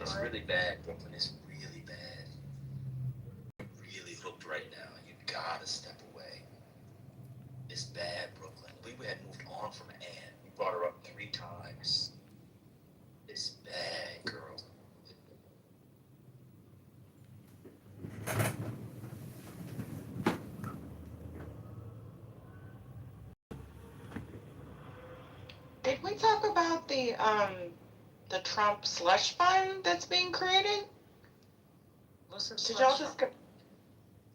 It's really bad, Brooklyn. It's really bad. Really hooked right now. You gotta step away. It's bad, Brooklyn. We had moved on from Ann. We brought her up 3 times. It's bad, girl. Did we talk about the Trump slush fund that's being created? What's a Did y'all slush just fund?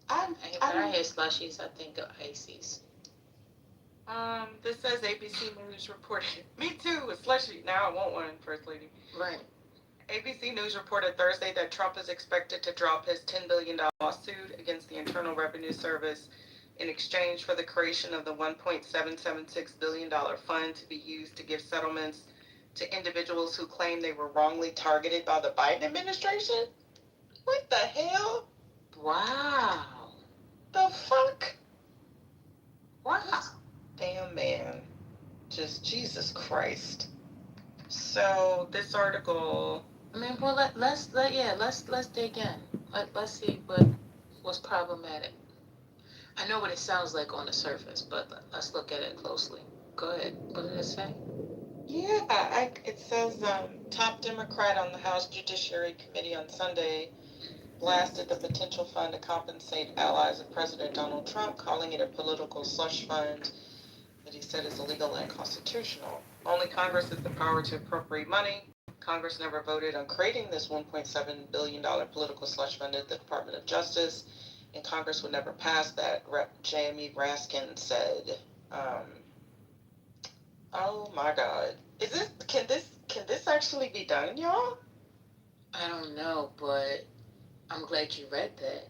I'm When I hear slushies, I think of ices. this says ABC News reported. Me too, a slushy. Now I want one, First Lady. Right. ABC News reported Thursday that Trump is expected to drop his $10 billion lawsuit against the Internal Revenue Service in exchange for the creation of the $1.776 billion fund to be used to give settlements to individuals who claim they were wrongly targeted by the Biden administration. What the hell? Wow. The fuck? Wow. Damn, man. Just Jesus Christ. So this article. I mean, well, let's dig in. Let's see what's problematic. I know what it sounds like on the surface, but let's look at it closely. Go ahead. What did it say? Yeah, it says top Democrat on the House Judiciary Committee on Sunday blasted the potential fund to compensate allies of President Donald Trump, calling it a political slush fund that he said is illegal and unconstitutional. Only Congress has the power to appropriate money. Congress never voted on creating this $1.7 billion political slush fund at the Department of Justice, and Congress would never pass that, Rep. Jamie Raskin said. Oh my God. Can this actually be done, y'all? I don't know, but I'm glad you read that.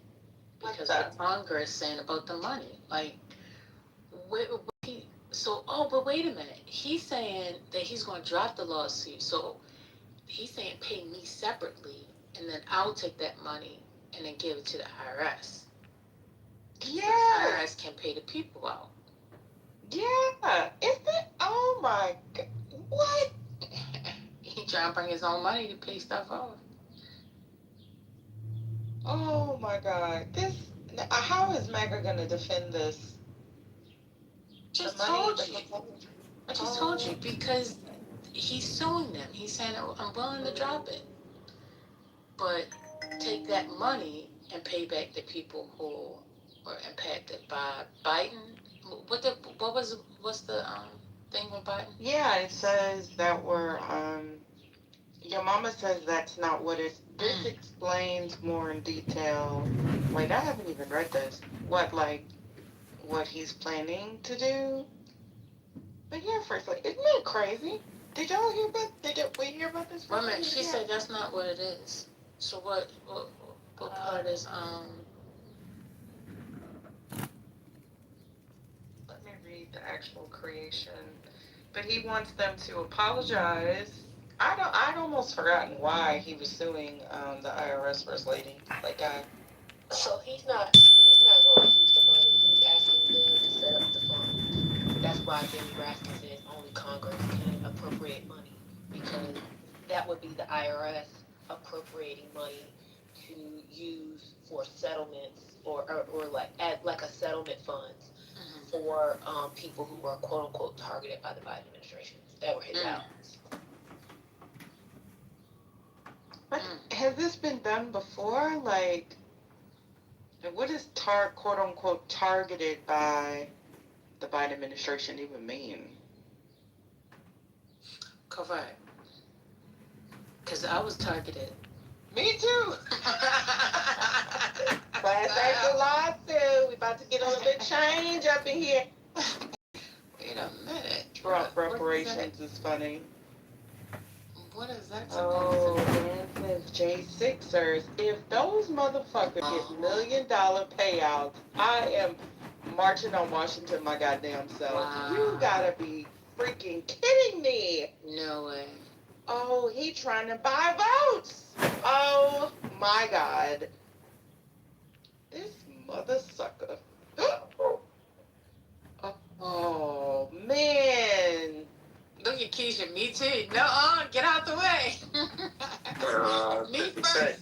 Because what Congress saying about the money, like, but wait a minute. He's saying that he's going to drop the lawsuit. So he's saying pay me separately, and then I'll take that money and then give it to the IRS. Yeah. The IRS can pay the people out. Yeah. Is it? Oh my God. What? He trying to bring his own money to pay stuff off. Oh my God. How is MAGA going to defend this? I just told you because he's suing them. He's saying, oh, I'm willing to drop it, but take that money and pay back the people who were impacted by Biden. What's the thing with Biden? Yeah, it says that your mama says that's not what it. This explains more in detail. Wait, I haven't even read this. What he's planning to do? But yeah, firstly, isn't that crazy? Did y'all hear about? We hear about this? Wait a minute, she said that's not what it is. So what part is Let me read the actual creation. But he wants them to apologize. I'd almost forgotten why he was suing the IRS first lady. So he's not going to use the money. He's asking them to set up the fund. That's why Jimmy Raskin says only Congress can appropriate money, because that would be the IRS appropriating money to use for settlements or like a settlement funds for people who were quote unquote targeted by the Biden administration. That were his allies. But has this been done before? What does quote unquote targeted by the Biden administration even mean? Correct. Because I was targeted. Me too. Class action lawsuit. We about to get a little bit change up in here. Wait a minute. Trump reparations is funny. What is that supposed to be? And it says J6ers. If those motherfuckers get $1 million payouts, I am marching on Washington my goddamn self. Wow. You gotta be freaking kidding me. No way. Oh, he trying to buy votes. Oh my God. This mother sucker. Oh man. Look at Keisha, me too. No, get out the way. Me first.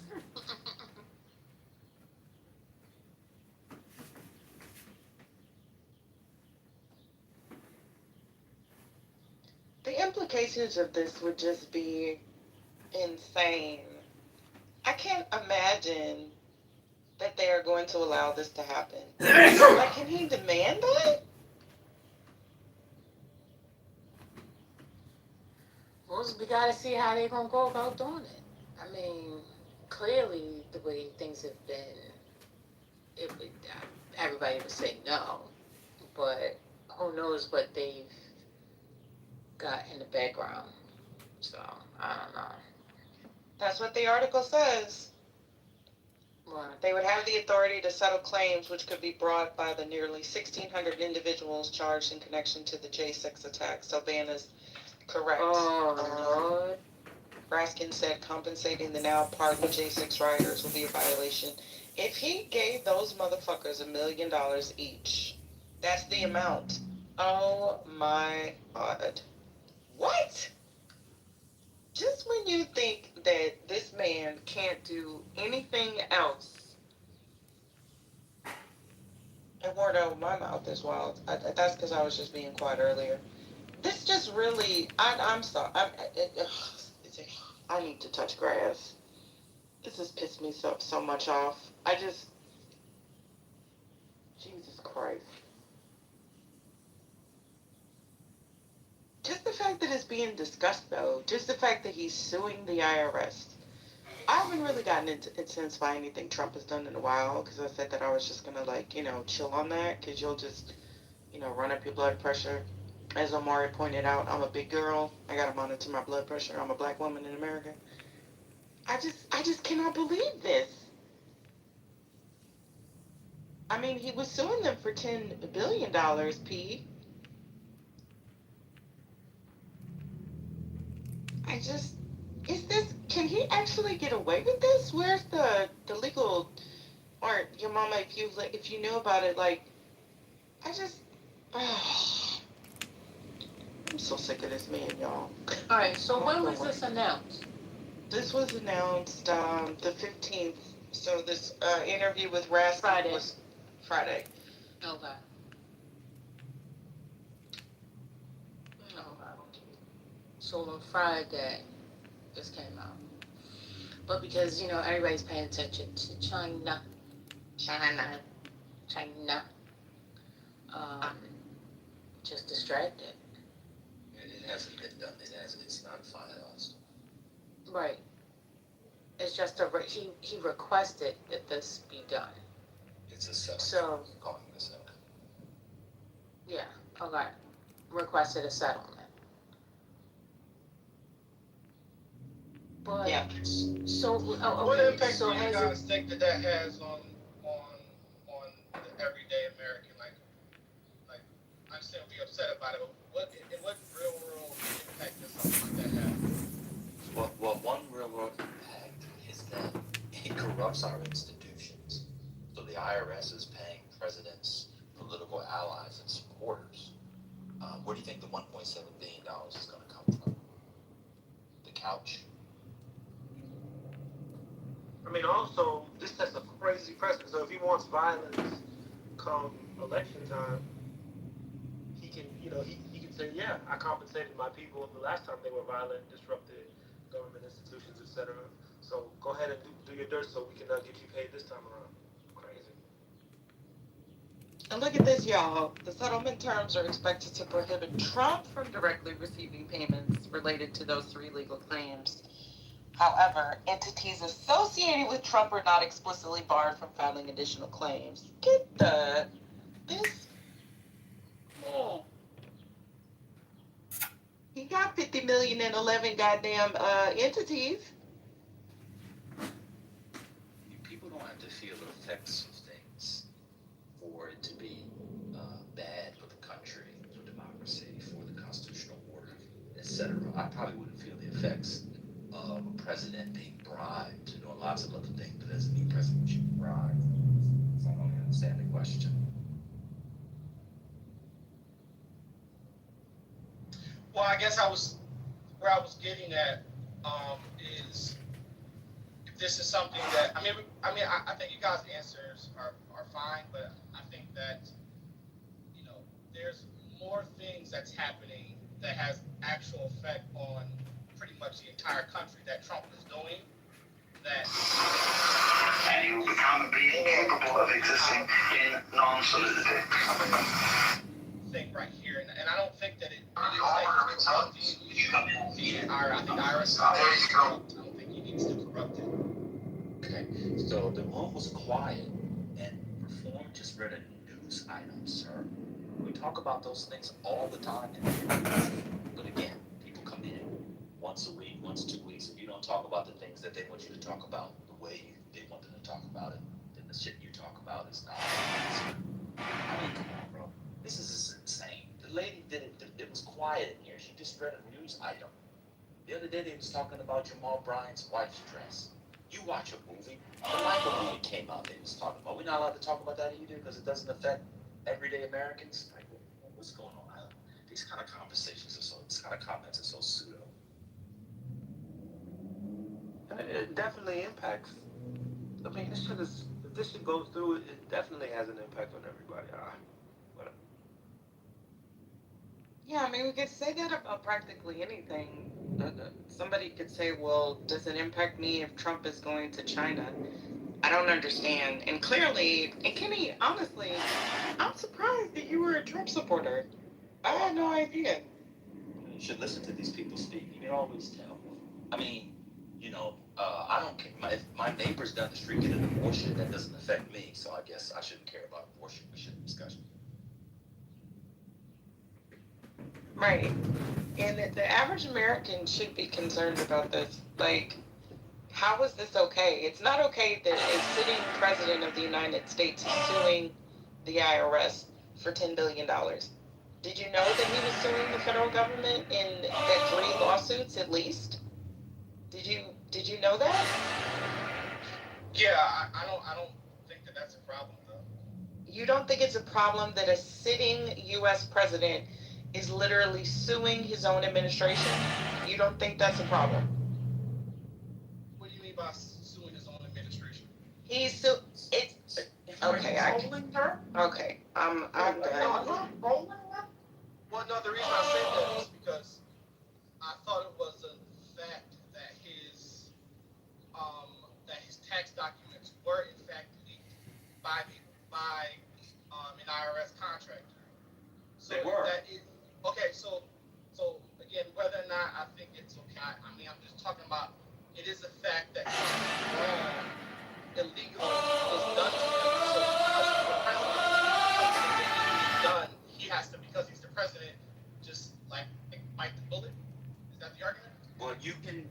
The implications of this would just be insane. I can't imagine that they are going to allow this to happen. Like, can he demand that? Well, we gotta see how they're gonna go about doing it. I mean, clearly the way things have been, it would, everybody would say no, but who knows what they've got in the background. So I don't know. That's what the article says. Right. They would have the authority to settle claims which could be brought by the nearly 1,600 individuals charged in connection to the J6 attack. So Ban is correct. Oh Lord. Raskin said compensating the now pardoned J6 rioters will be a violation. If he gave those motherfuckers $1 million each, that's the amount. Oh my God. What? Just when you think that this man can't do anything else, it word out of my mouth is wild. That's because I was just being quiet earlier. This just really, I'm sorry. I need to touch grass. This has pissed me so much off. Jesus Christ. Just the fact that it's being discussed, though, just the fact that he's suing the IRS. I haven't really gotten incensed by anything Trump has done in a while, because I said that I was just gonna, like, chill on that, because you'll just, run up your blood pressure. As Omari pointed out, I'm a big girl. I gotta monitor my blood pressure. I'm a black woman in America. I just cannot believe this. I mean, he was suing them for $10 billion, P. Can he actually get away with this? Where's the legal, or your mama, if you knew about it, like, oh, I'm so sick of this man, y'all. Alright, so when was this announced? This was announced the 15th. So this interview with Raskin Friday. was Friday. Okay. So on Friday, this came out. But because, everybody's paying attention to China, just distracted. It hasn't been done. It's not finalized. Right. It's just he requested that this be done. It's a settlement. So, Calling it a settlement. yeah, okay. Requested a settlement. But, Yeah. so, What okay, impact so do you has guys it, think that has on the everyday American? Like I understand we upset about it, but what real impact does something like that have? Well, one real world impact is that it corrupts our institutions. So the IRS is paying presidents, political allies, and supporters. Where do you think the $1.7 billion is going to come from? The couch? I mean, also this sets a crazy precedent. So if he wants violence come election time, he can, he can say, yeah, I compensated my people the last time they were violent, disrupted government institutions, etc. So go ahead and do your dirt so we can get you paid this time around. Crazy. And look at this, y'all. The settlement terms are expected to prohibit Trump from directly receiving payments related to those 3 legal claims. However, entities associated with Trump are not explicitly barred from filing additional claims. This. Oh. He got 50 million in 11 goddamn entities. People don't have to feel the effects of things for it to be bad for the country, for democracy, for the constitutional order, etc. I probably wouldn't feel the effects of a president being bribed and doing lots of other things, but doesn't mean president should be bribed. So I don't understand the question. Well, I guess where I was getting at is this is something that I think you guys' answers are fine, but I think that there's more things that's happening that has actual effect on pretty much the entire country that Trump is doing. That and you become a being capable of existing in non-solidity. Thing right here, and I don't think that it is that he's corrupting the IRS. I think the IRS is corrupt. I don't think he needs to corrupt it. Okay, so the room was quiet, and Reform just read a news item, sir. We talk about those things all the time, but again, people come in once a week, once 2 weeks. If you don't talk about the things that they want you to talk about the way they want them to talk about it, then the shit you talk about is not. I mean, come on, bro. This is insane. The lady did it. It was quiet in here. She just read a news item. The other day they was talking about Jamal Bryant's wife's dress. You watch a movie. The Michael movie came out. They was talking about. We're not allowed to talk about that either because it doesn't affect everyday Americans. Like, what's going on? These kind of conversations are so. These kind of comments are so pseudo. It definitely impacts. I mean, if this shit goes through, it definitely has an impact on everybody. Yeah, I mean, we could say that about practically anything. Somebody could say, well, does it impact me if Trump is going to China? I don't understand. And clearly, and Kenny, honestly, I'm surprised that you were a Trump supporter. I had no idea. You should listen to these people speak. You can always tell. I mean, I don't care. If my neighbor's down the street get an abortion, that doesn't affect me. So I guess I shouldn't care about abortion. We shouldn't discuss it. Right. And the average American should be concerned about this. Like, how is this okay? It's not okay that a sitting president of the United States is suing the IRS for $10 billion. Did you know that he was suing the federal government in 3 lawsuits at least? Did you know that? Yeah, I don't think that that's a problem though. You don't think it's a problem that a sitting U.S. president is literally suing his own administration? You don't think that's a problem? What do you mean by suing his own administration? It's okay. Okay. I'm done. Well, no, the reason I say that is because I thought it was a fact that his tax documents were in fact leaked by an IRS contractor. So They were. Okay. So again, whether or not I think it's okay, I'm just talking about it is a fact that something wrong, illegal was done to him. So because he's the president, something illegally done, he has to, because he's the president, just like bite the bullet. Is that the argument? Well, you can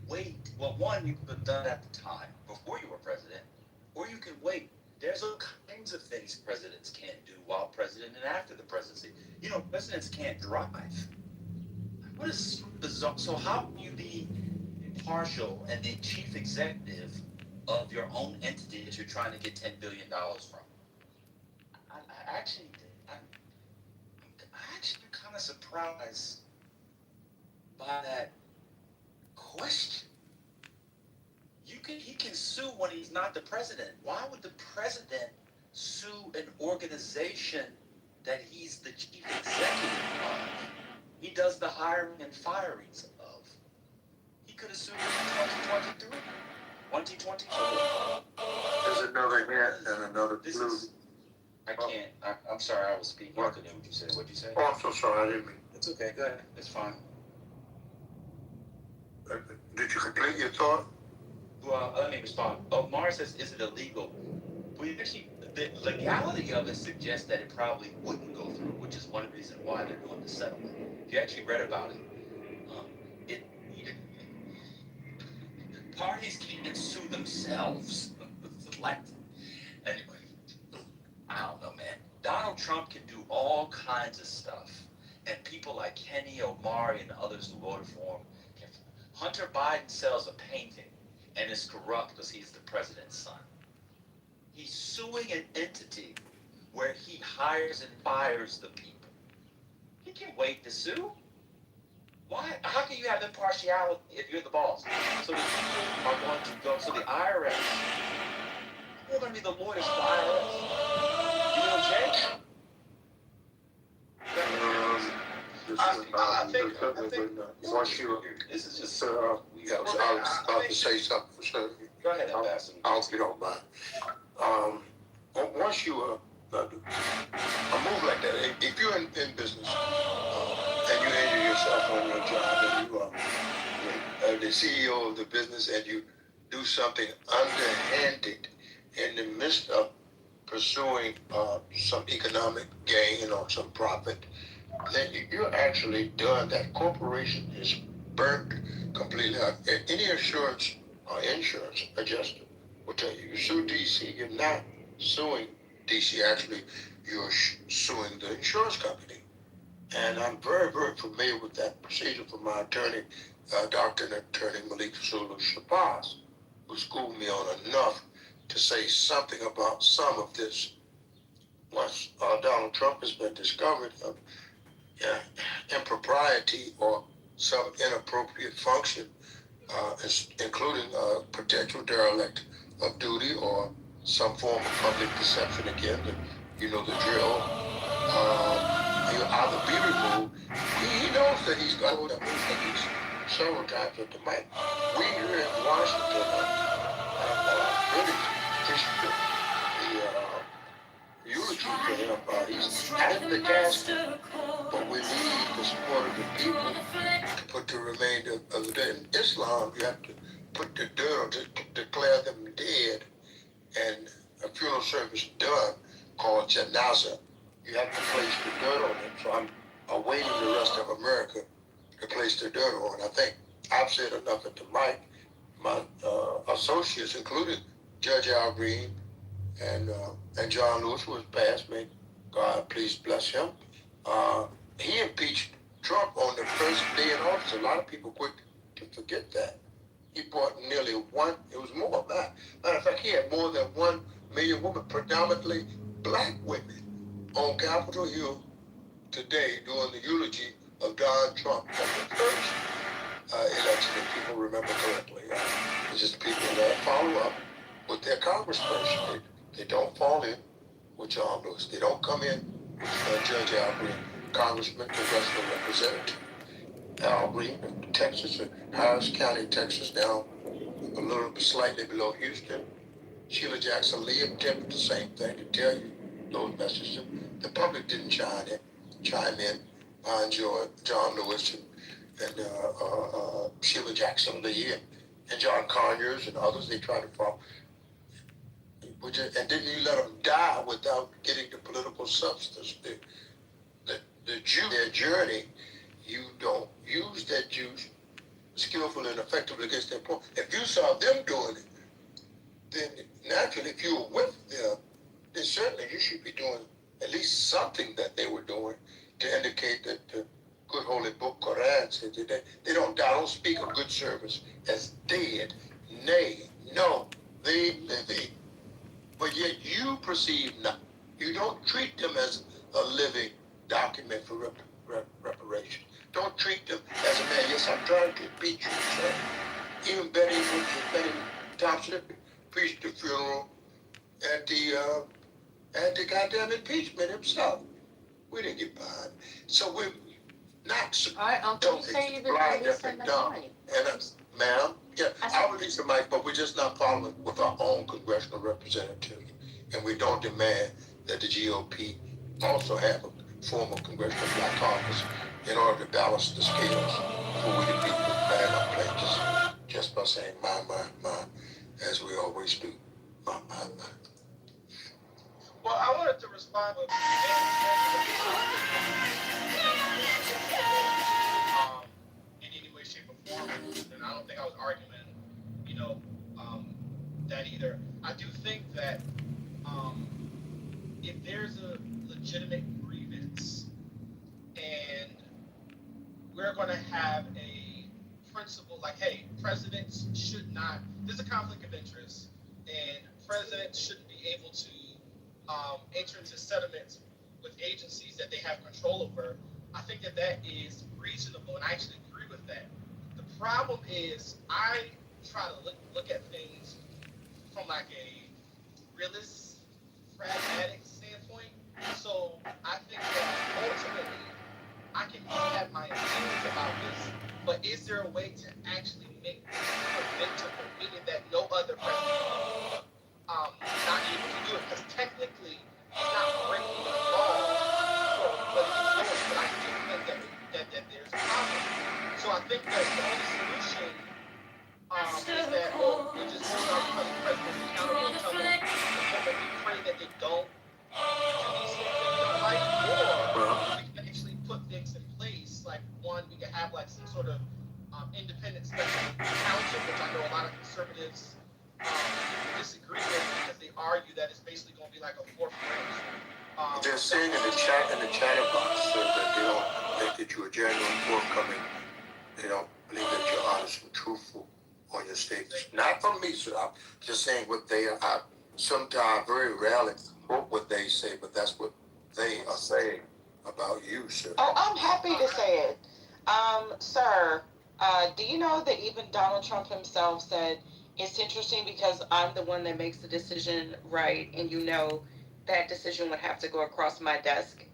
wait. Well, one, you could have done at the time before you were president, or you can wait. There's all kinds of things presidents can't do while president and after the presidency. Presidents can't drive. What is bizarre? So how can you be impartial and the chief executive of your own entity that you're trying to get $10 billion from? I actually am kind of surprised by that question. He can sue when he's not the president. Why would the president sue an organization that he's the chief executive of? He does the hiring and firings of. He could have sued in 2023, 2022. There's another hint and another clue. I'm sorry, I was speaking. I couldn't hear what you said. What'd you say? Oh, I'm so sorry, I didn't mean. It's okay, go ahead. It's fine. Did you complete your thought? Well, let me respond. Mara says, is it illegal? The legality of it suggests that it probably wouldn't go through, which is one reason why they're doing the settlement. If you actually read about it, parties can't sue themselves. Anyway, I don't know, man. Donald Trump can do all kinds of stuff, and people like Kenny, Omari, and others who voted for him. Hunter Biden sells a painting and is corrupt because he's the president's son. He's suing an entity where he hires and fires the people. He can wait to sue. Why? How can you have impartiality if you're the boss? So the people are going to go. So the IRS, who are going to be the lawyers for the IRS? DOJ? I think once you, This is just. yeah, I was about to say something for sure. Go ahead, Ambassador. I hope you don't mind. Once you, a move like that, if you're in business, and you injure yourself on your job, and you are the CEO of the business, and you do something underhanded in the midst of pursuing some economic gain or some profit, then you're actually done. That corporation is burnt completely. Any insurance adjuster will tell you, you sue DC, you're not suing DC. Actually, you're suing the insurance company. And I'm very, very familiar with that procedure from my attorney, Dr. and Attorney Malik Sulu Shabazz, who schooled me on enough to say something about some of this. Once Donald Trump has been discovered of impropriety or some inappropriate function, including potential derelict of duty or some form of public deception again, you know the drill. He'll either be removed. He knows that he's got to these several times at the mic. We here in Washington really appreciate the eulogy for him. He's at the casket, but we need the support of the people to put the remainder of the day. In Islam, you have to put the dirt on to declare them dead, and a funeral service done called janazah. You have to place the dirt on them. So I'm awaiting the rest of America to place the dirt on. I think I've said enough at the mic. My associates, including Judge Al Green and John Lewis, who was passed, may God please bless him. He impeached Trump on the first day in office. A lot of people quick to forget that. He brought nearly it was more than that. Matter of fact, he had more than 1 million women, predominantly black women, on Capitol Hill today doing the eulogy of Donald Trump on the first election, if people remember correctly. It's just people that follow up with their congressperson. They don't fall in with John Lewis. They don't come in with Judge Al Green, Congressman, Congressional Representative Al Green of Texas, Harris County, Texas, down a little bit slightly below Houston. Sheila Jackson Lee attempted the same thing to tell you those messages. The public didn't chime in behind John Lewis and Sheila Jackson Lee and John Conyers and others. They tried to follow. And didn't you let them die without getting the political substance? Their journey, you don't use that juice skillfully and effectively against their point. If you saw them doing it, then naturally, if you were with them, then certainly you should be doing at least something that they were doing to indicate that the good holy book Quran says that they don't die. Don't speak of good service as dead. Nay, no, they live. But yet you perceive nothing. You don't treat them as a living document for reparation. Don't treat them as a man. Yes, I'm trying to impeach you, sir. Even Betty Thompson preached the funeral at the goddamn impeachment himself. We didn't get behind. So we're not All right, Uncle, you say you've been releasing the mic. And ma'am, yeah, I'll release the mic, but we're just not following with our own congressional representative. And we don't demand that the GOP also have a form of congressional black caucus in order to balance the scales for we the people bad up pledges just by saying my, as we always do. My. Well, I wanted to respond with in any way, shape, or form, and I don't think I was arguing, that either. I do think that if there's a legitimate grievance and we're going to have a principle like, hey, presidents should not, there's a conflict of interest, and presidents shouldn't be able to enter into settlements with agencies that they have control over. I think that is reasonable, and I actually agree with that. The problem is I try to look at things from like a realist, pragmatic standpoint. So I think that ultimately I can have my opinions about this, but is there a way to actually make this preventable, meaning that no other president not able to do it? Because technically he's not breaking the law for what he's doing, but I do think that there's a problem. So I think that the only solution is that, well, we just hold our presidents accountable and tell them, and we pray that they don't do these things that we don't like, or we can actually put things in place. Like one, we can have like some sort of independent special counsel, which I know a lot of conservatives disagree with because they argue that it's basically going to be like a fourth branch. They're saying in the chatter box that they don't think that you are genuine, forthcoming. They don't believe that you're honest and truthful on your statements. Not from me, sir. I'm just saying what they are. I sometimes, very rarely, quote what they say, but that's what they are saying about you, sir. Oh, I'm happy to say it. Sir, do you know that even Donald Trump himself said, it's interesting because I'm the one that makes the decision, right? And you know that decision would have to go across my desk.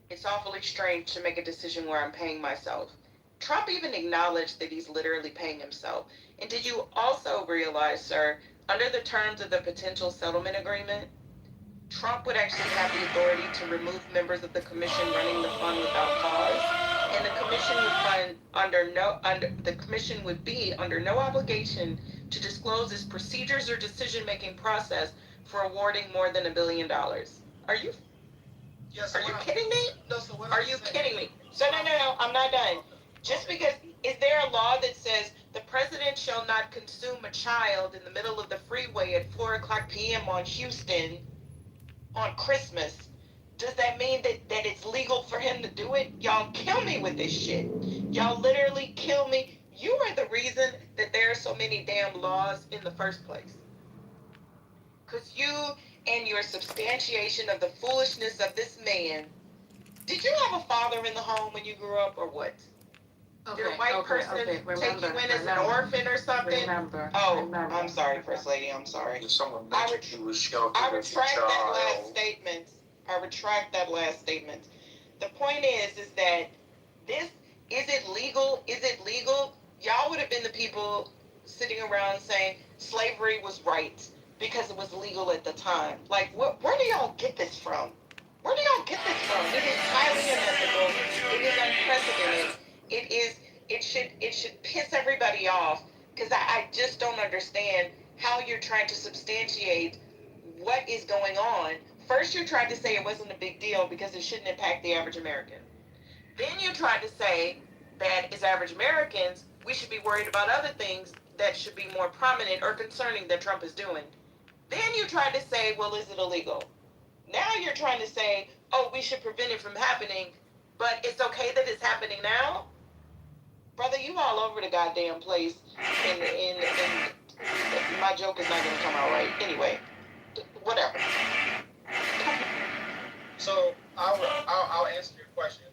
It's awfully strange to make a decision where I'm paying myself. Trump even acknowledged that he's literally paying himself. And did you also realize, sir, under the terms of the potential settlement agreement, Trump would actually have the authority to remove members of the commission running the fund without cause, and the commission would be under no obligation to disclose its procedures or decision-making process for awarding more than $1 billion. Are you kidding me? No, so what Are I'm you saying, kidding me? No, I'm not done. Just because, is there a law that says the president shall not consume a child in the middle of the freeway at 4:00 p.m. on Houston on Christmas? Does that mean that it's legal for him to do it? Y'all kill me with this shit. Y'all literally kill me. You are the reason that there are so many damn laws in the first place. Because you and your substantiation of the foolishness of this man. Did you have a father in the home when you grew up, or what? Did a white person take you in as an orphan or something? I'm sorry, First Lady, I'm sorry. If someone mentioned you was sheltered I as a retract that child. last statement. I retract that last statement. The point is that this, is it legal? Is it legal? Y'all would have been the people sitting around saying slavery was right because it was legal at the time. Like, where do y'all get this from? Where do y'all get this from? It is highly unethical. It is unprecedented. It should piss everybody off because I just don't understand how you're trying to substantiate what is going on. First, you tried to say it wasn't a big deal because it shouldn't impact the average American. Then you tried to say that as average Americans, we should be worried about other things that should be more prominent or concerning that Trump is doing. Then you tried to say, well, is it illegal? Now you're trying to say, oh, we should prevent it from happening, but it's okay that it's happening now? Brother, you all over the goddamn place, and my joke is not going to come out right. Anyway, whatever. So I'll answer your question.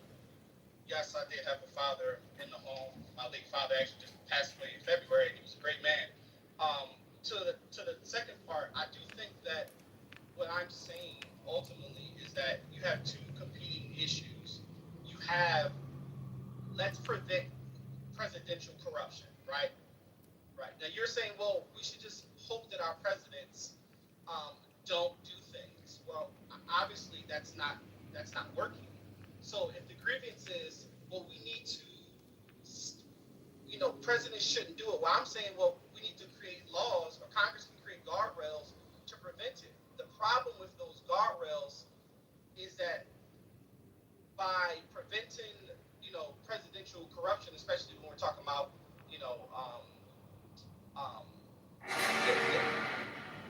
Yes, I did have a father in the home. My late father actually just passed away in February. He was a great man. To the second part, I do think that what I'm saying ultimately is that you have two competing issues. You have, let's prevent presidential corruption, right? Right. Now you're saying, well, we should just hope that our presidents don't do things. Well, obviously that's not working. So if the grievance is, well, we need to, presidents shouldn't do it. Well, I'm saying, well, we need to create laws, or Congress can create guardrails to prevent it. The problem with those guardrails is that by preventing, presidential corruption, especially when we're talking about, um,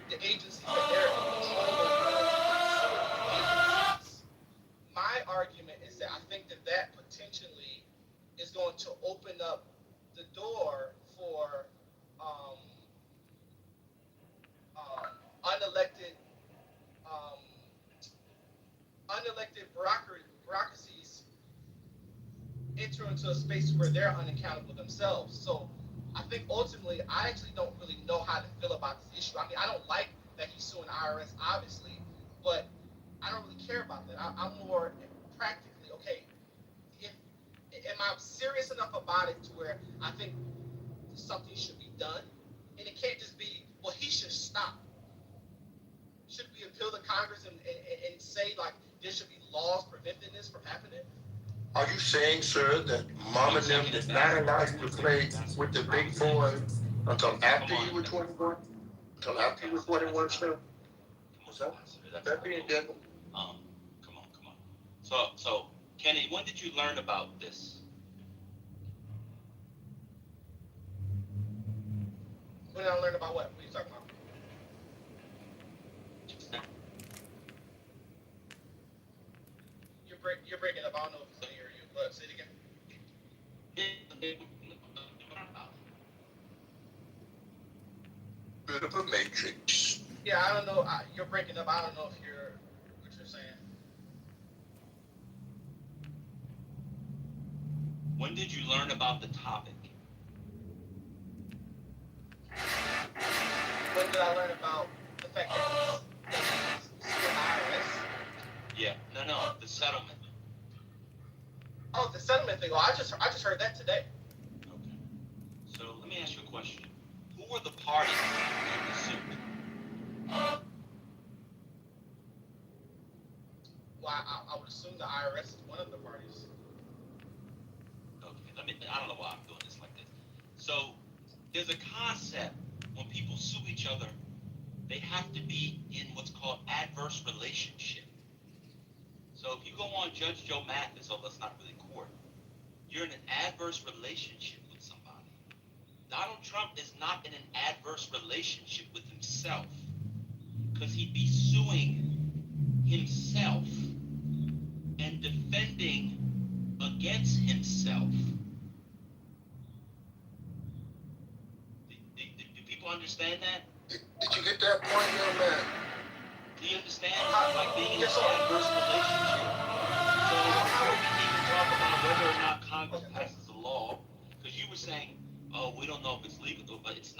the agencies that they're in control of, my argument is that I think that potentially is going to open up the door for um, unelected unelected bureaucracies enter into a space where they're unaccountable themselves. So I think ultimately, I actually don't really know how to feel about this issue. I mean, I don't like that he's suing IRS, obviously, but I don't really care about that. I'm more practically, okay, if, am I serious enough about it to where I think something should be done? And it can't just be, well, he should stop. Should we appeal to Congress and say, like, there should be laws preventing this from happening? Are you saying, sir, that mom and them did not allow you to play with the big boy until after you were 21? Until after you were 21, sir? Is that being done? Come on. So, Kenny, when did you learn about this? When I learned about what? What are you talking about? You're breaking up. I don't know if it's me or you. But say it again. Bit of a matrix. Yeah, I don't know. You're breaking up. I don't know if you're what you're saying. When did you learn about the topic? When did I learn about the fact that he's suing IRS? Yeah, no, the settlement. Oh, the settlement thing. Oh, I just heard that today. Okay. So let me ask you a question. Who were the parties in the suit? Well, I would assume the IRS is one of the parties. Okay, I don't know why I'm doing this like this. So there's a concept when people sue each other, they have to be in what's called adverse relationship. So if you go on Judge Joe Mathis, oh, that's not really court, you're in an adverse relationship with somebody. Donald Trump is not in an adverse relationship with himself because he'd be suing himself and defending against himself. Do people understand that? Did you get that point, young man? Do you understand? Like being in an adverse relationship. So before we can even talk about whether or not Congress passes a law, because you were saying, oh, we don't know if it's legal, but it's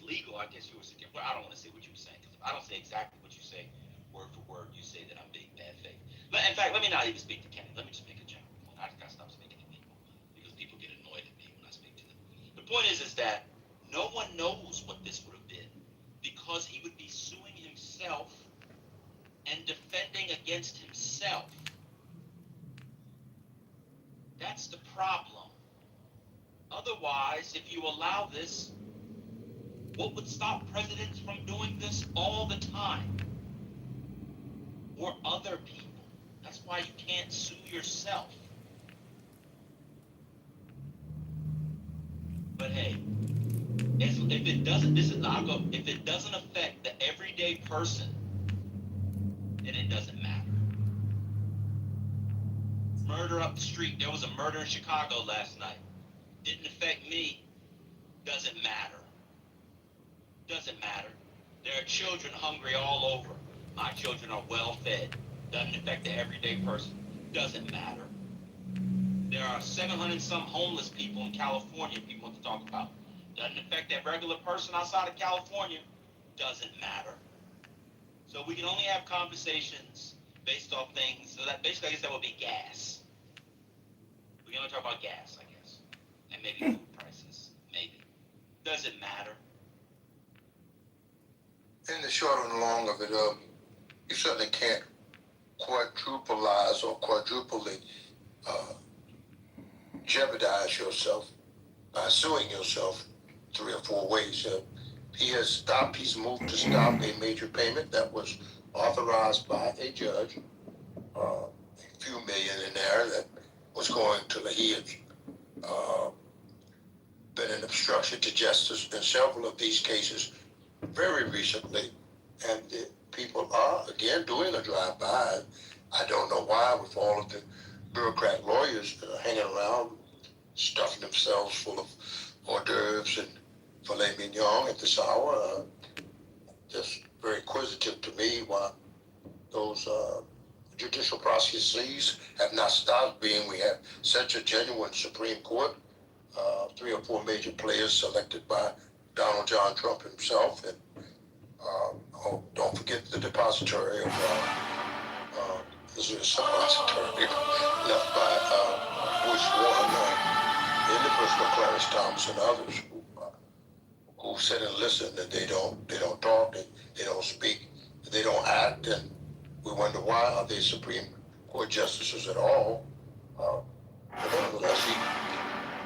legal. I guess you were saying. Well, I don't want to say what you were saying because if I don't say exactly what you say, word for word, you say that I'm being bad faith. In fact, let me not even speak to Kenny. Let me just make a general point. I just gotta stop speaking to people because people get annoyed at me when I speak to them. The point is that no one knows what this would have been because he would be suing himself and defending against himself. That's the problem. Otherwise, if you allow this, what would stop presidents from doing this all the time? Or other people. That's why you can't sue yourself. But hey, if it doesn't, if it doesn't affect the everyday person, then it doesn't matter. Murder up the street. There was a murder in Chicago last night. Didn't affect me. Doesn't matter. Doesn't matter. There are children hungry all over. My children are well fed. Doesn't affect the everyday person. Doesn't matter. There are 700 some homeless people in California people want to talk about. Doesn't affect that regular person outside of California. Doesn't matter. So we can only have conversations based off things. So that basically, I guess that would be gas. We can only talk about gas, I guess. And maybe food prices. Maybe. Doesn't matter. In the short and long of it, you certainly can't quadruplize or quadruply jeopardize yourself by suing yourself 3 or 4 ways. He's moved to stop a major payment that was authorized by a judge, a few million in there that was going to the he had been an obstruction to justice in several of these cases very recently, and people are again doing a drive-by. I don't know why, with all of the bureaucrat lawyers hanging around, stuffing themselves full of hors d'oeuvres and filet mignon at this hour. Just very inquisitive to me why those judicial processes have not stopped being. We have such a genuine Supreme Court, 3 or 4 major players selected by Donald John Trump himself, and don't forget the depository of this is a depository left by Bush one in the person of Clarence Thomas and others who sit and listen, and they don't talk, they don't speak, they don't act, and we wonder why are they Supreme Court justices at all. But nevertheless,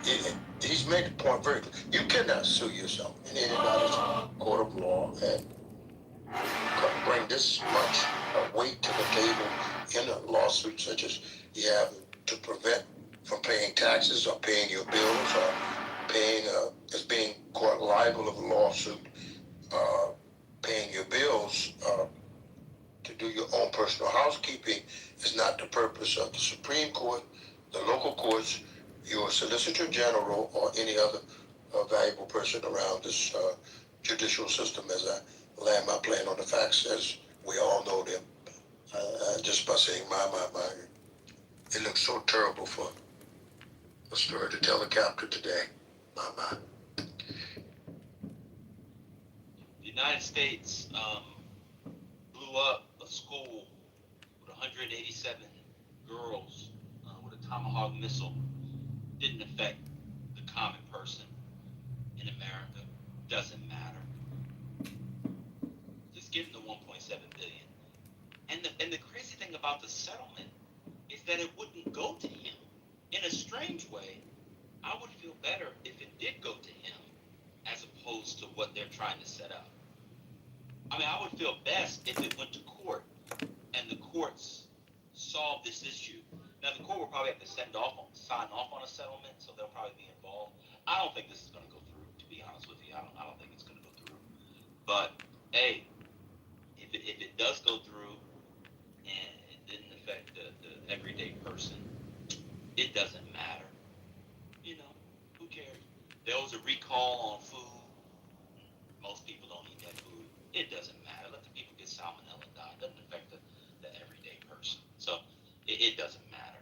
he's made the point very clear. You cannot sue yourself in anybody's court of law and bring this much weight to the table in a lawsuit such as you have to prevent from paying taxes or paying your bills or paying as being caught liable of a lawsuit, paying your bills to do your own personal housekeeping is not the purpose of the Supreme Court, the local courts, your Solicitor General, or any other valuable person around this judicial system. As I land my plane on the facts, as we all know them, just by saying my, it looks so terrible for a story to tell a captain today. My. The United States blew up a school with 187 girls with a Tomahawk missile. Didn't affect the common person in America. Doesn't matter. Just give him the 1.7 billion. And the crazy thing about the settlement is that it wouldn't go to him. In a strange way, I would feel better if it did go to him as opposed to what they're trying to set up. I mean, I would feel best if it went to court and the courts solved this issue. Now, the court will probably have to sign off on a settlement, so they'll probably be involved. I don't think this is going to go through, to be honest with you. I don't think it's going to go through. But, hey, if it does go through and it didn't affect the everyday person, it doesn't matter. You know, who cares? There was a recall on food. Most people don't eat that food. It doesn't matter. Let the people get salmonella and die. It doesn't affect the everyday person. So it doesn't matter.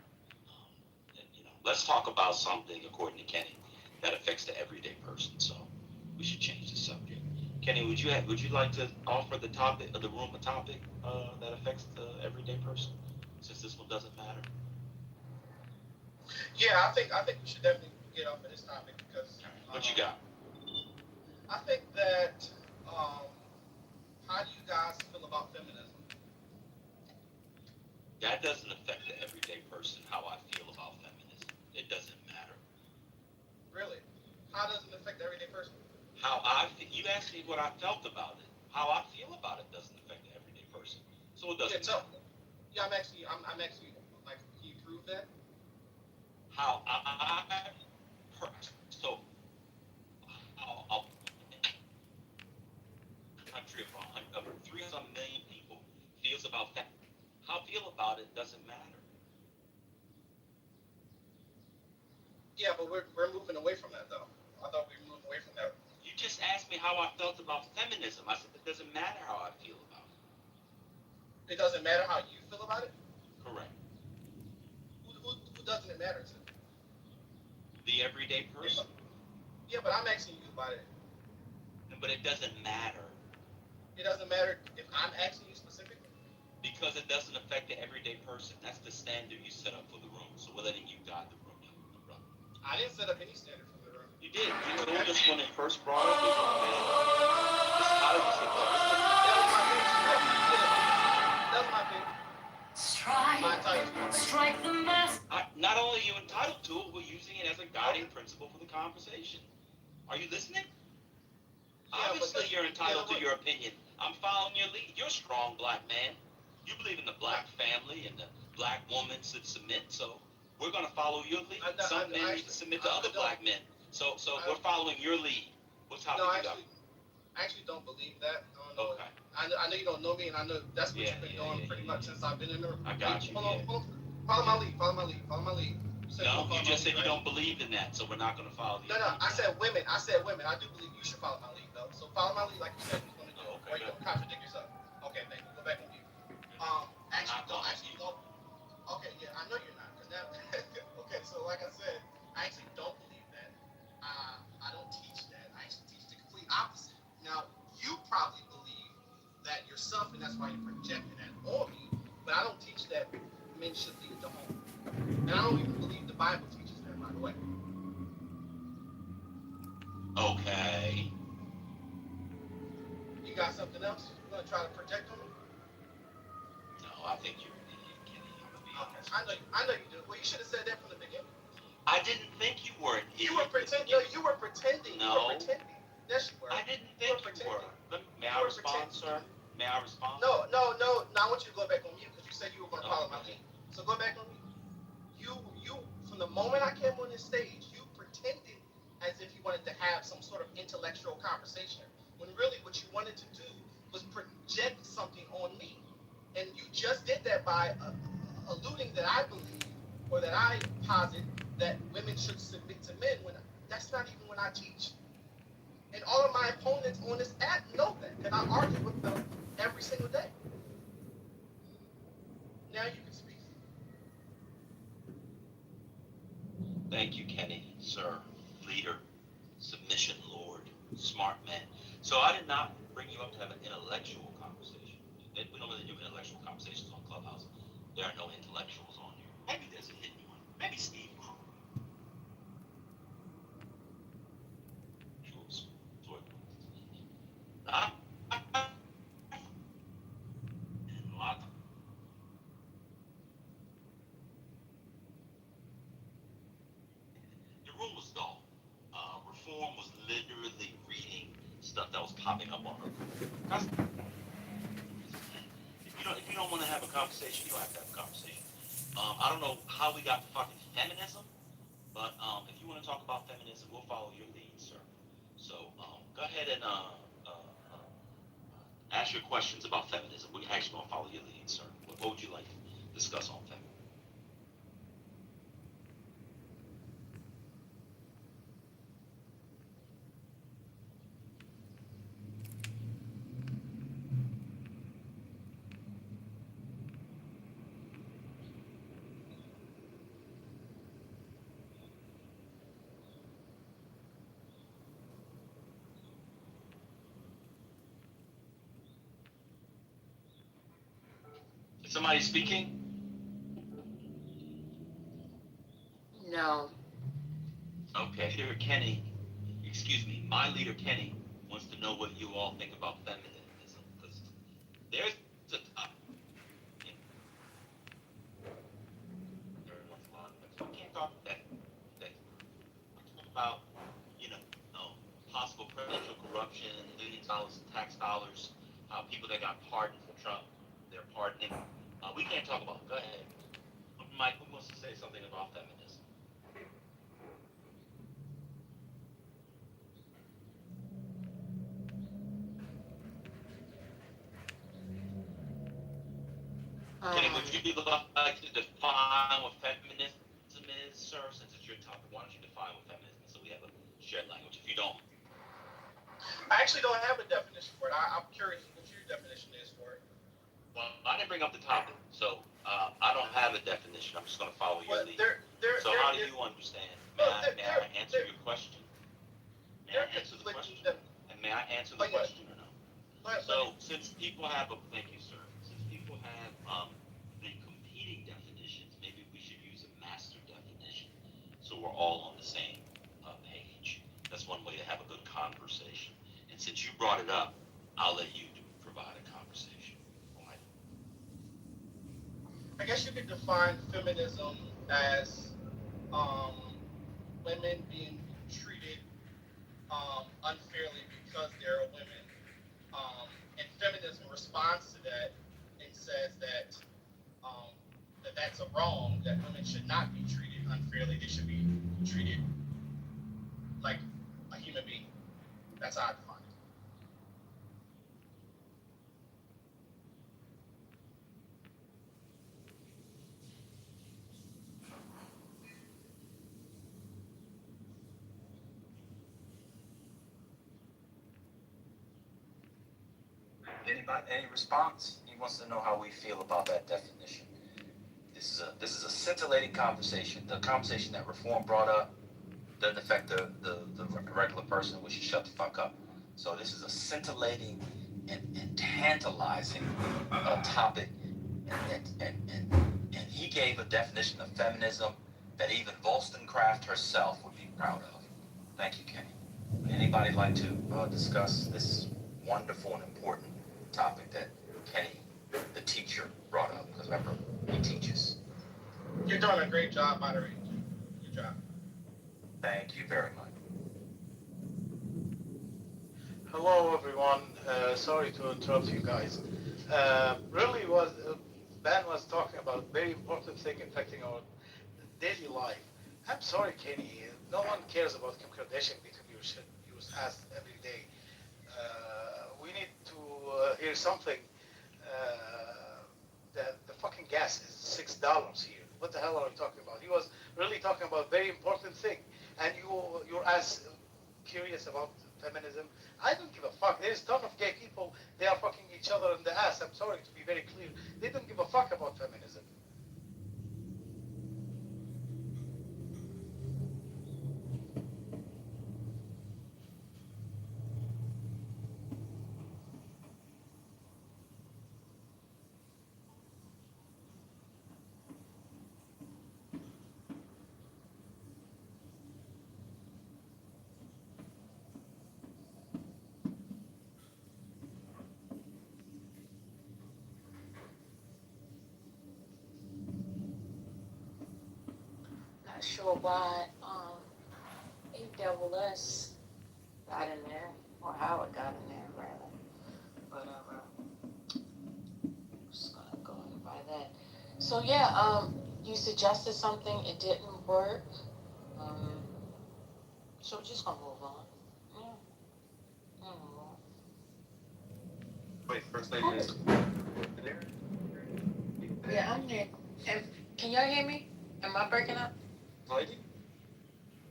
Let's talk about something, according to Kenny, that affects the everyday person. So we should change the subject. Kenny, would you like to offer the topic of the room a topic that affects the everyday person, since this one doesn't matter? Yeah, I think we should definitely get off of this topic because. What you got? I think that. How do you guys feel about feminism? That doesn't affect the everyday person. How I feel about feminism, it doesn't matter. Really? How does it affect the everyday person? How I feel. You asked me what I felt about it. How I feel about it doesn't affect the everyday person. So it doesn't matter. Yeah, I'm actually like, can you prove that? How so I'll country of 300 million people feels about that. How I feel about it doesn't matter. Yeah, but we're moving away from that though. I thought we were moving away from that. You just asked me how I felt about feminism. I said it doesn't matter how I feel about it. It doesn't matter how you feel about it? Correct. Who doesn't it matter to? The everyday person. Yeah, but I'm asking you about it. But it doesn't matter. It doesn't matter if I'm asking you specifically? Because it doesn't affect the everyday person. That's the standard you set up for the room. So we're letting you guide the room. I didn't set up any standard for the room. You did. You told us when it first brought up this how did you say That was my thing. Strike the mask. Not only are you entitled to it, we're using it as a guiding principle for the conversation. Are you listening? Yeah, obviously, you're entitled to your opinion. I'm following your lead. You're a strong black man. You believe in the black family and the black woman should submit. So we're going to follow your lead. Some men need to submit to other black men. So we're following your lead. What topic you got? I actually don't believe that. I don't know. Okay. I know you don't know me, and I know that's what you've been doing pretty much since I've been in the. I got you. Hold on. Follow my lead. No, you just said you don't believe in that, so we're not going to follow you. No. I said women. I do believe you should follow my lead, though. So follow my lead, like you said you was going to do. Okay, or you don't contradict yourself. Okay, thank you. Go back on mute. Actually don't. Okay, yeah, I know you're not. 'Cause now, okay, so like I said, I actually don't believe that. I don't teach that. I actually teach the complete opposite. Now, you probably believe that yourself, and that's why you're projecting that on me. But I don't teach that men should leave the home, and I don't even believe the Bible teaches that. By the way, Okay. you got something else you want to try to project on me? No, I think you're an idiot, Kenny. I'm gonna be Okay, honest. I know you do. Well, you should have said that from the beginning. I didn't think you were an idiot. You were pretending. No, you were pretending. No. You were pretending. Yes, you were. I didn't think you were. May I respond, sir? May I respond? No. Now I want you to go back on mute because you said you were going to follow my Okay. lead. So go back on mute. You, from the moment I came on this stage, you pretended as if you wanted to have some sort of intellectual conversation, when really what you wanted to do was project something on me, and you just did that by alluding that I believe or that I posit that women should submit to men when that's not even what I teach. And all of my opponents on this app know that, and I argue with them every single day. Now you can speak. Thank you, Kenny, sir, leader, submission, Lord, smart man. So I did not bring you up to have an intellectual conversation. We don't really do intellectual conversations on Clubhouse. There are no intellectuals on here. Maybe there's a hidden one. Maybe Steve Crew. The room was dull. Reform was literally reading stuff that was popping up on her. If you don't want to have a conversation, you don't have to have a conversation. I don't know how we got to fucking feminism, but if you want to talk about feminism, we'll follow your lead, sir. So go ahead and ask your questions about feminism. We're actually gonna follow your lead, sir. What would you like to discuss on feminism? Is somebody speaking? No. Okay, leader Kenny, excuse me, my leader Kenny wants to know what you all think about feminism, because there's a we can't talk that. We're talking about, you know, possible presidential corruption, billions of dollars in tax dollars, people that got pardoned from Trump, they're pardoning. We can't talk about it. Go ahead. Mike, who wants to say something about feminism? Kenny, would you like to define what feminism is, sir, since it's your topic? Why don't you define what feminism is so we have a shared language? If you don't, I actually don't have a definition for it. I'm curious what your definition is for it. well, I didn't bring up the topic, so I don't have a definition. I'm just going to follow your lead. So how do you understand? May I answer your question? May I answer the question? And may I answer the question or no? So since people have thank you, sir. Since people have the competing definitions, maybe we should use a master definition, so we're all on the same page. That's one way to have a good conversation. And since you brought it up, I'll let you provide a conversation. All right. I guess you could define feminism as women being treated unfairly because they're women. And feminism responds to that and says that that's a wrong, that women should not be treated unfairly. They should be treated like a human being. That's how I define it. Anybody, any response? wants to know how we feel about that definition. This is a scintillating conversation. The conversation that Reform brought up doesn't affect the regular person. We should shut the fuck up. So this is a scintillating and tantalizing topic, and he gave a definition of feminism that even Wollstonecraft herself would be proud of. Thank you, Kenny. Would anybody like to discuss this wonderful and important topic that Kenny, the teacher, brought up? Because remember, he teaches. You're doing a great job moderating. Good job. Thank you very much. Hello, everyone. Sorry to interrupt you guys. Really was Ben was talking about very important thing affecting our daily life. I'm sorry, Kenny. No one cares about Kim Kardashian because you was asked every day. We need to hear something. The fucking gas is $6 here. What the hell are we talking about? He was really talking about very important thing, and you're as curious about feminism. I don't give a fuck. There's a ton of gay people. They are fucking each other in the ass. I'm sorry to be very clear. They don't give a fuck about feminism. Not sure why AWS got in there, or how it got in there, rather. But just gonna go ahead by that. So yeah, you suggested something, it didn't work. So we're just gonna move on. Yeah. Wait, first lady is there? Yeah, I'm here. And can y'all hear me? Am I breaking up? Lady?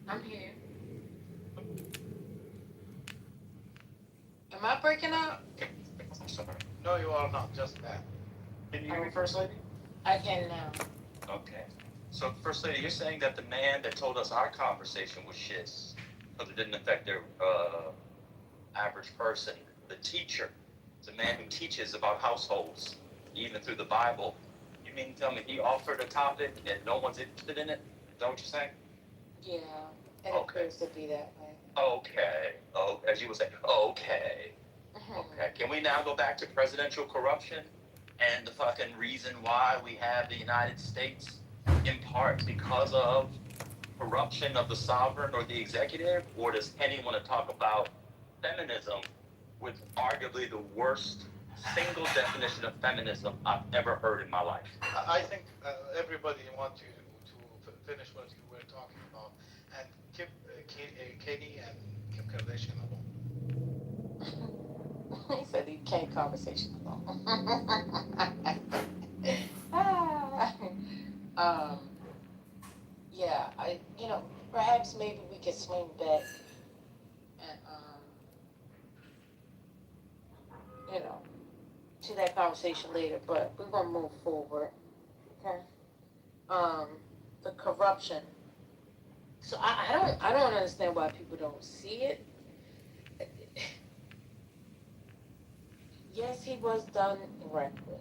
I'm here. Am I breaking up? I'm sorry. No, you are not. Just Ben. Can you hear me, First Lady? I can now. Okay. So, First Lady, you're saying that the man that told us our conversation was shit because it didn't affect their average person, the teacher, the man who teaches about households, even through the Bible. You mean to tell me he offered a topic and no one's interested in it? Is that what you're saying? Yeah, it Okay. appears to be that way. Okay. Oh, as you would say, okay. Okay. Can we now go back to presidential corruption and the fucking reason why we have the United States in part because of corruption of the sovereign or the executive? Or does anyone want to talk about feminism with arguably the worst single definition of feminism I've ever heard in my life? I think everybody wants you to finish what you were talking about and keep Kenny and Kim Kardashian alone. He said he can't conversation alone. Yeah, perhaps maybe we could swing back and, to that conversation later, but we're gonna move forward, okay? The corruption. So I don't understand why people don't see it. Yes, he was done correctly.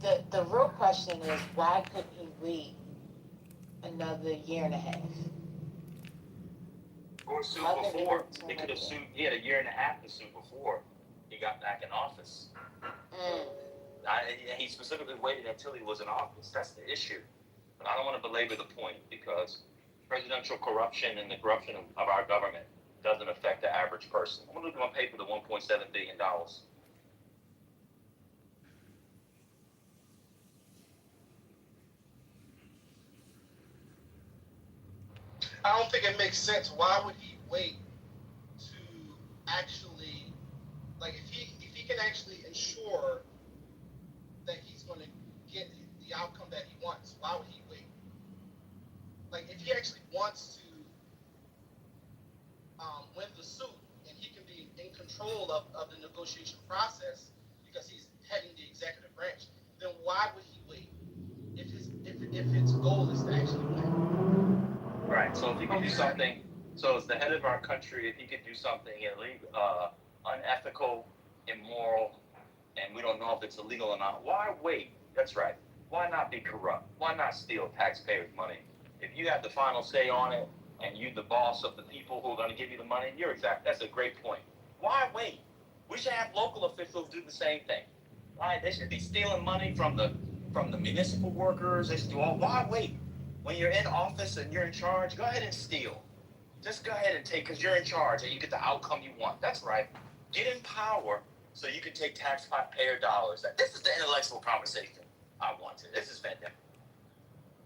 The real question is why couldn't he wait another year and a half? Or sue How could before. he He could have do sued. He had a year and a half to sue before he got back in office. He specifically waited until he was in office. That's the issue. But I don't want to belabor the point because presidential corruption and the corruption of our government doesn't affect the average person. I'm going to pay for the $1.7 billion. I don't think it makes sense. Why would he wait to actually, like, if he can actually ensure that he's going to get the outcome that he wants, why would he wait? Like, if he actually wants to win the suit and he can be in control control of the negotiation process because he's heading the executive branch, then why would he wait if its goal is to actually win? Right. So if he could do something, so as the head of our country, if he could do something illegal, unethical, immoral, and we don't know if it's illegal or not, why wait? That's right. Why not be corrupt? Why not steal taxpayers' money? If you have the final say on it, and you the boss of the people who are going to give you the money, that's a great point. Why wait? We should have local officials do the same thing. Right? They should be stealing money from the municipal workers. They should do all. Why wait? When you're in office and you're in charge, go ahead and steal. Just go ahead and take, because you're in charge and you get the outcome you want. That's right. Get in power so you can take taxpayer dollars. This is the intellectual conversation I wanted. This is fantastic.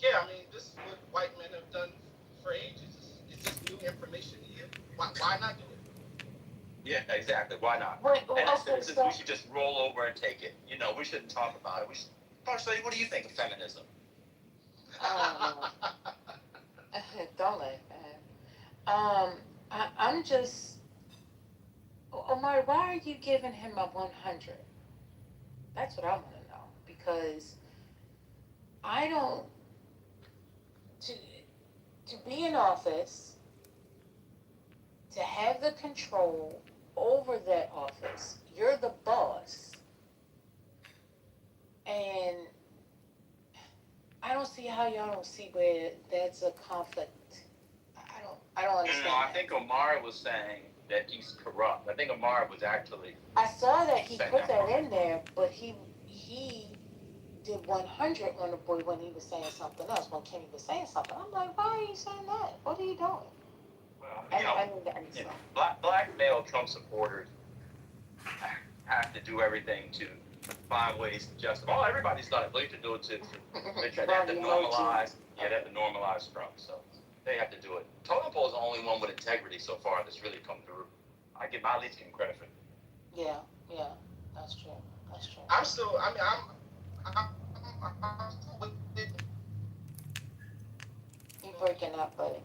Yeah, I mean, this is what white men have done for ages. It's just new information to you. Why not do it? Yeah, exactly. Why not? Wait, And okay, we should just roll over and take it. We shouldn't talk about it. Partially, what do you think of feminism? don't laugh. I'm just, Omar, why are you giving him a 100? That's what I want to know, because I don't, to be in office, to have the control over that office, you're the boss, and I don't see how y'all don't see where that's a conflict. I don't understand. No, I think Omar was saying that he's corrupt. I think Omar was actually. I saw that he put that in there, but he did 100 on the board when he was saying something else. When Kenny was saying something, I'm like, why are you saying that? What are you doing? Well, black male Trump supporters have to do everything to find ways to justify. Oh, everybody's done it. But you can do it too. They have to normalize. Yeah, they have to normalize Trump. So they have to do it. Totem Pole is the only one with integrity so far that's really come through. I at least give him credit for it. Yeah, that's true. I'm still with it. You breaking up, buddy?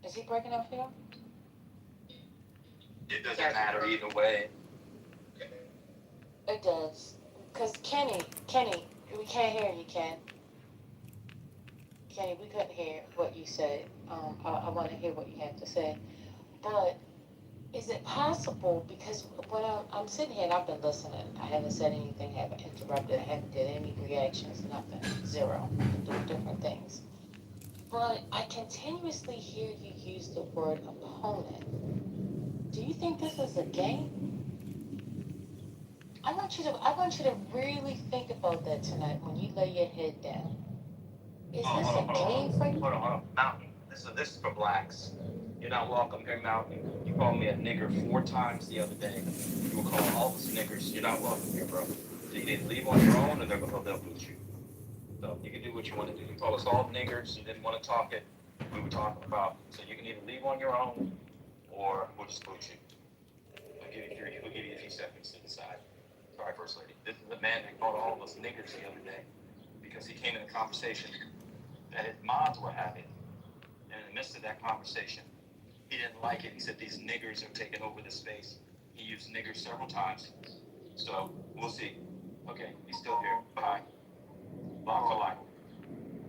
Is he breaking up here? It doesn't matter either way. It does. Because Kenny, we can't hear you, Ken. Kenny, we couldn't hear what you said. I want to hear what you have to say. But is it possible, because when I'm sitting here and I've been listening, I haven't said anything, haven't interrupted, I haven't did any reactions, nothing, zero. I'm doing different things. But I continuously hear you use the word opponent. Do you think this is a game? I want you to really think about that tonight when you lay your head down. Is this a game for you? Hold on. Mountain. This is for blacks. You're not welcome here, Mountain. You called me a nigger 4 times the other day. You were calling all of us niggers. You're not welcome here, bro. So you didn't leave on your own, or they'll boot you. So you can do what you want to do. You call us all niggers. You didn't want to talk it. We were talking about. So you can either leave on your own, or we'll just boot you. We'll give you a few seconds to decide. Sorry, First Lady. This is a man that called all of us niggers the other day because he came in a conversation that his mods were having. And in the midst of that conversation, he didn't like it. He said these niggers are taking over the space. He used niggers several times. So we'll see. Okay, he's still here. Bye. Lock for life.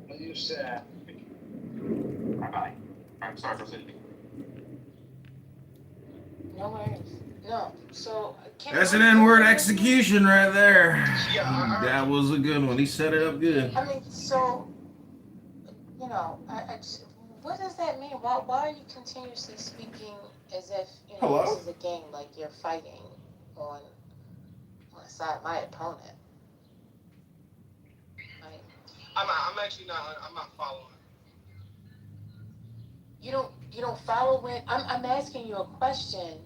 What you said. Bye. I'm sorry, First Lady. No worries. No. So That's an N-word execution right there. Yeah, That was a good one. He set it up good. I mean, so what does that mean? Why are you continuously speaking as if Hello? this is a game, like you're fighting on the side of my opponent? Like, I'm actually not. I'm not following. you don't follow when I'm asking you a question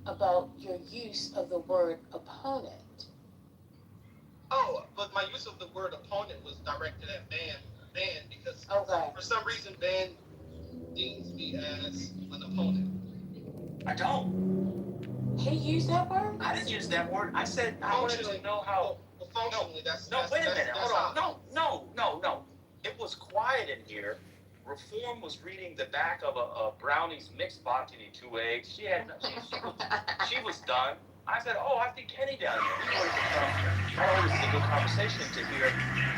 about your use of the word opponent. Oh, but my use of the word opponent was directed at Ban because Okay. for some reason Ban deems me as an opponent. I don't. He used that word? I didn't use that word. I said I wanted to know how. Well, functionally, that's No, wait a minute. that's Hold on. No. It was quiet in here Reform was reading the back of a Brownie's mixed box. You need 2 eggs. She was done. I said, oh, I think Kenny down here. He wanted to come. I always a good conversation to hear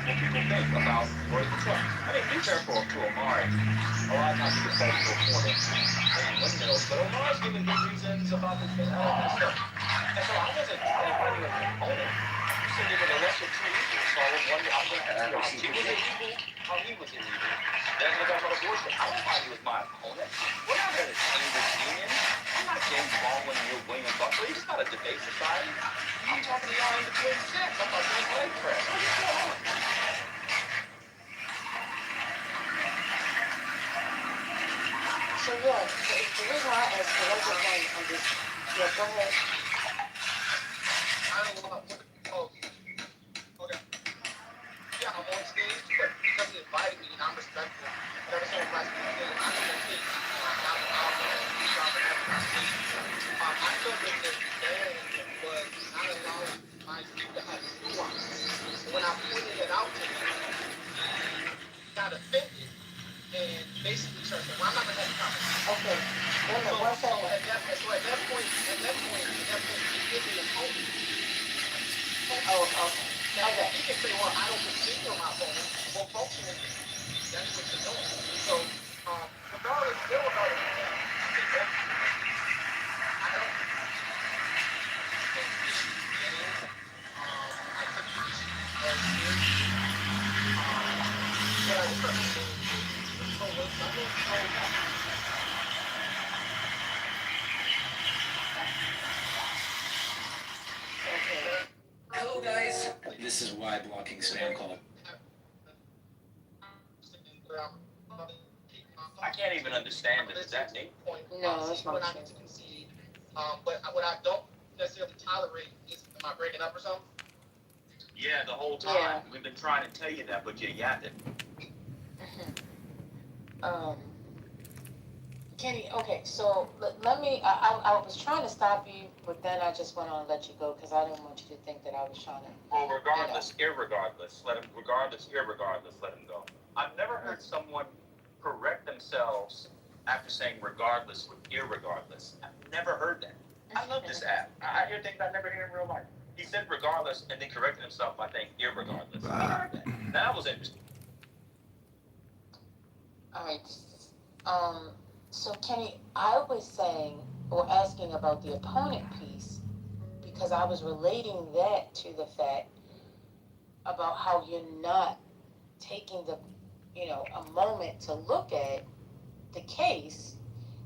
what people think about voting for Trump. I mean, be fair to Omari. A lot of times he gets called to a corner and windmills, but Omari's giving good reasons about this and all that stuff. And so I wasn't trying to find you an opponent. You said it was a lesser two evils, so I was wondering, I'm going to ask you how she was illegal, how he was illegal. Then we talk about abortion. I don't find you as my opponent. We're not going to change this union. I'm not James Baldwin and you're William Butler. This is not a debate society. I'm talking to y'all in between six. I'm about to leg press. What is going on? So yeah, the reason why I asked, because I just want to just, yeah, go ahead. I don't know what. Oh, okay. Yeah, I'm on stage, but because he invited me and I'm respectful, whenever someone invites me to stage, I'm on stage. I felt that the ban was not allowing my speech to have nuance. When I pointed it out to him, he got offended and basically started saying, well, I'm not going to have a conversation. Okay, wait a minute, 1 So second. at that point, he gives me a opponent. Oh, okay. Now, he can say, well, I don't consider you're my opponent. Well, functionally, that's what you're doing. So, regardless, still about it, I think that I don't think we should get in. I took the issue very seriously. But I just understand so when someone shows up, Okay. Hello, guys. This is why blocking spam call. I can't even understand it. Is that me? No, it's what not I true. need to concede. But what I don't necessarily tolerate is, am I breaking up or something? Yeah, the whole time. Yeah. We've been trying to tell you that, but you're yapping. Kenny, okay, so let me, I was trying to stop you, but then I just went on and let you go because I didn't want you to think that I was trying to. Well, regardless, irregardless, let him let him go. I've never heard someone correct themselves after saying regardless with irregardless. I've never heard that. I love this app. I hear things I never hear in real life. He said regardless and then corrected himself by saying irregardless. I never heard that. That was interesting. All right. So Kenny, I was saying or asking about the opponent piece because I was relating that to the fact about how you're not taking a moment to look at the case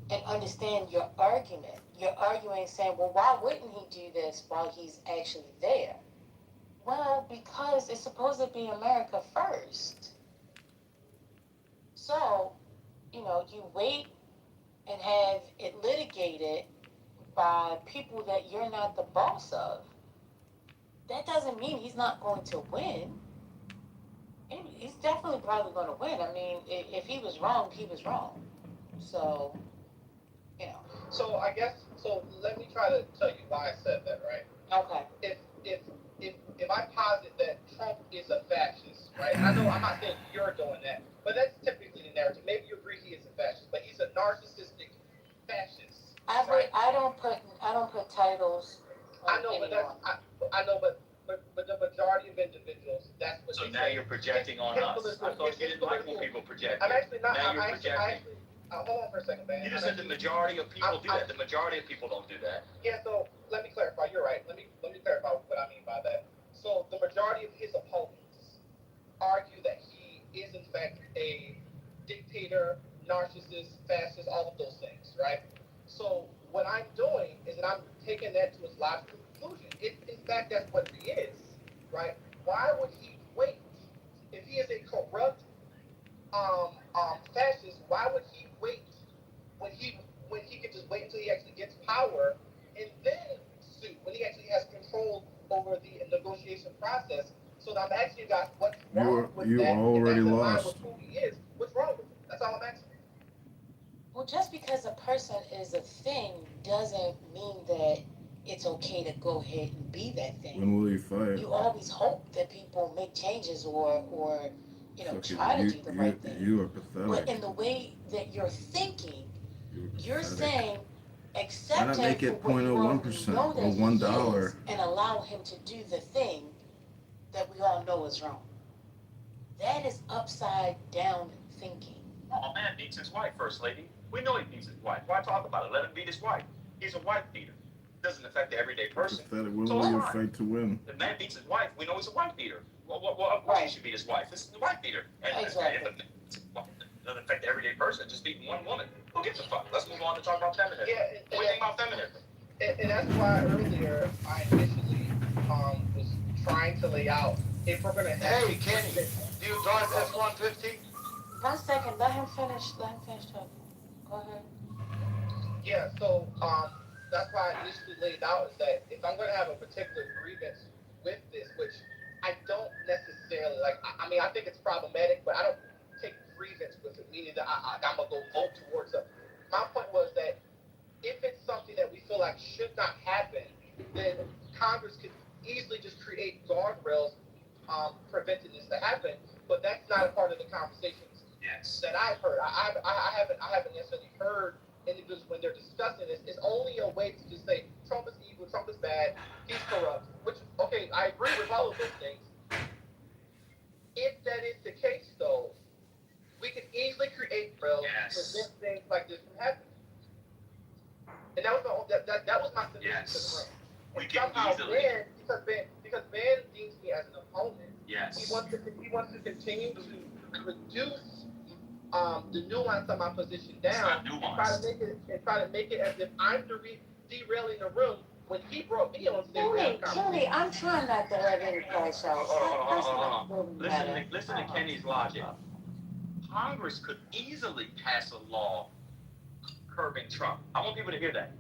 and understand your argument. You're arguing saying, well, why wouldn't he do this while he's actually there? Well, because it's supposed to be America first. So, you wait and have it litigated by people that you're not the boss of. That doesn't mean he's not going to win. He's definitely probably going to win. I mean, if he was wrong, he was wrong. So, So I guess, let me try to tell you why I said that, right? Okay. If I posit that Trump is a fascist, right? I know I'm not saying you're doing that, but that's typically the narrative. Maybe you agree he is a fascist, but he's a narcissistic fascist. Right? I don't put titles on I know, but anyone. I know, but the majority of individuals, that's what. So they now say. you're projecting on us. I thought you didn't like when people project. I'm actually not. Now I'm you're actually. projecting. Hold on for a second, man. You just said the majority of people do that. The majority of people don't do that. Yeah, so let me clarify. You're right. Let me clarify what I mean by that. So the majority of his opponents argue that he is in fact a dictator, narcissist, fascist, all of those things, right? So what I'm doing is that I'm taking that to its logical conclusion. If in fact that's what he is, right? Why would he wait? If he is a corrupt fascist, why would he wait when he could just wait until he actually gets power and then sue when he actually has control over the negotiation process? So that I'm asking you guys, what's wrong with that? You already if that's in line lost. with who he is, what's wrong with him? That's all I'm asking. Well, just because a person is a thing doesn't mean that it's okay to go ahead and be that thing. When will he fight? You always hope that people make changes or try to do the right thing. You are But pathetic. in the way that you're thinking, you're pathetic. saying Why accept not him make for it what you already 0.01% know or that he $1? is, and allow him to do the thing that we all know is wrong. That is upside down thinking. Oh, man beats his wife, First Lady. We know he beats his wife. Why talk about it? Let him beat his wife. He's a wife beater. Doesn't affect the everyday person. Pathetic. When So will it's you fine. fight to win? The man beats his wife. We know he's a wife beater. Well, of course he should beat his wife. This is the wife beater. And Exactly. it doesn't affect the everyday person. Just beating one woman. Who gives a fuck? Let's move on to talk about feminism. Yeah, What do you think about feminism? and that's why earlier I initially was trying to lay out if we're gonna have. Hey, Kenny, do you drive F-150? 1 second, let him finish talking. Go ahead. Yeah, so that's why I initially laid out is that if I'm going to have a particular grievance with this, which I don't necessarily like, I mean, I think it's problematic, but I don't take grievance with it, meaning that I'm going to go vote towards it. My point was that if it's something that we feel like should not happen, then Congress could easily just create guardrails preventing this to happen, but that's not a part of the conversations that I've heard. I haven't necessarily heard individuals when they're discussing this. It's only a way to just say Trump is evil, Trump is bad, he's corrupt. Which, okay, I agree with all of those things. If that is the case, though, we can easily create rails to prevent things like this from happening. And that was my submission to the room. We And can somehow easily. because Ben deems me as an opponent, Yes. he wants to continue to reduce the nuance of my position down and try to make it as if I'm derailing the room when he brought me on stage. Kenny, I'm trying not to let any crash out. Hold on. Listen to Kenny's logic. Congress could easily pass a law curbing Trump. I want people to hear that.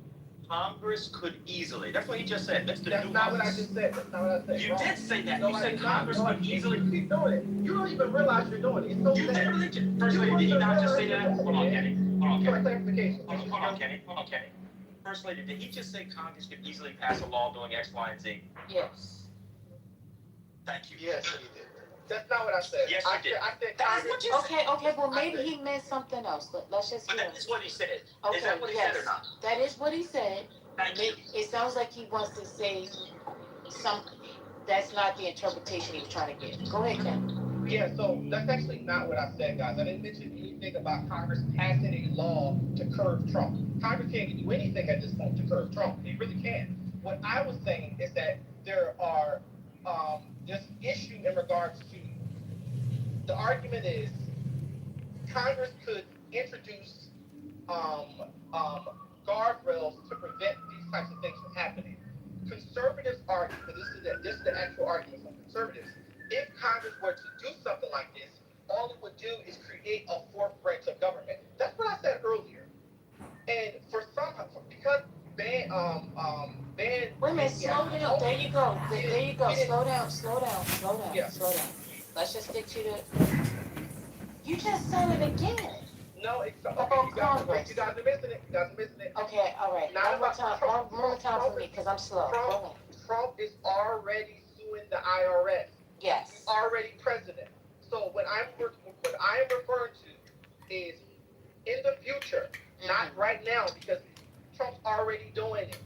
Congress could easily. That's what he just said. That's not what I just said. That's not what I said. You did say that. No, You I said did not. Congress No, could easily. You keep doing it. You don't even realize you're doing it. It's so You sad. literally just. First Lady, did he not just say that? Hold on, Kenny. For clarification. Hold on, Kenny. First Lady, did he just say Congress could easily pass a law doing X, Y, and Z? Yes. Thank you. Yes, he did. That's not what I said. Yes, you did. I said That is what you said. Okay, well maybe he meant something else. Let's just But hear that it. is what he said. Okay, Is that what he said or not? That is what he said. Thank you. It sounds like he wants to say something. That's not the interpretation he was trying to get. Go ahead, Ken. Yeah, so that's actually not what I said, guys. I didn't mention anything about Congress passing a law to curb Trump. Congress can't do anything at this point to curb Trump. They really can't. What I was saying is that there's issue in regards to the argument is Congress could introduce guardrails to prevent these types of things from happening. Conservatives argue, but this is the actual argument from conservatives. If Congress were to do something like this, all it would do is create a fourth branch of government. That's what I said earlier. And because ban. Wait a minute, slow down. There you go. There you go. Slow down. Yeah. Slow down. Let's just stick to the. You just said it again. No, it's okay. About You guys Congress. are missing it. Okay, all right. Not One more time for me, because I'm slow. Go ahead. Trump is already suing the IRS. Yes. He's already president. So what I'm referring to is in the future, not right now, because Trump's already doing it.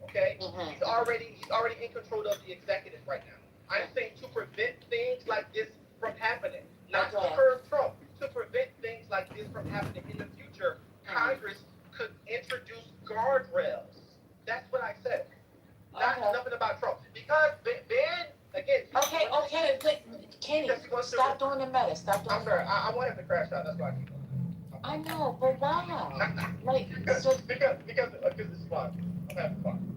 Okay? Mhm. He's already in control of the executive right now. I'm saying to prevent things like this from happening, not to curb Trump, to prevent things like this from happening in the future, Congress could introduce guardrails. That's what I said. Nothing about Trump. Because Ben, again. Okay, but Kenny, stop doing the meta. Stop doing I'm sorry, I want him to crash out, that's why I keep on. I know, but why? Like, so. Because it's fun. I'm having fun.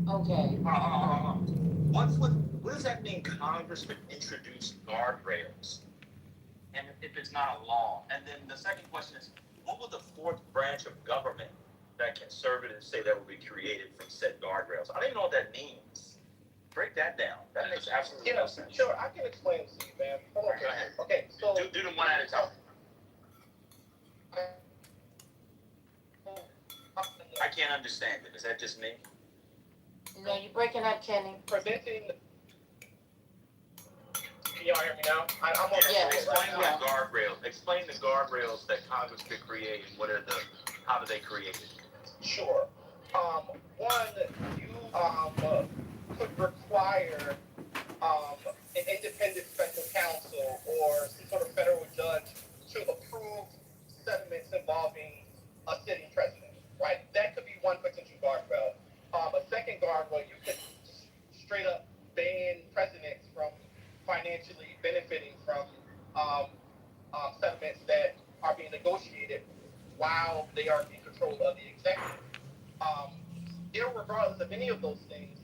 Okay. What does that mean? Congress would introduce guardrails, and if it's not a law. And then the second question is, what would the fourth branch of government that conservatives say that would be created from said guardrails? I don't even know what that means. Break that down. That makes absolutely no sense. Sure, I can explain it to you, man. Hold on. Go ahead. Okay, so do them one at a time. I can't understand it. Is that just me? No, you're breaking up, Kenny. Preventing. Can y'all hear me now? I'm on the Yeah. road Explain right what now. guardrails. Explain the guardrails that Congress could create. How do they create it? Sure. One, you could require an independent special counsel or some sort of federal judge to approve settlements involving a sitting president, right? That could be one potential guardrail. A second guardrail, you could straight up ban presidents from financially benefiting from settlements that are being negotiated while they are in control of the executive. Um, Irregardless of any of those things,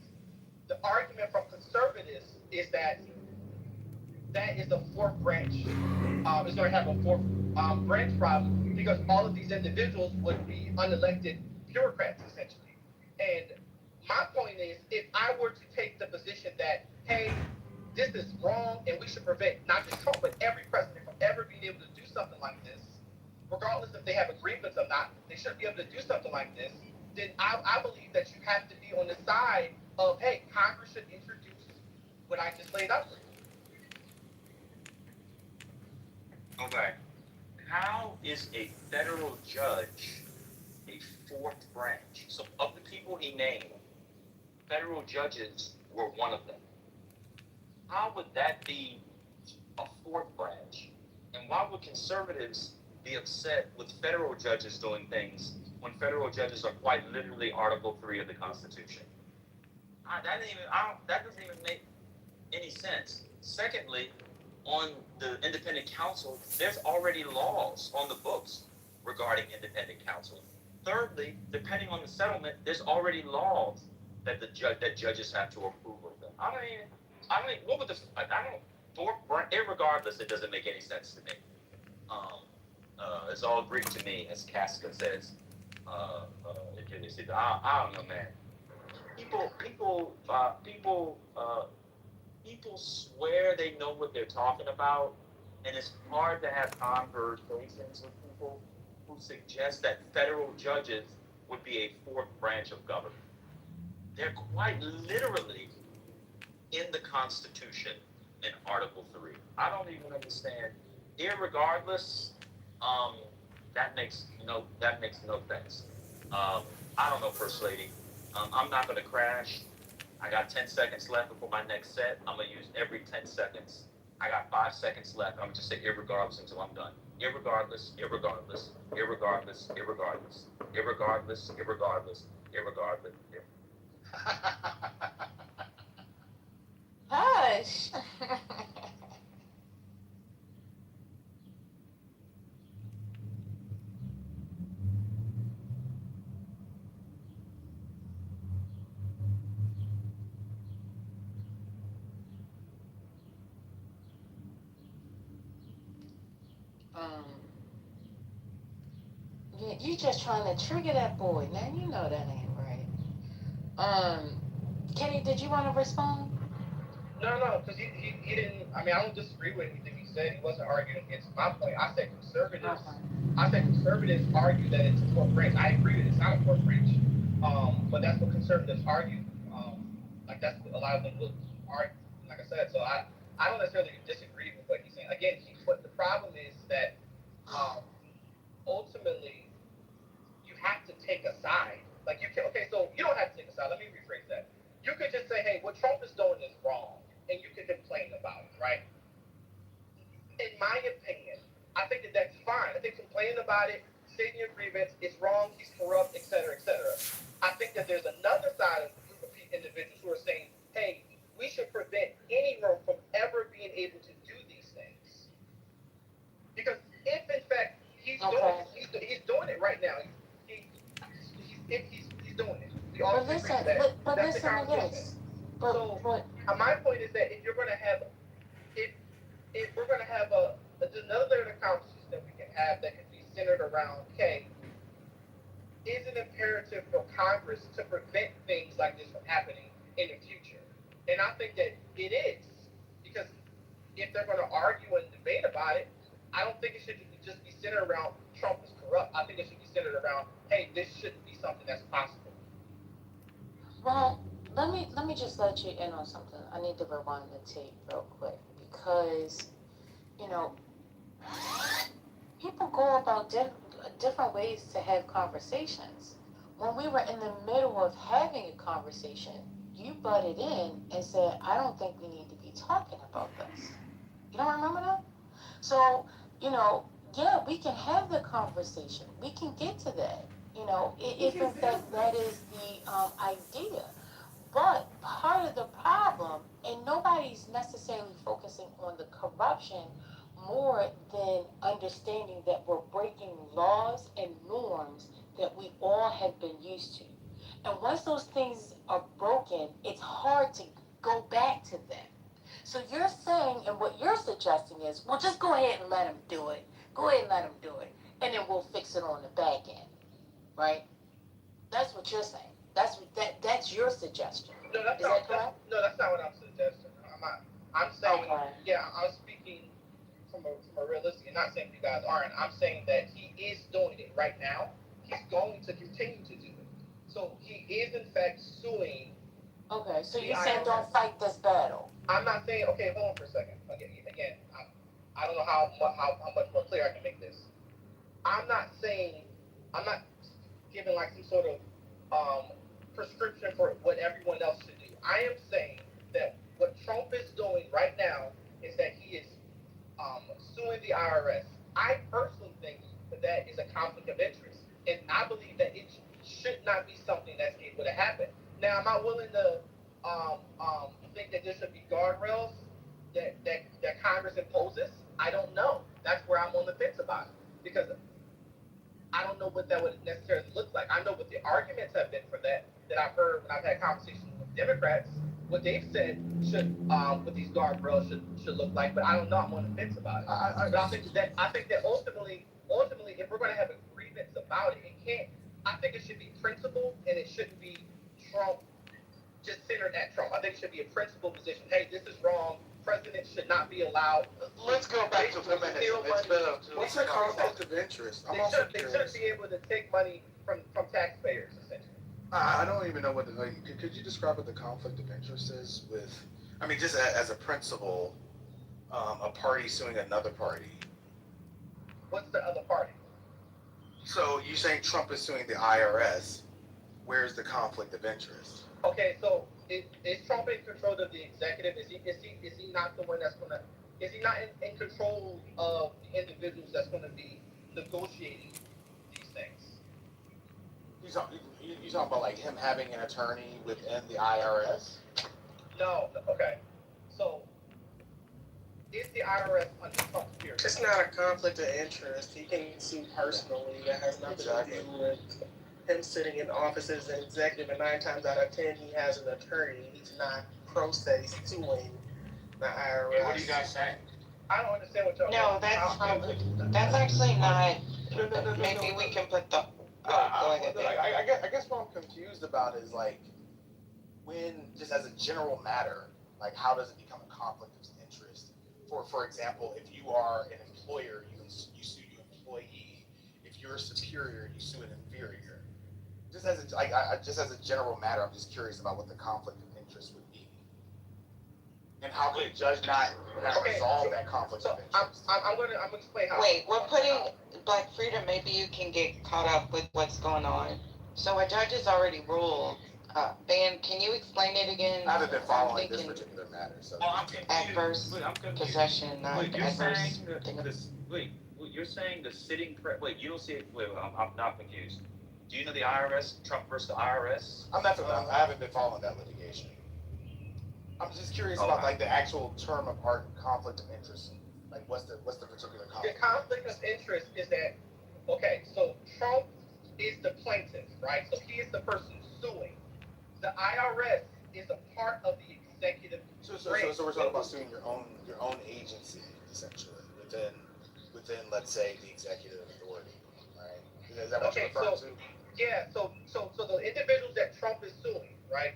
the argument from conservatives is that that is a fourth branch. Is going to have a fourth branch problem because all of these individuals would be unelected bureaucrats essentially. And my point is, if I were to take the position that, hey, this is wrong and we should prevent not just Trump but every president from ever being able to do something like this, regardless if they have a grievance or not, they should be able to do something like this. Then I believe that you have to be on the side of, hey, Congress should introduce what I just laid out for you. Okay. How is a federal judge a fourth branch? So of the people he named, federal judges were one of them. How would that be a fourth branch? And why would conservatives be upset with federal judges doing things when federal judges are quite literally Article 3 of the Constitution? That doesn't even make any sense. Secondly, on the independent counsel, there's already laws on the books regarding independent counsel. Thirdly, depending on the settlement, there's already laws that judges have to approve of them. What would irregardless, it doesn't make any sense to me. It's all Greek to me, as Casca says. I don't know, man. People swear they know what they're talking about, and it's hard to have conversations with people who suggest that federal judges would be a fourth branch of government. They're quite literally in the Constitution in Article 3. I don't even understand. Irregardless, that makes no sense. I don't know, First Lady. I'm not going to crash. I got 10 seconds left before my next set. I'm going to use every 10 seconds. I got 5 seconds left. I'm going to just say irregardless until I'm done. Irregardless, irregardless, irregardless, irregardless, irregardless, irregardless, irregardless. Hush. You just trying to trigger that boy. Now you know that ain't right. Kenny, did you want to respond? No, because he didn't. I mean, I don't disagree with anything he said. He wasn't arguing against my point. I said conservatives. I said conservatives argue that it's a fourth branch. I agree that it's not a fourth branch. But that's what conservatives argue. Like that's what a lot of them would argue. Like I said, so I don't necessarily disagree with what he's saying. Again, what the problem is that ultimately you have to take a side. Like you can. Okay, so you don't have to take a side. Let me rephrase that. You could just say, hey, what Trump is doing is wrong, and you can complain about it, right? In my opinion, I think that that's fine. I think complaining about it, stating your grievance, it's wrong, he's corrupt, et cetera, et cetera. I think that there's another side of the group of individuals who are saying, hey, we should prevent anyone from ever being able to do these things. Because if, in fact, he's doing it right now, he's doing it. But listen to this. My point is that if you're going to have, if we're going to have another layer of conversation that we can have that can be centered around, okay, is it imperative for Congress to prevent things like this from happening in the future? And I think that it is, because if they're going to argue and debate about it, I don't think it should just be centered around Trump is corrupt. I think it should be centered around, hey, this shouldn't be something that's possible. Well, let me just let you in on something. I need to rewind the tape real quick because, you know, people go about different ways to have conversations. When we were in the middle of having a conversation, you butted in and said, I don't think we need to be talking about this. You don't remember that? So, you know, yeah, we can have the conversation. We can get to that. You know, if in fact that is the idea. But part of the problem, and nobody's necessarily focusing on the corruption more than understanding that we're breaking laws and norms that we all have been used to. And once those things are broken, it's hard to go back to them. So you're saying, and what you're suggesting is, well, just go ahead and let them do it. Go ahead and let them do it. And then we'll fix it on the back end, right? That's what you're saying. That's your suggestion. No, that's Is not. that correct? No, that's not what I'm suggesting. I'm not. I'm saying, Okay. yeah, I'm speaking from a realistic, and not saying you guys aren't. I'm saying that he is doing it right now. He's going to continue to do it. So he is in fact suing. Okay, so The you're saying IRS. don't fight this battle. I'm not saying. Okay, hold on for a second. Again, I don't know how much more clear I can make this. I'm not saying. I'm not giving like some sort of prescription for what everyone else should do. I am saying that what Trump is doing right now is that he is suing the IRS. I personally think that is a conflict of interest, and I believe that it should not be something that's able to happen. Now, am I willing to think that there should be guardrails that Congress imposes? I don't know. That's where I'm on the fence about it because I don't know what that would necessarily look like. I know what the arguments have been for that I've heard when I've had conversations with Democrats. What they've said should what these guardrails should look like, but I don't know. I'm on the fence about it. But I think that ultimately, if we're going to have agreements about it, it can't. I think it should be principled, and it shouldn't be Trump just centered at Trump. I think it should be a principled position. Hey, this is wrong. Presidents should not be allowed. Let's go back to feminism. It's better to. What's the conflict of interest? I'm also They curious. shouldn't be able to take money from taxpayers, essentially. I don't even know what could you describe what the conflict of interest is with, I mean, just as a principle, a party suing another party. What's the other party? So you saying Trump is suing the IRS, where's the conflict of interest? Okay, so is Trump in control of the executive? Is he not the one that's gonna? Is he not in control of the individuals that's gonna be negotiating these things? You talking about like him having an attorney within the IRS? No. Okay. So is the IRS under Trump's period? It's not a conflict of interest. He can sue personally. That has nothing to do with him sitting in office as an executive, and 9 times out of 10 he has an attorney. He's not pro se suing the IRS. Yeah, what are you guys saying? I don't understand what y'all. No, that's actually not. Maybe we can put the. Go ahead. I guess what I'm confused about is like when, just as a general matter, like how does it become a conflict of interest? For example, if you are an employer, you sue your employee. If you're a superior, you sue an inferior. Just as a general matter, I'm just curious about what the conflict of interest would be, and how could a judge not resolve that conflict of interest? I'm gonna explain how. Wait, we're putting Black Freedom. Maybe you can get caught up with what's going on. So a judge has already ruled. Ben, can you explain it again? I haven't been following this particular matter, so. Oh, I'm confused. Adverse Wait, I'm confused. possession, not Wait, you're adverse. saying you're saying the sitting wait, you don't see it. Wait, I'm not confused. Do you know the IRS, Trump versus the IRS? I haven't been following that litigation. I'm just curious about like the actual term of art, conflict of interest. Like what's the particular The conflict? conflict of interest is that, okay, so Trump is the plaintiff, right? So he is the person suing. The IRS is a part of the executive branch. So we're talking about suing your own agency, essentially, within let's say the executive authority, right? Is that what you're referring to? Yeah, so the individuals that Trump is suing, right,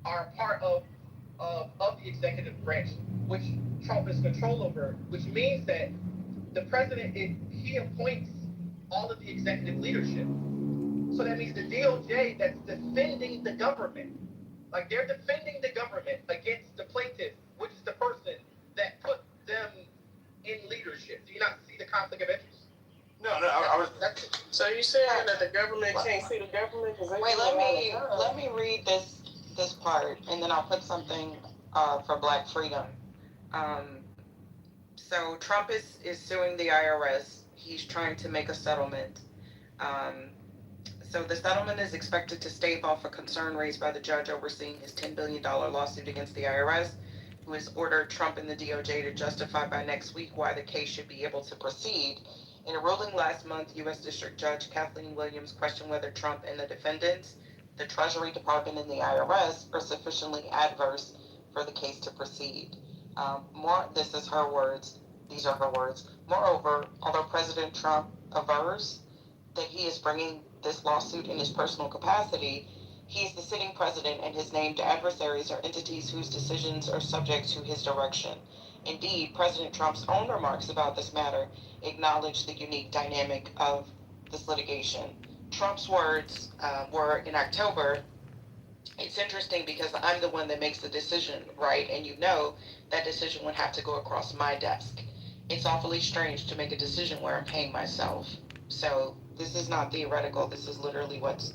are part of the executive branch, which Trump has control over, which means that the president he appoints all of the executive leadership. So that means the DOJ that's defending the government, like they're defending the government against the plaintiff, which is the person conflict of interest. No, I was. That's it. So you saying that the government can't see the government? Wait, let me read this part, and then I'll put something for Black Freedom. So Trump is suing the IRS. He's trying to make a settlement. So the settlement is expected to stave off a concern raised by the judge overseeing his $10 billion lawsuit against the IRS, who has ordered Trump and the DOJ to justify by next week why the case should be able to proceed. In a ruling last month, U.S. District Judge Kathleen Williams questioned whether Trump and the defendants, the Treasury Department, and the IRS are sufficiently adverse for the case to proceed. This is her words. These are her words. Moreover, although President Trump avers that he is bringing this lawsuit in his personal capacity, he is the sitting president, and his named adversaries are entities whose decisions are subject to his direction. Indeed, President Trump's own remarks about this matter acknowledge the unique dynamic of this litigation. Trump's words were in October, "It's interesting because I'm the one that makes the decision, right? And you know that decision would have to go across my desk. It's awfully strange to make a decision where I'm paying myself." So this is not theoretical. This is literally what's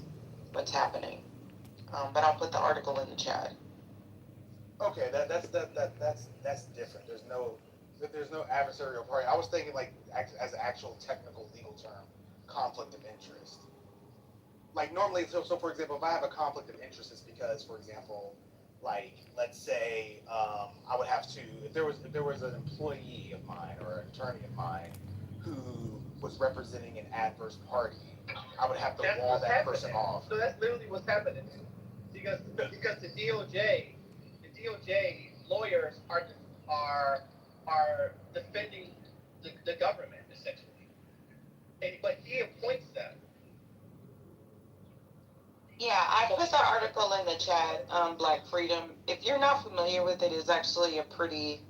happening. But I'll put the article in the chat. Okay, that's different. There's no adversarial party. I was thinking like as an actual technical legal term, conflict of interest. Like normally, so for example, if I have a conflict of interest, it's because, for example, like let's say I would have to, if there was an employee of mine or an attorney of mine who was representing an adverse party, I would have to That's wall what's that person happening. off. So that's literally what's happening. Because the DOJ lawyers are defending the government essentially, but he appoints them. Yeah, I put the article in the chat, Black Freedom. If you're not familiar with it, it's actually a pretty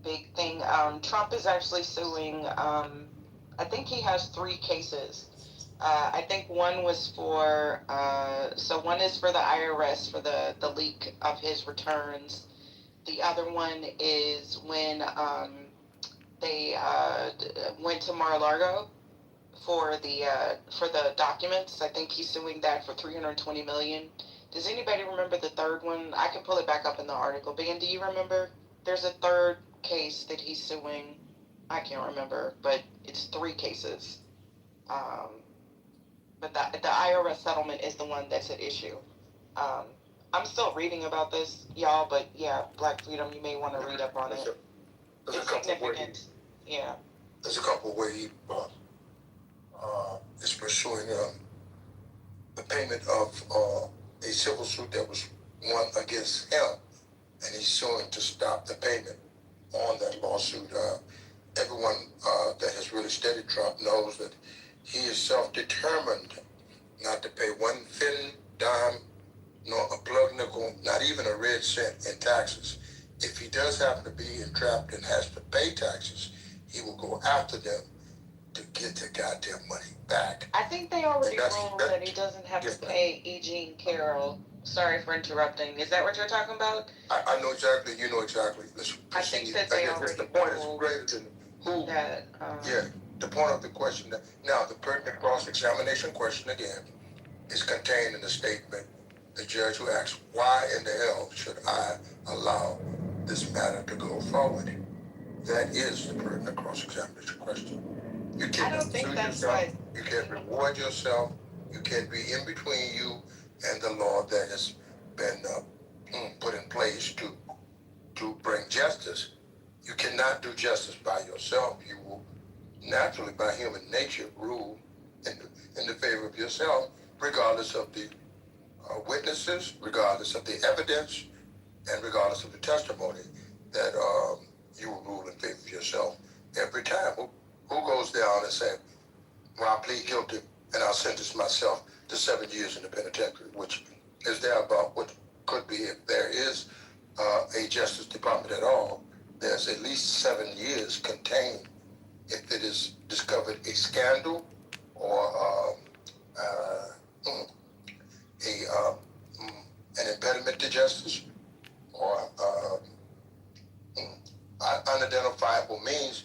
big thing. Trump is actually suing, I think he has 3 cases. I think one was for, one is for the IRS for the leak of his returns. The other one is when they went to Mar-a-Lago for the documents. I think he's suing that for $320 million. Does anybody remember the third one? I can pull it back up in the article. Ben, do you remember? There's a third case that he's suing. I can't remember, but it's 3 cases. But the IRS settlement is the one that's at issue. I'm still reading about this, y'all, but yeah, Black Freedom, you may want to read up on it. There's It's a couple significant. Yeah. There's a couple where he is pursuing the payment of a civil suit that was won against him, and he's suing to stop the payment on that lawsuit. Everyone that has really studied Trump knows that he is self-determined not to pay one thin dime, nor a plug nickel, not even a red cent in taxes. If he does happen to be entrapped and has to pay taxes, he will go after them to get the goddamn money back. I think they already ruled that he doesn't have to pay E. Jean Carroll. Sorry for interrupting. Is that what you're talking about? I know exactly. You know exactly. Let's I think that they already the point is ruled greater than who. that. Yeah. The point of the question. Now, the pertinent cross-examination question again is contained in the statement. The judge who asks, "Why in the hell should I allow this matter to go forward?" That is the pertinent cross-examination question. You can't I don't think that's yourself. right. You can't reward yourself. You can't be in between you and the law that has been put in place to bring justice. You cannot do justice by yourself. You will naturally, by human nature, rule in the favor of yourself, regardless of the witnesses, regardless of the evidence, and regardless of the testimony, that you will rule in favor of yourself every time. Who goes down and says, "Well, I plead guilty and I'll sentence myself to 7 years in the penitentiary," which is there about what could be, if there is a Justice Department at all, there's at least 7 years contained if it is discovered a scandal or an impediment to justice or unidentifiable means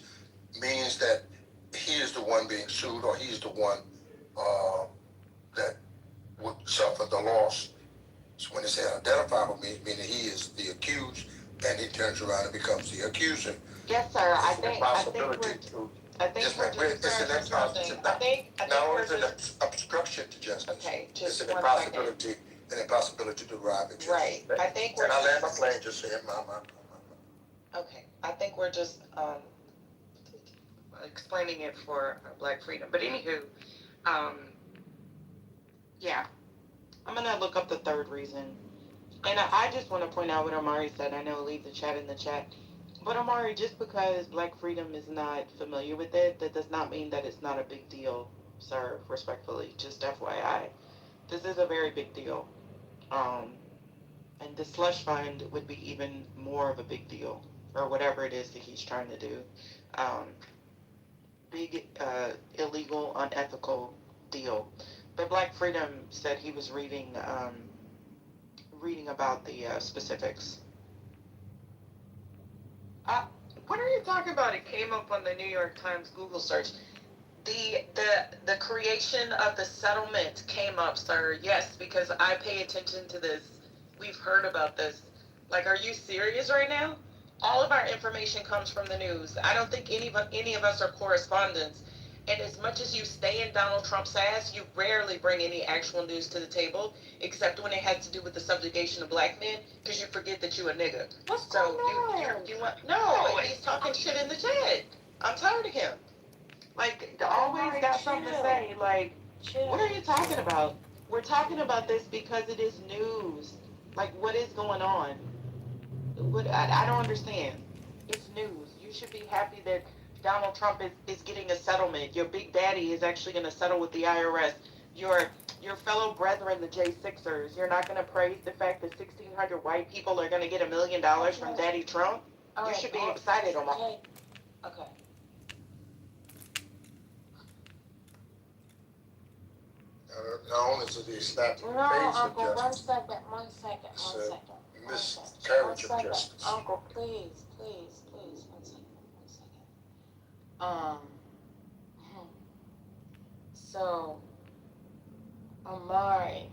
that he is the one being sued, or he's the one that would suffer the loss. So when they say identifiable, meaning he is the accused, and he turns around and becomes the accuser. Yes, sir. I think we're Yes, just ma'am. sorry for interrupting. I think Not only we're is it just an obstruction to justice, okay. it's Just an 1 second. impossibility, to arrive at justice. Right. I think we're And I land my just plane just saying, okay. I think we're just explaining it for Black Freedom. But anywho, yeah, I'm gonna look up the third reason. And I just want to point out what Amari said. I know leave the chat in the chat. But Amari, just because Black Freedom is not familiar with it, that does not mean that it's not a big deal, sir, respectfully. Just FYI. This is a very big deal. And the slush fund would be even more of a big deal, or whatever it is that he's trying to do. Big, illegal, unethical deal. But Black Freedom said he was reading about the specifics. What are you talking about? It came up on the New York Times Google search. The creation of the settlement came up, sir. Yes, because I pay attention to this. We've heard about this. Like, are you serious right now? All of our information comes from the news. I don't think any of us are correspondents. And as much as you stay in Donald Trump's ass, you rarely bring any actual news to the table, except when it has to do with the subjugation of black men, because you forget that you a nigga. What's So going on? you want no? He's talking shit in the chat. I'm tired of him. Like, always got something to say. Like, what are you talking about? We're talking about this because it is news. Like, what is going on? I don't understand. It's news. You should be happy that Donald Trump is getting a settlement. Your big daddy is actually going to settle with the IRS. Your fellow brethren, the J6ers, you're not going to praise the fact that 1,600 white people are going to get $1 million from Daddy Trump? You should be excited, Omar. Okay. not only is it slapped in the No, face of Uncle, justice, one second. miscarriage of Second. justice. Uncle, please, 1 second. So, Amari,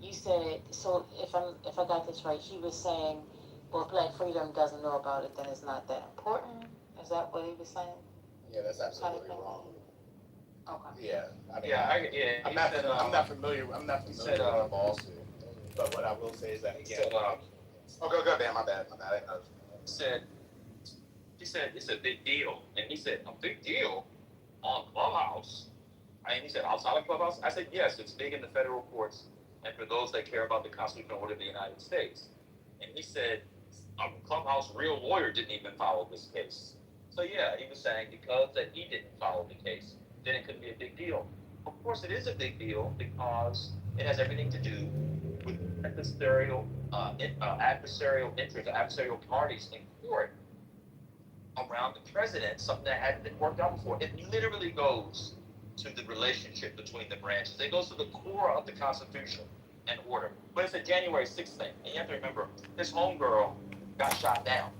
you said, so if I got this right, he was saying, well, Black Freedom doesn't know about it, then it's not that important? Is that what he was saying? Yeah, that's absolutely wrong. Okay. Yeah, I mean, I'm not familiar with the lawsuit, but what I will say is that again. Go, Dan. My bad. I didn't know. He said it's a big deal, and he said a big deal on Clubhouse. And he said outside of Clubhouse. I said yes, it's big in the federal courts, and for those that care about the constitutional order of the United States. And he said a Clubhouse real lawyer didn't even follow this case. So yeah, he was saying because that he didn't follow the case, then it couldn't be a big deal. Of course, it is a big deal because it has everything to do with adversarial interests, adversarial parties in court around the president, something that hadn't been worked out before. It literally goes to the relationship between the branches. It goes to the core of the Constitution and order. But it's a January 6th thing. And you have to remember, his homegirl got shot down.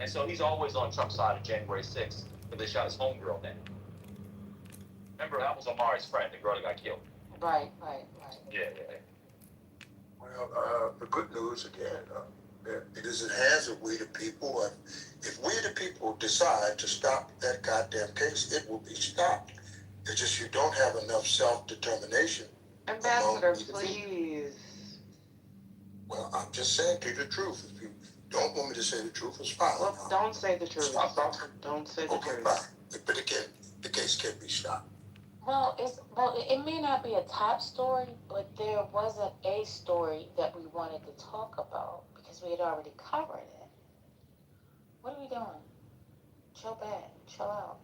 And so he's always on Trump's side of January 6th, but they shot his homegirl down. Remember, that was Omari's friend, the girl that got killed. Right. Yeah. Well, the good news again, it is in the hands of we the people. And if we the people decide to stop that goddamn case, it will be stopped. It's just you don't have enough self-determination. Ambassador, please. Well, I'm just saying to you the truth. If you don't want me to say the truth, it's fine. Well, don't say the truth. Stop. Don't say the Okay, truth. fine. But again, the case can be stopped. Well, it may not be a top story, but there wasn't a story that we wanted to talk about because we had already covered it. What are we doing? Chill back, chill out.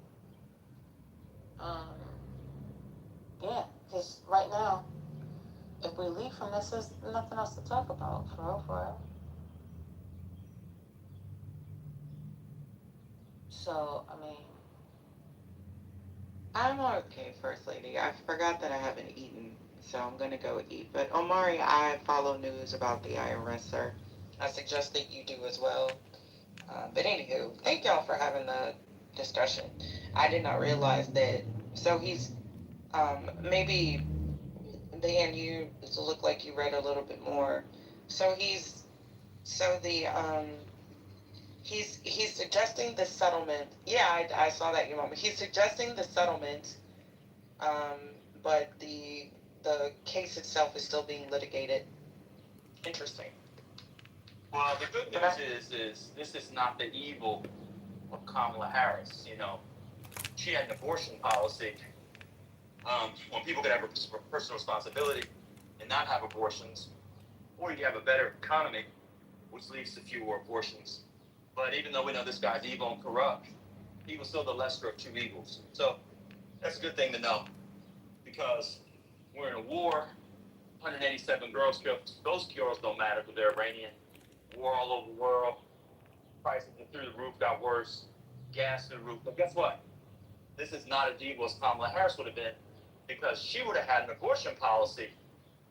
Yeah, because right now, if we leave from this, there's nothing else to talk about, for real. So, I mean, I'm okay, First Lady. I forgot that I haven't eaten, so I'm gonna go eat. But Omari, I follow news about the IRS, sir. I suggest that you do as well. But anywho, thank y'all for having the discussion. I did not realize that. So he's maybe Dan, you look like you read a little bit more. So so the he's suggesting the settlement. Yeah, I saw that you moment. He's suggesting the settlement, but the case itself is still being litigated. Interesting. Well, the good news is this is not the evil of Kamala Harris. You know, she had an abortion policy. When people could have a personal responsibility and not have abortions, or you have a better economy, which leads to fewer abortions. But even though we know this guy's evil and corrupt, he was still the lesser of two evils. So that's a good thing to know, because we're in a war. 187 girls killed. Those girls don't matter because they're Iranian. War all over the world. Prices are through the roof, got worse. Gas through the roof. But guess what? This is not as evil as Kamala Harris would have been, because she would have had an abortion policy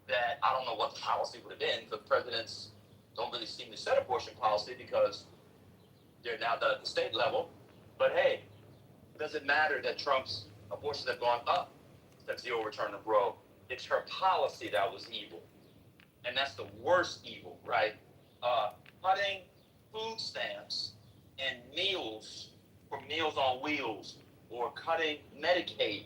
that I don't know what the policy would have been. The presidents don't really seem to set abortion policy because they're now done at the state level. But hey, does it matter that Trump's abortions have gone up since the overturn of Roe? It's her policy that was evil. And that's the worst evil, right? Cutting food stamps and meals for Meals on Wheels, or cutting Medicaid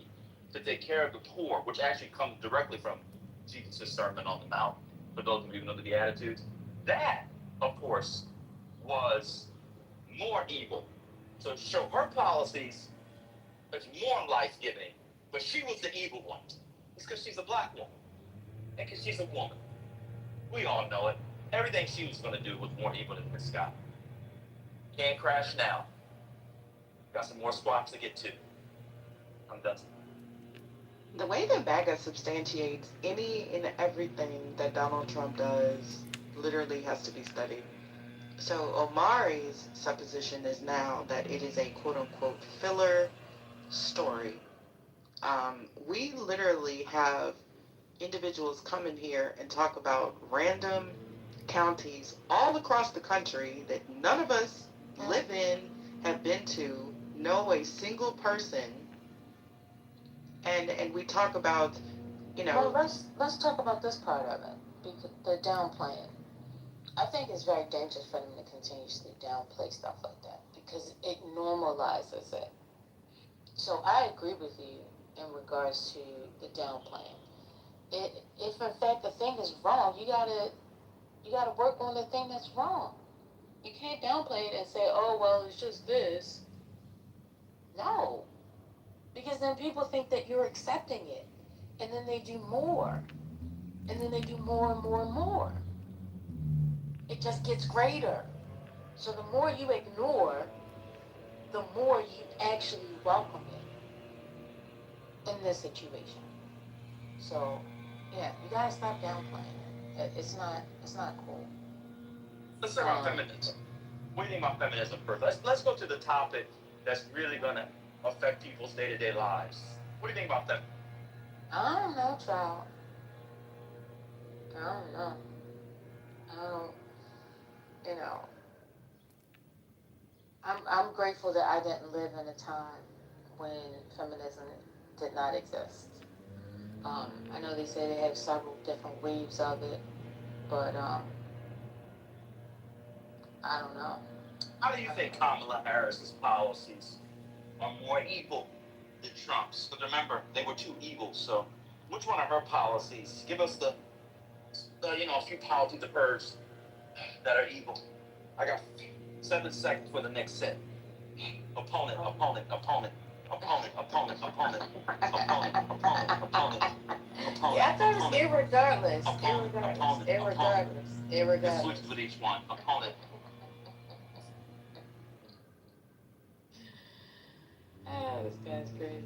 to take care of the poor, which actually comes directly from Jesus' Sermon on the Mount, for those of you who know the Beatitudes. That, of course, was more evil. So her policies is more life-giving, but she was the evil one. It's because she's a black woman, and because she's a woman. We all know it. Everything she was going to do was more evil than this guy. Can't crash now. Got some more squats to get to. I'm done. The way that MAGA substantiates any and everything that Donald Trump does literally has to be studied. So Omari's supposition is now that it is a quote-unquote filler story. We literally have individuals come in here and talk about random counties all across the country that none of us live in, have been to, know a single person, and we talk about, Well, let's talk about this part of it, because the downplaying. I think it's very dangerous for them to continuously downplay stuff like that, because it normalizes it. So I agree with you in regards to the downplaying. If in fact the thing is wrong, you gotta work on the thing that's wrong. You can't downplay it and say, oh well, it's just this. No, because then people think that you're accepting it, and then they do more, and then they do more and more and more. It just gets greater. So the more you ignore, the more you actually welcome it in this situation. So yeah, you gotta stop downplaying it. It's not cool. Let's talk about feminism. What do you think about feminism first? Let's go to the topic that's really going to affect people's day-to-day lives. What do you think about that? I don't know, child. I don't know. You know. I'm grateful that I didn't live in a time when feminism did not exist. I know they say they have several different waves of it, but I don't know. How do you think Kamala Harris's policies are more evil than Trump's? Because remember, they were two evils. So, which one of her policies? Give us a few policies of hers that are evil. I got 7 seconds for the next set. Opponent. Yeah, I thought it was irregardless. Irregardless. Switch with each one. Opponent. This guy's crazy.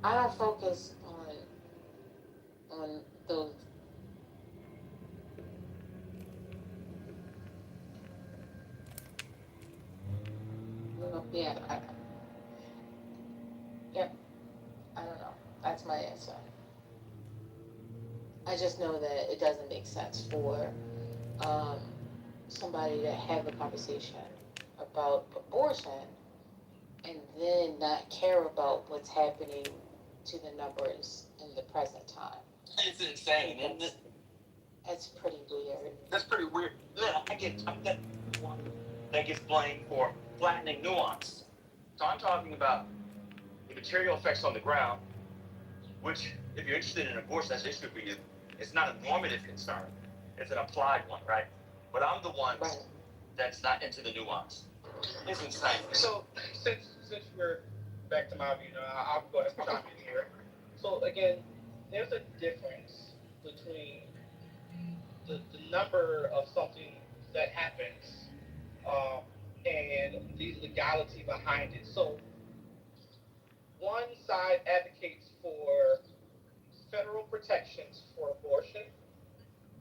I don't focus on those. Yeah, I don't know. That's my answer. I just know that it doesn't make sense for somebody to have a conversation about abortion and then not care about what's happening to the numbers in the present time. It's insane, isn't it? That's pretty weird. That's pretty weird. Yeah, I'm that one that gets blamed for flattening nuance. So I'm talking about the material effects on the ground, which, if you're interested in abortion, that's an issue for you. It's not a normative concern. It's an applied one, right? But I'm the one Right. that's not into the nuance. It's insane. So since we're back to my view, I'll go ahead and chime in here. So again, there's a difference between the number of something that happens and the legality behind it. So one side advocates for federal protections for abortion.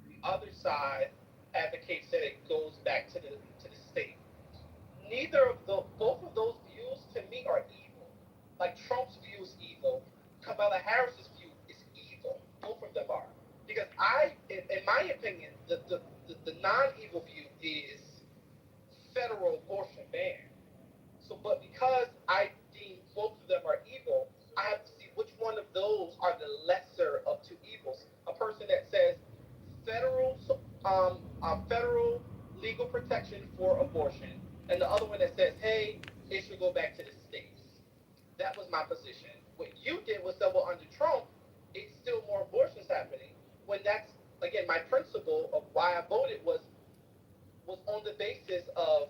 The other side advocates that it goes back to the state. Both of those views to me are evil. Like Trump's view is evil. Kamala Harris's view is evil. Both of them are. Because in my opinion, the non-evil view is federal abortion ban. So, but because I deem both of them are evil, I have to see which one of those are the lesser of two evils. A person that says federal, federal legal protection for abortion, and the other one that says, hey, it should go back to the states. That was my position. What you did was that, well, under Trump, it's still more abortions happening. When that's, again, my principle of why I voted was on the basis of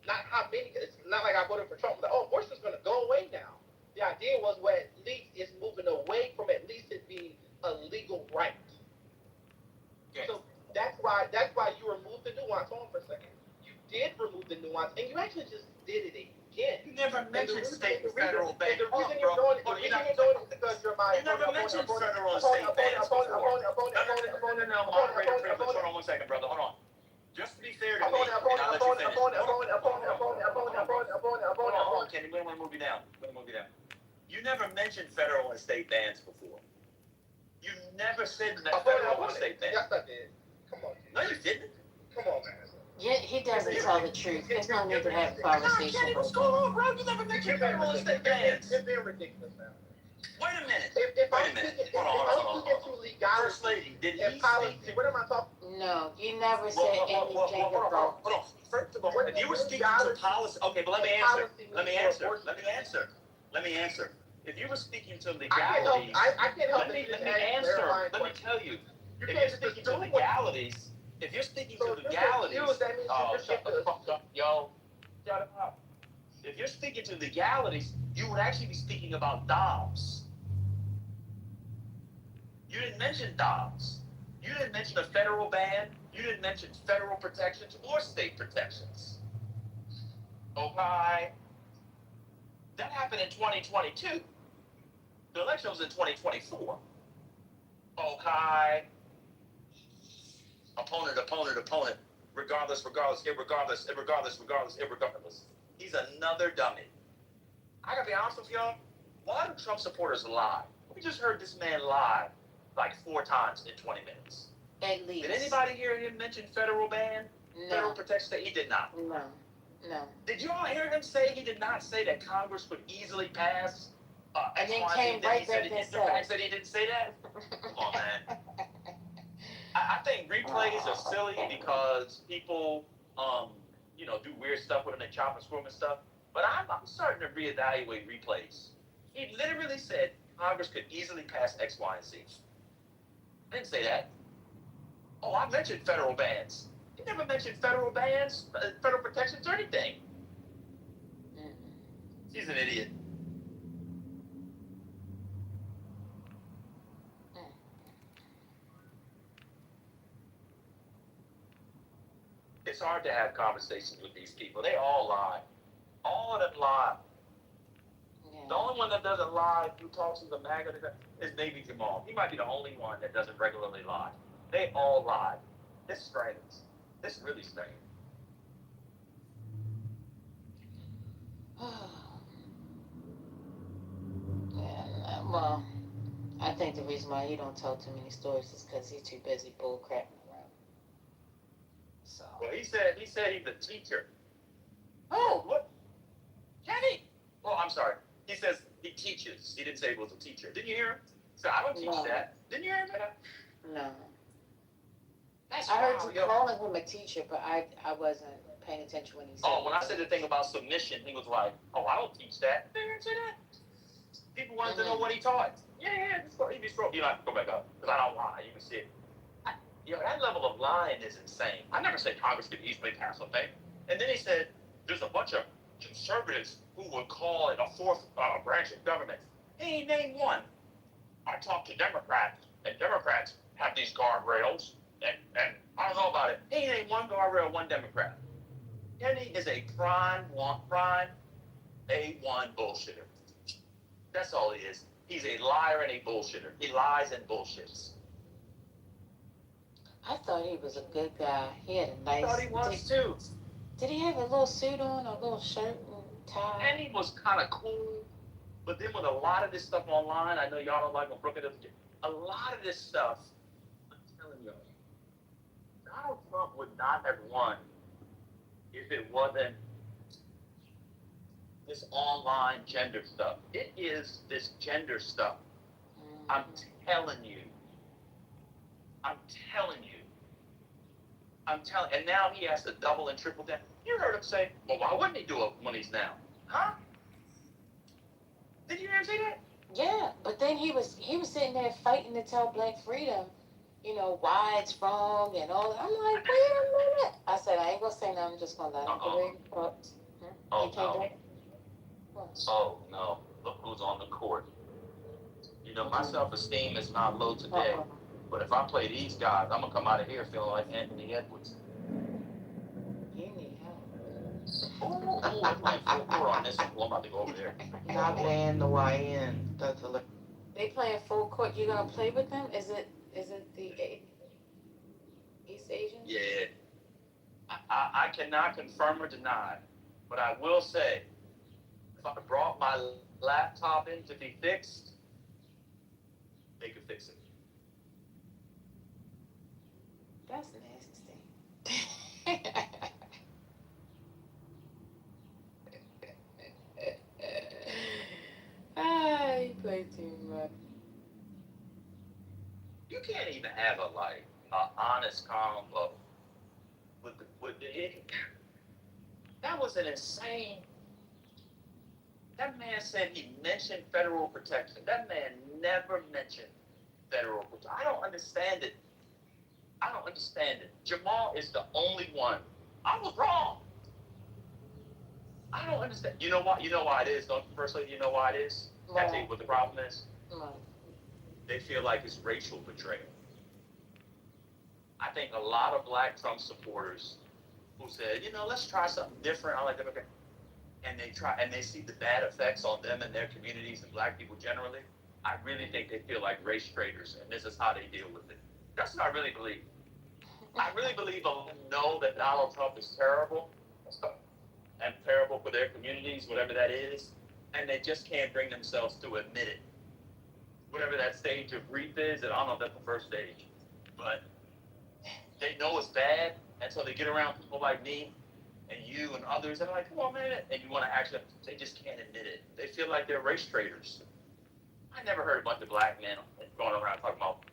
not how many. It's not like I voted for Trump. Like, oh, abortion's going to go away now. The idea was, well, at least it's moving away from at least it being a legal right. Okay. So that's why you removed the nuance. Hold on for a second. You did remove the nuance, and you actually just did it again. You never mentioned state and federal ban. And the reason you're doing it is because you're my. You never mentioned federal and state bans before. No, moderator privilege. Hold on one second, brother. Hold on. Just to be fair to me, and I'll let you finish. Hold on, Kenny. We're going to move you down. You never mentioned federal and state bans before. You never said that federal and state bans. Yes, I did. Come on. No, you didn't. Come on, man. Yeah, he doesn't tell the truth. There's no need to have a conversation Kenny, what's with going him. on, bro? You never mentioned federal and state bans. You're being ridiculous now. Wait a minute. If Wait I'm a minute. speaking, Hold on. to legality First lady, did he and policy, speak? what am I talking? No, you never said anything Hold about. on. First of all, if you were speaking to policy, okay, but let me answer. If you were speaking to legalities, I can't help let me it. answer. Let me tell you. If you're speaking to legalities, oh, shut the fuck up, yo. Shut up. If you're speaking to legalities, you would actually be speaking about Dobbs. You didn't mention Dobbs. You didn't mention a federal ban. You didn't mention federal protections or state protections. Okay? That happened in 2022. The election was in 2024. Okay? Opponent. Regardless. He's another dummy. I gotta be honest with y'all. Why do Trump supporters lie? We just heard this man lie like 4 times in 20 minutes. At least. Did anybody hear him mention federal ban? Federal No. protection? He did not. No. Did you all hear him say he did not say that Congress could easily pass And then XYZ? came right back and The fact that he didn't say that? Come on, man. I think replays are silly because people, do weird stuff with them and chop and screw and stuff. But I'm starting to reevaluate replays. He literally said Congress could easily pass X, Y, and Z. I didn't say that. Oh, I mentioned federal bans. He never mentioned federal bans, federal protections, or anything. He's an idiot. It's hard to have conversations with these people. They all lie. All of them lie. Yeah. The only one that doesn't lie, who talks to the MAGA, is maybe Jamal. He might be the only one that doesn't regularly lie. They all lie. It's strange. It's really strange. Yeah, well, I think the reason why he don't tell too many stories is because he's too busy bull crapping around. So Well, he said he's a teacher. Oh, What? Kenny? Oh, I'm sorry. He says he teaches. He didn't say he was a teacher. Didn't you hear him? He said, I don't teach No. that. Didn't you hear him say that? No. That's I heard wild, you yo. calling him a teacher, but I wasn't paying attention when he said Oh, when I said the thing about submission, he was like, oh, I don't teach that. Didn't you say that? People wanted to know what he taught. Yeah, he'd be strong. You don't have to go back up, because I don't lie. You can see it. That level of lying is insane. I never said Congress could easily pass something. And then he said, there's a bunch of conservatives who would call it a fourth branch of government. He ain't named one. I talked to Democrats, and Democrats have these guardrails, and I don't know about it. He ain't named one guardrail, one Democrat. Kenny is a prime A1 bullshitter. That's all he is. He's a liar and a bullshitter. He lies and bullshits. I thought he was a good guy. He had a nice. I thought he was too. Did he have a little suit on, a little shirt and tie? And he was kind of cool. But then with a lot of this stuff online, I know y'all don't like when Brooke doesn't get a lot of this stuff. I'm telling y'all, Donald Trump would not have won if it wasn't this online gender stuff. It is this gender stuff. I'm telling you. And now he has to double and triple down. You heard him say, well, why wouldn't he do it when he's now? Huh? Did you hear him say that? Yeah, but then he was sitting there fighting to tell Black Freedom, why it's wrong and all that. I'm like, wait a minute. I said, I ain't gonna say nothing. I'm just gonna let him go in. Oh, no. Oh, no. Look who's on the court. My self-esteem is not low today. But if I play these guys, I'm going to come out of here feeling like Anthony Edwards. You need help. Ooh, I'm playing full court on this one. Well, I'm about to go over there. not laying the YN. That's hilarious. They playing full court. You gonna play with them? Is it the East Asian? Yeah. I cannot confirm or deny, but I will say, if I brought my laptop in to be fixed, they could fix it. That's nasty. You play too much. You can't even have a honest convo with the idiot. That was an insane. That man said he mentioned federal protection. That man never mentioned federal protection. I don't understand it. Jamal is the only one. I was wrong. I don't understand. You know why? You know why it is, don't you? Personally, you know why it is? Can I tell you what the problem is? They feel like it's racial betrayal. I think a lot of Black Trump supporters who said, let's try something different. I like Democrat. And they see the bad effects on them and their communities and Black people generally. I really think they feel like race traitors, and this is how they deal with it. That's what I really believe. I really believe they'll know that Donald Trump is terrible and terrible for their communities, whatever that is, and they just can't bring themselves to admit it. Whatever that stage of grief is, and I don't know if that's the first stage, but they know it's bad, and so they get around people like me and you and others, and they're like, come on, man, and you want to actually, they just can't admit it. They feel like they're race traitors. I never heard a bunch of Black men going around talking about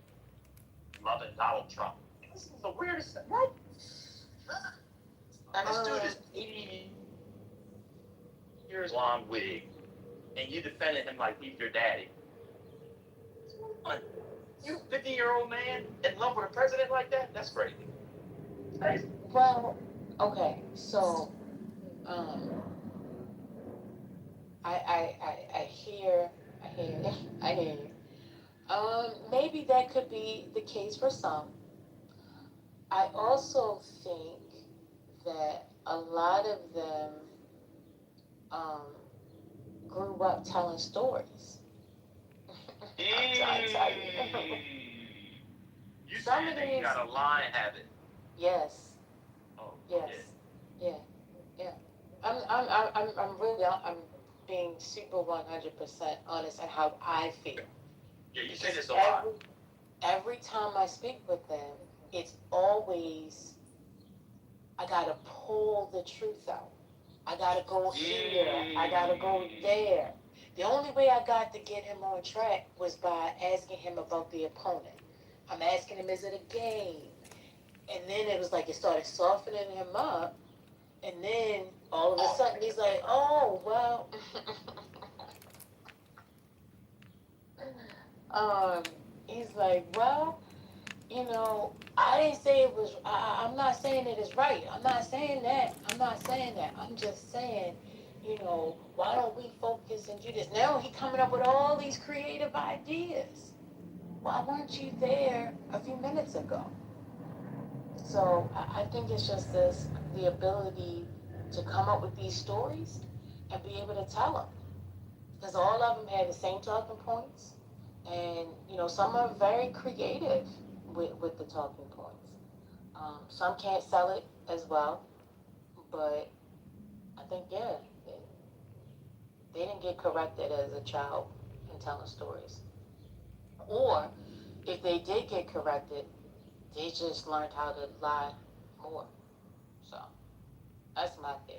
loving Donald Trump. This is the weirdest thing. What? And this dude is 80 years long wig, and you defended him like he's your daddy. You 50-year-old man in love with a president like that? That's crazy. Crazy. Well, okay, so I hear you. Maybe that could be the case for some. I also think that a lot of them grew up telling stories. I'm trying to tell you. You saying that you got a lying habit? Yes. Oh, yes. Yeah. I'm being super 100% honest in how I feel. Yeah, you say this a lot. Every time I speak with them, it's always I gotta pull the truth out. I gotta go here. I gotta go there. The only way I got to get him on track was by asking him about the opponent. I'm asking him, is it a game? And then it was like it started softening him up. And then all of a sudden he's like, oh, well. He's like, well, you know, I didn't say it was, I'm not saying it is right. I'm not saying that. I'm not saying that. I'm just saying, you know, why don't we focus and do this? Now he coming up with all these creative ideas. Why weren't you there a few minutes ago? So I think it's just the ability to come up with these stories and be able to tell them. Because all of them had the same talking points. And, you know, some are very creative with the talking points. Some can't sell it as well. But I think, yeah, they didn't get corrected as a child in telling stories. Or if they did get corrected, they just learned how to lie more. So that's my theory.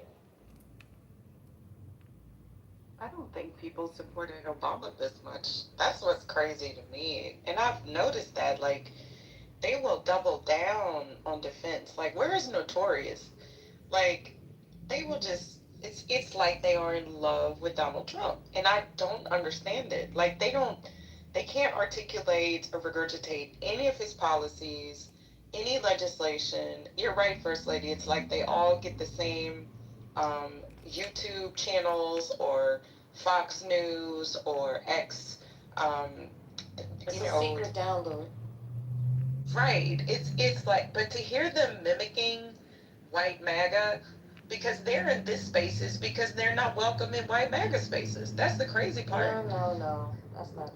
I don't think people supported Obama this much. That's what's crazy to me. And I've noticed that, like, they will double down on defense. Like, where is Notorious? Like, they will just, it's like they are in love with Donald Trump. And I don't understand it. Like, they can't articulate or regurgitate any of his policies, any legislation. You're right, First Lady. It's like they all get the same YouTube channels or Fox News or X. It's You a know, secret download. right. It's like, but to hear them mimicking white MAGA because they're in this spaces because they're not welcome in white MAGA spaces. That's the crazy part. No. That's not true.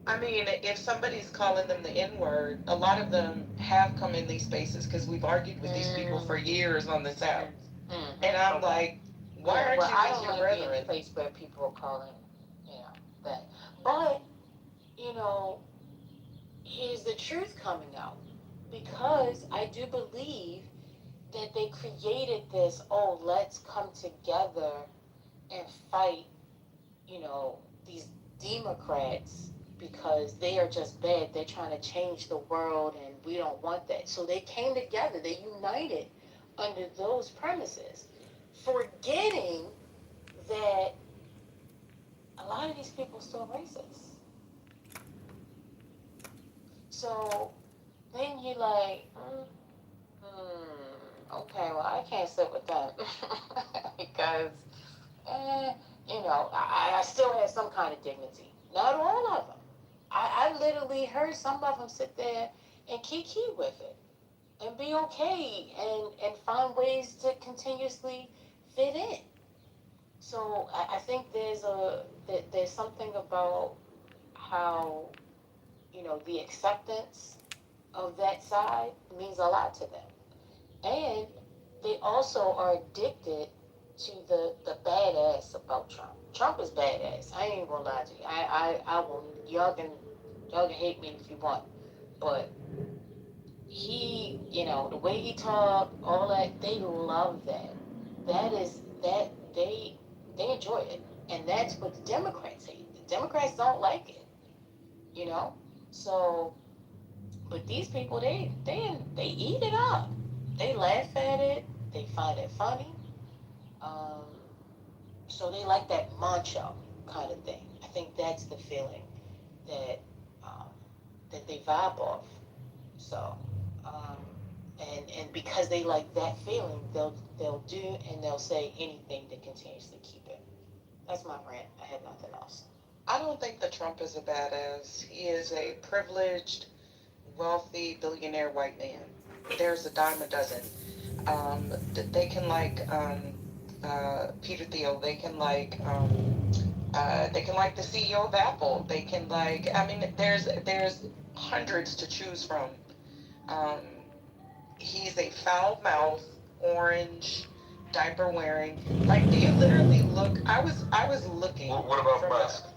I mean, if somebody's calling them the N-word, a lot of them have come in these spaces because we've argued with these people for years on this app. And I'm like, why aren't you I with don't your want to be in a brethren? place where people are calling, you know, that. But, you know, here's the truth coming out. Because I do believe that they created this, oh, let's come together and fight, you know, these Democrats because they are just bad. They're trying to change the world and we don't want that. So they came together, they united under those premises, forgetting that a lot of these people are still racist. So then you're like, okay, well, I can't sit with that because, you know, I still have some kind of dignity. Not all of them. I literally heard some of them sit there and kiki with it and be okay and find ways to continuously fit in. So I think there's something about how, you know, the acceptance of that side means a lot to them. And they also are addicted to the badass about Trump. Trump is badass. I ain't gonna lie to you. I will, y'all can hate me if you want. But he, you know, the way he talk, all that, they love that. That they enjoy it. And that's what the Democrats hate. The Democrats don't like it. You know? So but these people, they eat it up. They laugh at it. They find it funny. Um, so they like that macho kind of thing. I think that's the feeling that that they vibe off. So, and because they like that feeling, they'll do and they'll say anything to continuously keep it. That's my rant. I have nothing else. I don't think that Trump is a badass. He is a privileged, wealthy, billionaire white man. There's a dime a dozen. They can like Peter Thiel. They can like the CEO of Apple. They can like. I mean, there's hundreds to choose from. Um, he's a foul mouth, orange, diaper wearing. Like, do you literally look? I was looking. What about Musk?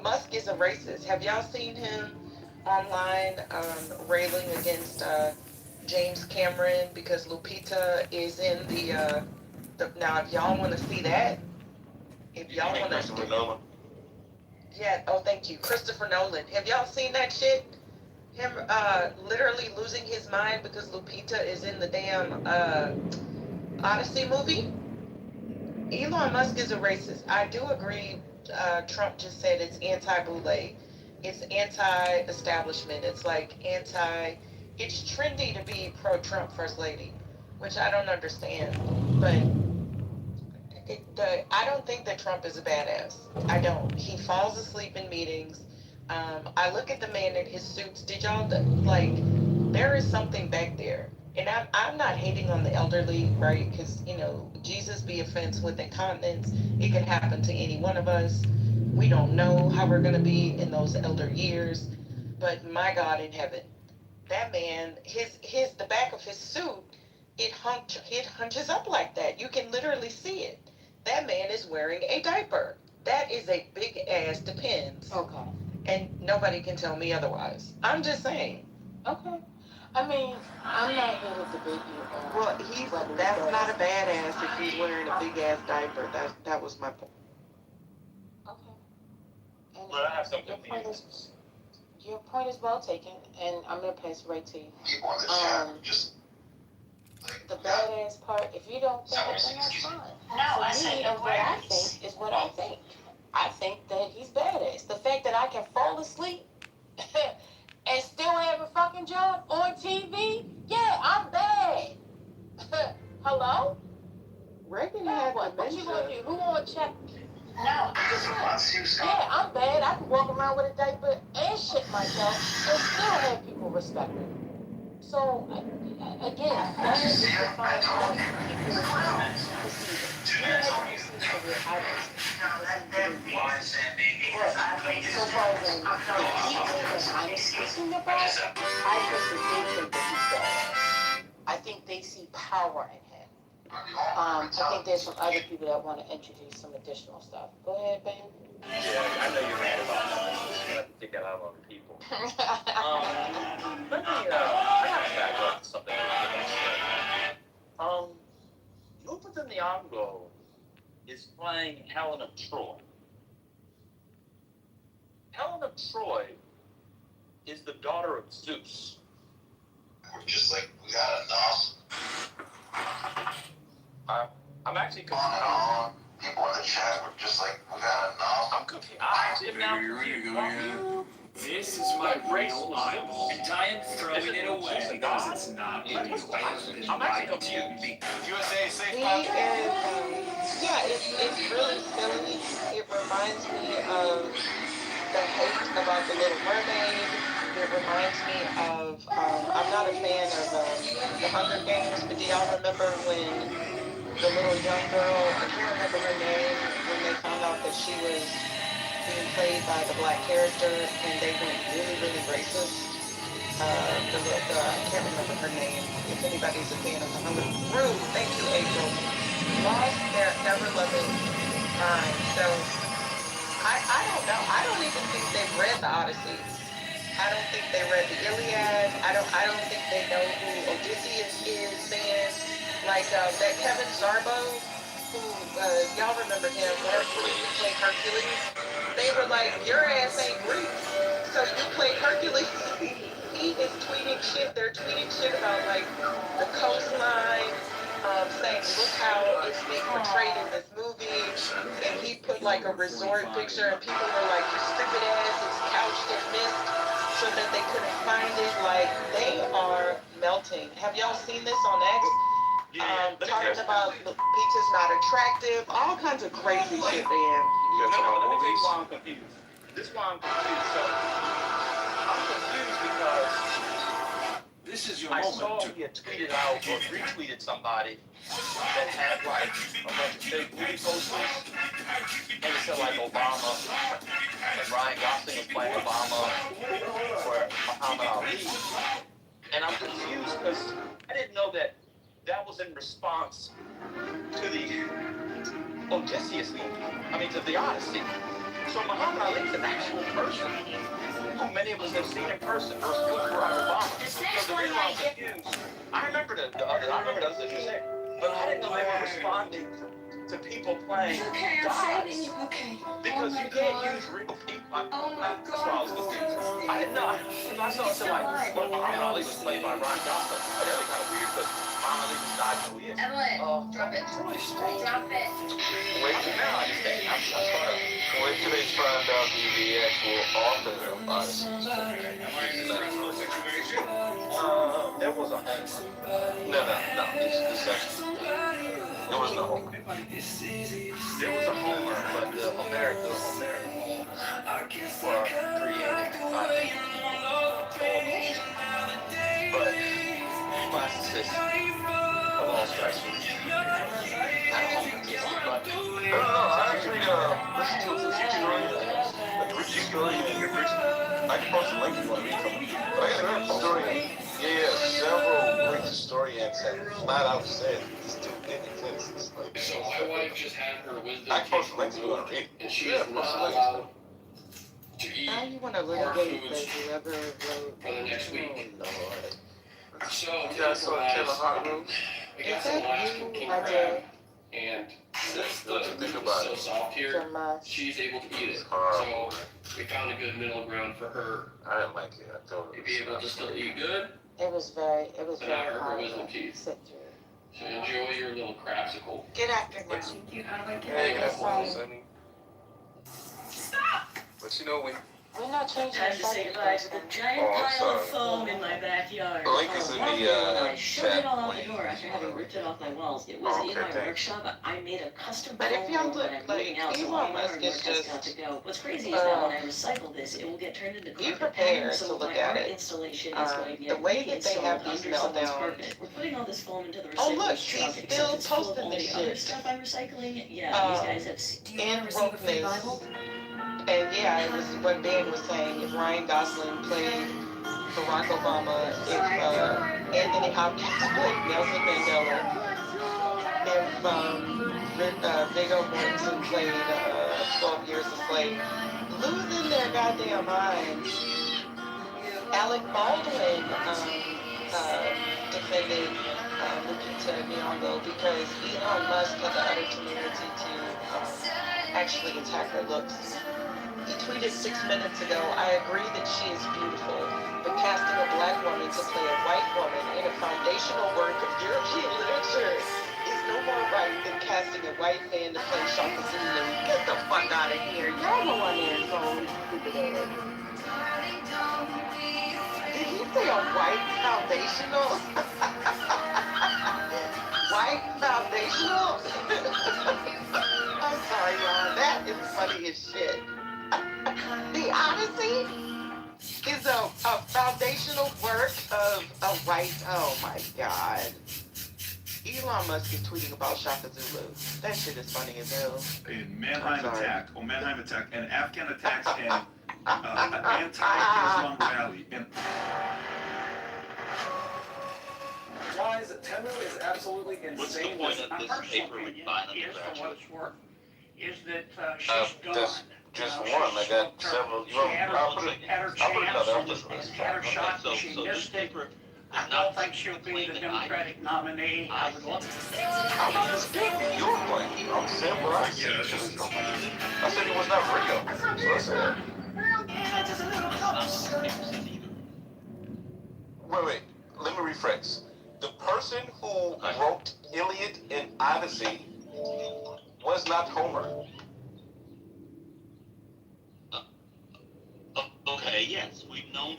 Musk is a racist. Have y'all seen him online railing against James Cameron because Lupita is in now if y'all want to see that, if y'all want Christopher to, Nolan. yeah, oh thank you, Christopher Nolan. Have y'all seen that shit? Him literally losing his mind because Lupita is in the damn Odyssey movie. Elon Musk is a racist. I do agree. Trump just said it's anti-boule. It's anti-establishment. It's like anti. It's trendy to be pro-Trump first lady, which I don't understand. But I don't think that Trump is a badass. I don't. He falls asleep in meetings. I look at the man in his suits. Did y'all like? There is something back there, and I'm not hating on the elderly, right? Because Jesus be offense with incontinence. It can happen to any one of us. We don't know how we're gonna be in those elder years, but my God in heaven, that man, the back of his suit, it hunches up like that. You can literally see it. That man is wearing a diaper. That is a big ass Depends. Okay. And nobody can tell me otherwise. I'm just saying. Okay. I mean, I'm not here to debate you on. Well, that's not a badass if he's wearing a big ass diaper. That was my point. Okay. And But I have something your for point you. is your point is well taken, and I'm gonna pass it right to you. People on the chat just The badass part, if you don't think it, then that's fine. For me, and what I think is what I think. I think that he's badass. The fact that I can fall asleep and still have a fucking job on TV, yeah, I'm bad. Hello? Reagan Now had what? What you gonna dementia. do? Who gonna check? No, I'm just saying. Yeah, I'm bad. I can walk around with a diaper and shit myself and still have people respect me. So, again, that is defined how people perceive it. You have to perceive the way I perceive it. But so far as the people that I'm speaking about, I think that they think that he's bad. I think they see power in him. I think there's some other people that want to introduce some additional stuff. Go ahead, Ben. Yeah, I know you're mad about that. I have to take that out on the people. Let me, I gotta back up to something that I said. Lupita Nyong'o is playing Helen of Troy. Helen of Troy is the daughter of Zeus. we're just like we got enough. I'm actually On confused. and on. People in the chat were just like we got enough. I'm confused. I actually am now confused. This is my real Bible, and I am throwing it away because it's not real. I'm actually confused. USA safe He is, yeah, it's really silly. It reminds me of the hate about the Little Mermaid. It reminds me of, I'm not a fan of the Hunger Games, but do y'all remember when the little young girl, I can't remember her name, when they found out that she was being played by the black character and they went really, really racist? I can't remember her name. If anybody's a fan of the Hunger Games, thank you, April. Lost their ever-loving mind. So I don't know. I don't even think they've read the Odyssey. I don't think they read the Iliad. I don't think they know who Odysseus is, man. Like that Kevin Sorbo, who y'all remember him, who used to play Hercules. They were like, your ass ain't Greek, so you played Hercules. He is tweeting shit. They're tweeting shit about like the coastline, saying look how it's being portrayed in this movie. And he put like a resort picture, and people were like, you stupid ass, it's couched in mist, so that they couldn't find it. Like they are melting. Have y'all seen this on X? Talking about Peaches not attractive, all kinds of crazy shit, man. No, let me tell you why I'm confused. This is why I'm confused. So, I'm confused because This is your I moment. saw he had tweeted out or retweeted somebody that had like a bunch of fake movie posters, and it said like Obama, and Ryan Gosling was playing Obama, or Muhammad Ali, and I'm confused because I didn't know that was in response to the Odysseus movie. I mean, to the Odyssey. So Muhammad Ali is an actual person who many of us have seen in person versus Barack Obama. So the reason why I'm confused huge. I remember the other things you said, but I didn't know they were responding to people playing gods. Okay. Because you can't use real people. That's why I was confused. I didn't know. I saw it like, well, Muhammad Ali was played by Ryan Gosling. That was kind of weird because Muhammad Ali just died 2 years. Evelyn, drop it. Drop it. Wait till now, I just think I'm trying to. Wait till they find out the actual author of Odyssey. There was a Homer. No. This section. There was no Homer. There was a Homer, but the Homeric were created. But classicists of all stripes. Not Homer. No, I actually listened to a Greek story. A Greek story. I can post a link if you want to read something. But I got a Greek story. Yeah, several Greek historians have flat out said this dude didn't exist. It's like, So my wife just had her wisdom I can post teeth a link if you want removed, to read. and she Yeah, is post not a link. allowed to eat Now you want to hard litigate foods that whoever wrote. for the next week. Oh, Lord. So You guys saw Kevin Hart room? we got Is some that Alaskan you, king Roger? crab, and since the What you think meat is about so it? soft here, Jamal. she's able to eat it. It's horrible. So we found a good middle ground for her I didn't like it. I told her. to be able to still eat good, It was very and not very hurt her hard wisdom to teeth. sit through. So enjoy your little crabsicle. Get after now. Hey, that's one, Sonny. But you know when We're not changing Time the to say subject. goodbye to the giant Oh, I'm pile of sorry. foam in my backyard. the link is in One day the when I shoved chat. it all out the door after having ripped it off my walls. It was Oh, in okay, my thanks. workshop. I made a custom But if foam y'all roll look that I'm like moving out, so Elon all my Musk hard is work has got just, to go. What's crazy is that when I recycle this, it will get turned into be carpet prepared pattern, to so look my at art it. installation is going to The get way that they reinstalled have these under someone's meltdowns. carpet. We're putting all this foam into the Oh, recycling look, truck, she's except still it's full of posting all this the other shit. stuff I'm recycling. Yeah, these guys have. In wokeness. And yeah, it was what Ben was saying. If Ryan Gosling played Barack Obama, if Anthony Hopkins played Nelson Mandela, if Viggo Mortensen played 12 Years a Slave, losing their goddamn minds. Alec Baldwin defended Lupita Nyong'o because Elon Musk had the utter temerity to actually attack her looks. He tweeted 6 minutes ago, I agree that she is beautiful, but casting a black woman to play a white woman in a foundational work of European literature is no more right than casting a white man to play Shaka Zulu. Get the fuck out of here. Y'all go on there and phone, stupid ass. Did he say a white foundational? White foundational? I'm sorry, y'all. That is funny as shit. The Odyssey is a foundational work of a white. Oh my God. Elon Musk is tweeting about Shaka Zulu. That shit is funny as hell. A Mannheim attack, an Afghan attacks, and an anti-Islam rally. And Guys, Temu is absolutely insane. What's the point of this paper we find on the graduate? Is that she's gone. That's just one. I got several. You want? I'll put another. I'll put Had her shot, So she this missed it. paper I is don't not think she'll be the Democratic nominee. I would love I'm not disputing your point. I'm saying what I said. I said it was not real. So I said. Wait. Let me rephrase. The person who wrote Iliad and Odyssey was not Homer. Okay, yes, we've known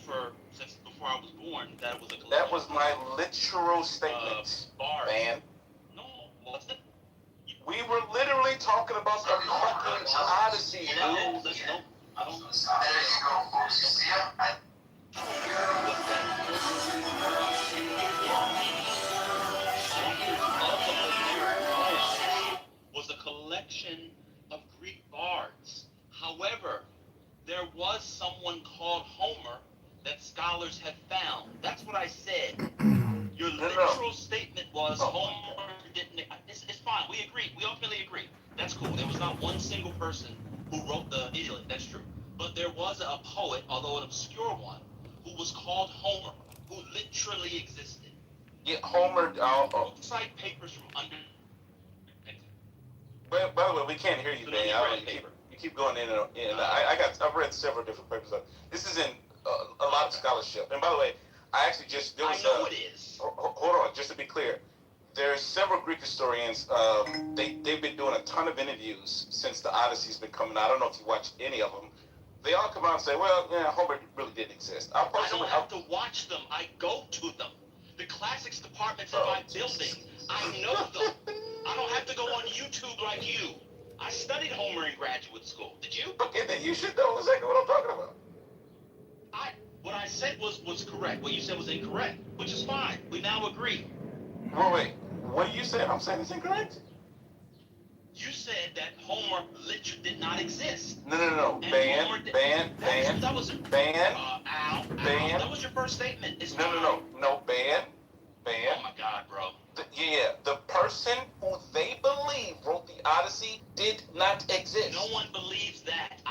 since before I was born that it was a collection. That was my literal statement, Bars. man. No, was it? We were literally talking about the fucking Odyssey, No, dude. no, I don't. Was a collection of Greek bards. However, there was someone called Homer that scholars had found. That's what I said. Your literal statement was Homer didn't. It's fine. We agree. We ultimately agree. That's cool. There was not one single person who wrote the Iliad. That's true. But there was a poet, although an obscure one, who was called Homer, who literally existed. Yeah, Homer. Don't cite papers from under. By the way, we can't hear you, man. You keep going in and out. I've read several different papers. This is in a lot of scholarship. And by the way, I actually just there was. I know it is. Hold on, just to be clear. There's several Greek historians. They've been doing a ton of interviews since the Odyssey's been coming out. I don't know if you watched any of them. They all come out and say, well, yeah, Homer really didn't exist. I don't have to watch them. I go to them. The classics department's in my building. I know them. I don't have to go on YouTube like you. I studied Homer in graduate school. Did you? Okay, then you should know exactly what I'm talking about. What I said was correct. What you said was incorrect, which is fine. We now agree. Wait. What are you saying? I'm saying it's incorrect? You said that Homer literally did not exist. No. And Ban. That was Al. That was your first statement. It's No. Ban. Oh my God, bro. The person who they believe wrote the Odyssey did not exist. No one believes that.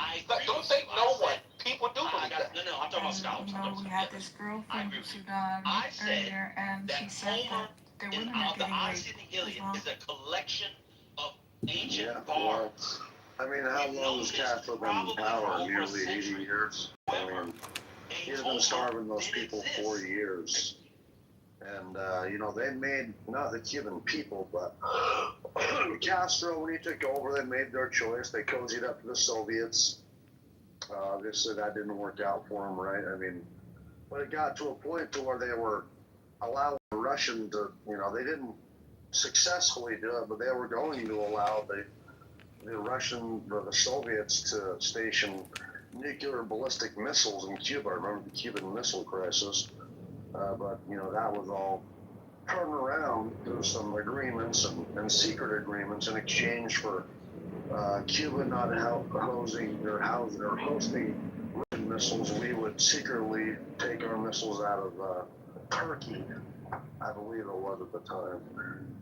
Don't say no one. People do believe that. No, I'm talking about scholars. We had this girl from Sudan earlier, and she said that the women are getting Odyssey of the Iliad is a collection of ancient bards. I mean, how long has Castro been in power? Nearly 80 years. I mean, he's been starving those people for years. And, they made, not the Cuban people, but Castro, when he took over, they made their choice. They cozied up to the Soviets. Obviously, that didn't work out for them, right? I mean, but it got to a point to where they were allowing the Russian to, they didn't successfully do it, but they were going to allow the Russian or the Soviets to station nuclear ballistic missiles in Cuba. Remember the Cuban Missile Crisis? But that was all turned around through some agreements and secret agreements in exchange for Cuba not hosting Russian missiles. We would secretly take our missiles out of Turkey, I believe it was at the time,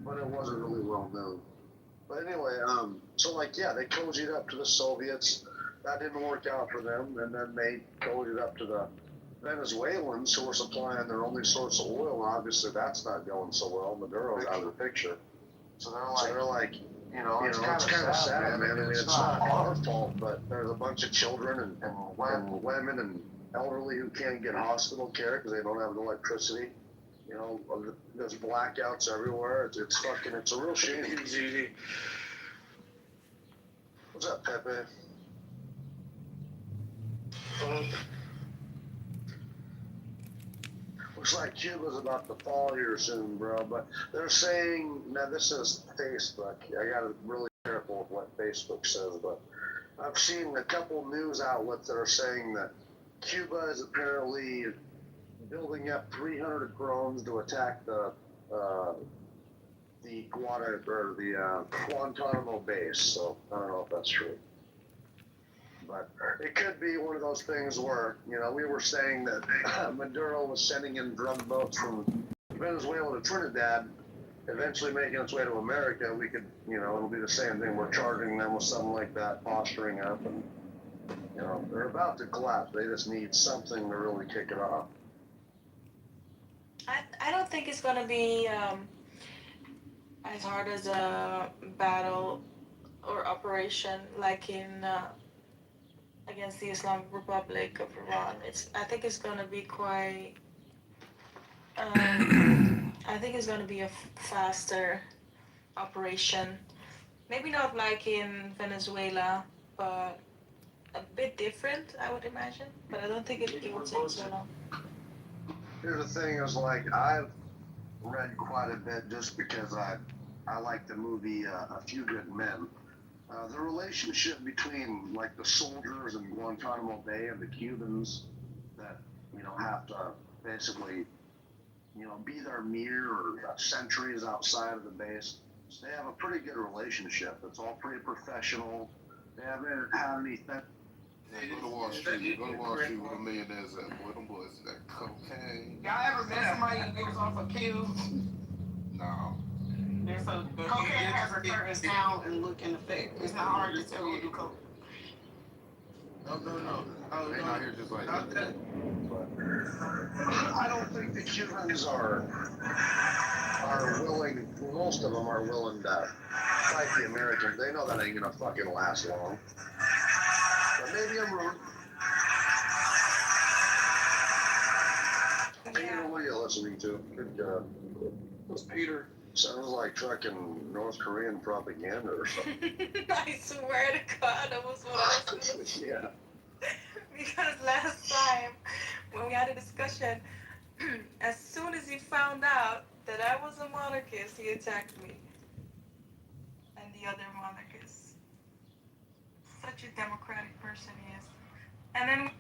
but it wasn't really well known. But anyway, they cozied up to the Soviets. That didn't work out for them, and then they cozied up to the Venezuelans who were supplying their only source of oil. Obviously, that's not going so well. Maduro's out of the picture. So they're like, it's kind of sad, man. I mean, it's not our fault, but there's a bunch of children and women and elderly who can't get hospital care because they don't have electricity. There's blackouts everywhere. It's a real shame. What's up, Pepe? Looks like Cuba's about to fall here soon, bro. But they're saying, now this is Facebook. I gotta be really careful with what Facebook says, but I've seen a couple news outlets that are saying that Cuba is apparently building up 300 drones to attack the Guantanamo base. So I don't know if that's true. But it could be one of those things where, we were saying that Maduro was sending in drug boats from Venezuela to Trinidad, eventually making its way to America. We could, it'll be the same thing. We're charging them with something like that, posturing up, and, they're about to collapse. They just need something to really kick it off. I don't think it's going to be as hard as a battle or operation like in against the Islamic Republic of Iran. I think it's going to be quite. I think it's going to be a faster operation. Maybe not like in Venezuela, but a bit different, I would imagine. But I don't think it will take so long. Here's the thing: I've read quite a bit just because I like the movie A Few Good Men. The relationship between the soldiers in Guantanamo Bay and the Cubans that have to basically be there mere or centuries outside of the base. So they have a pretty good relationship. It's all pretty professional. They haven't had anything. Yeah, go to Wall Street. Go to Wall Street with the millionaires at. Boy, them boys that cocaine. Y'all ever met somebody that was off of pills? No. And so cocaine has a certain sound and look and effect. It's not hard to tell when you do coke. No. They not here just like that. I don't think the Cubans are willing. Most of them are willing to fight the Americans. They know that ain't gonna fucking last long. But maybe I'm wrong. Peter, what are you listening to? Good God. What's Peter? Sounds like fucking North Korean propaganda or something. I swear to God, that was what I was gonna say. Yeah. Because last time when we had a discussion, as soon as he found out that I was a monarchist, he attacked me and the other monarchists. Such a democratic person he is. And then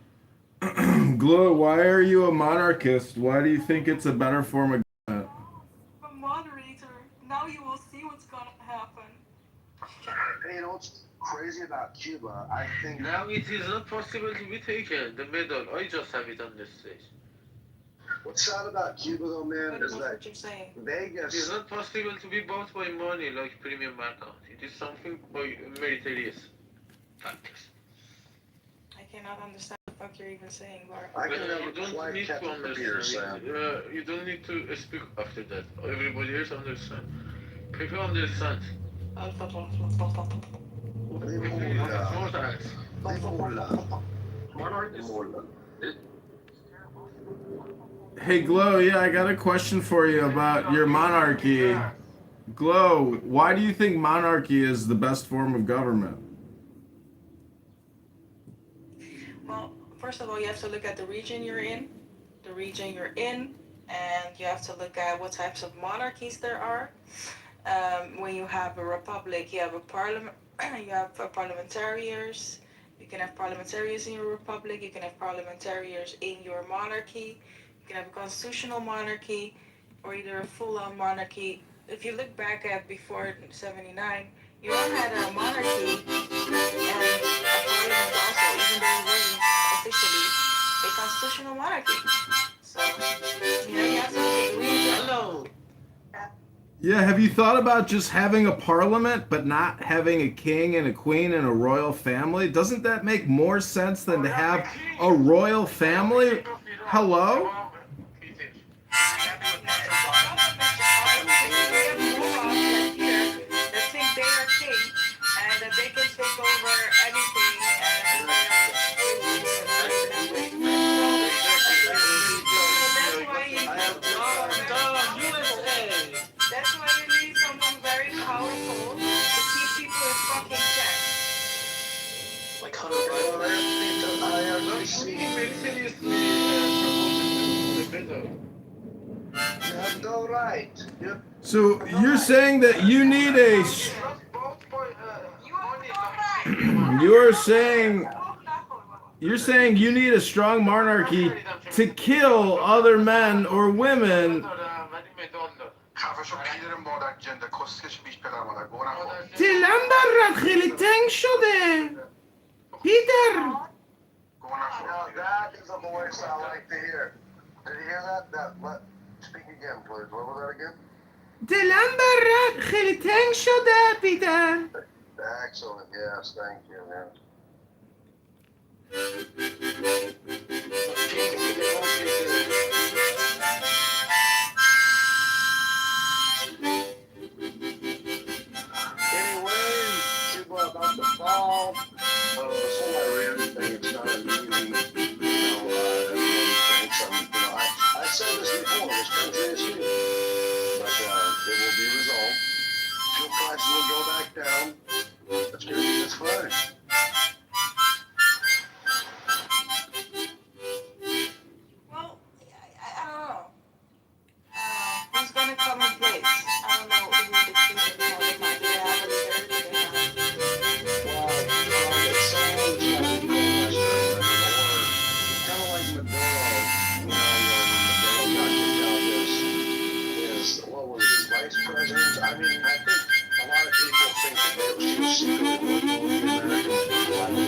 Glow, why are you a monarchist? Why do you think it's a better form of government? a moderator. Now you will see what's gonna happen. Hey, you know what's crazy about Cuba? I think Now it is not possible to be taken, the medal. I just have it on the stage. what's sad about Cuba, though, man, What is was that what you're saying? Vegas. It is not possible to be bought by money like premium account. It is something by meritorious factors. I cannot understand what the fuck you're even saying, Bart. I can You never don't quite need catch to what Peter said. understand. You don't need to speak after that. Everybody else understand. People understand. Hey, Glow, yeah, I got a question for you about your monarchy. Glow, why do you think monarchy is the best form of government? Well, first of all, you have to look at the region you're in, and you have to look at what types of monarchies there are. When you have a republic, you have a parliament, you have parliamentarians. You can have parliamentarians in your republic. You can have parliamentarians in your monarchy. You can have a constitutional monarchy, or either a full-on monarchy. If you look back at before '79, you all had a monarchy and a parliament also, even though it wasn't officially a constitutional monarchy. So, you have to look at the region. Hello. Yeah, have you thought about just having a parliament but not having a king and a queen and a royal family? Doesn't that make more sense than to have a royal family? Hello? That think they are king and that they can take over anything and that's why you need someone very powerful to keep people in fucking check. Like I am seriously That's all right. Yep. So you're saying that you need a... You're saying you need a strong monarchy to kill other men or women. Till andra skilling shode. Peter. Now that is a voice I like to hear. Did you hear that? Speak again, please. What was that again? Till andra skilling shode, Peter. Excellent. Yes, thank you, man. Anyway, people are about to fall. So I read everything. It's not an easy, everyone thinks I said this before, this country is huge. But it will be resolved. Fuel prices will go back down. It's going to be just fine. Well, I don't know. Who's gonna come in place? I don't know who the king is. They might be out of It sounds like kind of like Maduro, when Maduro got kicked out is what was it, vice president? I mean, I think a lot of people think that he was secretly working with the Americans.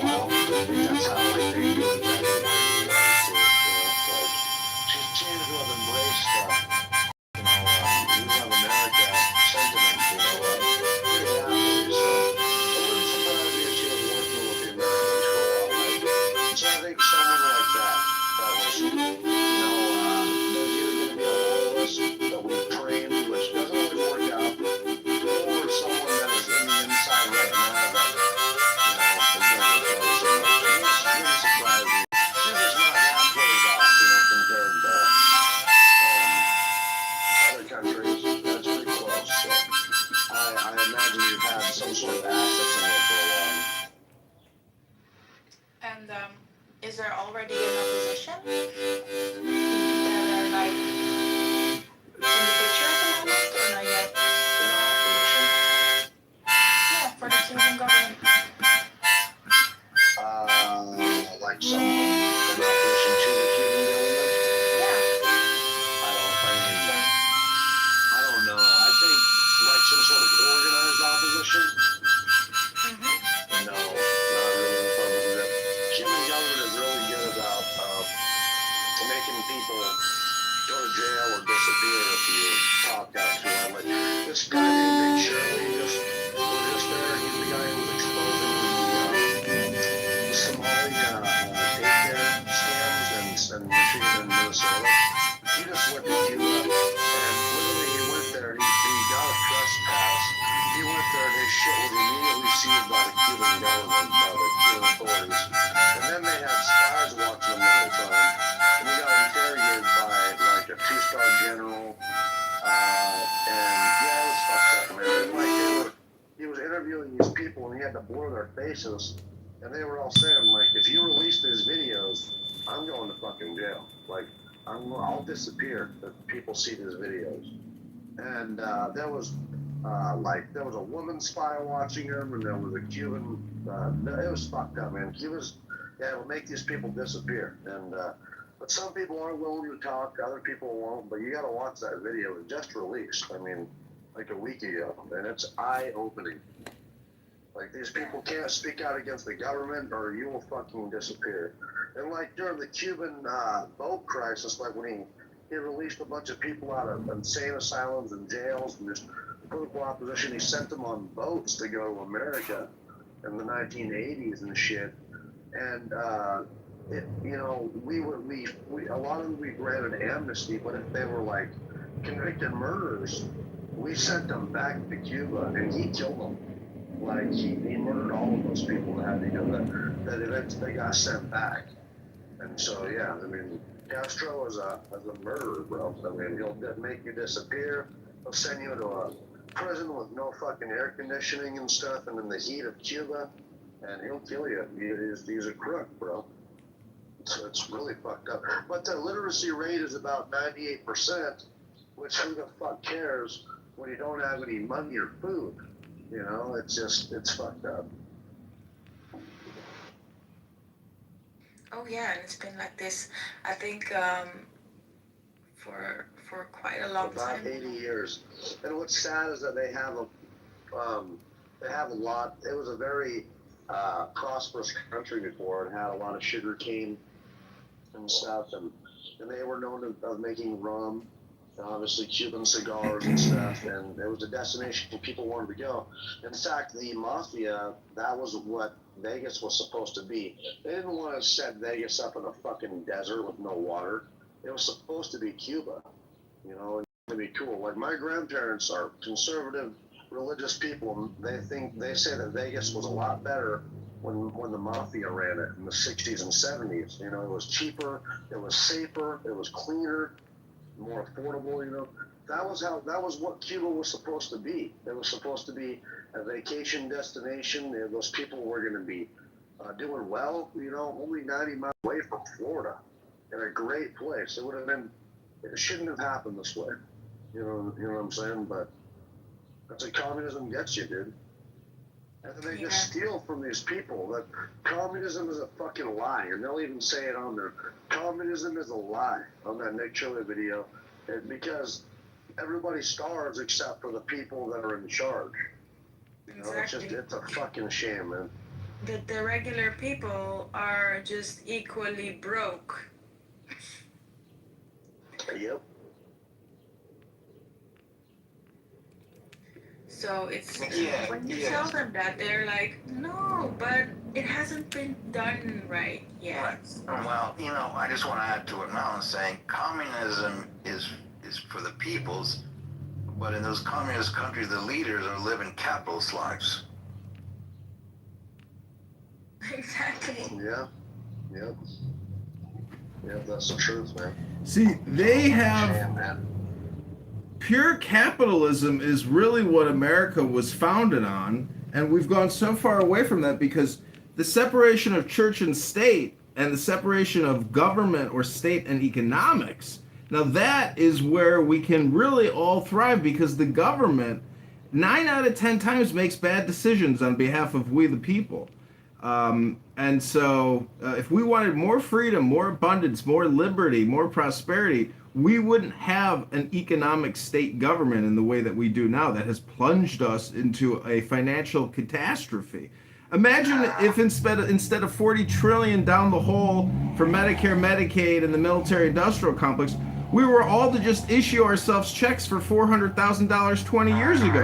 those sort of assets in there for a while. And is there already an opposition? They're like in the picture at the moment, or not yet? Yeah, for the Cuban government. Like someone in opposition to the Cuban government? Yeah. I don't know. I think like some sort of organized opposition. No, not really. Probably. The Cuban government is really good about making people go to jail or disappear if you talk out to them. Like this guy named Big Shirley, we're just there. He's the guy who was exposing the Somali daycare scams and machine in Minnesota. He just went to Cuba and literally he went there and he got a press pass. He went there and his shit was immediately seized by the Cuban government, by the Cuban authorities. And then they had spies watching him the whole time. And he got interrogated by like a 2-star general. And yeah, it was fucked up, man. Like he was interviewing these people and he had to blur their faces. And they were all saying, like, if you release these videos, I'm going to fucking jail. Like, I'll disappear if people see these videos. And there was a woman spy watching him, and there was a Cuban. It was fucked up, man. Cubans, will make these people disappear. And but some people are willing to talk, other people won't. But you got to watch that video. It was just released. I mean, like a week ago, and it's eye-opening. Like, these people can't speak out against the government or you will fucking disappear. And like during the Cuban boat crisis, like when he released a bunch of people out of insane asylums and jails and just political opposition, he sent them on boats to go to America in the 1980s and shit. And a lot of them we granted amnesty, but if they were like convicted murderers, we sent them back to Cuba and he killed them. Like, he murdered all of those people that had to go, that eventually they got sent back. And so, yeah, I mean, Castro is a murderer, bro. I mean, he'll make you disappear. He'll send you to a prison with no fucking air conditioning and stuff, and in the heat of Cuba, and he'll kill you. He's a crook, bro. So it's really fucked up. But the literacy rate is about 98%, which who the fuck cares when you don't have any money or food? You know, it's fucked up. Oh yeah, and it's been like this, I think, for quite a long time. About 80 years. And what's sad is that they have a lot. It was a very prosperous country before and had a lot of sugar cane and stuff, and they were known of making rum. Obviously Cuban cigars and stuff, and it was a destination people wanted to go. In fact, the mafia, that was what Vegas was supposed to be. They didn't want to set Vegas up in a fucking desert with no water. It was supposed to be Cuba, you know, and to be cool. Like, my grandparents are conservative, religious people, and they say that Vegas was a lot better when the mafia ran it in the 60s and 70s. You know, it was cheaper, it was safer, it was cleaner, more affordable, you know. That was what Cuba was supposed to be. It was supposed to be a vacation destination, and those people were going to be doing well, you know, only 90 miles away from Florida, in a great place. It shouldn't have happened this way. You know what I'm saying? But that's what communism gets you, dude. And then they just steal from these people. That communism is a fucking lie, and they'll even say it on there. Communism is a lie on that Nick Chile video, because everybody starves except for the people that are in charge. You know, Exactly. it's a fucking shame, man. The regular people are just equally broke. Yep. So it's when you tell them that, they're like, no, but it hasn't been done right yet. Right. Well, you know, I just want to add to what Malin's saying. Communism is for the peoples, but in those communist countries, the leaders are living capitalist lives. Exactly. Yeah. Yep. Yep, that's the truth, man. See, they have pure capitalism is really what America was founded on, And we've gone so far away from that because the separation of church and state and the separation of government or state and economics, now that is where we can really all thrive, because the government 9 out of 10 times makes bad decisions on behalf of we the people. And so if we wanted more freedom, more abundance, more liberty, more prosperity, we wouldn't have an economic state government in the way that we do now that has plunged us into a financial catastrophe. Imagine if instead of 40 trillion down the hole for Medicare, Medicaid, and the military industrial complex, we were all to just issue ourselves checks for $400,000 20 years ago.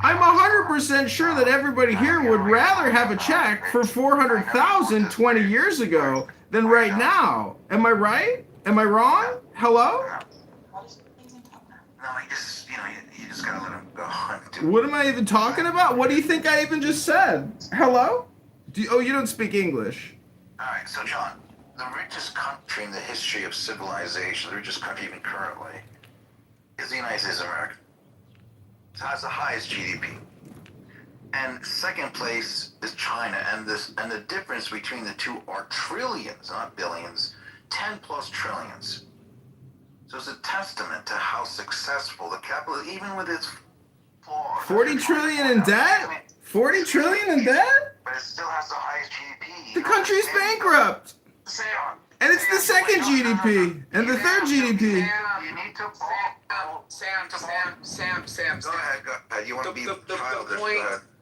I'm 100% sure that everybody here would rather have a check for $400,000 20 years ago than right now. Am I right? Am I wrong? Hello? No, you just gotta let him go. What am I even talking about? What do you think I even just said? Hello? You don't speak English. All right, so John, the richest country in the history of civilization, the richest country even currently, is the United States of America. It has the highest GDP. And second place is China, and the difference between the two are trillions, not billions, 10 plus trillions. So it's a testament to how successful the capital, even with its flaws. 40 trillion in debt? 40 trillion in debt? But it still has the highest GDP. The country's bankrupt. And it's the second GDP and the third GDP. You need to Sam. Go ahead. You want to be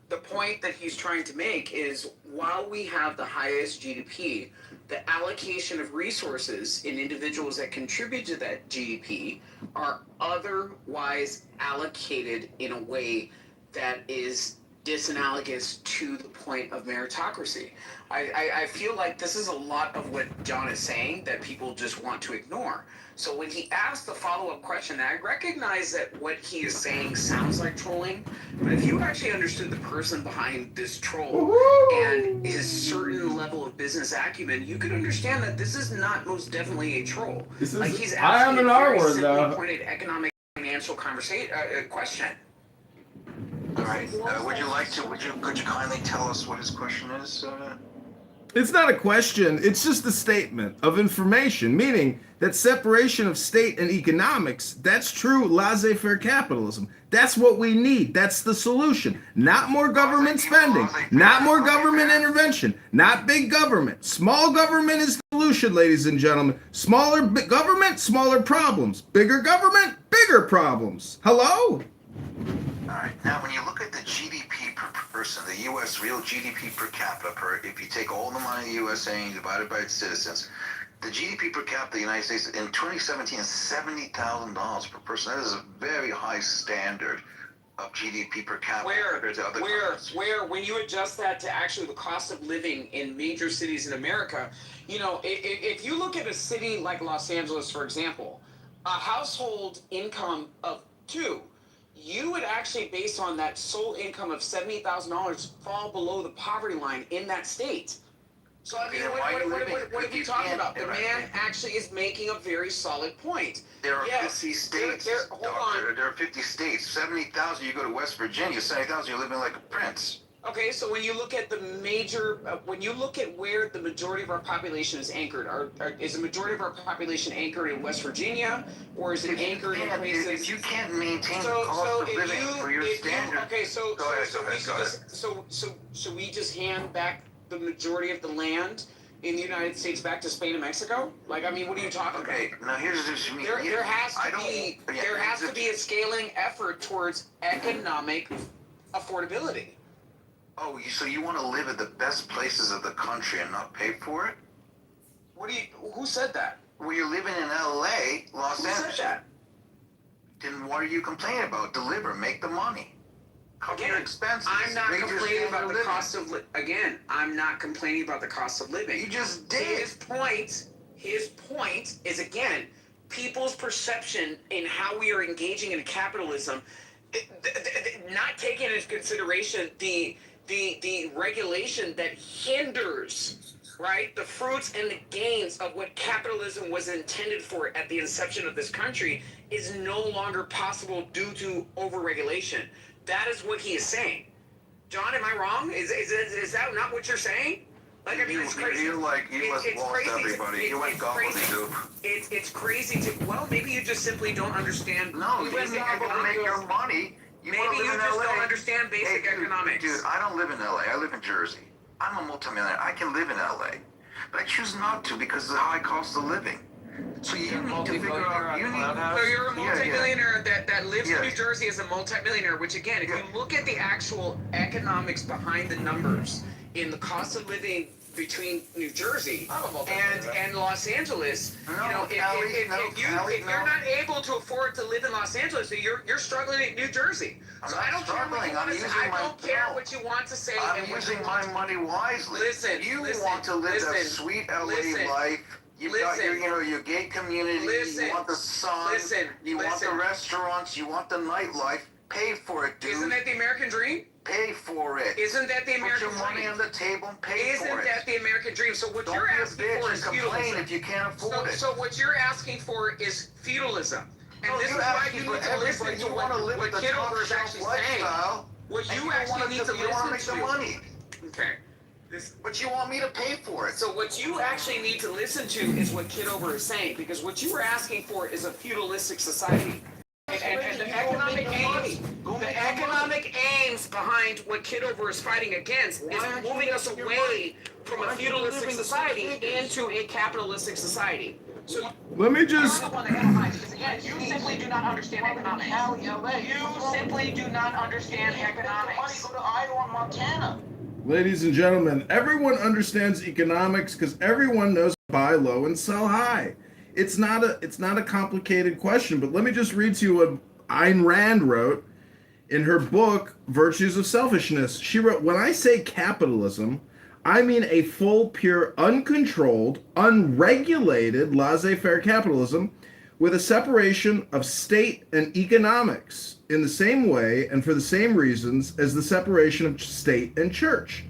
The point that he's trying to make is, while we have the highest GDP, the allocation of resources in individuals that contribute to that GDP are otherwise allocated in a way that is disanalogous to the point of meritocracy. I feel like this is a lot of what John is saying that people just want to ignore. So when he asked the follow-up question, I recognize that what he is saying sounds like trolling, but if you actually understood the person behind this troll and his certain level of business acumen, you could understand that this is not most definitely a troll. Like, he's asking a very simply pointed economic financial question. All right. Could you kindly tell us what his question is? It's not a question, it's just a statement of information, meaning that separation of state and economics, that's true laissez-faire capitalism. That's what we need. That's the solution. Not more government spending, not more government intervention, not big government. Small government is the solution, ladies and gentlemen. Smaller government, smaller problems. Bigger government, bigger problems. Hello? All right. Now, when you look at the GDP per person, the U.S. real GDP per capita, if you take all the money in the USA and divide it by its citizens, the GDP per capita of the United States in 2017 is $70,000 per person. That is a very high standard of GDP per capita compared to other countries. Where, when you adjust that to actually the cost of living in major cities in America, if you look at a city like Los Angeles, for example, a household income of 2, you would actually, based on that sole income of $70,000, fall below the poverty line in that state. So, I mean, what are we talking about? The man actually is making a very solid point. There are 50 states, Doctor. There are 50 states. 70,000, you go to West Virginia, 70,000, you're living like a prince. Okay, so when you look at the major, when you look at where the majority of our population is anchored, is the majority of our population anchored in West Virginia, or is it anchored in places? If you can't maintain the cost of living for your standard, okay, so we just hand back the majority of the land in the United States back to Spain and Mexico? Like, I mean, what are you talking about? Okay, now here's the issue. There has to be a scaling effort towards economic affordability. Oh, so you want to live at the best places of the country and not pay for it? Who said that? Well, you're living in L.A., Los Angeles. Who said that? Then what are you complaining about? Deliver, make the money. Cover your expenses. I'm not complaining about the cost of I'm not complaining about the cost of living. You just did. His point is, again, people's perception in how we are engaging in capitalism, not taking into consideration the regulation that hinders, right, the fruits and the gains of what capitalism was intended for at the inception of this country is no longer possible due to overregulation. That is what he is saying. John, am I wrong? Is that not what you're saying? Like, I mean, it's crazy. You like you must It's lost crazy. everybody. You went gobbledygook. It's crazy to. Well, maybe you just simply don't understand. No, you basic want to make your money. Maybe you just don't understand basic economics. Dude, I don't live in LA. I live in Jersey. I'm a multimillionaire. I can live in LA, but I choose not to because of the high cost of living. So you need to figure out. So you're a multimillionaire that lives in Yeah. New Jersey as a multimillionaire. Which again, if you look at the actual economics behind the numbers in the cost of living between New Jersey and Los Angeles, if you're not able to afford to live in Los Angeles, so you're struggling in New Jersey. So I don't care what you want to say. I don't care what you want to say. I'm using my money wisely. Listen, you want to live that sweet LA life. You've got your gay community. You want the sun. You want the restaurants. You want the nightlife. Pay for it, dude. Isn't that the American dream? Pay for it. Isn't that the American dream? Put your money on the table and pay for it. Isn't that the American dream? So what you're asking for is feudalism. If you can't afford it. So what you're asking for is feudalism. And this is why you need to listen to what Kitover is actually saying. What you actually need to listen to. Money. Okay. But you want me to pay for it. So what you actually need to listen to is what Kitover is saying, because what you were asking for is a feudalistic society. And the economic aims behind what Kitover is fighting against is moving us away from a feudalistic society into a capitalistic society. So Let me just. you simply do not understand economics. You simply do not understand economics. Money go to Iowa and Montana. Ladies and gentlemen, everyone understands economics because everyone knows buy low and sell high. It's not a complicated question, but let me just read to you what Ayn Rand wrote in her book, Virtues of Selfishness. She wrote, "When I say capitalism, I mean a full, pure, uncontrolled, unregulated, laissez-faire capitalism with a separation of state and economics in the same way and for the same reasons as the separation of state and church.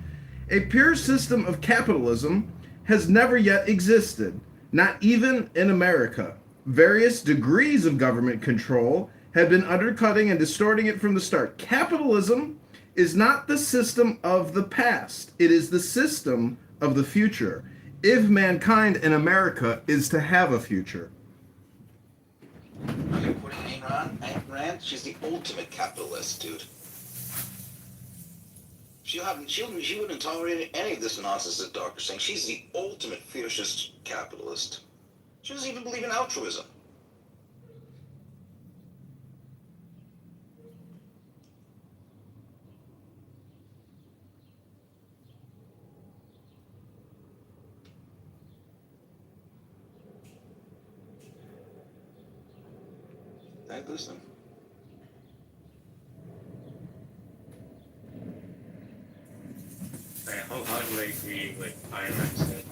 A pure system of capitalism has never yet existed, not even in America. Various degrees of government control have been undercutting and distorting it from the start. Capitalism is not the system of the past. It is the system of the future, if mankind in America is to have a future." Are you putting Ayn Rand? She's the ultimate capitalist, dude. She wouldn't tolerate any of this nonsense that Doctor's saying. She's the ultimate fiercest capitalist. She doesn't even believe in altruism. Listen. I wholeheartedly agree with Ayn Rand said.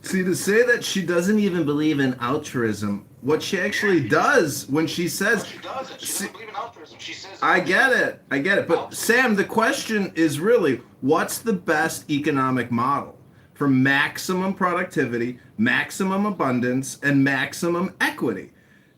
See, to say that she doesn't even believe in altruism, what she actually does when she says... She doesn't. She doesn't believe in altruism. She says... I get it. But Sam, the question is really, what's the best economic model for maximum productivity, maximum abundance, and maximum equity?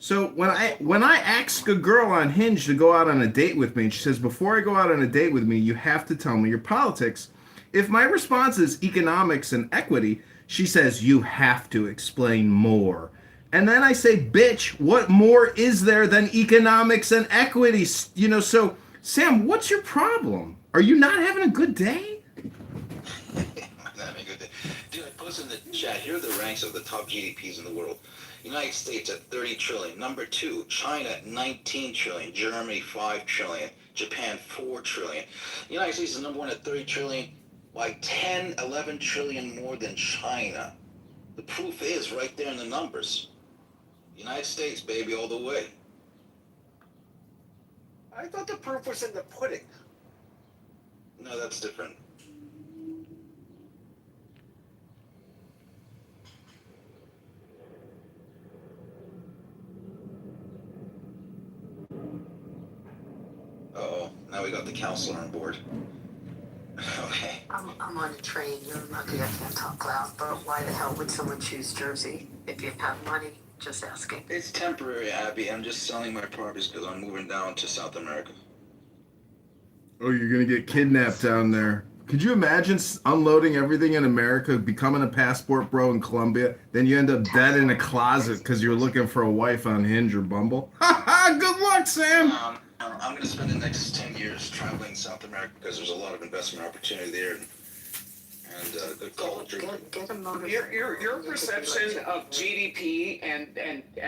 So when I ask a girl on Hinge to go out on a date with me, and she says, before I go out on a date with me, you have to tell me your politics. If my response is economics and equity, she says, you have to explain more. And then I say, bitch, what more is there than economics and equity? You know, so Sam, what's your problem? Are you not having a good day? I'm having a good day. Dude, I posted in the chat, here are the ranks of the top GDPs in the world. United States at 30 trillion. Number 2, China at 19 trillion. Germany 5 trillion. Japan 4 trillion. The United States is number 1 at 30 trillion, by 10, 11 trillion more than China. The proof is right there in the numbers. United States, baby, all the way. I thought the proof was in the pudding. No, that's different. Uh-oh, now we got the counselor on board. Okay. I'm on a train. You're lucky I can't talk loud, but why the hell would someone choose Jersey if you have money? Just asking. It's temporary, Abby. I'm just selling my properties because I'm moving down to South America. Oh, you're gonna get kidnapped down there. Could you imagine unloading everything in America, becoming a passport bro in Colombia, then you end up dead in a closet because you're looking for a wife on Hinge or Bumble? Ha ha! Good luck, Sam. I'm going to spend the next 10 years traveling South America because there's a lot of investment opportunity there and good culture. Your perception of GDP and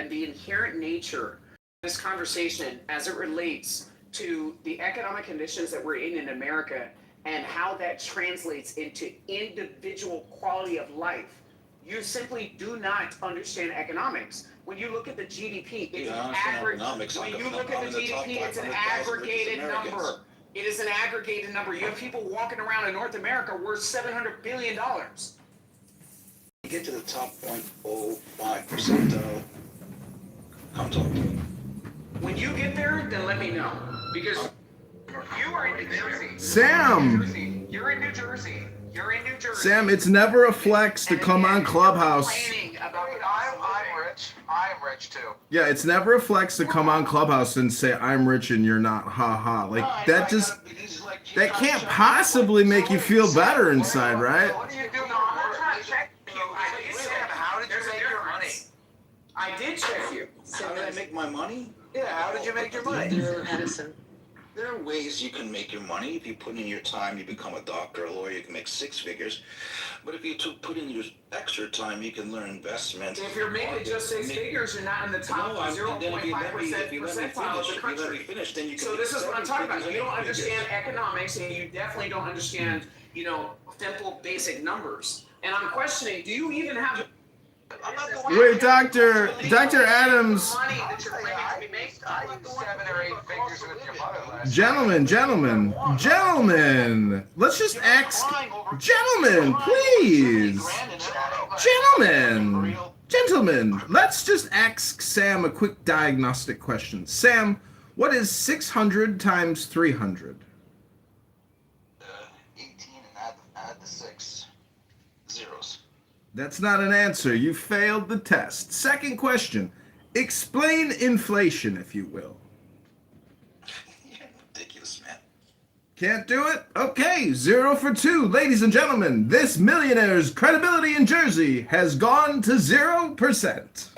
the inherent nature of this conversation as it relates to the economic conditions that we're in America and how that translates into individual quality of life. You simply do not understand economics. When you look at the GDP, it's an aggregate. When you look at the GDP, it's an aggregated number. It is an aggregated number. You have people walking around in North America worth $700 billion. You get to the top 0.05 percentile, comes up. When you get there, then let me know. Because you are in New Jersey. Sam! You're in New Jersey. You're in New Jersey. Sam, it's never a flex to come on Clubhouse. I'm rich too. Yeah, it's never a flex to come on Clubhouse and say I'm rich and you're not. Ha ha. Like that just that can't possibly make you feel better inside, right? What do you do? Sam, how did you make your money? I did check you. How did I make my money? Yeah, how did you make your money? Edison. There are ways you can make your money. If you put in your time, you become a doctor, a lawyer, you can make 6 figures. But if you put in your extra time, you can learn investment. If you're making just 6 figures, you're not in the top 0.5% percentile of the country. So this is what I'm talking about. You don't understand economics, and you definitely don't understand, simple basic numbers. And I'm questioning, do you even have... Wait, Dr. Adams. Gentlemen. Let's just ask. Gentlemen, please. Gentlemen, let's just ask Sam a quick diagnostic question. Sam, what is 600 times 300? 18 and add the 6 zeros. That's not an answer. You failed the test. Second question. Explain inflation, if you will. Ridiculous, man. Can't do it? Okay, 0 for 2. Ladies and gentlemen, this millionaire's credibility in Jersey has gone to 0%.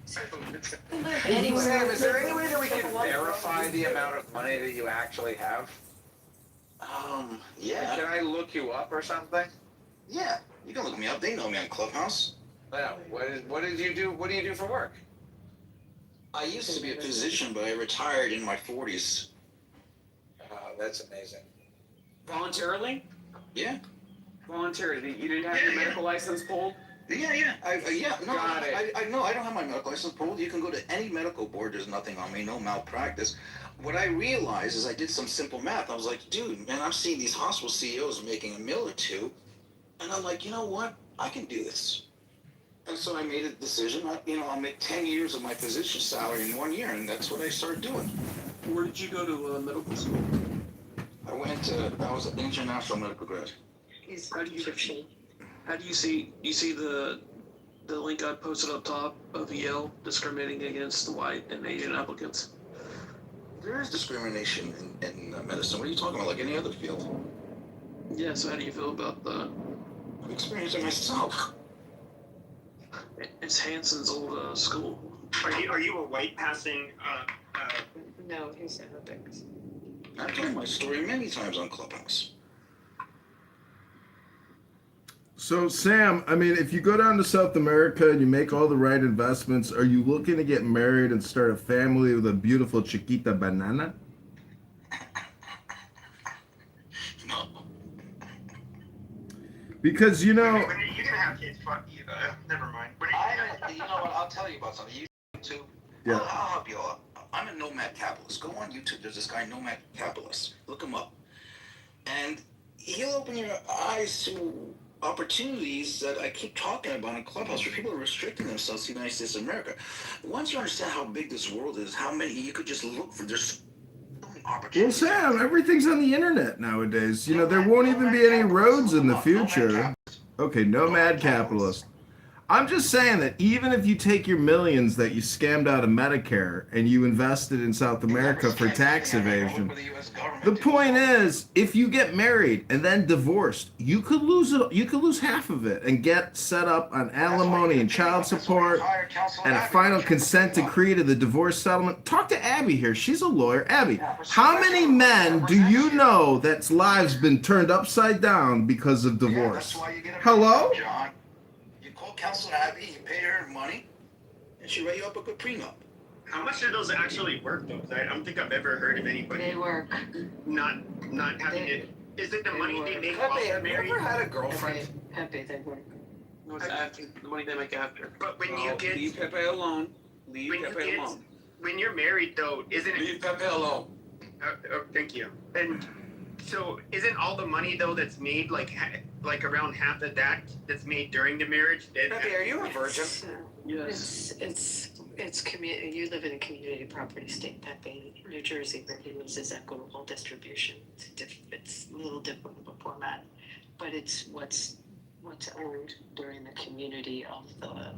Sam, is there any way that we can verify the amount of money that you actually have? Yeah. Can I look you up or something? Yeah, you can look me up. They know me on Clubhouse. Yeah. What did you do? What do you do for work? I used to be a physician, but I retired in my 40s. That's amazing. Voluntarily? Yeah. Voluntarily. You didn't have your medical license pulled? Yeah. Got it. I don't have my medical license pulled. You can go to any medical board. There's nothing on me. No malpractice. What I realized is I did some simple math. I was like, dude, man, I'm seeing these hospital CEOs making $1 million or $2 million. And I'm like, you know what? I can do this. And so I made a decision. I'll make 10 years of my physician's salary in 1 year, and that's what I started doing. Where did you go to medical school? I was an international medical grad. How do you see the link I posted up top of Yale discriminating against white and Asian applicants? There is discrimination in medicine. What are you talking about? Like any other field? Yeah, so how do you feel about that? I've experienced it myself. It's Hanson's old school. Are you a white passing? No, he's Arabic. I've told my story many times on Clubhouse. So, Sam, I mean, if you go down to South America and you make all the right investments, are you looking to get married and start a family with a beautiful Chiquita banana? No. Because, You're gonna have kids. Fuck you. Never mind. You know what? I'll tell you about something. YouTube. Yeah. I'll help you out. I'm a nomad capitalist. Go on YouTube. There's this guy, Nomad Capitalist. Look him up. And he'll open your eyes to opportunities that I keep talking about in Clubhouse where people are restricting themselves to the United States of America. Once you understand how big this world is, how many you could just look for, there's so many opportunities. Well, Sam, everything's on the internet nowadays. There won't even be any roads in the future. Okay, nomad capitalist. I'm just saying that even if you take your millions that you scammed out of Medicare and you invested in South America for tax evasion, the point is, if you get married and then divorced, you could lose it. You could lose half of it and get set up on alimony and child support and a final consent decree to the divorce settlement. Talk to Abby here. She's a lawyer. Abby, how many men do you know that's lives been turned upside down because of divorce? Hello? John, you call Counsel Abby, you pay her money, and she write you up a good prenup. How much do those actually work, though? 'Cause I don't think I've ever heard of anybody They work. not having it. Is it the money they make Pepe, while they're have you married? ever had a girlfriend? Pepe, they work. No, it's after the money they make after. But when you get leave Pepe alone. Leave when you Pepe get alone. when you're married, though, isn't it? Leave Pepe alone. Thank you. And so, isn't all the money though that's made like around half of that's made during the marriage? Pepe, are you a virgin? Yes. It's community. You live in a community property state, Pepe. New Jersey uses equitable distribution. It's a little different of a format, but it's what's owned during the community of the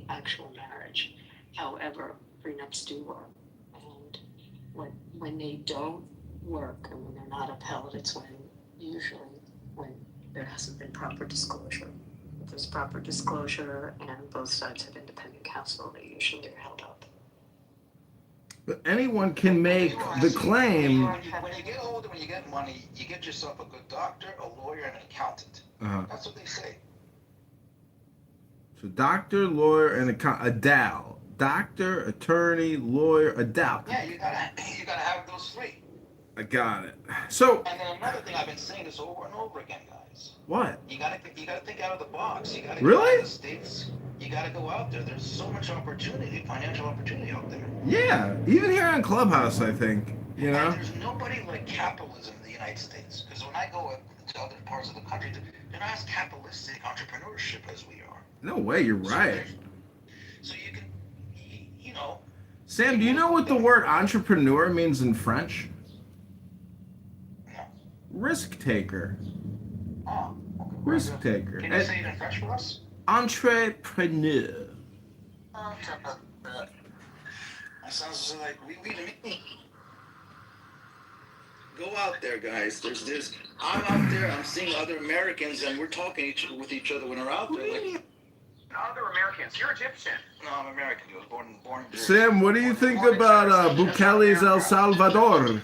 actual marriage. However, prenups do work, and when they don't work and when they're not upheld, it's usually when there hasn't been proper disclosure. If there's proper disclosure and both sides have independent counsel, they usually are held up. But anyone can make the claim. When you get older, when you get money, you get yourself a good doctor, a lawyer, and an accountant. That's what they say. So doctor, lawyer, and a DAL. Doctor, attorney, lawyer, a DAL. Yeah, you gotta have those three. I got it. So. And then another thing, I've been saying this over and over again, guys. What? You gotta think out of the box. You gotta really? Go out of the States. You gotta go out there. There's so much opportunity, financial opportunity out there. Yeah, even here on Clubhouse, I think. You know. And there's nobody like capitalism in the United States. Because when I go to other parts of the country, they're not as capitalistic entrepreneurship as we are. No way, you're right. So you can, you know. Sam, do you know what the word entrepreneur means in French? No. Risk taker. Oh. Risk taker. Can you say it in French for us? Entrepreneur. That sounds like we to me. Go out there, guys. I'm out there. I'm seeing other Americans, and we're talking with each other when we're out there. Other Americans. You're Egyptian. No, I'm American. I was born in Sam, what do you think about Bukele's El Salvador?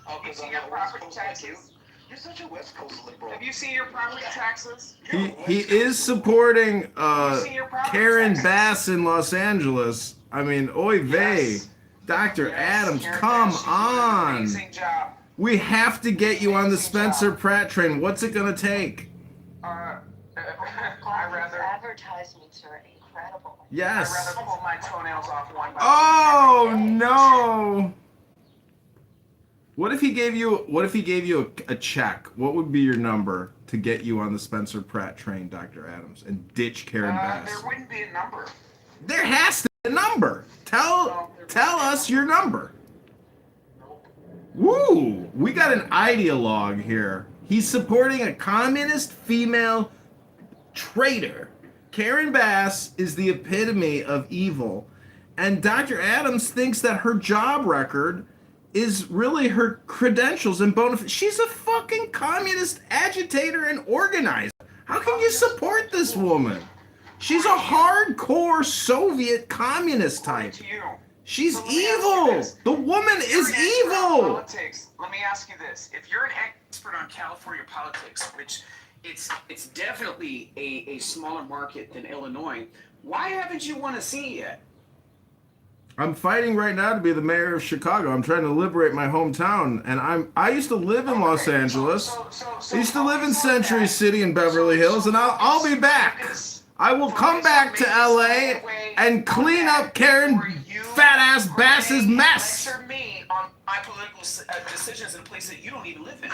Have you seen your property taxes? You're such a West Coast liberal. Have you seen your property taxes? He is supporting Karen Bass in Los Angeles. I mean, oy vey. Dr. Adams, come on. Amazing job. We have to get you on the Spencer Pratt train. What's it going to take? Advertisements are incredible. Yes. I'd rather pull my toenails off one by Oh no! What if he gave you a check? What would be your number to get you on the Spencer Pratt train, Dr. Adams, and ditch Karen Bass? There wouldn't be a number. There has to be a number. Tell us your number. Woo! We got an ideologue here. He's supporting a communist female traitor. Karen Bass is the epitome of evil. And Dr. Adams thinks that her job record is really her credentials and bona fide. She's a fucking communist agitator and organizer. How can you support this woman? She's a hardcore Soviet communist type. She's evil. The woman is evil. Politics. Let me ask you this: if you're an expert on California politics, which it's definitely a smaller market than Illinois, why haven't you won a seat yet? I'm fighting right now to be the mayor of Chicago. I'm trying to liberate my hometown, and I used to live in Los Angeles. I used to live in Century City and Beverly Hills, and I'll be back. I will come back to LA and clean up Karen fat ass Bass's mess. Lecture me on my political decisions in a place that you don't even live in.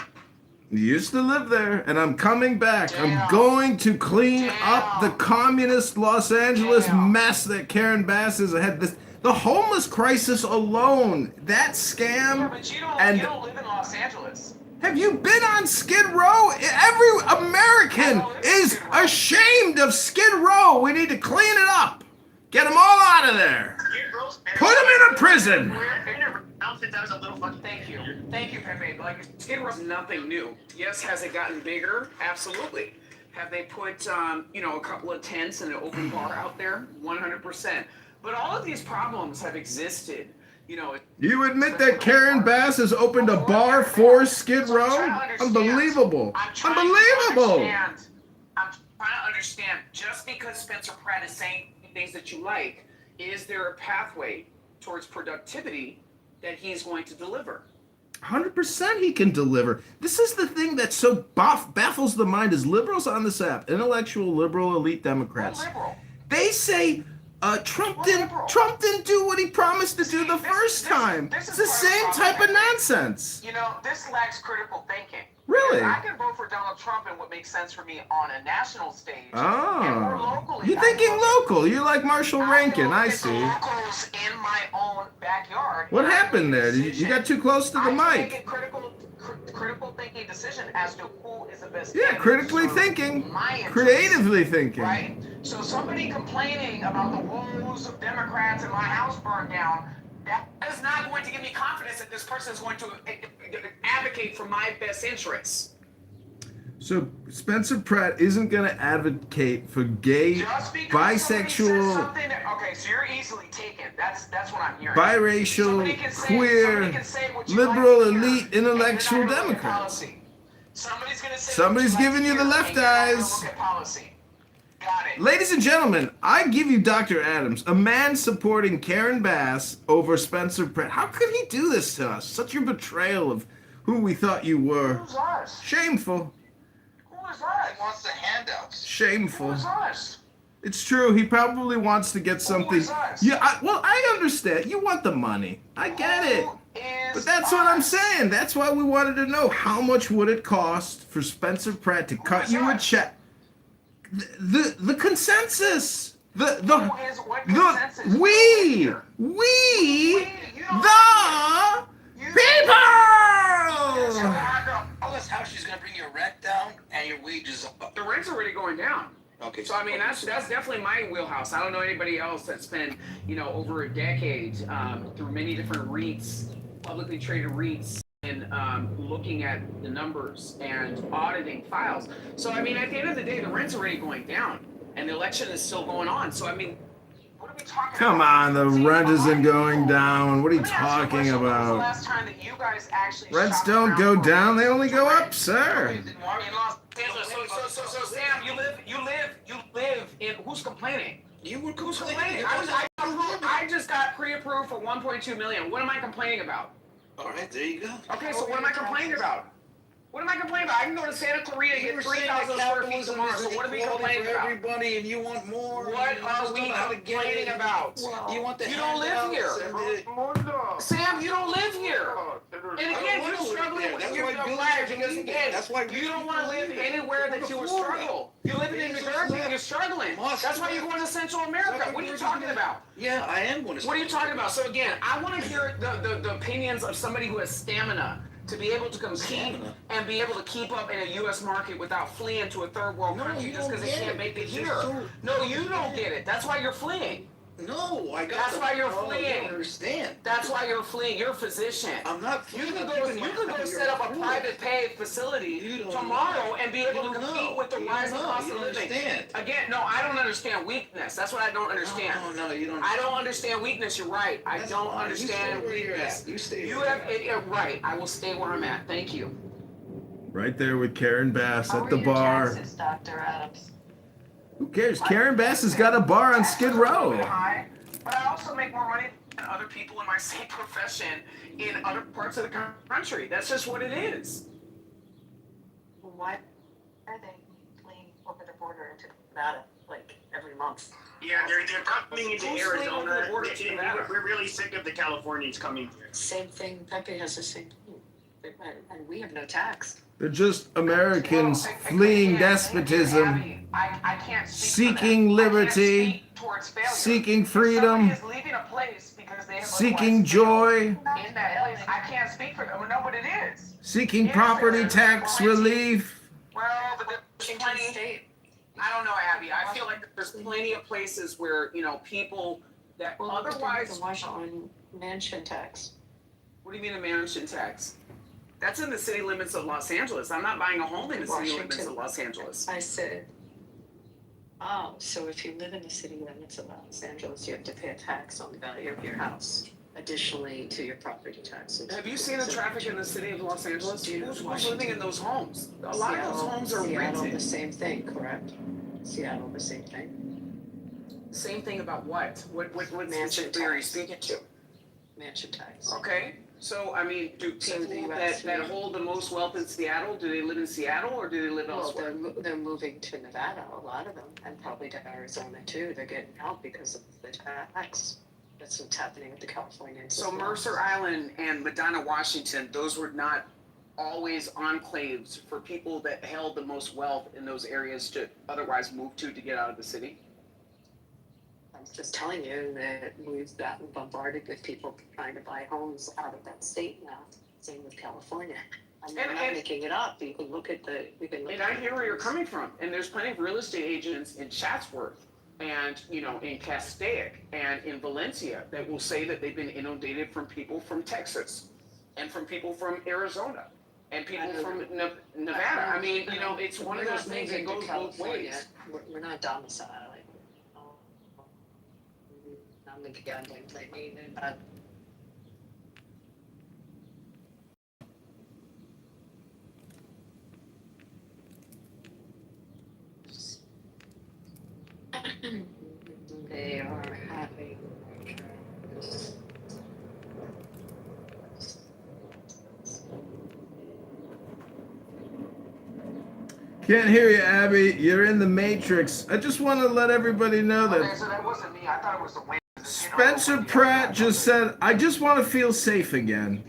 You used to live there, and I'm coming back. I'm going to clean up the communist Los Angeles mess that Karen Bass is ahead. The homeless crisis alone, that scam. Yeah, but you don't live in Los Angeles. Have you been on Skid Row? Every American is ashamed of Skid Row. We need to clean it up. Get them all out of there. Put them in a prison. Since I was a little fucking. Thank you, Pepe. Like Skid Row's nothing new. Yes, has it gotten bigger? Absolutely. Have they put a couple of tents and an open bar out there? 100%. But all of these problems have existed. You admit that Karen Bass has opened a bar for Skid Row? Unbelievable. Unbelievable. I'm trying to understand, just because Spencer Pratt is saying things that you like, is there a pathway towards productivity that he's going to deliver? 100% he can deliver. This is the thing that so baffles the mind is liberals on this app, intellectual, liberal, elite Democrats. They say Trump didn't do what he promised to do the first time. It's the same type of nonsense. This lacks critical thinking. Really? I can vote for Donald Trump and what makes sense for me on a national stage. Oh. You're thinking local. You're like Marshall Rankin. I see. Locals in my own backyard. What happened there? You got too close to the mic. I make a critical thinking decision as to who is the best. Yeah, critically thinking. Creatively thinking. Right? So somebody complaining about the woes of Democrats and my house burned down, that is not going to give me confidence that this person is going to advocate for my best interests. So Spencer Pratt isn't going to advocate for gay, bisexual, okay, so you're easily taken. That's what I'm hearing. Biracial, queer, liberal, elite, intellectual Democrats. Somebody's giving you the left eyes. Ladies and gentlemen, I give you Dr. Adams, a man supporting Karen Bass over Spencer Pratt. How could he do this to us? Such a betrayal of who we thought you were. Who's us? Shameful. Who is us? He wants the handouts. Shameful. Who's us? It's true. He probably wants to get something. Who is us? Yeah, I understand. You want the money. I get it. But that's what I'm saying. That's why we wanted to know how much would it cost for Spencer Pratt to cut you a check. The consensus. The people. Tell us how she's gonna bring your rent down and your wages up. The rent's already going down. Okay. So I mean that's definitely my wheelhouse. I don't know anybody else that's spent over a decade through many different REITs, publicly traded REITs, and looking at the numbers and auditing files. So I mean at the end of the day, the rent's already going down, and the election is still going on. So I mean, what are we talking about? Come on, the rent isn't going down. What are you talking about? When was the last time that you guys actually Rents don't go down; they only go up, sir. In Los Angeles. So Sam, you live in. Who's complaining? Who's complaining? I just got pre-approved for 1.2 million. What am I complaining about? All right, there you go. Okay, so what am I complaining about? What am I complaining about? I can go to Santa Clarita and get 3,000 square feet tomorrow. So what are we complaining about? Everybody, and you want more. What are we complaining about? You want the You don't live here. Sam, you don't live here. And again, you're struggling with your flag because again, you don't want to live anywhere that you would struggle. You live in New Jersey and you're struggling. That's why you're going to Central America. What are you talking about? Yeah, I am going to. What are you talking about? So again, I want to hear the opinions of somebody who has stamina to be able to compete and be able to keep up in a U.S. market without fleeing to a third world country just because they can't make it here. No, you don't get it. That's why you're fleeing. No, I got. That's why you're fleeing. I don't understand. That's why you're fleeing. You're a physician. I'm not. You can go set up a private pay facility tomorrow and be able to compete with the rising cost of living. Again, no, I don't understand weakness. That's what I don't understand. No, you don't. I don't understand weakness. You're right. I don't understand weakness. You stay. You have it right. I will stay where I'm at. Thank you. Right there with Karen Bass at the bar. Taxes, Dr. Adams. Who cares? Karen Bass has got a bar on Skid Row. But I also make more money than other people in my same profession in other parts of the country. That's just what it is. Why are they fleeing over the border into Nevada like every month? Yeah, they're coming into Arizona. We're really sick of the Californians coming here. Same thing. Pepe has the same thing. They're And we have no tax. They're just Americans fleeing despotism, I can't speak seeking liberty, seeking freedom, is leaving a place because they have seeking joy, in that place. I can't speak for them. No, but it is. seeking property tax relief. Well, but there's plenty. I don't know, Abby. I feel like there's plenty of places where, you know, people that otherwise. The Washington mansion tax. What do you mean a mansion tax? That's in the city limits of Los Angeles. I'm not buying a home in the city limits of Los Angeles. I said, oh, so if you live in the city limits of Los Angeles, you have to pay a tax on the value of your house, additionally to your property taxes. Have you seen the traffic in the city of Los Angeles? Who's living in those homes? A lot of those homes are Seattle, rented. the same thing, correct? Seattle, the same thing. Same thing about what? What Mansion specifically are you tax. speaking to? Mansion tax. Okay. So, I mean, do So people the that hold the most wealth in Seattle, do they live in Seattle or do they live Well, elsewhere? they're moving to Nevada, a lot of them, and probably to Arizona too. They're getting out because of the tax. That's what's happening with the Californians. So as well. Mercer Island and Medina, Washington, those were not always enclaves for people that held the most wealth in those areas to otherwise move to get out of the city? I'm just telling you that we've gotten bombarded with people trying to buy homes out of that state now. Same with California. I'm not making it up. You can look at the. And I hear where you're coming from. And there's plenty of real estate agents in Chatsworth and, you know, in Castaic and in Valencia that will say that they've been inundated from people from Texas and from people from Arizona and people from Nevada. I mean, you know, it's one of those things that goes both ways. We're not domiciled. I'm the goddamn thing. They are having. Can't hear you, Abby. You're in the Matrix. I just want to let everybody know that Okay, so that wasn't me. I thought it was the wind. Spencer Pratt just said, I just want to feel safe again.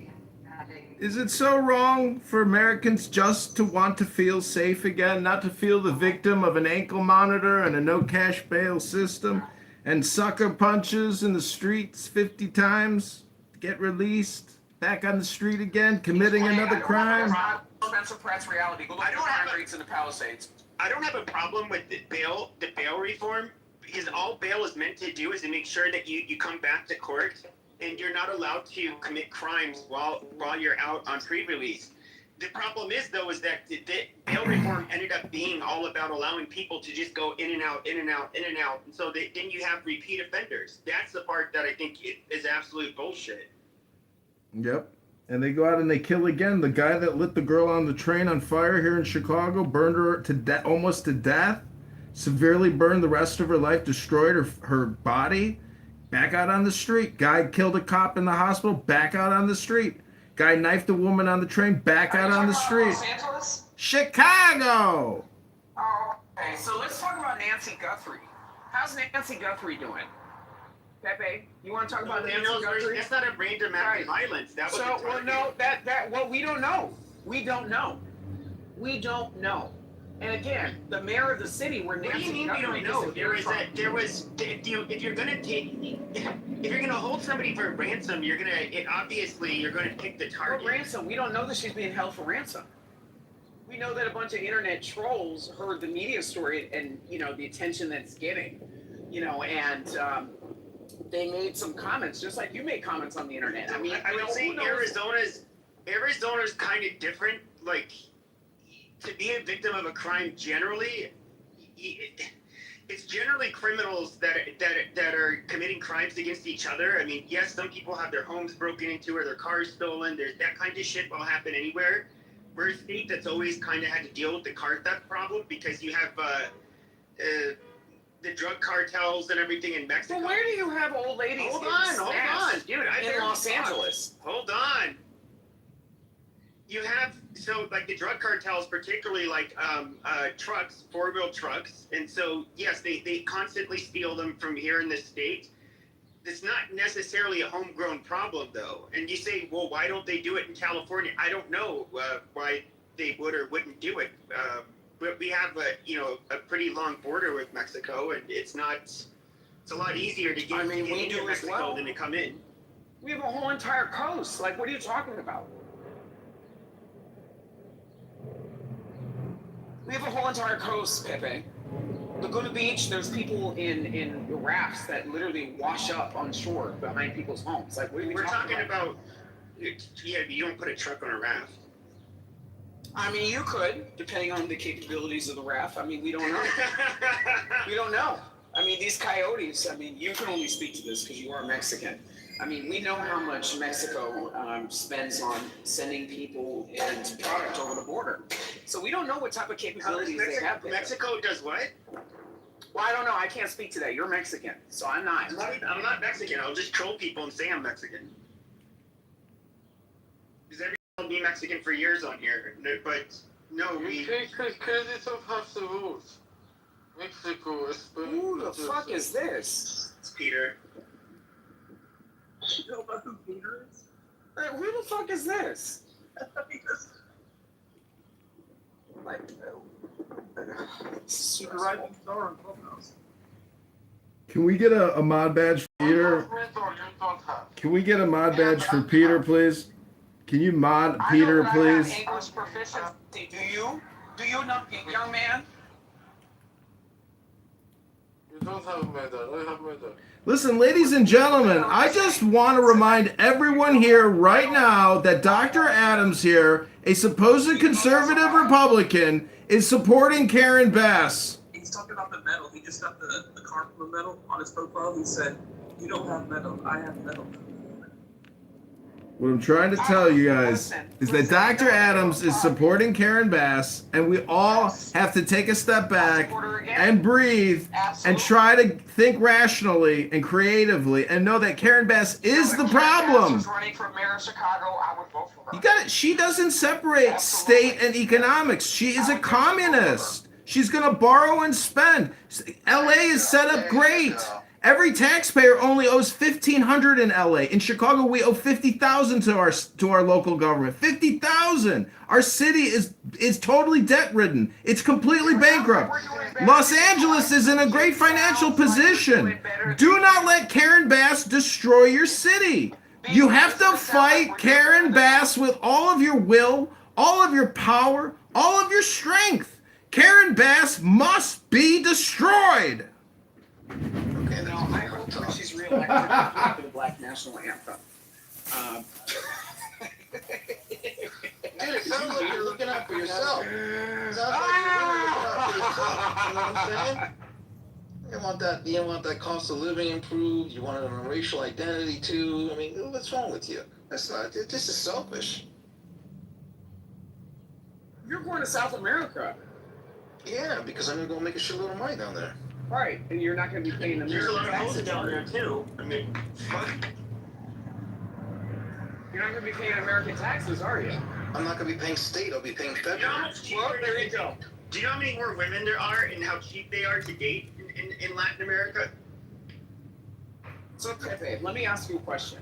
Is it so wrong for Americans just to want to feel safe again, not to feel the victim of an ankle monitor and a no cash bail system and sucker punches in the streets 50 times, get released, back on the street again, committing another crime? Spencer Pratt's reality. Go look at the crime rates in the Palisades. I don't have a problem with the bail reform, because all bail is meant to do is to make sure that you come back to court and you're not allowed to commit crimes while you're out on pre-release. The problem is, though, is that the bail reform ended up being all about allowing people to just go in and out, in and out, in and out. And so then you have repeat offenders. That's the part that I think is absolute bullshit. Yep. And they go out and they kill again. The guy that lit the girl on the train on fire here in Chicago, burned her to death, almost to death, severely burned the rest of her life, destroyed her body, back out on the street. Guy killed a cop in the hospital, back out on the street. Guy knifed a woman on the train, back out on the street. Los Angeles? Chicago! Oh, okay. So let's talk about Nancy Guthrie. How's Nancy Guthrie doing? Pepe, you want to talk about Nancy Guthrie? That's not a random act of violence. That was we don't know. We don't know. We don't know. And again, the mayor of the city where What do you Nancy mean we Guthrie don't know? If you're gonna hold somebody for ransom, you're gonna pick the target. For ransom, we don't know that she's being held for ransom. We know that a bunch of internet trolls heard the media story and, you know, the attention that it's getting, you know, and they made some comments, just like you made comments on the internet. I mean, I would say Arizona's kind of different. Like, to be a victim of a crime generally, it's generally criminals that are committing crimes against each other. I mean, yes, some people have their homes broken into or their cars stolen. There's that kind of shit will happen anywhere. We're a state that's always kind of had to deal with the car theft problem because you have the drug cartels and everything in Mexico. Well, where do you have old ladies Hold getting on, snatched dude. in Los Angeles? Hold on. You have, so like the drug cartels, particularly like trucks, 4-wheel trucks. And so, yes, they constantly steal them from here in the state. It's not necessarily a homegrown problem, though. And you say, well, why don't they do it in California? I don't know why they would or wouldn't do it. But we have a pretty long border with Mexico, and it's a lot easier to get, we into do as Mexico well. than to come in. We have a whole entire coast. Like, what are you talking about? We have a whole entire coast, Pepe. Laguna Beach, there's people in rafts that literally wash up on shore behind people's homes. Like, what are we We're talking about? about, yeah, you don't put a truck on a raft. I mean, you could, depending on the capabilities of the raft. I mean, we don't know. We don't know. I mean, these coyotes, I mean, you can only speak to this because you are Mexican. I mean, we know how much Mexico spends on sending people and product over the border. So we don't know what type of capabilities they have there. Mexico does what? Well, I don't know. I can't speak to that. You're Mexican, so I'm not. I'm not Mexican. I'll just troll people and say I'm Mexican. Because everyone will be Mexican for years on here. But no, we... Credit of half the rules. Mexico is... Who the fuck is this? It's Peter. You don't know who Peter is? Who the fuck is this? Like, super right star in Clubhouse. Can we get a mod badge for Peter? Can we get a mod badge for Peter, please? Can you mod Peter, please? English proficiency. Do you not, young man? You don't have medal. I have medal. Listen, ladies and gentlemen, I just want to remind everyone here right now that Dr. Adams here, a supposed conservative Republican, is supporting Karen Bass. He's talking about the medal. He just got the Carpenter medal on his profile. He said, "You don't have medal. I have medal." What I'm trying to tell you guys is that Dr. Adams is supporting Karen Bass, and we all have to take a step back and breathe and try to think rationally and creatively and know that Karen Bass is the problem. Running for mayor of Chicago, I would vote for her. You got it. She doesn't separate state and economics. She is a communist. She's going to borrow and spend. LA is set up great. Every taxpayer only owes $1,500 in LA. In Chicago, we owe $50,000 to our local government. $50,000. Our city is totally debt ridden. It's completely bankrupt. Los Angeles is in a great financial position. Do not let Karen Bass destroy your city. You have to fight Karen Bass with all of your will, all of your power, all of your strength. Karen Bass must be destroyed. Okay, now I hope when she's reelected for the Black National Anthem. Dude, it sounds like you're looking out for yourself. It sounds like you're really looking out for yourself. You know what I'm saying? You want that cost of living improved. You want a racial identity too. I mean, what's wrong with you? That's not. This is selfish. You're going to South America. Yeah, because I'm gonna go make a shitload of money down there. Right, and you're not going to be paying There's a lot American of taxes hoes down there, too. I mean, fuck. You're not going to be paying American taxes, are you? I'm not gonna be paying state. I'll be paying You know federal. how much cheaper there you go. Do you know how many more women there are and how cheap they are to date in Latin America? So, Pepe, let me ask you a question.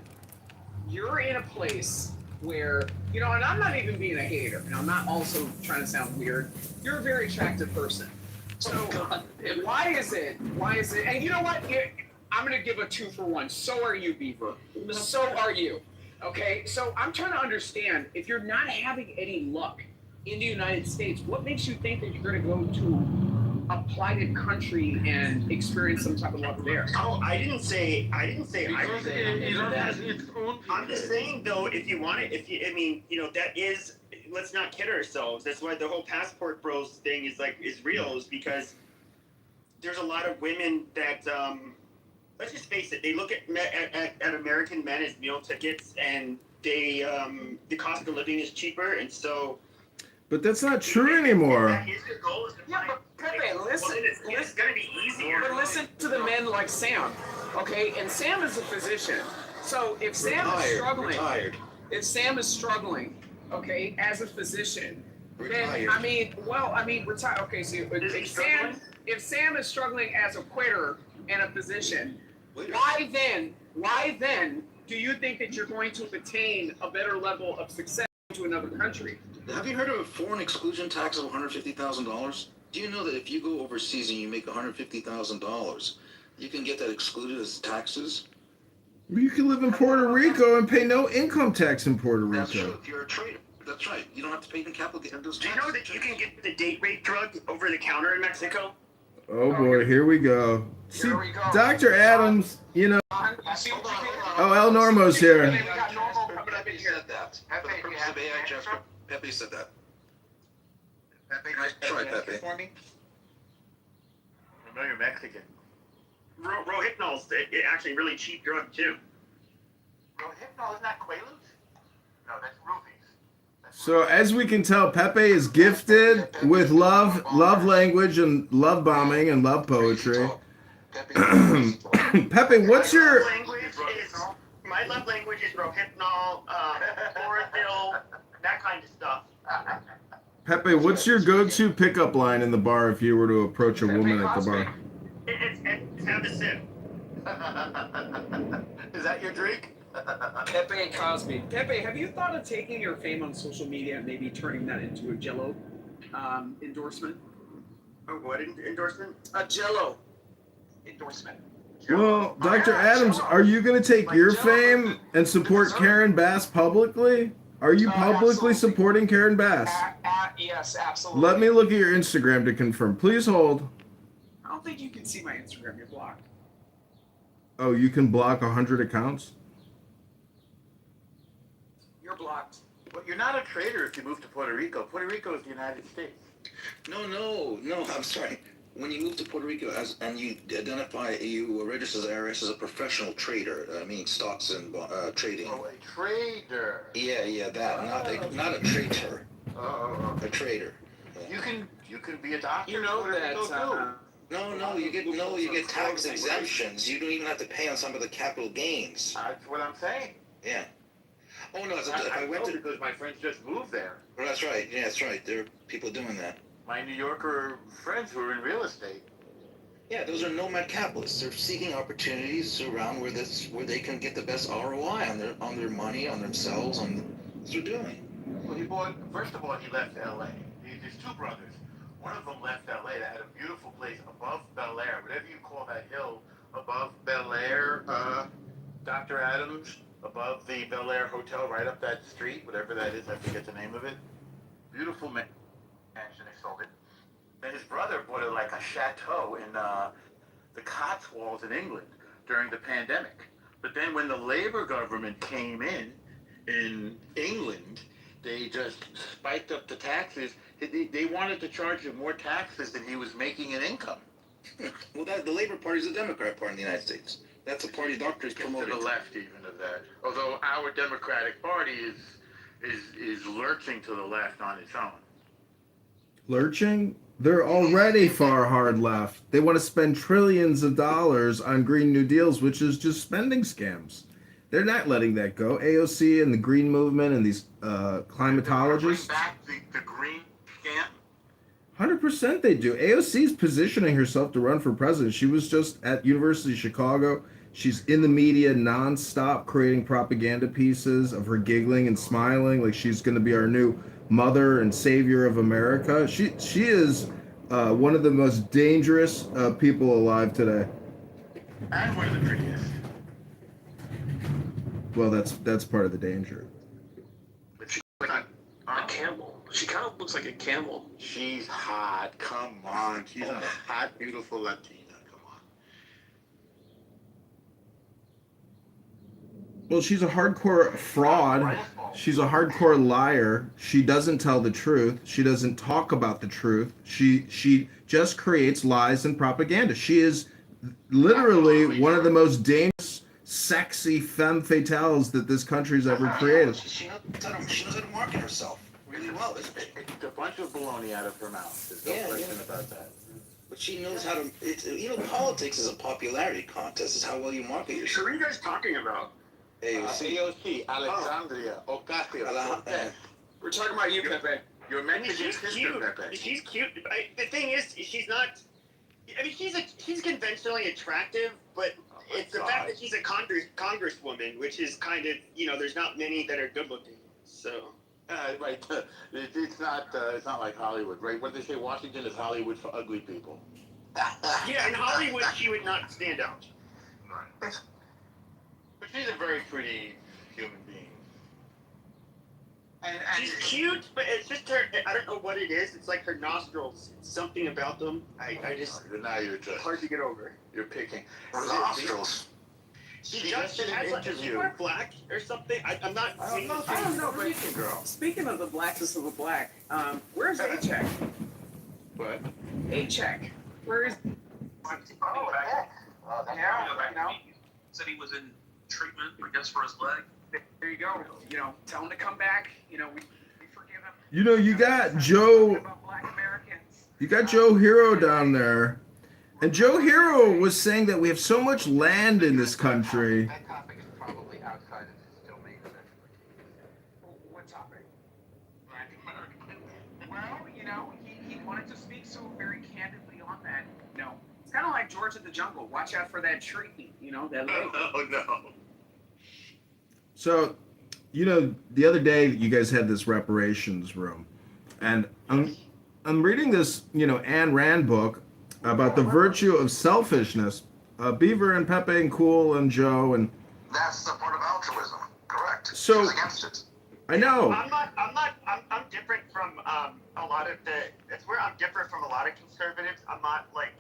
You're in a place where, you know, and I'm not even being a hater, and I'm not also trying to sound weird. You're a very attractive person. So, why is it, and you know what? I'm going to give a 2-for-1. So are you, Beaver. So are you. Okay? So, I'm trying to understand, if you're not having any luck in the United States, what makes you think that you're going to go to a plighted country and experience some type of luck there? Oh, I didn't say I was I'm just saying though, if you want it, that is, let's not kid ourselves. That's why the whole passport bros thing is real, is because there's a lot of women that let's just face it, they look at American men as meal tickets, and they the cost of living is cheaper, and so. But that's not true anymore. That is your goal, is to Yeah, but Pepe, listen. It's going to be easier. But listen to the men like Sam, okay? And Sam is a physician. So if Sam is struggling, okay, as a physician, then retire. Okay, so if Sam is struggling as a quitter and a physician, why then why then do you think that you're going to attain a better level of success to another country? Have you heard of a foreign exclusion tax of $150,000? Do you know that if you go overseas and you make $150,000, you can get that excluded as taxes? You can live in Puerto Rico and pay no income tax in Puerto Rico. That's true. If you're a trader, that's right. You don't have to pay even capital gains. Do you know that you can get the date rape drug over the counter in Mexico? Oh boy, here we go. See, Dr. Adams, you know. Oh, El Normo's here. Pepe said that. For the purpose of AI, Jessica, Pepe said that. Pepe, Nice try, Pepe. for me? I know you're Mexican. Rohypnol's actually really cheap drug too. Rohypnol, isn't that Quaaludes? No, that's rubies. So as we can tell, Pepe is gifted with love language and love bombing and love poetry. Pepe, what's your... My love language is Rohypnol, chlorophyll, that kind of stuff. Pepe, what's your go-to pickup line in the bar if you were to approach a woman at the bar? It's have a sip. Is that your drink? Pepe and Cosby. Pepe, have you thought of taking your fame on social media and maybe turning that into a Jello endorsement? A what endorsement? A Jello endorsement. Well, Dr. Adams, are you going to take your fame and support Karen Bass publicly? Are you publicly supporting Karen Bass? Yes, absolutely. Let me look at your Instagram to confirm. Please hold. I don't think you can see my Instagram. You're blocked. Oh, you can block 100 accounts? You're blocked. Well, you're not a traitor if you move to Puerto Rico. Puerto Rico is the United States. No, I'm sorry. When you move to Puerto Rico and you identify, you register as IRS as a professional trader, meaning stocks and trading. Oh, a trader. Yeah, that. Not a traitor. A trader. Yeah. You can be a doctor. You know that. No, you get tax exemptions. You don't even have to pay on some of the capital gains. That's what I'm saying. Yeah. Oh no, if I I went to, because my friends just moved there. well, that's right. Yeah, that's right. There are people doing that. My New Yorker friends who are in real estate. Yeah, those are nomad capitalists. They're seeking opportunities around where they can get the best ROI on their money, on themselves, on what they're doing. Well, first of all, he left L.A. There's two brothers. One of them left L.A. They had a beautiful place above Bel Air, whatever you call that hill above Bel Air, Dr. Adams, above the Bel Air Hotel, right up that street, whatever that is, I forget the name of it. Beautiful mansion, they sold it. And his brother bought it like a chateau in the Cotswolds in England during the pandemic. But then when the Labour government came in England, they just spiked up the taxes. They wanted to charge him more taxes than he was making in income. Well, the Labour Party is a Democrat party in the United States. That's the party doctors promoted. To the left even of that. Although our Democratic Party is lurching to the left on its own. Lurching? They're already far hard left. They want to spend trillions of dollars on Green New Deals, which is just spending scams. They're not letting that go. AOC and the Green Movement and these climatologists. Bring back the green scam? 100% they do. AOC's positioning herself to run for president. She was just at University of Chicago. She's in the media nonstop creating propaganda pieces of her giggling and smiling like she's going to be our new mother and savior of America. She is one of the most dangerous people alive today. And one of the prettiest. Well, that's part of the danger. But she's like a camel. She kind of looks like a camel. She's hot. Come on. She's a hot, beautiful Latina. Come on. Well, she's a hardcore fraud. She's a hardcore liar. She doesn't tell the truth. She doesn't talk about the truth. She just creates lies and propaganda. She is literally one of the most dangerous, sexy femme fatales that this country's ever created. She knows how to market herself really well, isn't she? It's a bunch of baloney out of her mouth. There's no question about that. But she knows how to. Politics is a popularity contest. It's how well you market yourself. So what are you guys talking about? AOC, Alexandria, Ocasio. We're talking about you, Pepe. You're Mexican sister, Pepe. She's cute. The thing is, she's not. I mean, she's conventionally attractive, but it's the fact that she's a congresswoman, which is kind of, there's not many that are good looking. So. Right. It's not like Hollywood, right? What they say, Washington is Hollywood for ugly people. Yeah, in Hollywood, she would not stand out. Right. But she's a very pretty human being. And she's cute, but it's just her. I don't know what it is. It's like her nostrils. Something about them. I just. Now you're just hard to get over. You're picking Her nostrils. She just has like, is she more black or something? I'm not. I don't know, but speaking of the blackness of the black, where's A-Check? What? A-Check. Where is? Oh, heck. Yeah, said he was in treatment, I guess, for his leg. There you go. Tell him to come back. We forgive him. You got Joe. You got Joe Hero down there, and Joe Hero was saying that we have so much land in this country. That topic is probably outside of his domain of expertise. What topic? Well, he wanted to speak so very candidly on that. It's kind of like George of the Jungle. Watch out for that tree. That lake. Oh no. So, the other day you guys had this reparations room, and I'm reading this, Ayn Rand book about the virtue of selfishness. Beaver and Pepe and Cool and Joe and. That's the part of altruism, correct? So. She's against it. I know. I'm different from a lot of that's where I'm different from a lot of conservatives. I'm not like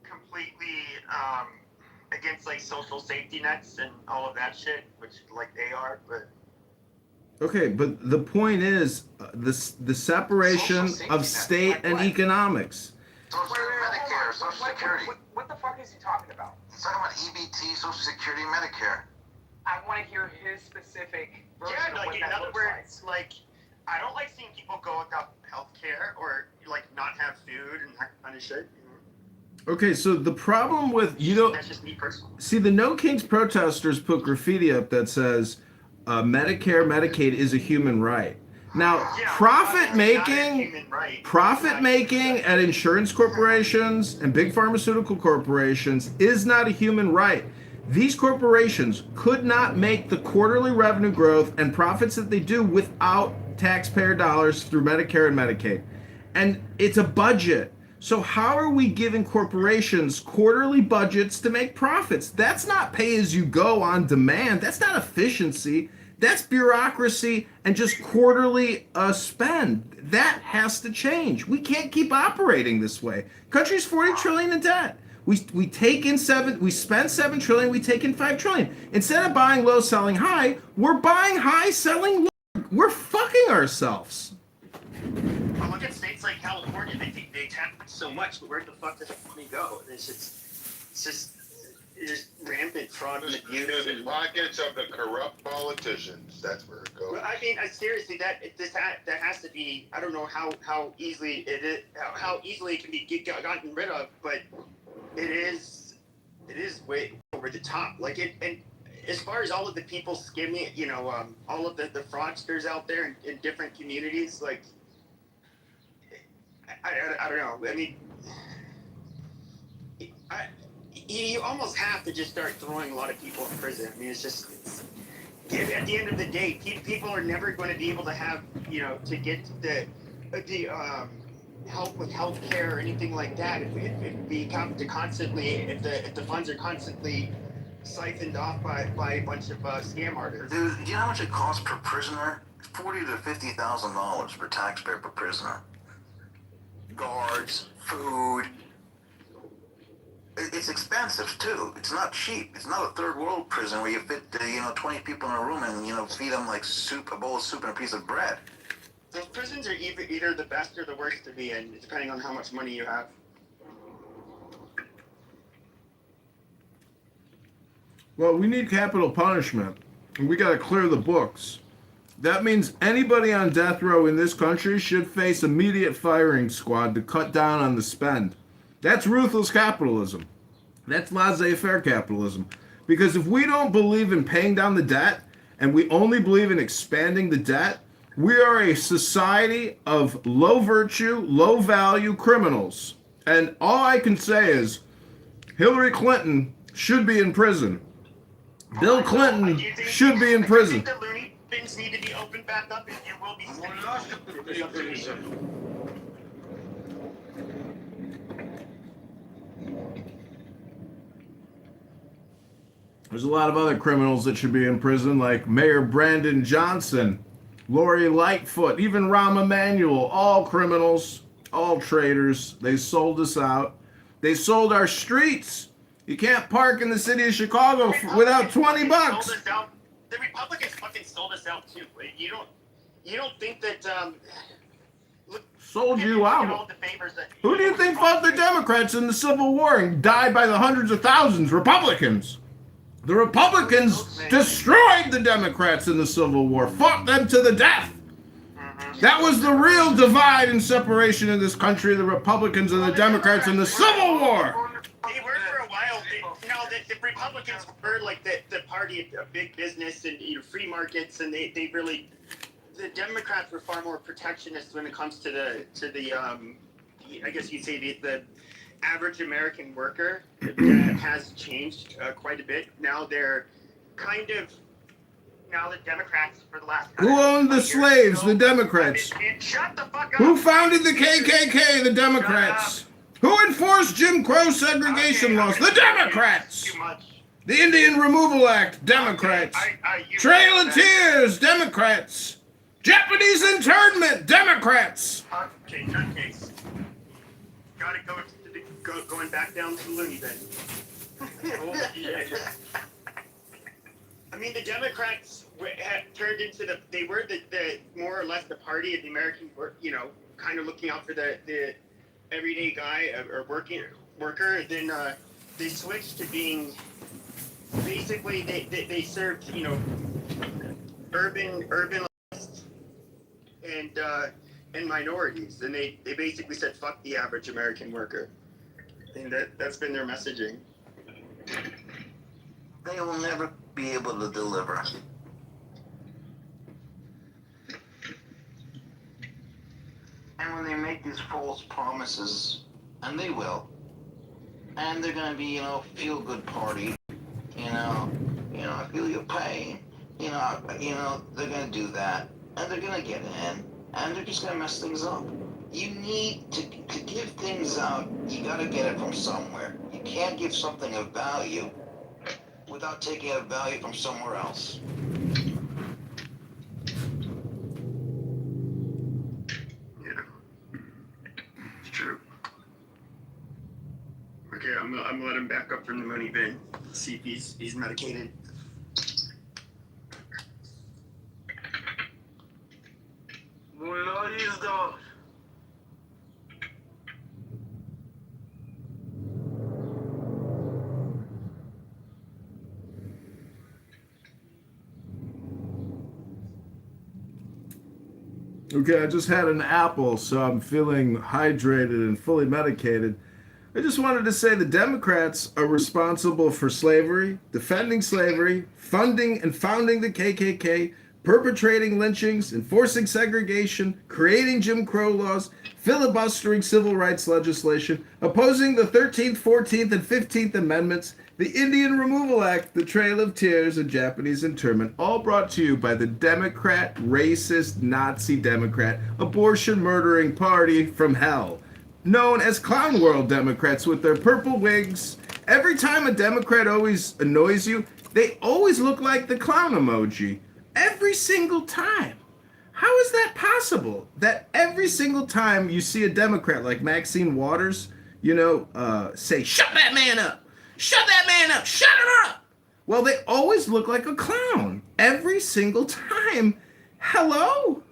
completely against like social safety nets and all of that shit, which like they are, but. Okay, but the point is the separation of state and economics. Social Medicare, Social Security. What the fuck is he talking about? He's talking about EBT, Social Security, Medicare. I want to hear his specific version Yeah, of like what in that other looks words, like I don't like seeing people go without health care or like not have food and that kind of shit. Okay, so the problem with That's just me personally. See, the No Kings protesters put graffiti up that says Medicare, Medicaid is a human right. Now, profit making at insurance corporations and big pharmaceutical corporations is not a human right. These corporations could not make the quarterly revenue growth and profits that they do without taxpayer dollars through Medicare and Medicaid. And it's a budget. So how are we giving corporations quarterly budgets to make profits? That's not pay as you go on demand. That's not efficiency. That's bureaucracy and just quarterly spend. That has to change. We can't keep operating this way. Country's 40 trillion in debt. We spend 7 trillion, we take in 5 trillion. Instead of buying low, selling high, we're buying high, selling low. We're fucking ourselves. Well, look at states like California. They think they tax so much, but where the fuck does money go? It's just rampant fraud and abuse. In the pockets of the corrupt politicians. That's where it goes. Well, I mean, seriously, that has to be. I don't know how easily it is, how easily it can be gotten rid of, but it is way over the top. Like it, and as far as all of the people skimming, all of the fraudsters out there in different communities, like. I don't know. I mean, you almost have to just start throwing a lot of people in prison. I mean, at the end of the day, people are never going to be able to have, to get the help with health care or anything like that if we have to constantly, if the funds are constantly siphoned off by a bunch of scam artists. Dude, do you know how much it costs per prisoner? $40,000 to $50,000 per taxpayer per prisoner. Guards, food. It's expensive too. It's not cheap. It's not a third world prison where you fit 20 people in a room and feed them like soup, a bowl of soup and a piece of bread. Those prisons are either the best or the worst to be in, depending on how much money you have. Well, we need capital punishment, and we got to clear the books. That means anybody on death row in this country should face immediate firing squad to cut down on the spend. That's ruthless capitalism. That's laissez-faire capitalism. Because if we don't believe in paying down the debt, and we only believe in expanding the debt, we are a society of low virtue, low value criminals. And all I can say is Hillary Clinton should be in prison. Bill Clinton should be in prison. The loony bins need to be opened back up, and you will be sent. There's a lot of other criminals that should be in prison, like Mayor Brandon Johnson, Lori Lightfoot, even Rahm Emanuel, all criminals, all traitors. They sold us out. They sold our streets. You can't park in the city of Chicago without $20. The Republicans fucking sold us out too. You don't think that sold you out? Who do you think fought the Democrats in the Civil War and died by the hundreds of thousands? Republicans. The Republicans destroyed the Democrats in the Civil War, fought them to the death. That was the real divide and separation in this country, the Republicans and the Democrats in the Civil War. They were for a while. The Republicans were like the party of big business and free markets, and they really. The Democrats were far more protectionist when it comes to the I guess you'd say the average American worker. Has changed quite a bit. Now they're kind of the Democrats for the last. Who owned the slaves? The Democrats. Shut the fuck up. Who founded the KKK? The Democrats. Who enforced Jim Crow segregation laws? The Democrats. The Indian Removal Act? Democrats. Trail of Tears? Democrats. Japanese internment? Democrats. Okay, nutcase. Gotta go going back down to the loony bin. I mean, the Democrats had turned into they were the more or less the party of the American kind of looking out for the everyday guy or worker. Then they switched to being basically they served urban and minorities, and they basically said fuck the average American worker. And that's been their messaging. They will never be able to deliver. And when they make these false promises, and they will, and they're going to be, feel-good party, feel your pain, they're going to do that, and they're going to get in, and they're just going to mess things up. You need to give things out. You got to get it from somewhere. You can't give something of value without taking a value from somewhere else. Yeah, it's true. Okay, I'm gonna let him back up from the money bin. See if he's medicated. What is that? Okay, I just had an apple, so I'm feeling hydrated and fully medicated. I just wanted to say the Democrats are responsible for slavery, defending slavery, funding and founding the KKK, perpetrating lynchings, enforcing segregation, creating Jim Crow laws, filibustering civil rights legislation, opposing the 13th, 14th, and 15th Amendments, the Indian Removal Act, the Trail of Tears, and Japanese internment, all brought to you by the Democrat, racist, Nazi Democrat, abortion-murdering party from hell, known as Clown World Democrats with their purple wigs. Every time a Democrat always annoys you, they always look like the clown emoji. Every single time. How is that possible? That every single time you see a Democrat like Maxine Waters, say, shut that man up. Shut that man up. Shut him up. Well, they always look like a clown. Every single time. Hello?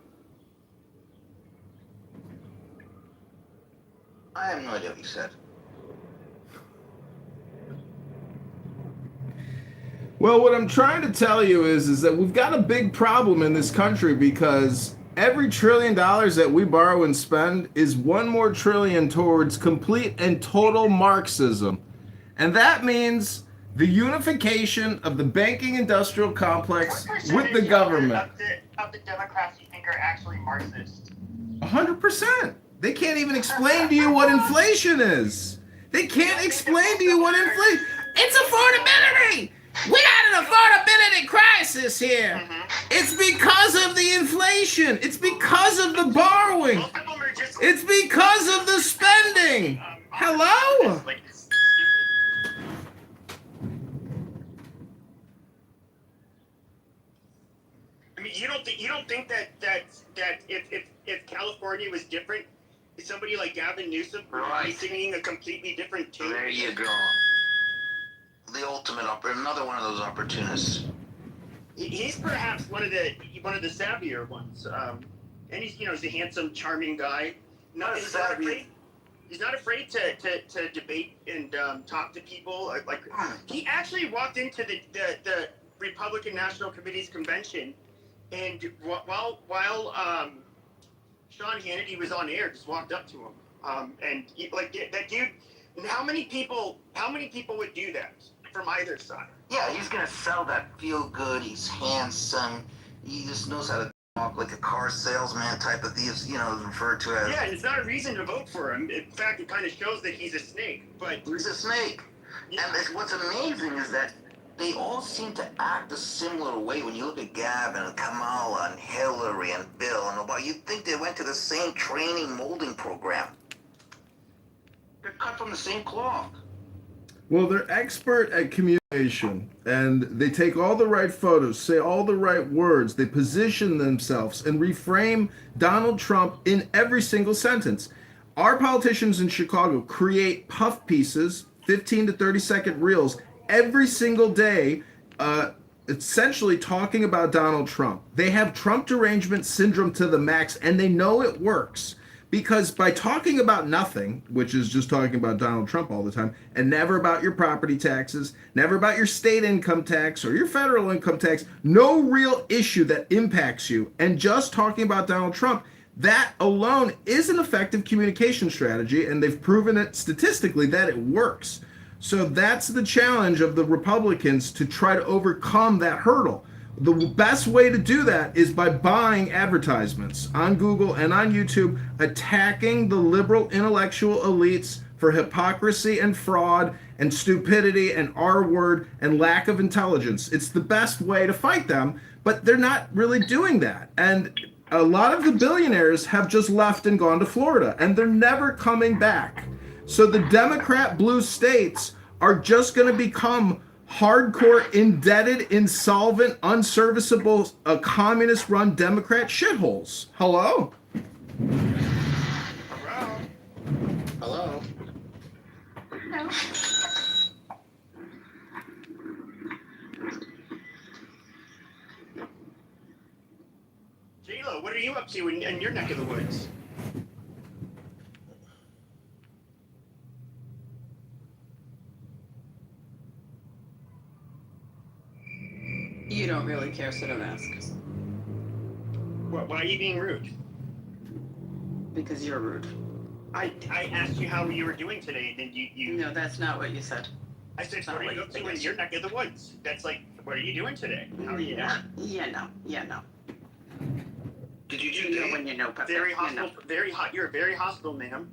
I have no idea what you said. Well, what I'm trying to tell you is that we've got a big problem in this country because every $1 trillion that we borrow and spend is one more trillion towards complete and total Marxism. And that means the unification of the banking industrial complex with the government. Of the Democrats you think are actually Marxist? 100%. They can't even explain to you what inflation is. They can't explain to you what inflation. It's affordability. We got an affordability crisis here. It's because of the inflation. It's because of the borrowing. It's because of the spending. Hello? I mean, you don't think that if California was different, somebody like Gavin Newsom would be singing a completely different tune? There you go. The ultimate another one of those opportunists. He's perhaps one of the savvier ones, and he's a handsome, charming guy. He's not afraid to debate and talk to people. Like he actually walked into the Republican National Committee's convention, and while Sean Hannity was on air, just walked up to him, and that dude. How many people would do that from either side? Yeah, he's gonna sell that feel good. He's handsome. He just knows how to talk like a car salesman type of thing. Referred to as. Yeah, and it's not a reason to vote for him. In fact, it kind of shows that he's a snake. But he's a snake. Yeah. And what's amazing is that they all seem to act a similar way. When you look at Gavin and Kamala and Hillary and Bill and Obama, you'd think they went to the same training molding program. They're cut from the same cloth. Well, they're expert at communication, and they take all the right photos, say all the right words, they position themselves and reframe Donald Trump in every single sentence. Our politicians in Chicago create puff pieces, 15 to 30-second reels, every single day, essentially talking about Donald Trump. They have Trump derangement syndrome to the max, and they know it works. Because by talking about nothing, which is just talking about Donald Trump all the time, and never about your property taxes, never about your state income tax or your federal income tax, no real issue that impacts you, and just talking about Donald Trump, that alone is an effective communication strategy, and they've proven it statistically that it works. So that's the challenge of the Republicans, to try to overcome that hurdle. The best way to do that is by buying advertisements on Google and on YouTube, attacking the liberal intellectual elites for hypocrisy and fraud and stupidity and R-word and lack of intelligence. It's the best way to fight them, but they're not really doing that. And a lot of the billionaires have just left and gone to Florida, and they're never coming back. So the Democrat blue states are just going to become hardcore, indebted, insolvent, unserviceable, communist-run Democrat shitholes. Hello? Hello? J-Lo, what are you up to in your neck of the woods? You don't really care, so don't ask. Why are you being rude? Because you're rude. I asked you how you were doing today, and then you... No, that's not what you said. I said, what are you up to in your neck of the woods? That's like, what are you doing today? How are you doing? Yeah, no. Did you do that when you know, Pepper? Very hostile, very hot. You're very hostile, ma'am.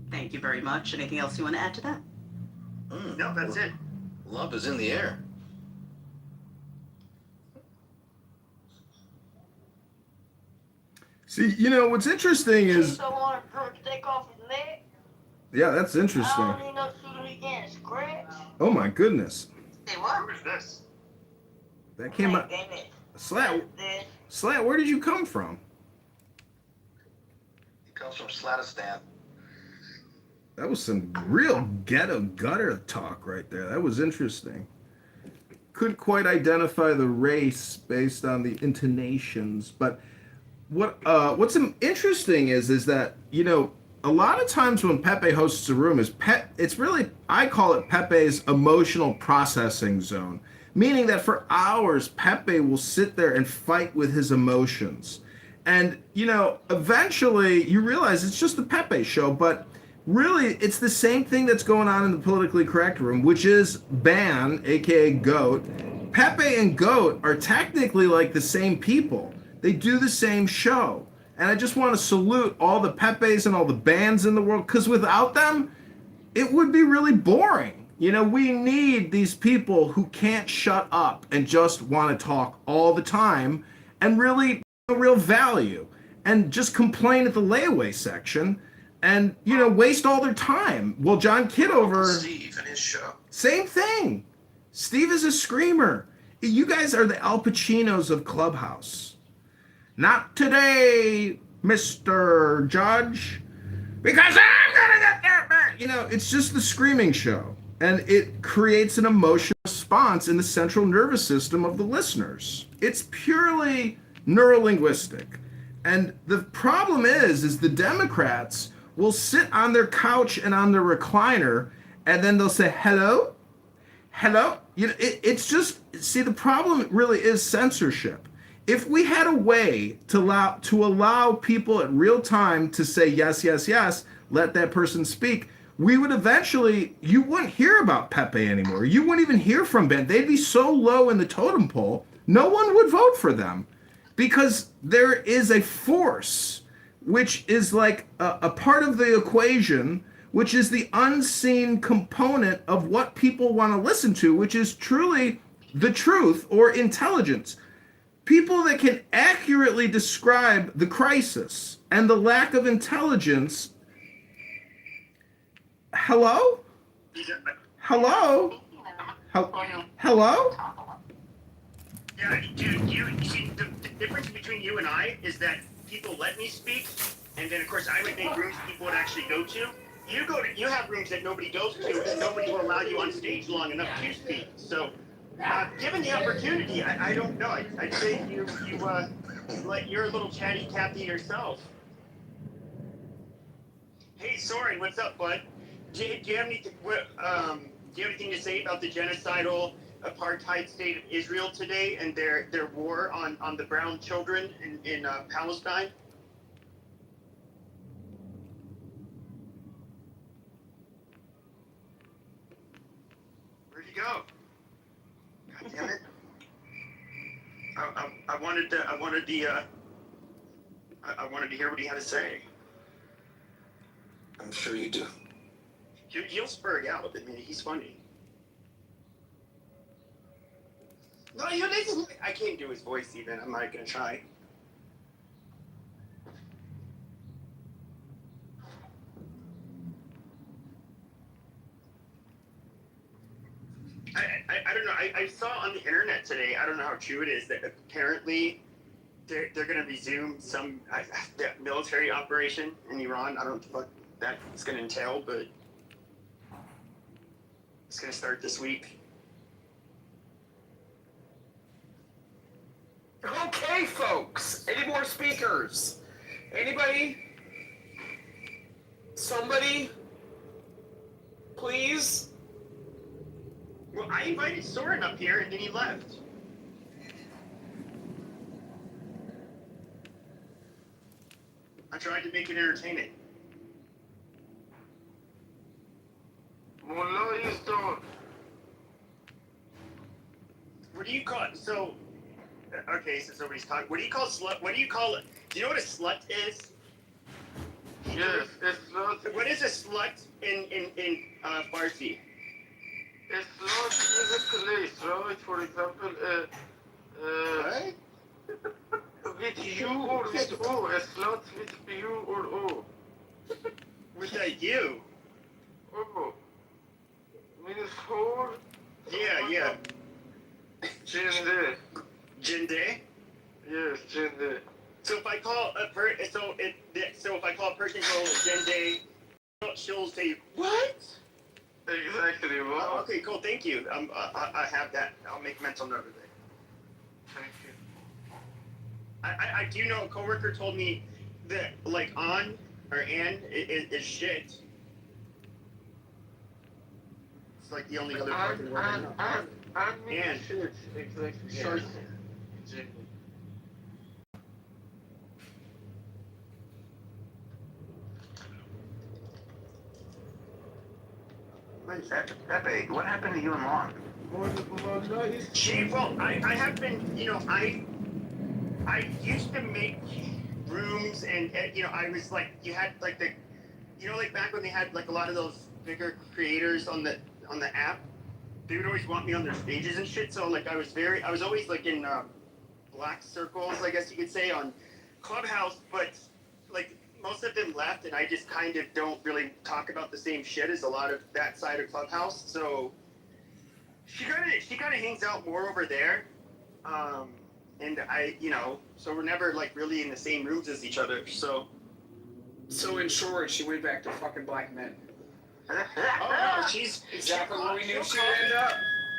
Thank you very much. Anything else you want to add to that? No, that's it. Love is in the air. See, what's interesting is... Yeah, that's interesting. Oh my goodness. Who is this? That came out... Slat, where did you come from? He comes from Slatistan. That was some real ghetto gutter talk right there. That was interesting. Couldn't quite identify the race based on the intonations, but what's interesting is that, a lot of times when Pepe hosts a room, it's really, I call it Pepe's emotional processing zone. Meaning that for hours, Pepe will sit there and fight with his emotions. And, eventually you realize it's just the Pepe show, but really it's the same thing that's going on in the politically correct room, which is Ban, aka Goat. Pepe and Goat are technically like the same people. They do the same show. And I just want to salute all the Pepes and all the bands in the world, because without them, it would be really boring. You know, we need these people who can't shut up and just want to talk all the time and really real value and just complain at the layaway section and, you know, waste all their time. Well, John Kitover, Steve and his show. same thing. Steve is a screamer. You guys are the Al Pacinos of Clubhouse. Not today, Mr. Judge, because I'm gonna get that back. You know, it's just the screaming show. And it creates an emotional response in the central nervous system of the listeners. It's purely neurolinguistic. And the problem is the Democrats will sit on their couch and on their recliner, and then they'll say, hello? Hello? You know, it's just, see, the problem really is censorship. If we had a way to allow people at real time to say yes, yes, yes, let that person speak, we would eventually, you wouldn't hear about Pepe anymore. You wouldn't even hear from Ben. They'd be so low in the totem pole, no one would vote for them because there is a force which is like a part of the equation, which is the unseen component of what people want to listen to, which is truly the truth or intelligence. People that can accurately describe the crisis and the lack of intelligence. Hello? Hello? Hello? Yeah, dude, you see, the difference between you and I is that people let me speak, and then, of course, I would make rooms people would actually go to. You have rooms that nobody goes to, and nobody will allow you on stage long enough to speak. So, given the opportunity, I don't know. I'd say you're a little chatty Cathy yourself. Hey, Soren, what's up, bud? Do you have anything to say about the genocidal apartheid state of Israel today and their war on the brown children in Palestine? Where'd he go? God damn it! I wanted to hear what he had to say. I'm sure you do. He'll spur out. I mean, he's funny. No, I can't do his voice even. I'm not gonna try. I don't know. I saw on the internet today. I don't know how true it is that apparently they're gonna resume some military operation in Iran. I don't know what that's gonna entail, but it's gonna start this week. Okay, folks. Any more speakers? Anybody? Somebody? Please? Well, I invited Soren up here, and then he left. I tried to make it entertaining. Mullah is done. What do you call it? So, okay, since nobody's talking, what do you call slut? What do you call it? Do you know what a slut is? Yes, a slut. What is a slut in Farsi? A slut is a place, right? For example, what? With U or with O. A slut with U or O. With a U? O. Means whore. Yeah. Jinde. Jinde? Yes, Jinde. So if I call a if I call a person girl a Jinde, she'll say what? Exactly. What? Oh, okay, cool. Thank you. I have that. I'll make mental note of it. Thank you. I do know a coworker told me that like on or an is shit. It's like the only other fucking word I know. And shit. Exactly. Yeah. Scheiße. Jinde. Pepe, what happened to you and Lon? Well, I have been, I used to make rooms and, I was like, you had like like back when they had like a lot of those bigger creators on on the app, they would always want me on their stages and shit. So like I was always like in black circles, I guess you could say, on Clubhouse, but like most of them left, and I just kind of don't really talk about the same shit as a lot of that side of Clubhouse. So she kind of hangs out more over there, and so we're never like really in the same rooms as each other. So in short, she went back to fucking black men. oh no, she's Exactly where we knew she would end up.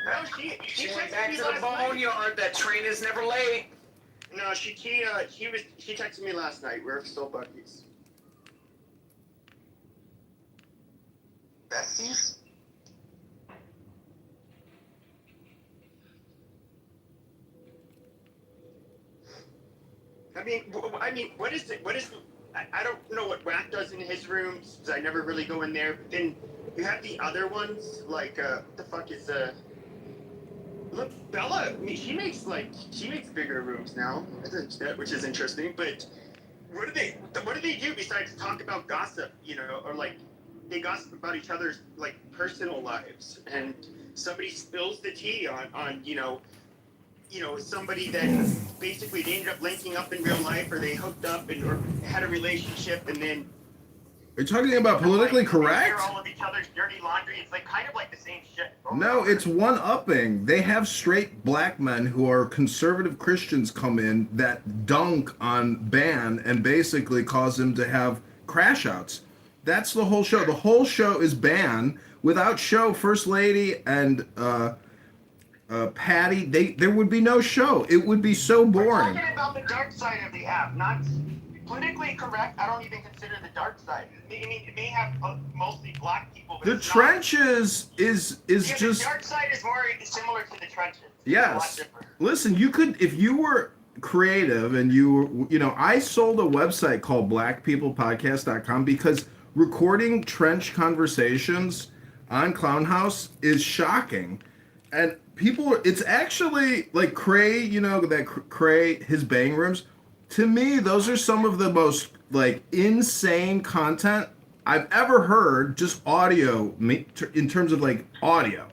No, she went texted back me to the last night. boneyard. That train is never late. No, she texted me last night. We're still buddies. Besties? I mean, what is it? I don't know what Whack does in his rooms, because I never really go in there. But then you have the other ones, like, what the fuck is, look, Bella, I mean, she makes bigger rooms now, which is interesting, but what do they do besides talk about gossip, or like, they gossip about each other's, like, personal lives, and somebody spills the tea on somebody that basically they ended up linking up in real life, or they hooked up or had a relationship, and then Are you talking about politically correct? hear all of each other's dirty laundry. It's like kind of like the same shit. No, it's one-upping. They have straight black men who are conservative Christians come in that dunk on Ban and basically cause him to have crash outs. That's the whole show. The whole show is Ban. Without show, First Lady and Patty, there would be no show. It would be so boring. We're talking about the dark side of the app, not politically correct. I don't even consider the dark side. I mean, it may have mostly black people. But The trenches is just. The dark side is more similar to the trenches. Yes. Listen, you could, if you were creative and I sold a website called blackpeoplepodcast.com because recording trench conversations on Clownhouse is shocking. And it's actually like Cray, Cray, his bang rooms. To me, those are some of the most like insane content I've ever heard, just audio, in terms of like audio.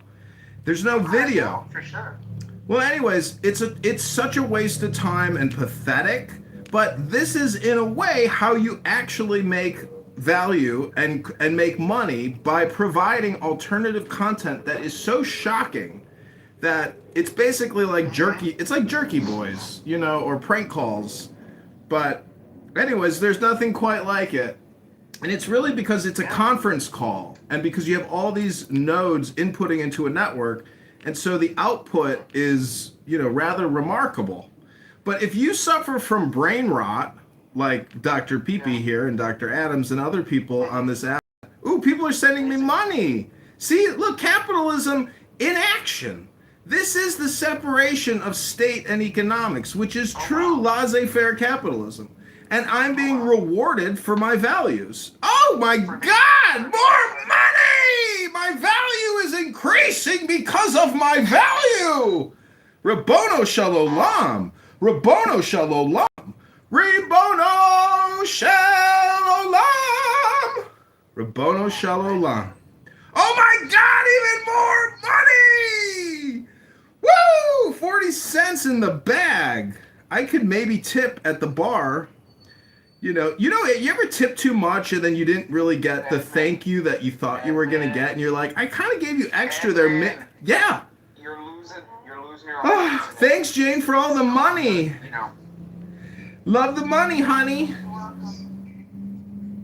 There's no video. For sure. Well, anyways, it's such a waste of time and pathetic, but this is in a way how you actually make value and make money by providing alternative content that is so shocking that it's basically like jerky. It's like Jerky Boys, or prank calls. But anyways, there's nothing quite like it. And it's really because it's a conference call and because you have all these nodes inputting into a network. And so the output is, rather remarkable. But if you suffer from brain rot, like Dr. Peepee here and Dr. Adams and other people on this app, people are sending me money. See, look, capitalism in action. This is the separation of state and economics, which is true laissez-faire capitalism. And I'm being rewarded for my values. Oh my God, more money! My value is increasing because of my value! Rabono Shalom! Rabono Shalom! Rabono Shalom! Rabono Shalom. Oh my God, even more money! Woo! 40 cents in the bag. I could maybe tip at the bar. You ever tip too much and then you didn't really get the thank you that you thought you were going to get, and you're like, I kind of gave you extra there. Yeah. You're losing your Thanks, Jane, for all the money. Love the money, honey.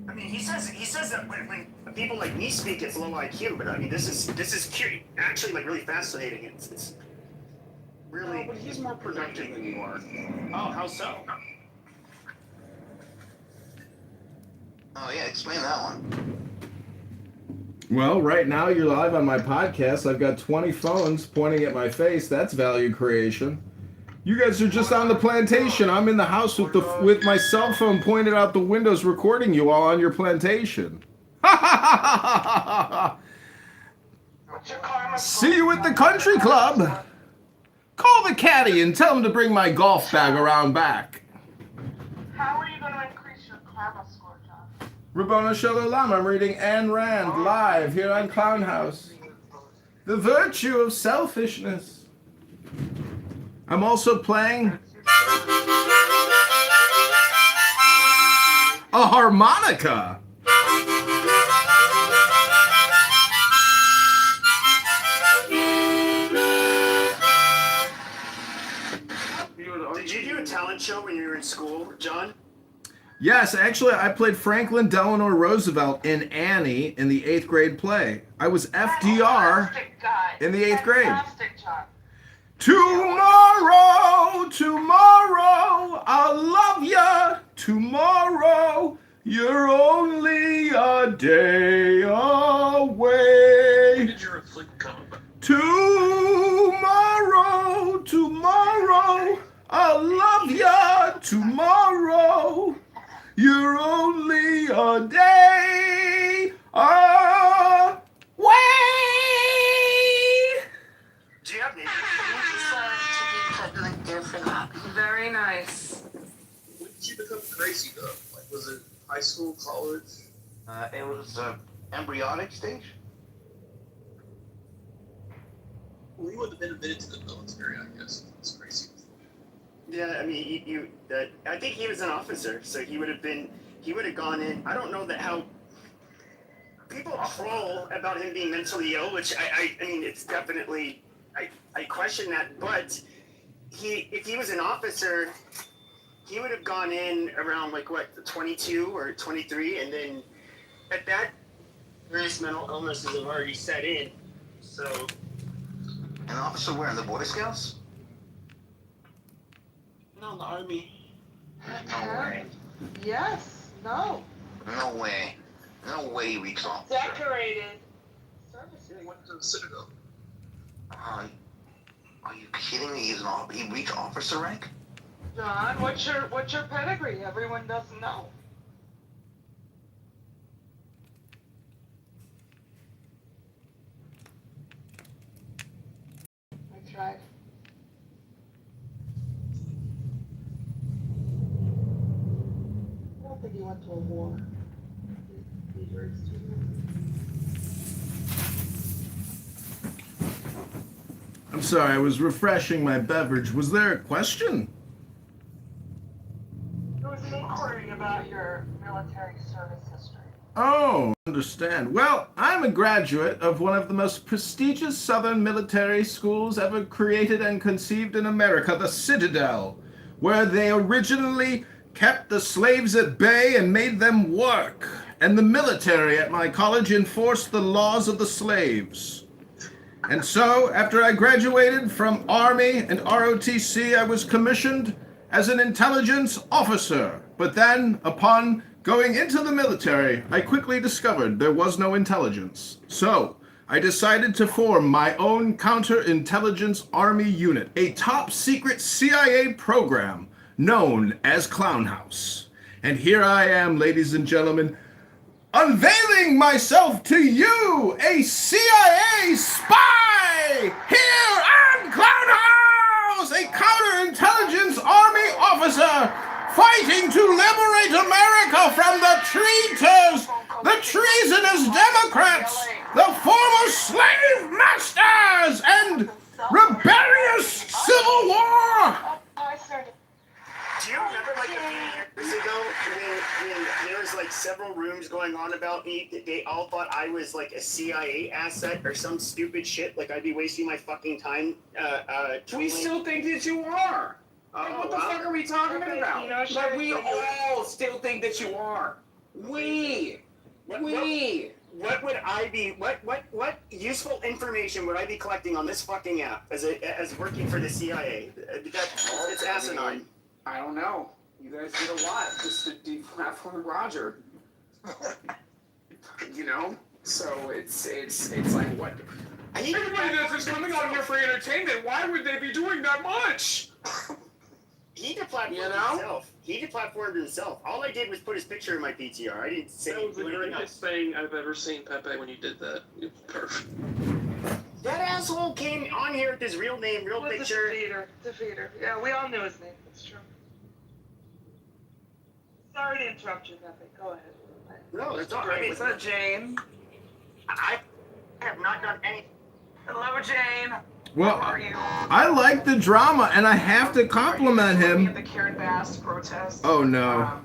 I mean, he says that when people like me speak, it's low IQ, but I mean, this is actually like really fascinating. It's really. No, but he's more productive than you are. Oh, how so? Oh yeah, explain that one. Well, right now you're live on my podcast. I've got 20 phones pointing at my face. That's value creation. You guys are just on the plantation. I'm in the house with my cell phone pointed out the windows recording you all on your plantation. See you at the country club. Call the caddy and tell him to bring my golf bag around back. How are you going to increase your karma score, John? Rabbona Shalom, I'm reading Ayn Rand live here on Clown House. The virtue of selfishness. I'm also playing a harmonica. Did you do a talent show when you were in school, John? Yes, actually, I played Franklin Delano Roosevelt in Annie in the 8th grade play. I was FDR in the 8th grade. Tomorrow, tomorrow, I'll love ya. Tomorrow, you're only a day away. Did you reflect comment? Tomorrow, tomorrow, I'll love ya. Tomorrow, you're only a day away. Do you have any? Very nice. When did you become crazy though? Like, was it high school, college? It was embryonic stage. Well, you wouldn't have been admitted to the military, I guess. It's crazy. Yeah, I mean, I think he was an officer, so he would have gone in. I don't know that how people troll about him being mentally ill, which I mean, it's definitely, I question that, but if he was an officer, he would have gone in around like what, 22 or 23, and then at that, various mental illnesses have already set in, so. An officer where, in the Boy Scouts? No, in the Army. No way. Yes. No. No way. No way he reached officer. Decorated. He went to the Citadel. Are you kidding me? He reached officer rank? John, what's your pedigree? Everyone doesn't know. I tried. I don't think he went to a war. He drinks too much. I'm sorry, I was refreshing my beverage. Was there a question? There was an inquiry about your military service history. Oh, understand. Well, I'm a graduate of one of the most prestigious Southern military schools ever created and conceived in America, the Citadel, where they originally kept the slaves at bay and made them work. And the military at my college enforced the laws of the slaves. And so, after I graduated from Army and ROTC, I was commissioned as an intelligence officer. But then, upon going into the military, I quickly discovered there was no intelligence. So, I decided to form my own counterintelligence army unit, a top secret CIA program known as Clown House. And here I am, ladies and gentlemen, unveiling myself to you, a CIA spy, here on Clown House, a counterintelligence army officer fighting to liberate America from the traitors, the treasonous Democrats, the former slave masters, and rebellious Civil War. Do you remember like a few years ago when there was like several rooms going on about me that they all thought I was like a CIA asset or some stupid shit, like I'd be wasting my fucking time We still think that you are. What the fuck are we talking about? Like, we all still think that you are. What would I be? What useful information would I be collecting on this fucking app as working for the CIA? It's asinine. I don't know. You guys did a lot just to deplatform Roger. You know? So it's like what? Everybody that's just coming on here for entertainment, why would they be doing that much? He deplatformed himself. He deplatformed himself. All I did was put his picture in my PTR. I didn't say That was the anything greatest else. thing I've ever seen, Pepe, when you did that. It was perfect. That asshole came on here with his real name, real picture. Defeater. Yeah, we all knew his name. That's true. Sorry to interrupt you, Pepe. Go ahead. No, it's all right. What's up, Jane? I have not done anything. Hello, Jane. Well, How are you? I like the drama, and I have to compliment Are you him. at the Karen Bass protest? Oh no.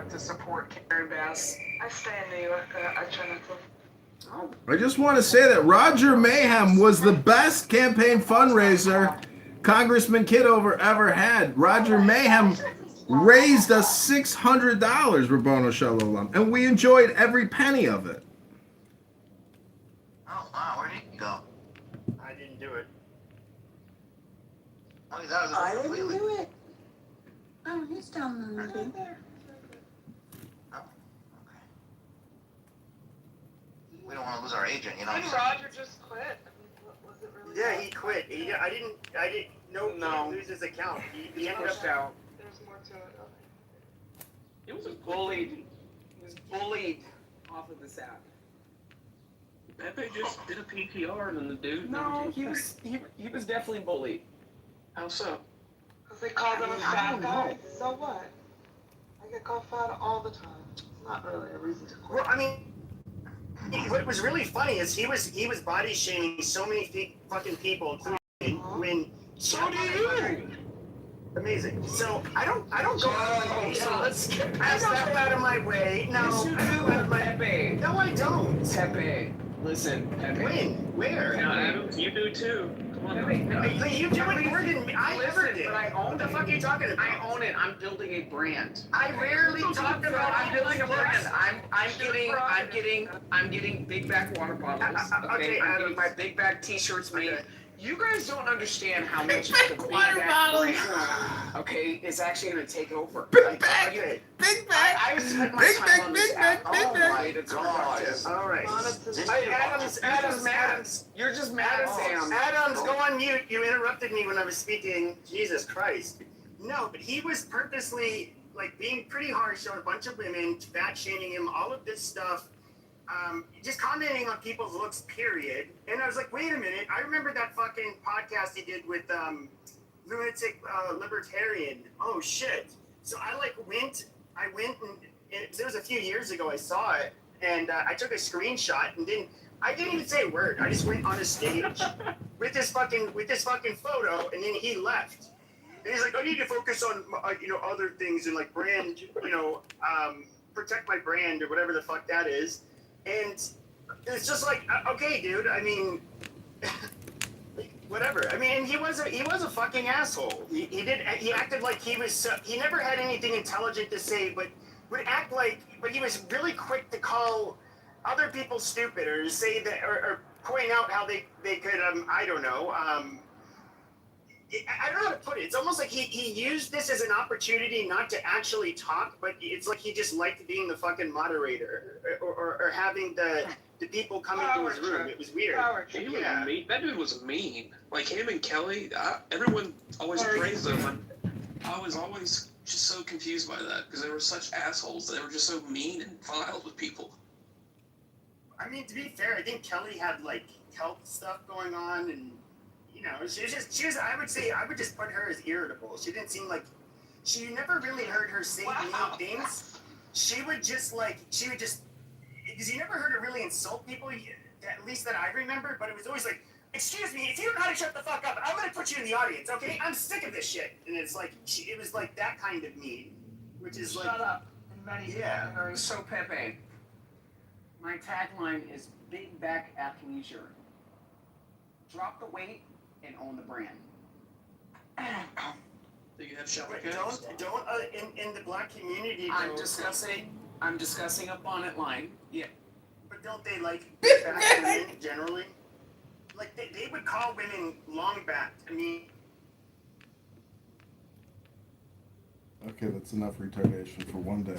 To support Karen Bass. I stay in New York. I try not to. Oh. I just want to say that Roger Mayhem was the best campaign fundraiser Congressman Kitover ever had. Roger Mayhem raised us $600, Rabono Shalom, and we enjoyed every penny of it. Oh wow, where did he go? I didn't do it. Oh, he's out of the I room didn't completely. do it. Oh, he's down there. Right there. We don't want to lose our agent, you know. Didn't Roger just quit? I mean, was it really? Yeah, he quit. I didn't. No, he didn't lose his account. He ended up out. There's more to it. Okay. He was bullied. He was bullied off of this app. Pepe just did a PTR and then the dude. No, he was definitely bullied. How so? Because they called him a I fat don't guy. know. So what? I get called fat all the time. It's not really a reason to quit. Well, I mean, what was really funny is he was body shaming so many fucking people, including when. So do you. Amazing. So I don't go out of my way. So let's get past that out of my way. No, Yes, you I don't go out of my Pepe. No, I don't. Pepe. Listen, Pepe. When? Where? Now, Adams, you do too. Come on. Pepe, you do it more than me. I never did. But I own What the fuck are you talking about? I own it. I'm building a brand. I rarely talk about. I'm building a brand. I'm getting big back water bottles. Okay, I'm getting my big bag T-shirts made. You guys don't understand how much the big bag brand, okay, is actually going to take over. Big bag. Big bag. I spent my time on this app. Big bag. It's gorgeous. All right. Adams. You're just mad at Sam. Adams, go on mute. You interrupted me when I was speaking. Jesus Christ. No, but he was purposely like being pretty harsh on a bunch of women, fat shaming him, all of this stuff. Just commenting on people's looks, period. And I was like, wait a minute. I remember that fucking podcast he did with Lunatic Libertarian. Oh, shit. So I went and it was a few years ago I saw it, and I took a screenshot and I didn't even say a word. I just went on a stage with this fucking photo, and then he left. And he's like, I need to focus on, other things and like brand, protect my brand or whatever the fuck that is. And it's just like, okay, dude. I mean, whatever. I mean, he was a fucking asshole. He acted like he was. He never had anything intelligent to say, but would act like. But he was really quick to call other people stupid or say that or point out how they could. I don't know. I don't know how to put it. It's almost like he used this as an opportunity not to actually talk, but it's like he just liked being the fucking moderator or having the people come into his room. It was weird. He was mean. That dude was mean. Like him and Kelly, everyone always praised them. And I was always just so confused by that because they were such assholes. They were just so mean and vile with people. I mean, to be fair, I think Kelly had like health stuff going on and. She was. I would just put her as irritable. She didn't seem like. You never really heard her say mean things. She would just. Because you never heard her really insult people, at least that I remember, but it was always like, excuse me, if you don't know how to shut the fuck up, I'm going to put you in the audience, okay? I'm sick of this shit. And it's like, it was like that kind of mean, which is like. Shut up. Yeah. So, Pepe, my tagline is Big Back Athleisure. Drop the weight and own the brand. Do you have shower Don't in the black community. I'm discussing a bonnet line. Yeah. But don't they like back women generally? Like they would call women long backed. I mean. Okay, that's enough retardation for one day.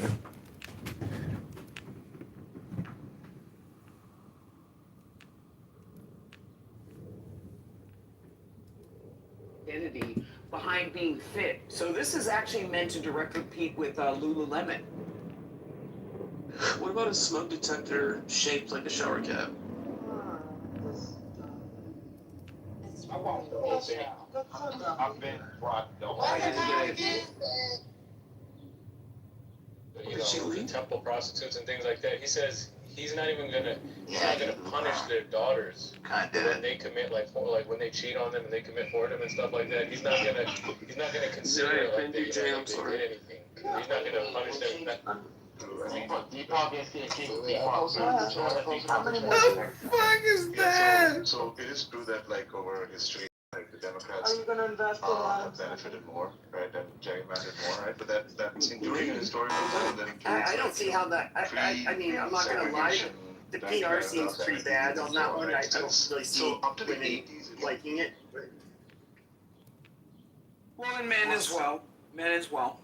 Identity behind being fit. So this is actually meant to directly compete with Lululemon. What about a smoke detector shaped like a shower cap? I watched the whole thing. I've been brought the whole thing. The temple prostitutes and things like that. He says he's not even gonna punish their daughters Kind of did when it. they commit like when they cheat on them and they commit whoredom and stuff like that. He's not gonna consider it like they did anything. He's not gonna punish them. Deepak gets the king. What the fuck is that? So it is true that like over history, like the Democrats Are you gonna invest in have benefited more, right, and gerrymandered more, right? But that's including an historical zone that includes. I don't see how that. I mean, I'm not gonna lie. The PR seems pretty bad on that one. I don't really see women liking it. But... Well, and men as well. Men as well.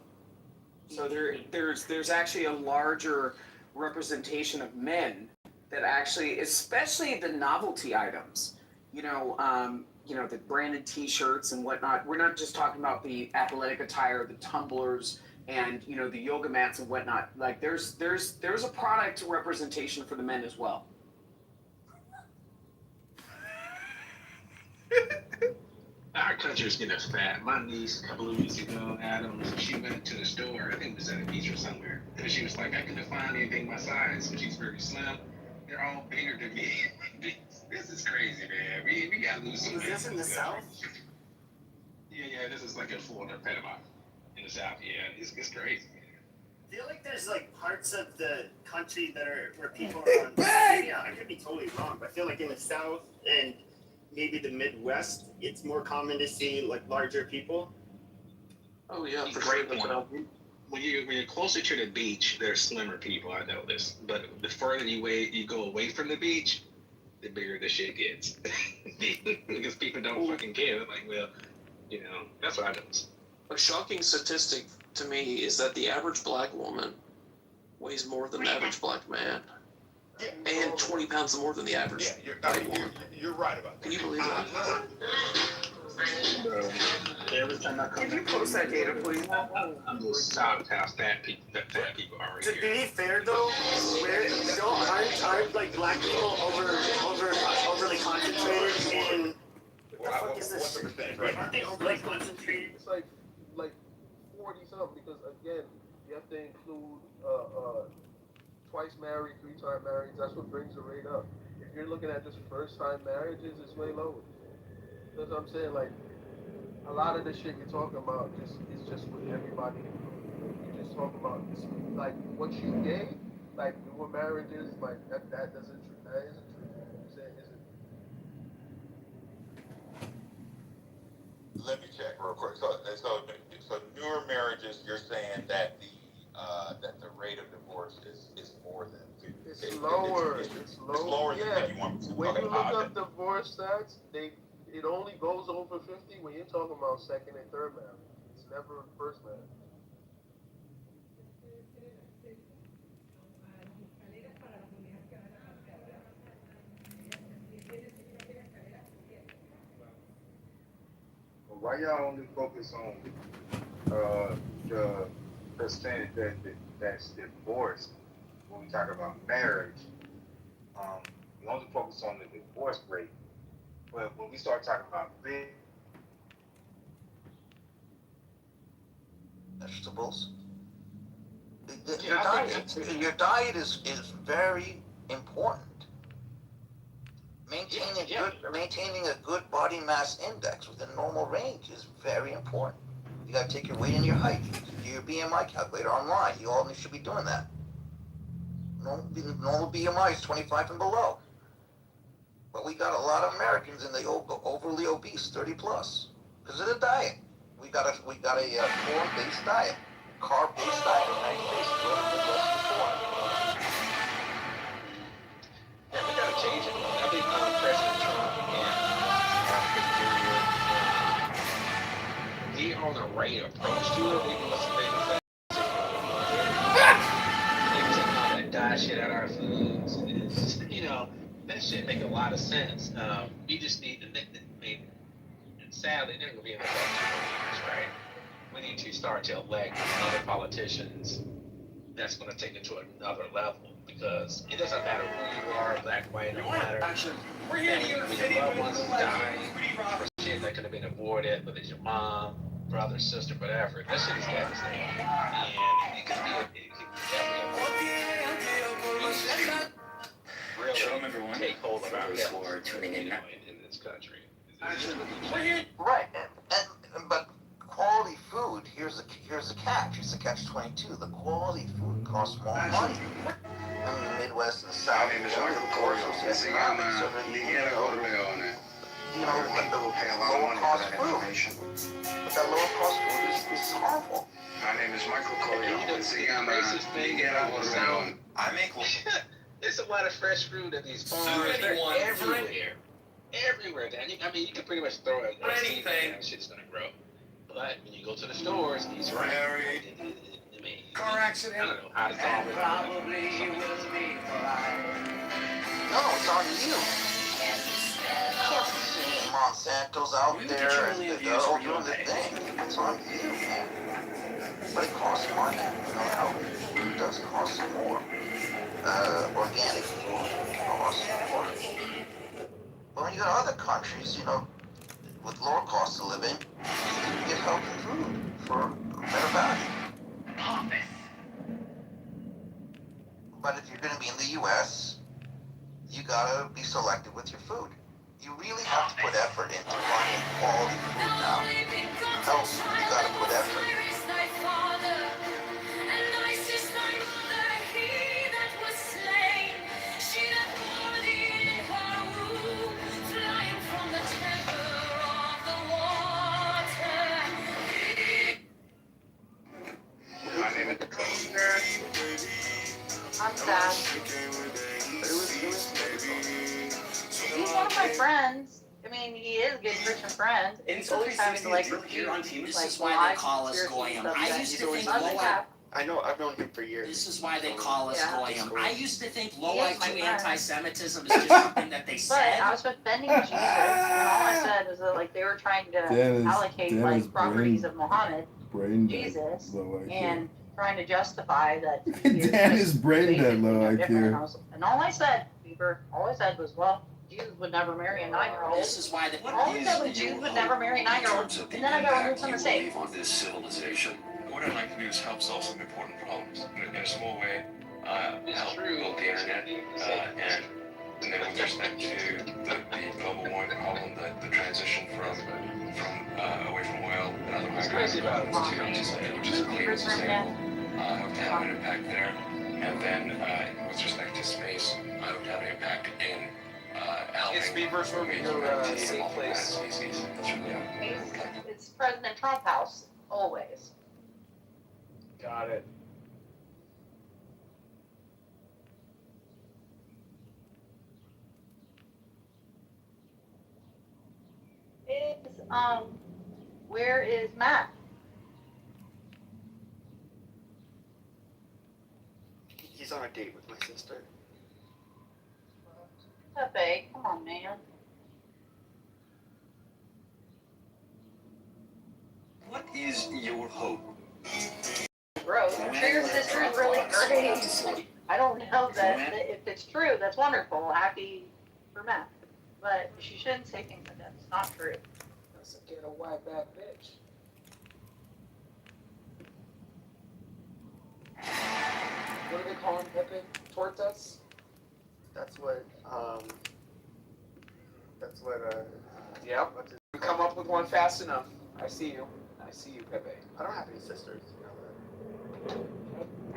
So there's actually a larger representation of men that actually, especially the novelty items. You know, the branded T-shirts and whatnot. We're not just talking about the athletic attire, the tumblers, and the yoga mats and whatnot. Like there's a product representation for the men as well. Our country's getting fat. My niece, a couple of weeks ago, Adams, she went to the store. I think it was at a beach or somewhere. And she was like, I couldn't find anything my size. So she's very slim. They're all bigger than me. This is crazy, man. We gotta lose some weight. Is this in the South? Yeah, this is like in Florida, Panama, in the South. Yeah, it's crazy. I feel like there's like parts of the country that are where people are on. Yeah, I could be totally wrong, but I feel like in the South and maybe the Midwest, it's more common to see like larger people. Oh yeah, for sure. When you're closer to the beach, there's slimmer people. I know this, but the further you go away from the beach, the bigger the shit gets. Because people don't fucking care. They're like, well, that's what I noticed. A shocking statistic to me is that the average black woman weighs more than the average black man. And 20 pounds more than the average white woman. You're right about that. Can you believe that? Every time I come Can you post that data, please? I'm just shocked how fat people are To here. be fair though, aren't like black people overly concentrated in what the fuck is this shit? Aren't they overly concentrated? It's like 40 something because again, you have to include twice married, 3-time married. That's what brings the rate up. If you're looking at just first time marriages, it's way lower. That's what I'm saying. Like a lot of the shit you're talking about is just with everybody included. You just talk about like what you gave, like what marriages, like that isn't true. I'm saying Let me check real quick. So newer marriages, you're saying that the rate of divorce is more than 50. it's lower. It's lower than 51%. When you look up divorce stats, it only goes over 50 when you're talking about second and third marriage. It's never first marriage. Why y'all only focus on the percentage that's divorced when we talk about marriage? We only focus on the divorce rate, but when we start talking about vegetables, your diet is very important. Maintaining a good body mass index within normal range is very important. You got to take your weight and your height. Do your BMI calculator online. You all should be doing that. Normal BMI is 25 and below. But we got a lot of Americans in the overly obese, 30 plus, because of the diet. We got a corn-based diet, carb-based diet in the United States. Yeah, we gotta change it. I think President Trump and he on the right approach to it. They must have been taking all that diet shit out of our foods. It's, that shit make a lot of sense. We just need sadly, they're gonna be in the next 2 years, right? We need to start to elect other politicians that's gonna take it to another level. Because it doesn't matter who you are, black, white, no matter. We're here in New York City. Your loved ones dying for shit that could have been avoided, whether it's your mom, brother, sister, whatever. That shit is devastating. And it could be definitely avoided. Shalom, everyone. Take hold of those who are tuning in now. In this country. Right, but quality food. Here's the catch. It's a catch-22. The quality food costs more money. I mean, the Midwest and the South. My name is Michael Corso. Se llama Miguel Corleone. You know, but the lower cost food. But that lower cost food is harmful. My name is Michael Corleone. Se llama Miguel Corleone. I make There's a lot of fresh fruit at these farms. They're everywhere. Everywhere, Dan. I mean, you can pretty much throw it at anything, and shit's gonna grow. But when you go to the stores, these right. I mean, Car accident. I don't know how to solve it. No, it's on you. You can't be seeing Monsanto's out there and they're all doing the thing. It's on you, man. But it costs money. You know, it does cost more. Organic food costs more. But when you go to other countries, you know, with lower cost of living, you can get healthy food for a better value. But if you're going to be in the U.S., you gotta be selective with your food. You really have to put effort into finding quality food now. Else, you gotta put effort. I'm sad. He's one of my friends. I mean, he is a good Christian friend. He's always having to like refute, This is why they call us Goyim. I used to think low IQ. I know, I've known him for years. This is why they call us Goyim. I used to think low He is my IQ friend. anti-Semitism is just something that they But said. I was defending Jesus, and all I said was that like they were trying to allocate like properties of Muhammad, Jesus, and trying to justify that. Dan is brain dead, low IQ. And all I said, Bieber, all I said was, well, Jesus would never marry a 9-year-old. This is why All I said was Jesus would never marry a 9-year-old, and then I got removed from the state. On this civilization. What I'd like to do is help solve some important problems in a small way. Help build the internet, and then with respect to the global warming problem, the transition from away from oil and other migrants to something which is clean and sustainable. I hope to have an impact there. And then with respect to space, I hope to have an impact in helping humanity and all the species. That's really It's President Trump house, always. Got it. Where is Matt? He's on a date with my sister. Pepe, come on, man. What is your hope? Gross. I'm sure your sister is really great. I don't know that if it's true, that's wonderful. Happy for Matt. But she shouldn't say things like that. It's not true. That's a get a white back bitch. What do they call him, Pepe? Tortas? That's what, Yep. We come up with one fast enough. I see you. I see you, Pepe. I don't have any sisters, you know that.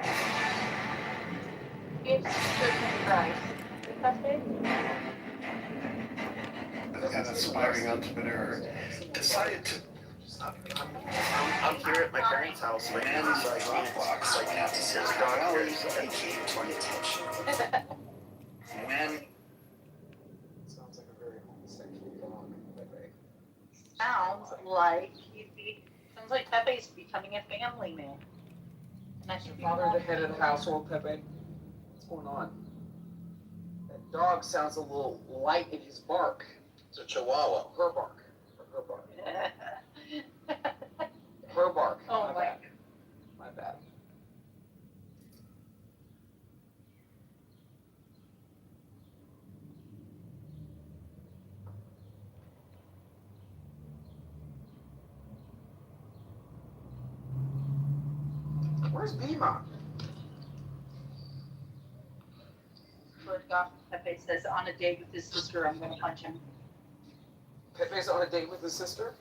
It's certain Christ. Is that big? An aspiring entrepreneur decided to. I'm here at my parents' house right now, so I can't, there's a dog here, so I can't turn attention. When Sounds like a very homosexual dog, Pepe. Sounds like Pepe's becoming a family man. And I Is your should be father the head of the household, Pepe? What's going on? That dog sounds a little light in his bark. It's a chihuahua. Her bark. Her bark. Her bark. Oh my. Bad. My bad. Where's Bima? swear to God, Pepe says on a date with his sister, I'm gonna punch him. Pepe's on a date with his sister?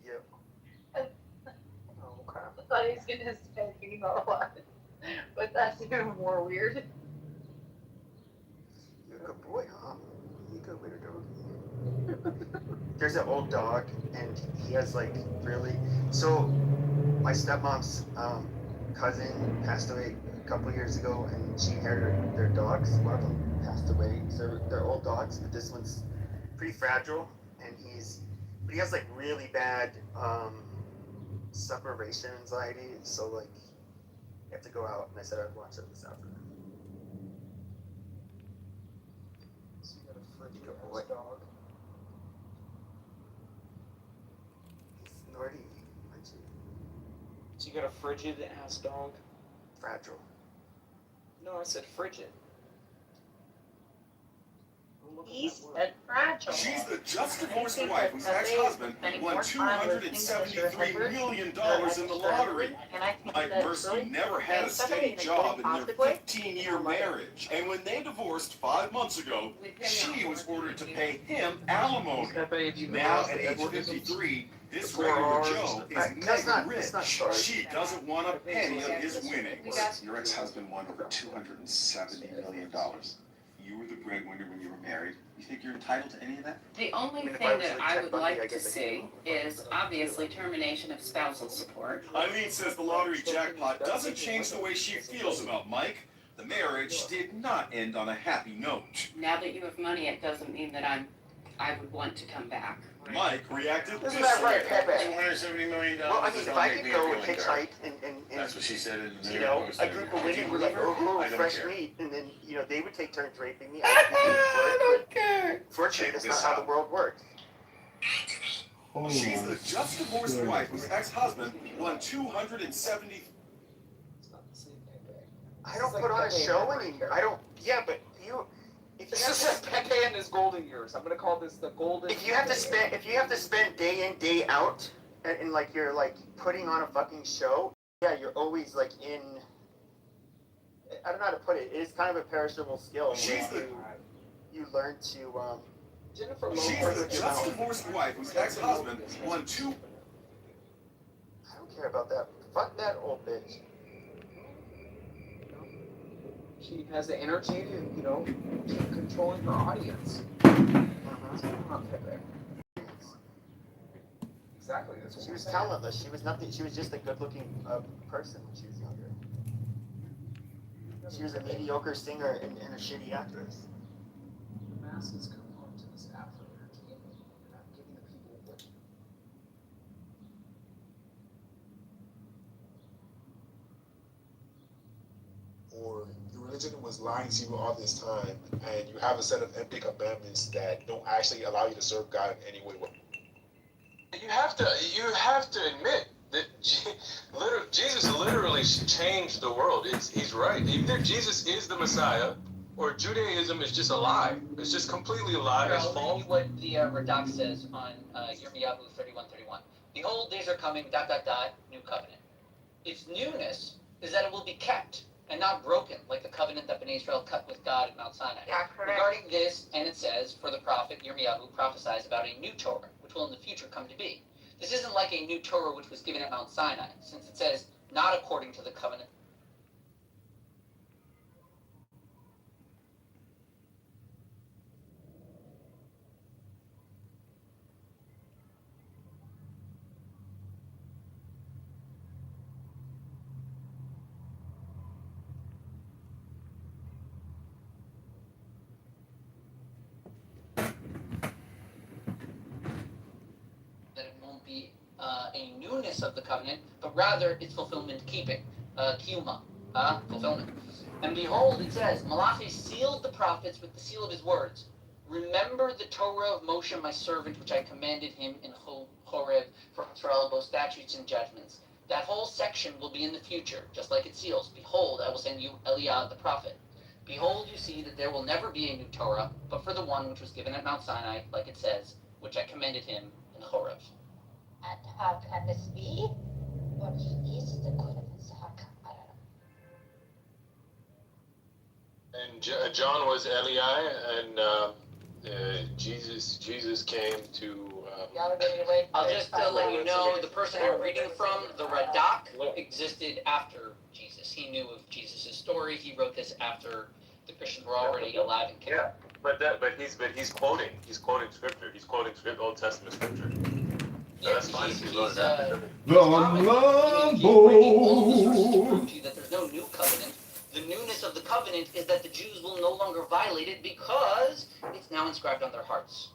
Yep. Oh, crap. I thought he was gonna say female one, but that's even more weird. You're a good boy, huh? You good with a dog. There's an old dog, and he has like really. So, my stepmom's cousin passed away a couple years ago, and she inherited their dogs. One of them passed away. So they're old dogs, but this one's pretty fragile, and but he has like really bad separation anxiety. So like, you have to go out, and I said I'd watch it this afternoon. So you got a frigid ass dog. He's naughty, aren't you? So you got a frigid ass dog? Fragile. No, I said frigid. He's a fragile. She's the just divorced wife whose ex-husband won $273 million in the lottery. Mike Bursky never had a steady job in their 15-year marriage. And when they divorced 5 months ago, she was ordered to pay him alimony. Now at age 53, this regular Joe is mega rich. She doesn't want a penny of his winnings. Your ex-husband won over $270 million. You were the breadwinner when you were married. You think you're entitled to any of that? The only thing that I would like to see is obviously termination of spousal support. Eileen says the lottery jackpot doesn't change the way she feels about Mike. The marriage did not end on a happy note. Now that you have money, it doesn't mean that I would want to come back. Mike reacted this Isn't that right, Pepe? $270 million. Well, I mean, if I could go and hitchhike and That's what she said in the you know, a group of women were like, oh, I don't fresh care. meat, and then, you know, they would take turns raping me. I don't care. Fortunately, that's not how the world works. She's the just divorced wife whose ex-husband won $270. I don't put on a show anymore. I don't. Yeah, but you. If This you is have like Pepe and his golden years. I'm gonna call this the golden. if you have to spend day in day out, and like you're like putting on a fucking show, yeah, you're always like in. I don't know how to put it. It is kind of a perishable skill. You learn to. Jennifer She's the just divorced wife whose ex-husband won two. I don't care about that. Fuck that old bitch. She has the energy to, you know, keep controlling her audience. What's going on, Pepe? Exactly. That's what She we're was saying. talentless. She was nothing. She was just a good-looking person when she was younger. She was a mediocre singer and a shitty actress. The masses come onto this app for entertainment. You're not giving the people what. Or your religion was lying to you all this time, and you have a set of empty commandments that don't actually allow you to serve God in any way. You have to admit that Jesus literally changed the world. He's right. Either Jesus is the Messiah, or Judaism is just a lie. It's just completely a lie. It's false. What the Radak says on Yirmiyahu 31:31. Behold, days are coming, ... new covenant. Its newness is that it will be kept and not broken, like the covenant that Bnei Israel cut with God at Mount Sinai. Yeah, correct. Regarding this, and it says, for the prophet Yirmiyahu prophesies about a new Torah, which will in the future come to be. This isn't like a new Torah which was given at Mount Sinai, since it says, not according to the covenant. That it won't be a newness of the covenant, but rather its fulfillment keeping, kiyuma, fulfillment. And behold, it says, Malachi sealed the prophets with the seal of his words. Remember the Torah of Moshe, my servant, which I commanded him in Horeb for Israel, both statutes and judgments. That whole section will be in the future, just like it seals. Behold, I will send you Eliah the prophet. Behold, you see that there will never be a new Torah, but for the one which was given at Mount Sinai, like it says, which I commanded him in Horeb. And how can this be? But he is the good of his heart. I don't know. And John was Eli, and Jesus came to. I'll just let you know, the person I'm reading from, the Radak, existed after Jesus. He knew of Jesus' story. He wrote this after the Christians were already alive and kicking. Yeah, but he's quoting scripture. He's quoting Old Testament scripture. So that's fine if you wrote it after. The Lambo. Breaking all the sources to prove to you that there's no new covenant. The newness of the covenant is that the Jews will no longer violate it because it's now inscribed on their hearts.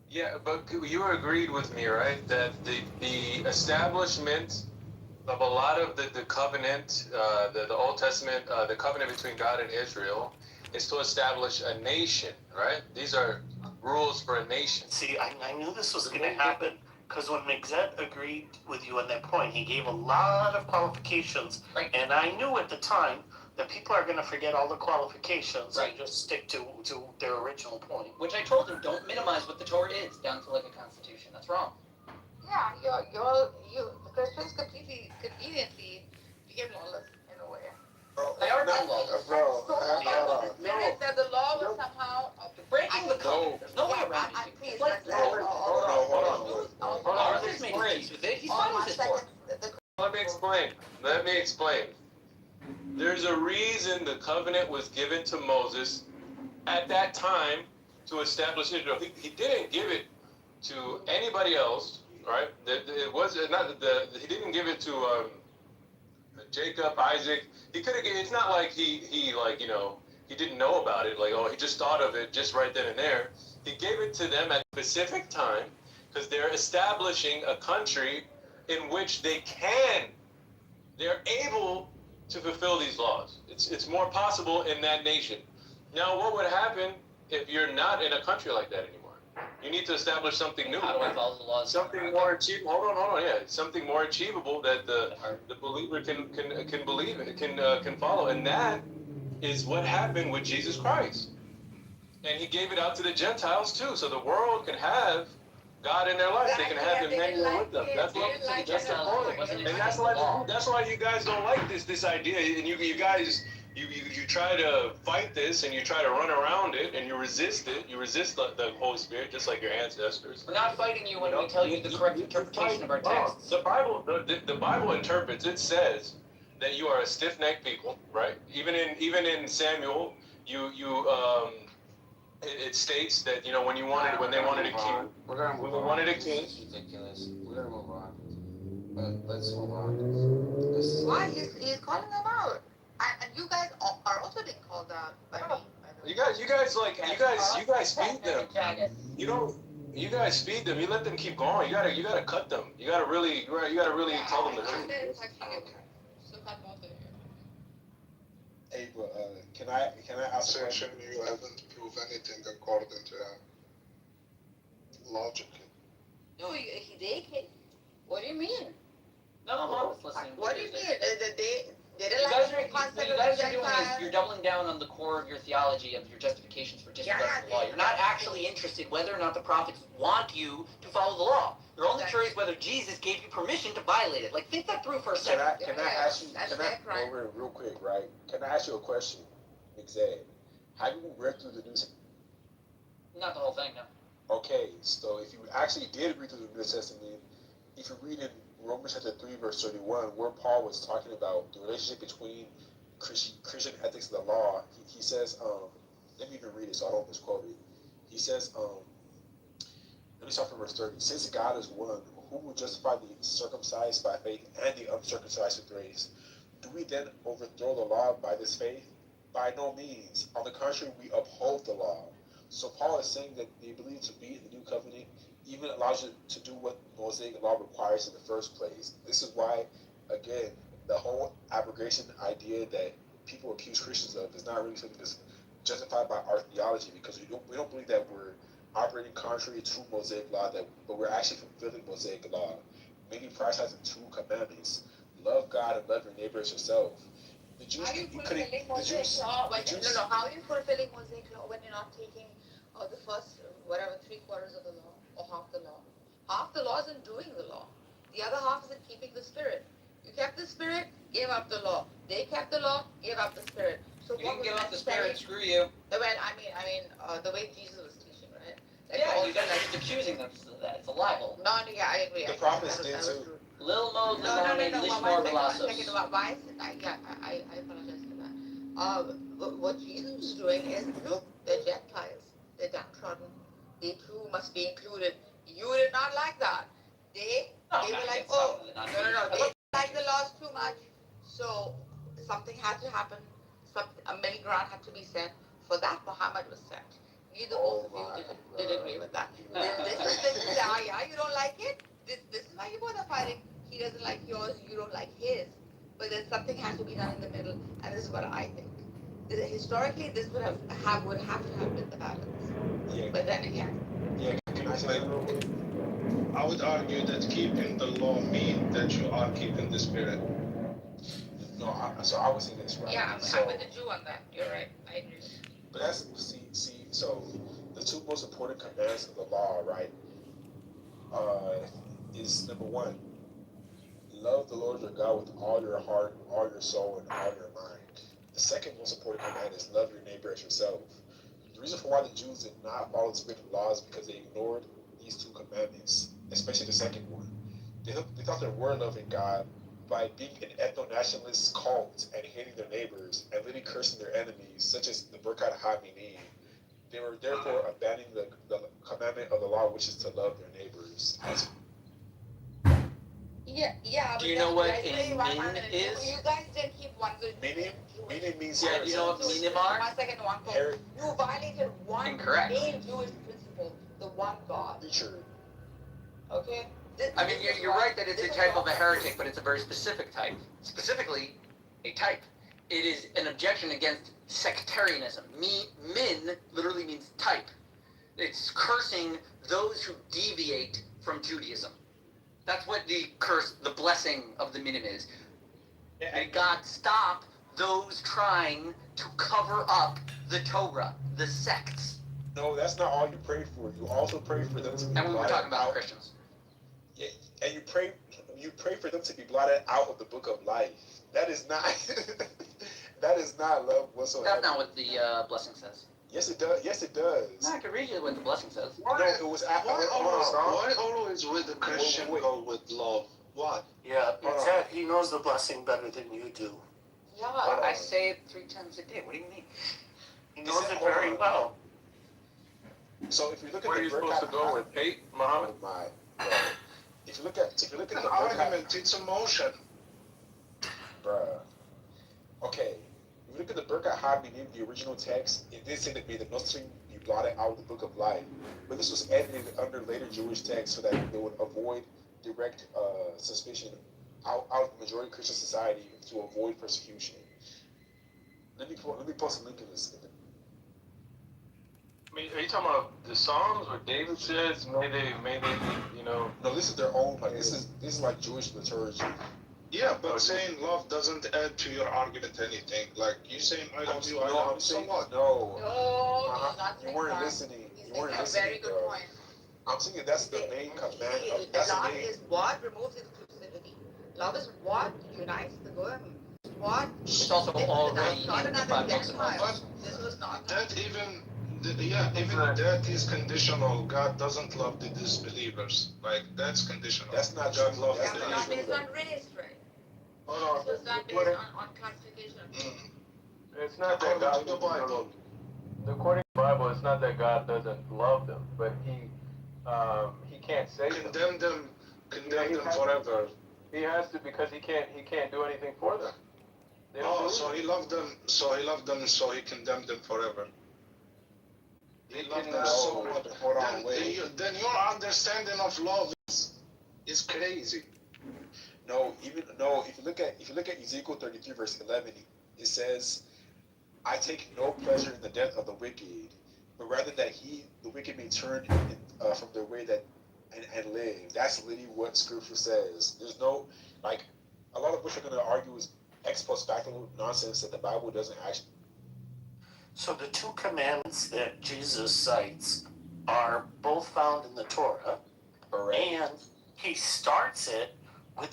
Yeah, but you agreed with me, right? That the establishment of a lot of the covenant, the Old Testament, the covenant between God and Israel, is to establish a nation, right? These are rules for a nation. See, I knew this was going to happen because when Mixed agreed with you on that point, he gave a lot of qualifications, and I knew at the time that people are going to forget all the qualifications and just stick to their original point. Which I told him, don't minimize what the Torah is down to like a constitution. That's wrong. Yeah, the Christians completely, conveniently became lawless in a way. They are not lawless. The minute that the law was somehow breaking the covenant. There's no way around it. Please, Hold on. Ours is made peace with it. He's fine with his Torah. Let me explain. There's a reason the covenant was given to Moses at that time to establish Israel. He didn't give it to anybody else, right? It was not he didn't give it to Jacob, Isaac. He could have. It's not like he like he didn't know about it. Like he just thought of it just right then and there. He gave it to them at a specific time because they're establishing a country in which they're able to fulfill these laws. It's more possible in that nation. Now, what would happen if you're not in a country like that anymore? You need to establish something new. How do I follow the laws? Something more achievable. Hold on. Yeah, something more achievable that the believer can believe in, can follow, and that is what happened with Jesus Christ. And he gave it out to the Gentiles too, so the world can have God in their life. They can have Emmanuel with them. That's the point. And that's why you guys don't like this idea. And you guys try to fight this and you try to run around it and you resist it. You resist the Holy Spirit just like your ancestors. We're not fighting you when we tell you the correct interpretation of our text. The Bible interprets. It says that you are a stiff-necked people, right? Even in Samuel, it states that when they wanted a king, wanted a king. It's ridiculous. We're gonna move on. But let's move on. Why he's calling them out, and you guys are also being called out by me. You guys feed them. You guys feed them. You let them keep going. You gotta cut them. You gotta really tell them the truth. Hey, but can I ask a question? You haven't proved anything according to logic. No, they can. What do you mean? No, I'm just listening. What do you mean? They You guys are doing is you're doubling down on the core of your theology of your justifications for disregarding the law. You're not actually interested whether or not the prophets want you to follow the law. You're only curious whether Jesus gave you permission to violate it. Like, think that through for a second. Can I ask you, real quick, right? Can I ask you a question, Mixed? Have you read through the New Testament? Not the whole thing, no. Okay, so if you actually did read through the New Testament, if you read in Romans chapter 3, verse 31, where Paul was talking about the relationship between Christian ethics and the law, he says, let me even read it so I don't misquote it. He says, let me start from verse 30. Since God is one, who will justify the circumcised by faith and the uncircumcised with grace? Do we then overthrow the law by this faith? By no means. On the contrary, we uphold the law. So Paul is saying that the ability to be in the new covenant even allows you to do what Mosaic law requires in the first place. This is why, again, the whole abrogation idea that people accuse Christians of is not really something that's justified by our theology, because we don't believe that we're operating contrary to Mosaic law, but we're actually fulfilling Mosaic law. Maybe prioritizing 2 commandments: love God and love your neighbor as yourself. The Jews, How are you fulfilling Mosaic law? How are you fulfilling Mosaic law when you're not taking the first, 3/4 of the law or half the law? Half the law is in doing the law. The other half is in keeping the spirit. You kept the spirit, gave up the law. They kept the law, gave up the spirit. So You what can get was off the spirit, necessary? screw you. Well, I mean, the way Jesus was teaching, right? Like Yeah, all you guys the, are like, just accusing them of that. It's a libel. no, yeah, I agree. The I prophets that did was too. true. Lil Mo, No, no, no, Lilani, no. Lishmor, One Velassos. second. Why? I apologize for that. What Jesus was doing is, look, the Gentiles, the downtrodden, they too must be included. You did not like that. They were like, oh, no, they didn't like the laws too much. So something had to happen. A middle ground had to be set. For that, Muhammad was sent. Neither both of you did agree with that. This is yeah, you don't like it. This is why you both are fighting. He doesn't like yours, you don't like his. But then something has to be done in the middle, and this is what I think. Historically, this would have to have been the balance. Yeah. But then again, Yeah. Can I say something real quick? I would argue that keeping the law means that you are keeping the spirit. No, so I would say this, right? yeah, So, I'm with the Jew on that. You're right. I agree. but that's see. So the two most important commands of the law, right? Is number one, love the Lord your God with all your heart, all your soul, and all your mind. The second most important command is love your neighbor as yourself. The reason for why the Jews did not follow the spiritual laws is because they ignored these two commandments, especially the second one. They thought they were loving God by being an ethno-nationalist cult and hating their neighbors and literally cursing their enemies, such as the Birkat HaMinim. They were therefore abandoning the commandment of the law, which is to love their neighbors. Yeah. Do you know what a min min is? You guys didn't keep one good Minim means Yeah, do you know what minim are? 1 second, one point. You violated one Incorrect. main Jewish principle, the one God. Feature. Okay? I mean, you're right that it's a type of a heretic, but it's a very specific type. Specifically, a type. It is an objection against sectarianism. Min literally means type. It's cursing those who deviate from Judaism. That's what the curse, the blessing of the minim is. May God stop those trying to cover up the Torah, the sects. No, that's not all you pray for. You also pray for them to be And we were blotted talking about out. Christians. Yeah, and you pray for them to be blotted out of the book of life. That is not that is not love whatsoever. That's not what the blessing says. Yes, it does. Yes, it does. No, I can read you what the blessing says. No, it was after. Why always with the Christian go with love? Why? Yeah, Zach, he knows the blessing better than you do. Yeah, I say it 3 times a day. What do you mean? He knows it very well. So if you look at Where are the you supposed to go with hate, Muhammad? Oh my God. If you look at It's the an Birkat, argument, it's emotion. bruh. Okay. If you look at the Birkat HaMinim, the original text, it did say that may the Muslim be blotted out of the book of life. But this was edited under later Jewish texts so that they would avoid direct suspicion out of the majority Christian society to avoid persecution. Let me post a link in this. I mean, are you talking about the Psalms where David says, may they, you know? No, this is their own. Like this is like Jewish liturgy. Yeah, but saying love doesn't add to your argument anything. Like you saying I love you, I love you, so what? No. No, You weren't listening. You weren't a listening. very good bro. point. I'm saying that's the main command. That's the Love main. is what removes exclusivity. Love is what unites the goyim. What? It's also already not in the another 5 books of Gentile. Moses. This was not. That even that is conditional. God doesn't love the disbelievers. Like that's conditional. That's not God true. loves That's Yeah, the but not not true. based on race, right? Hold This was not based on classification. It's not that God, According to the Bible. according to the Bible, it's not that God doesn't love them, but he can't save them. Condemn them forever. He has to because he can't do anything for them. They don't Oh, believe so it. he loved them, so he condemned them forever. He loved them so much. Hold on, wait. Then your understanding of love is crazy. No, if you look at Ezekiel 33 verse 11, it says, "I take no pleasure in the death of the wicked, but rather that the wicked may turn from their way and live." That's literally what Scripture says. There's no a lot of what you're going to argue is ex post facto nonsense that the Bible doesn't actually. So the 2 commandments that Jesus cites are both found in the Torah, and he starts it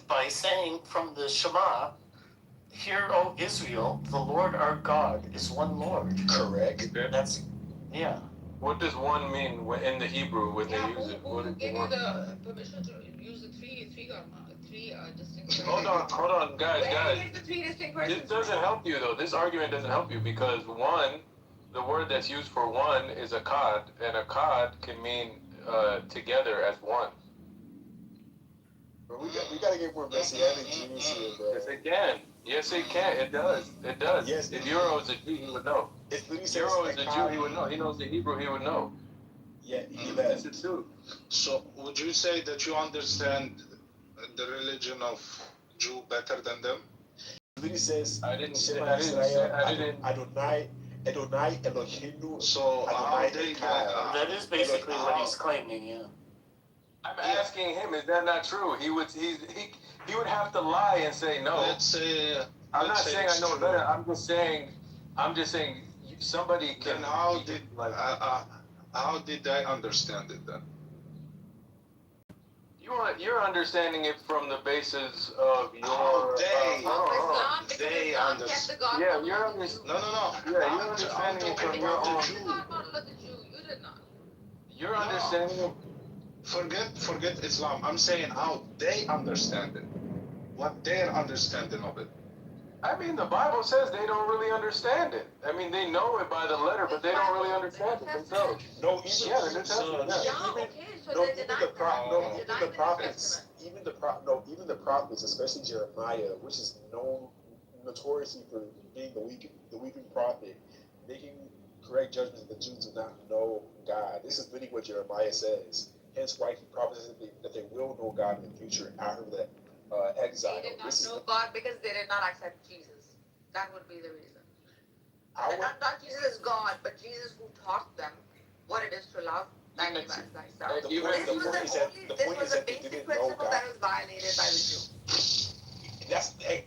by saying from the Shema, Hear, O Israel, the Lord our God is one Lord. Correct. That's, yeah. What does one mean in the Hebrew when they use it? Who gave you the permission to use the three distinct persons? Hold on, guys. Where do you get the three distinct persons? This doesn't help you though. This argument doesn't help you because one, the word that's used for one is akkad, and akkad can mean together as one. Bro, we gotta get more messianic Jews here, bro. Yes, it can. Yes, it can. It does. It does. Yes, if Euro is a Jew, he would know. It literally says Euro is a Jew, he would know. He knows the Hebrew, he would know. Yeah, That's it too. So, would you say that you understand the religion of Jew better than them? It literally says, Adonai Eloheinu. So, how they that is basically what he's claiming, yeah. I'm asking him, is that not true? He would have to lie and say no. Let's say. I'm not saying I know better. I'm just saying somebody can. Then how did I understand it then? You're understanding it from the basis of your. They understand. Yeah, you're understanding. No. Yeah, you're understanding it from your own. You're understanding it. Forget Islam. I'm saying how they understand it. What their understanding of it. I mean, the Bible says they don't really understand it. I mean, they know it by the letter, but they don't really understand it themselves. No, even the prophets, especially Jeremiah, which is known notoriously for being the weeping prophet, making correct judgments that the Jews do not know God. This is literally what Jeremiah says. Hence why he promises that they will know God in the future after the exile. They did not know God because they did not accept Jesus. That would be the reason. Not Jesus as God, but Jesus who taught them what it is to love thy neighbor as thyself. This was a basic principle that was violated by the Jew.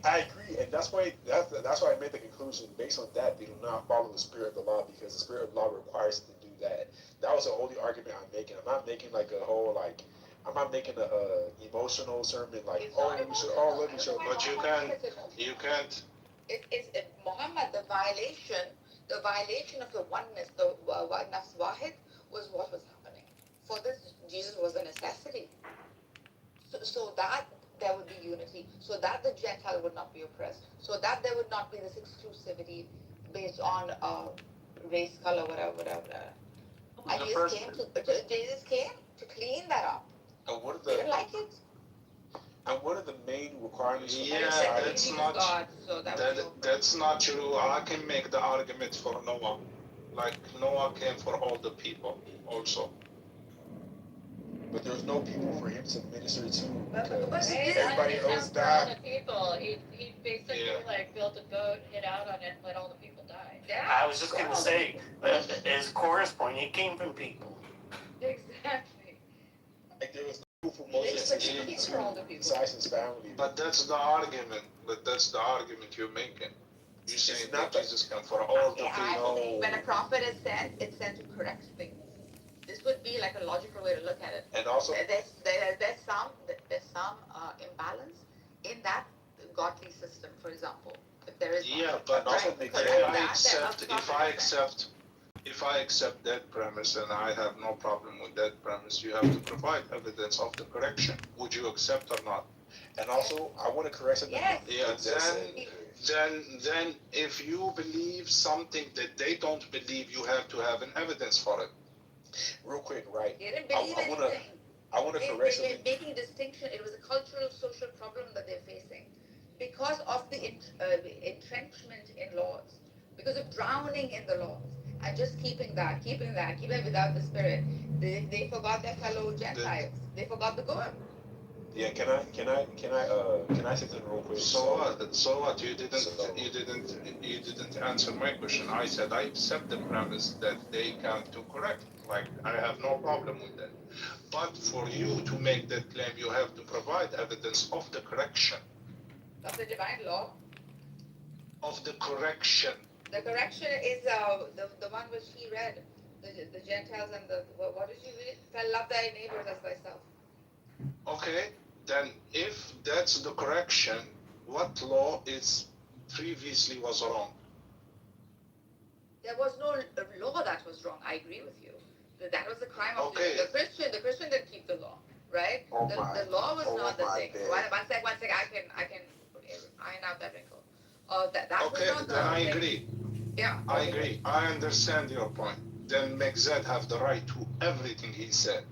I agree, and that's why I made the conclusion. Based on that, they do not follow the spirit of the law because the spirit of the law requires them to do that. That was the only argument I'm making. I'm not making like a whole like. I'm not making a emotional sermon like let me show. But you can't. It's Muhammad. The violation of the oneness, the nafs wahid, was what was happening. For this, Jesus was a necessity. So that there would be unity, so that the Gentile would not be oppressed, so that there would not be this exclusivity based on race, color, whatever. And Jesus came to clean that up. And one of they didn't like it. And one of the main requirements. That's not true. I can make the argument for Noah. Like Noah came for all the people also. But there was no people for him to minister to. Everybody else died. People. He basically built a boat, hit out on it, and let all the people die. Yeah. I was just gonna say, as Cora's point, it came from people. Exactly. Like there was no for Moses to besides his family. But that's the argument. You're making. You're saying that Jesus came for all the people. When a prophet is sent, it's sent to correct things. This would be like a logical way to look at it. And also, there's some imbalance in that godly system. For example, if there is but if I accept that premise, and I have no problem with that premise, you have to provide evidence of the correction. Would you accept or not? And also, I want to correct something. Yes. Then if you believe something that they don't believe, you have to have an evidence for it. Real quick, right? They didn't believe anything. I want to correct something. They're making distinction. It was a cultural, social problem that they're facing because of the entrenchment in laws, because of drowning in the laws, and just keeping that without the spirit. They forgot their fellow Gentiles. They forgot the Goyim. Yeah, can I say something real quick? So what? You didn't answer my question. I said I accept the premise that they come to correct. Like I have no problem with that. But for you to make that claim, you have to provide evidence of the correction. Of the divine law. Of the correction. The correction is the one which he read. The Gentiles and what did you read? Love thy neighbors as thyself. Okay. Then if that's the correction, what law is previously was wrong. There was no law that was wrong. I agree with you. That was the crime of Okay. the Christian. The Christian didn't keep the law, right? The law was not the thing. One sec. I can iron out that wrinkle. That Okay, was not then I the thing. agree. Yeah. I agree. I understand your point. Then Megzed have the right to everything he said,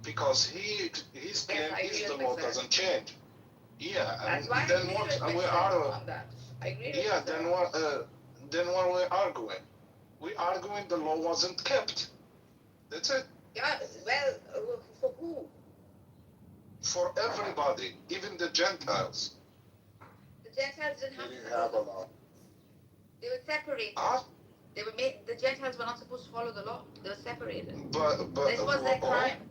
because his claim is the law doesn't change. Yeah, and then what we are. Yeah, then what we're arguing? We're arguing the law wasn't kept. That's it. Yeah. Well, for who? For everybody, even the Gentiles. The Gentiles didn't have. They didn't have a law. They were separated. They were made. The Gentiles were not supposed to follow the law. They were separated. But this was their crime.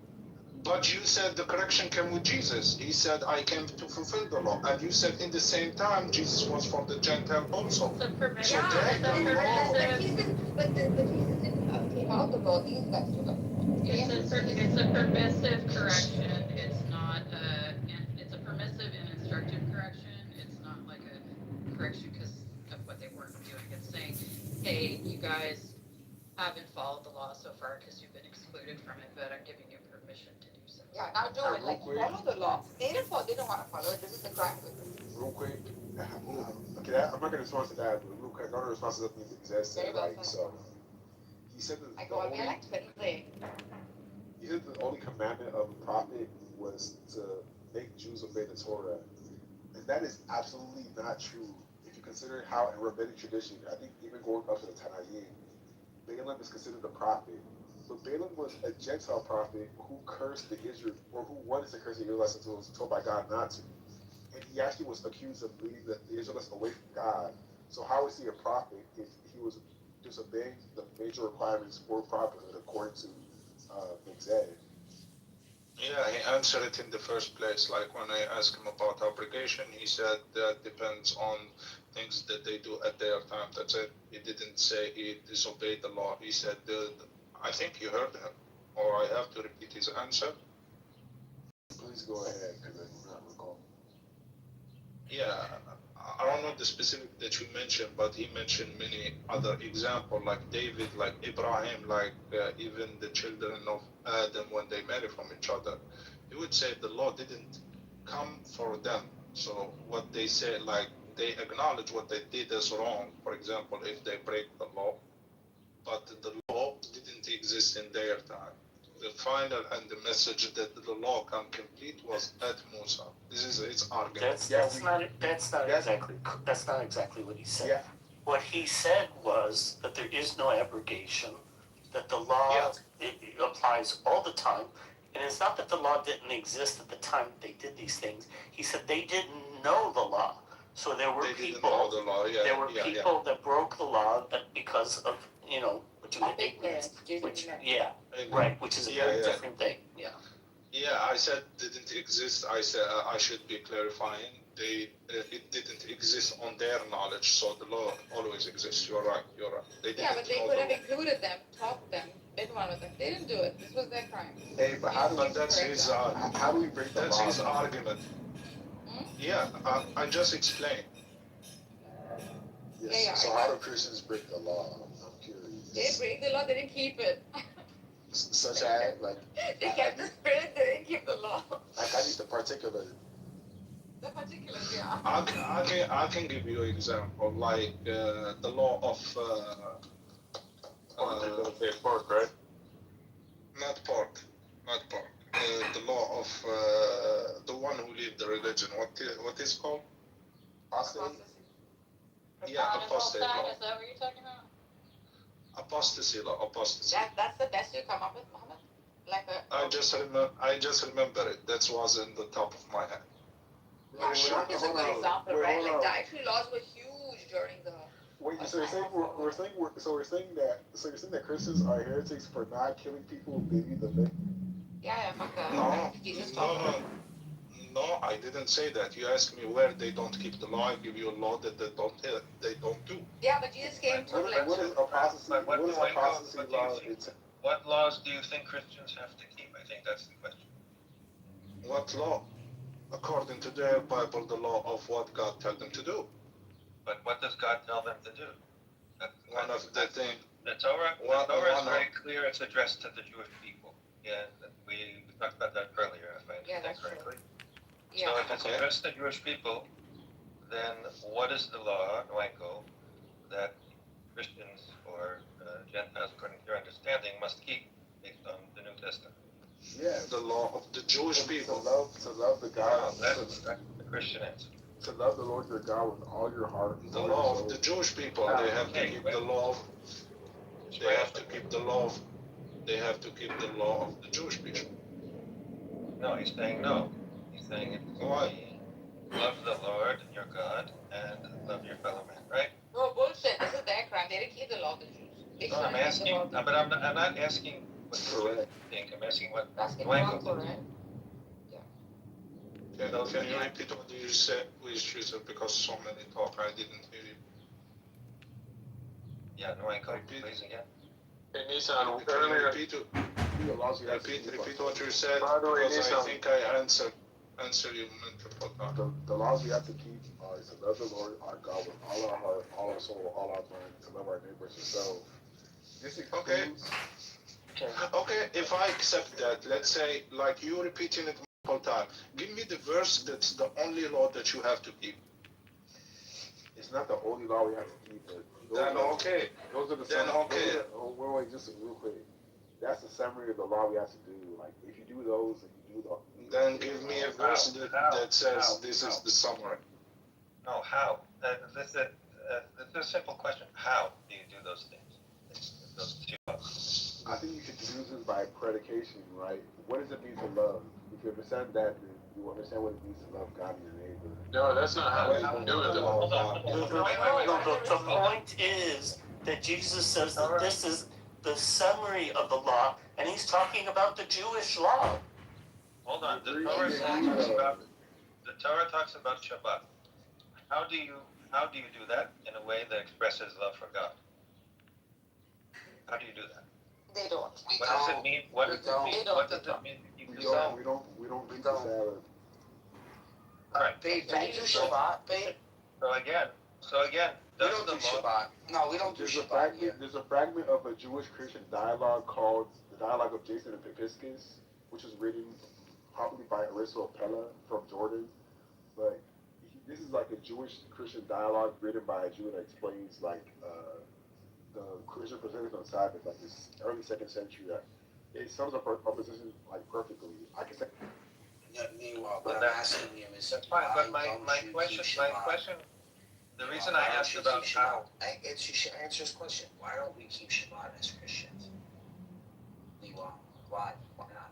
But you said the correction came with Jesus. He said, "I came to fulfill the law," and you said in the same time Jesus was for the Gentile also. But Jesus didn't take out the law. These guys took out. It's a permissive correction. It's not it's a permissive and instructive correction. It's not like a correction because of what they weren't doing. It's saying, hey, you guys haven't followed the law so far because you've been excluded from it, but I'm giving you permission to do so. Yeah, now do it. Like, follow the law. They didn't want to follow it. This is the crime with it. Real quick. Okay, I'm not going to respond to that, but real quick, I know the response to things exist. Like, so, he said that he said the only commandment of a prophet was to make Jews obey the Torah. And that is absolutely not true. If you consider how in rabbinic tradition, I think even going up to the Tanaim, Balaam is considered a prophet. But Balaam was a Gentile prophet who cursed the Israel, or who wanted to curse the Israelites until was told by God not to. And he actually was accused of leading the Israelites away from God. So how is he a prophet if he was disobeying the major requirements for prophethood according to Megzed? Yeah, he answered it in the first place. Like when I asked him about abrogation, he said that depends on things that they do at their time. That's it. He didn't say he disobeyed the law. He said, I think you heard him, or I have to repeat his answer. Please go ahead, because I do not recall. Yeah, I don't know the specific that you mentioned, but he mentioned many other examples, like David, like Abraham, like even the children of Adam when they marry from each other. He would say the law didn't come for them. So what they say, like they acknowledge what they did as wrong. For example, if they break the law, but the law didn't exist in their time. The final and the message that the law can complete was at Musa. This is its argument. That's not exactly what he said. Yeah. What he said was that there is no abrogation, that the law it applies all the time, and it's not that the law didn't exist at the time they did these things. He said they didn't know the law, so there were people. That broke the law because of ignorance. Which is a very different thing. Yeah. Yeah, I said didn't exist. I said I should be clarifying. It didn't exist on their knowledge, so the law always exists. You're right. They didn't but they could have included them, taught them, been one with them. They didn't do it. This was their crime. Hey, but how do we break the law? That's his argument. Yeah, I just explained. Yes. So how do Christians break the law? I'm curious. They break the law. They didn't keep it. Such as they kept the spirit. They didn't keep the law. Like I need the particular. The particulars, yeah. I can give you an example, like the law of pork, right? Not pork. The law of the one who leave the religion. What is called? Apostasy. Yeah, apostate law. Is that what you're talking about? Apostasy law. That's the best you come up with, Muhammad. I just remember it. That was in the top of my head. Pork is a good example, right? Like dietary laws were huge during the. Wait, so you're saying that Christians are heretics for not killing people, maybe the victim? Yeah, fuck that. No, I didn't say that. You asked me where they don't keep the law. I give you a law that they don't do. Yeah, but Jesus came to what is apostasy? What is apostasy law? What laws do you think Christians have to keep? I think that's the question. What law? According to their Bible, the law of what God told them to do. But what does God tell them to do? One of the things. The Torah is very clear. It's addressed to the Jewish people. Yeah, we talked about that earlier, if I understand correctly. Yeah. So if it's addressed to Jewish people, then what is the law, Noenko, that Christians or Gentiles, according to your understanding, must keep based on the New Testament? Yeah, the law of the Jewish people. To love the God. That's the Christian answer. To love the Lord your God with all your heart. The law of the Jewish people. They have to keep the law. They have to keep the law. They have to keep the law of the Jewish people. No, he's saying no. He's saying it's love the Lord your God and love your fellow man, right? No, bullshit. This is their crime. They didn't keep the law of the Jews. No, I'm asking, but I'm not asking what you think. I'm asking what Noenko thinks. Can you repeat what you said, please, Teresa? Because so many talk, I didn't hear you. Yeah, Noenko, please again. Hey, Nissan, Can you earlier. repeat what you said? By the way, because I Nissan. think I answered you multiple times. The laws we have to keep are to love the Lord our God with all our heart, all our soul, all our mind, to love our neighbors ourselves. This includes. Okay, if I accept that, let's say, like you repeating it multiple times, give me the verse that's the only law that you have to keep. It's not the only law we have to keep, but Then okay. Those are the Then okay. Wait, just real quick. That's the summary of the law we have to do. Like, if you do those, and you do the. Then give me a verse that says this is the summary. No, how? This is a simple question. How do you do those things? Those two. I think you should use this by predication, right? What does it mean to love? If you understand that, then you understand what it means to love God and your neighbor. No, that's not how you do it. Hold on. The point is that Jesus says that this is the summary of the law, and he's talking about the Jewish law. Hold on. The Torah talks about Shabbat. How do you do that in a way that expresses love for God? How do you do that? They don't. What does it mean? What does it mean to keep the Sabbath? We don't keep the Sabbath. Right. They do Shabbat. So again, we don't do Shabbat. No, we don't do Shabbat here. There's a fragment of a Jewish-Christian dialogue called the Dialogue of Jason and Pipiscus, which was written probably by Aristo Pella from Jordan. But this is like a Jewish-Christian dialogue written by a Jew that explains like the Christian perspective on Sabbath, like this early 2nd century. It sums up our position like perfectly. I can say. Meanwhile, what I'm asking you is fine, but my question, the reason I asked about how. You should answer this question. Why don't we keep Shabbat as Christians? Meanwhile, why? Why not?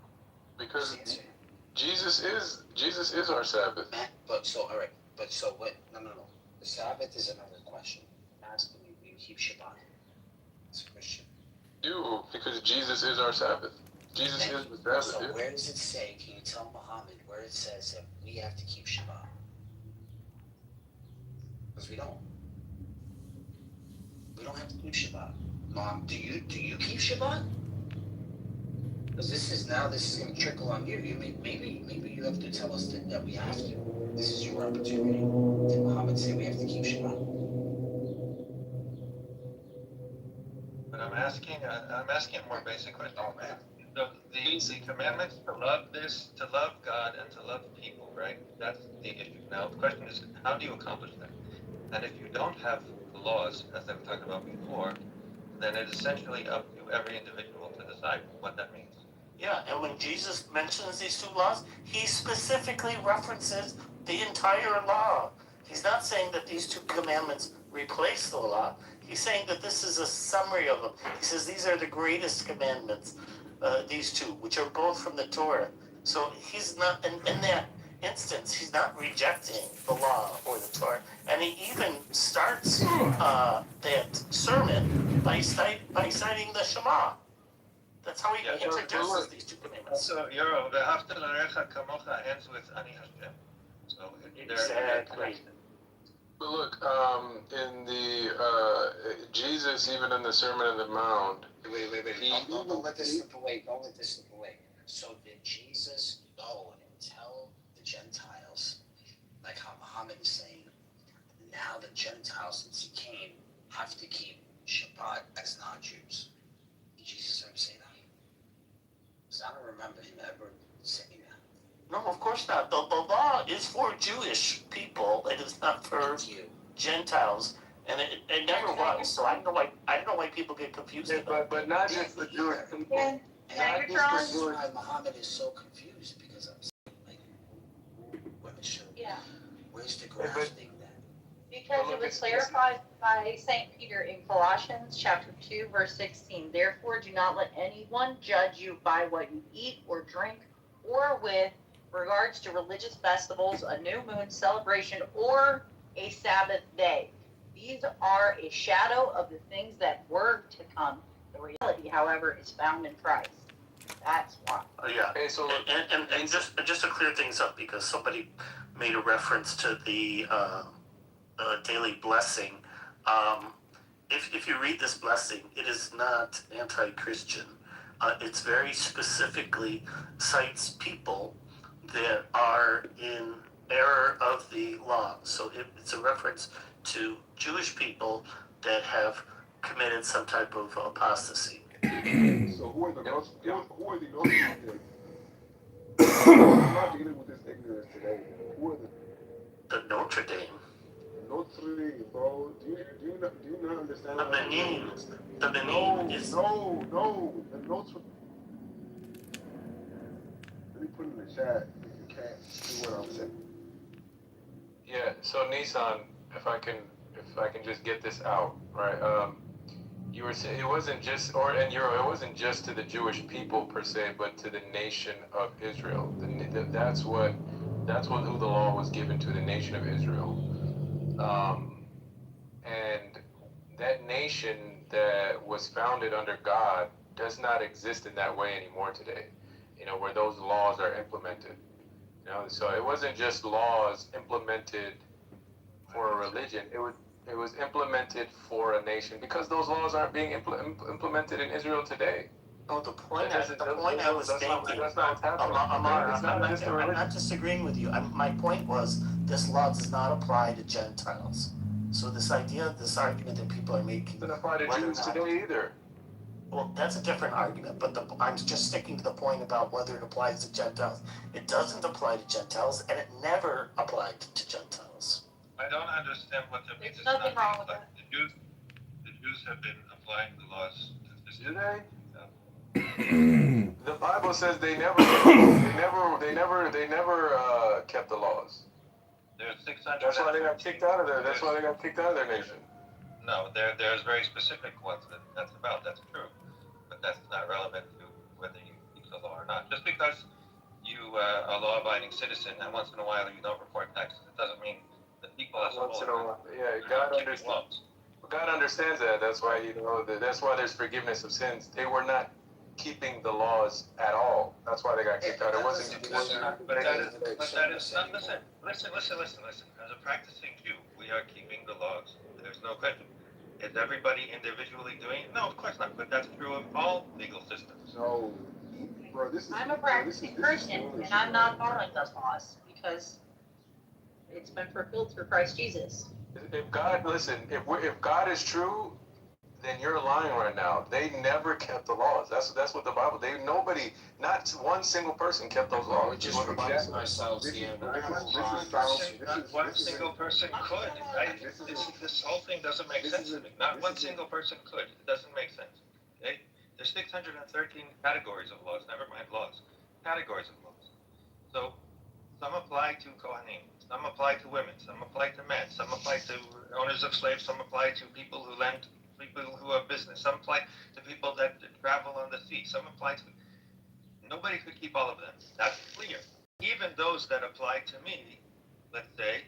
Because Jesus is our Sabbath. But so all right. But so what? No. The Sabbath is another question. I'm asking you, do you keep Shabbat as a Christian? Do because Jesus is our Sabbath. Jesus is the Sabbath. So where does it say? Can you tell Muhammad where it says that we have to keep Shabbat? Because we don't. We don't have to keep Shabbat. Mom, do you keep Shabbat? Because this is going to trickle on you. Maybe you have to tell us that we have to. This is your opportunity. Did Muhammad say we have to keep Shabbat? But I'm asking a more basic question. The commandments to love God and to love people, right? That's the issue. Now the question is, how do you accomplish that? And if you don't have the laws, as I was talking about before, then it's essentially up to every individual to decide what that means. Yeah, and when Jesus mentions these two laws, he specifically references the entire law. He's not saying that these two commandments replace the law. He's saying that this is a summary of them. He says these are the greatest commandments, these two, which are both from the Torah. So he's not, in that instance, he's not rejecting the law or the Torah. And he even starts that sermon by citing the Shema. That's how he introduces these two commandments. So, Yoro, v'ahavta l'recha kamocha ends with Ani Hashem. So they're connected. But look, in the Jesus, even in the Sermon on the Mount. Wait. Don't let this slip away. Don't let this slip away. So did Jesus know and tell the Gentiles, like how Muhammad is saying, now that Gentiles, since he came, have to keep Shabbat as non-Jews. Did Jesus ever say that? Because I don't remember him ever saying that. No, of course not. The law is for Jewish people. It is not for Gentiles, and it never was. So I don't know why people get confused. But not just the Jewish people. And that's why Muhammad is so confused, because I'm saying, like, women should. Yeah. Where's the grafting then? Because it was clarified by St. Peter in Colossians chapter 2, verse 16. Therefore, do not let anyone judge you by what you eat or drink, or with regards to religious festivals, a new moon celebration, or a Sabbath day. These are a shadow of the things that were to come. The reality, however, is found in Christ. That's why. Yeah. And just to clear things up, because somebody made a reference to the daily blessing. If you read this blessing, it is not anti-Christian. It's very specifically cites people that are in error of the law. So it's a reference to Jewish people that have committed some type of apostasy. So who are the who are the Gnostics? I'm not dealing with this ignorance today. Who are the Notre Dame? Notre Dame, bro. Do you not understand? The Benin is no. The Notre. Let me put in the chat if you can't see what I'm saying. Yeah. So Nissan, if I can just get this out, right? You were saying it wasn't just, it wasn't just to the Jewish people per se, but to the nation of Israel. That's who the law was given to, the nation of Israel. And that nation that was founded under God does not exist in that way anymore today. Where those laws are implemented. So it wasn't just laws implemented for a religion. It was implemented for a nation, because those laws aren't being implemented in Israel today. No, the point I was making, I'm not disagreeing with you. My point was, this law does not apply to Gentiles. So this argument that people are making, doesn't apply to Jews today either. Well, that's a different argument, but I'm just sticking to the point about whether it applies to Gentiles. It doesn't apply to Gentiles, and it never applied to Gentiles. I don't understand what that means. There's nothing wrong with that. The Jews have been applying the laws consistently. Do they? The Bible says they never kept the laws. There's 600. That's why they got kicked out of there. That's why they got kicked out of their nation. No, there's very specific ones that's about. That's true, but that's not relevant to whether you keep the law or not. Just because you are a law-abiding citizen and once in a while you don't report taxes, it doesn't mean the people as a whole. Yeah, God understands. God understands that. That's why that's why there's forgiveness of sins. They were not keeping the laws at all. That's why they got kicked out. It wasn't. But that is not. Listen. As a practicing Jew, we are keeping the laws. There's no question. Is everybody individually doing it? No, of course not. But that's true of all legal systems. No, bro. I'm a practicing Christian, and I'm not following those laws because it's been fulfilled through Christ Jesus. If God is true, then you're lying right now. They never kept the laws. That's what the Bible. Not one single person kept those laws. We're just reminding ourselves here. Not one single person could. This whole thing doesn't make sense to me. Not one single person could. It doesn't make sense. Okay? There's 613 categories of laws. Never mind laws. Categories of laws. So some apply to Kohanim. Some apply to women. Some apply to men. Some apply to owners of slaves. Some apply to people who lend. People who have business. Some apply to people that travel on the sea. Some apply to. Nobody could keep all of them. That's clear. Even those that apply to me, let's say,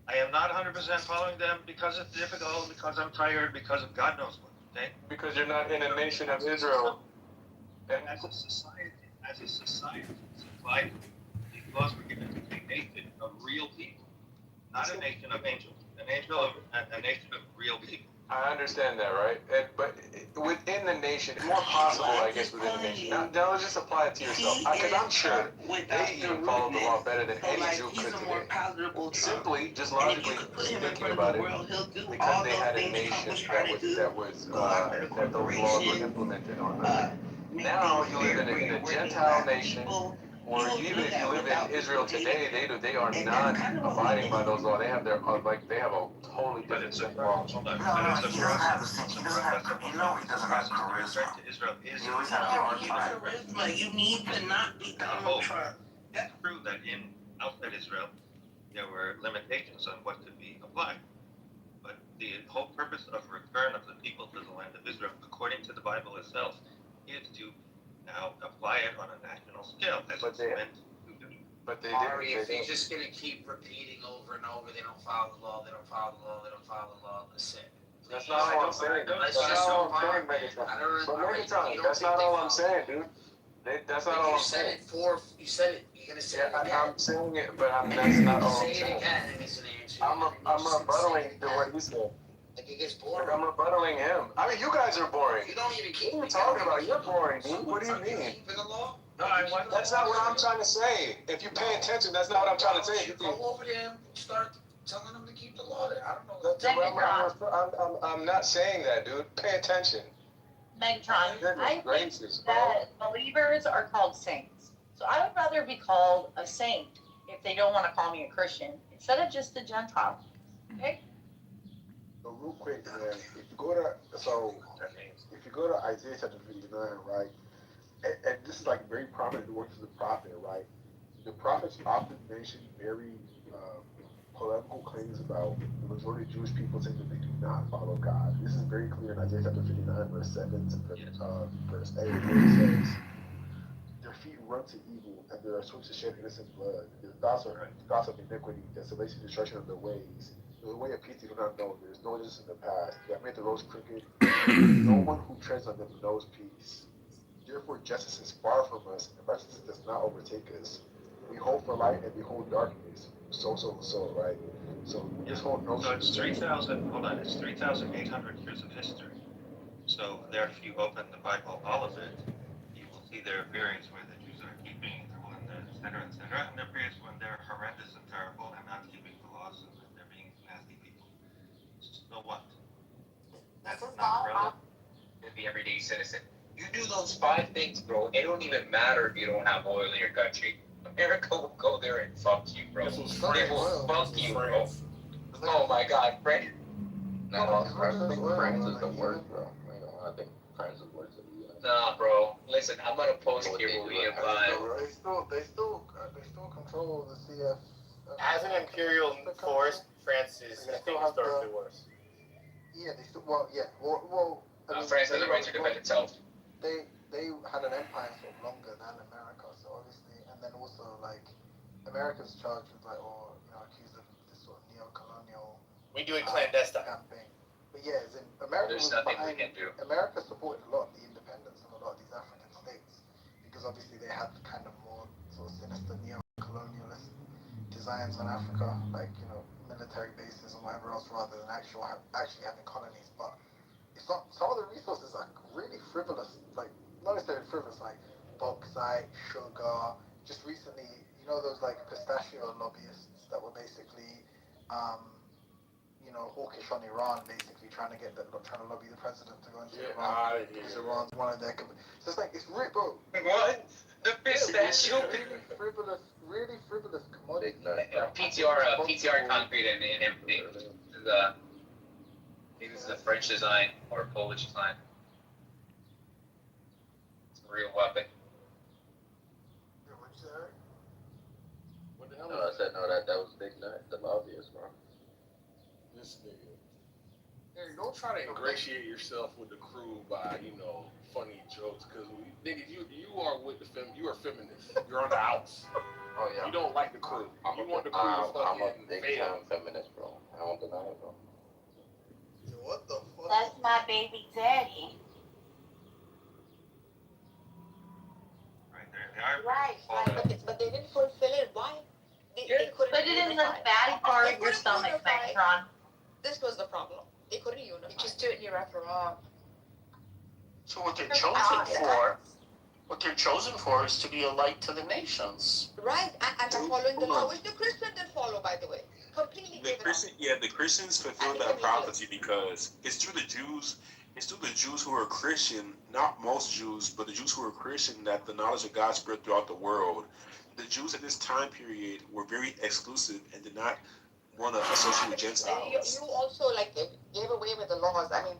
I am not 100% following them because it's difficult, because I'm tired, because of God knows what. Okay? Because you're not in a nation of Israel. And as a society, it's applied. These laws were given to a nation of real people, not a nation of angels. A nation of real people. I understand that, right? But within the nation, it's more possible, I guess, within the nation. Now let's just apply it to yourself. Because I'm sure they even follow the law better than any Jew could today. Simply, just logically thinking about it, because they had a nation that those laws were implemented on. Now you live in a Gentile nation, or even if you live in Israel today, they are not abiding by those laws. They have their they have a totally different set of laws. Hold on. But it's a process. You know he doesn't have charisma. To Israel is charisma. You need to not be Donald Trump. It's true that in outside Israel there were limitations on what could be applied. But the whole purpose of return of the people to the land of Israel, according to the Bible itself, is to now apply it on a national scale. As it's meant to do. But they Ari, didn't. if you're just gonna keep repeating over and over, they don't follow the law, they don't follow the law, they don't follow the law, listen. That's not all I'm saying. That's not all I'm saying, Megatron. But Megatron, that's not all I'm saying, dude. That's not all I'm saying. You said it, you're gonna say it again. I'm saying it, but that's not all I'm Say it saying. again, and it's an answer. I'm rebuttaling to what he said. Like it gets boring. I'm rebuttaling him. I mean, you guys are boring. You don't even keep. What are you talking about? You're boring, dude. What do you mean? Keeping the law? No, that's not what I'm trying to say. If you pay attention, that's not what I'm trying to say. You go over there and start telling them to keep the law there. I don't know. I'm not saying that, dude. Pay attention. Megatron, I think that believers are called saints. So I would rather be called a saint if they don't want to call me a Christian instead of just a Gentile. Okay? So real quick, man, if you go to Isaiah chapter 59, right, and this is like very prominent in the works of the prophet, right? The prophets often mention very polemical claims about the majority of Jewish people saying that they do not follow God. This is very clear in Isaiah chapter 59, verse 7 to verse 8, where it says, "Their feet run to evil, and their swift to shed innocent blood. Their thoughts are thoughts of iniquity, desolation, destruction of their ways. The way of peace they do not know. There is no justice in the past. They have made the roads crooked. No one who treads on them knows peace. Therefore justice is far from us, and righteousness does not overtake us. We hope for light and behold darkness." So, right? So this whole notion. So it's 3,000. Hold on. It's 3,800 years of history. So there, if you open the Bible, all of it, you will see there are periods where the Jews are keeping the rule, and et cetera, et cetera. And there are periods when they're horrendous and terrible and not keeping the laws and they're being nasty people. So what? That's not relevant. To the everyday citizen. You do those 5 things, bro. It don't even matter if you don't have oil in your country. America will go there and fuck you, bro. They will fuck you, bro. Oh my God, French. No, I think France is the worst, bro. I think France is worse than the US. Nah, bro. Listen, I'm gonna post here what we have They still control the CF. As an imperial force, France is, I think, historically worse. Yeah, they still. Well. I mean, France has the right to defend itself. They had an empire for longer than America, so obviously, and then also like America's charged with accused of this sort of neo-colonial. We do it clandestine. Campaign. But yeah, as in America There's was nothing behind. we can do. America supported a lot of the independence of a lot of these African states because obviously they had kind of more sort of sinister neo-colonialist designs on Africa, like military bases and whatever else, rather than actually having colonies. But it's not. Some of the resources are really frivolous, like not necessarily frivolous, like bauxite, sugar. Just recently, those like pistachio lobbyists that were basically, hawkish on Iran, basically trying to lobby the president to go into Iran because Iran's one of their. So it's like it's really, bro. What? The pistachio. Really frivolous commodity. PTR concrete and everything. This is a French design or a Polish design. It's a real weapon. What'd you say? What the hell? No, I said no. That was Big Nut, the lobbyist, bro. This nigga. Hey, don't try to ingratiate yourself with the crew by funny jokes, because nigga, you are with the you are feminist. You're on the outs. Oh yeah. You don't like the crew. You want the crew to fucking I'm a big fail. time feminist, bro. I don't deny it, bro. What the fuck? That's my baby daddy. Right there. They are. Right. But they didn't fulfill it. Why? They couldn't Put it in the unify. fatty part They of your couldn't stomach, unify. Megatron. This was the problem. They couldn't unify. It just after all. So what they're chosen for is to be a light to the nations. Right, and they're following the law, which the Christian didn't follow, by the way. Completely gave it up. The Christians fulfilled that prophecy because it's through the Jews. It's through the Jews who are Christian, not most Jews, but the Jews who are Christian, that the knowledge of God spread throughout the world. The Jews at this time period were very exclusive and did not want to associate with Gentiles. You also gave away with the laws. I mean,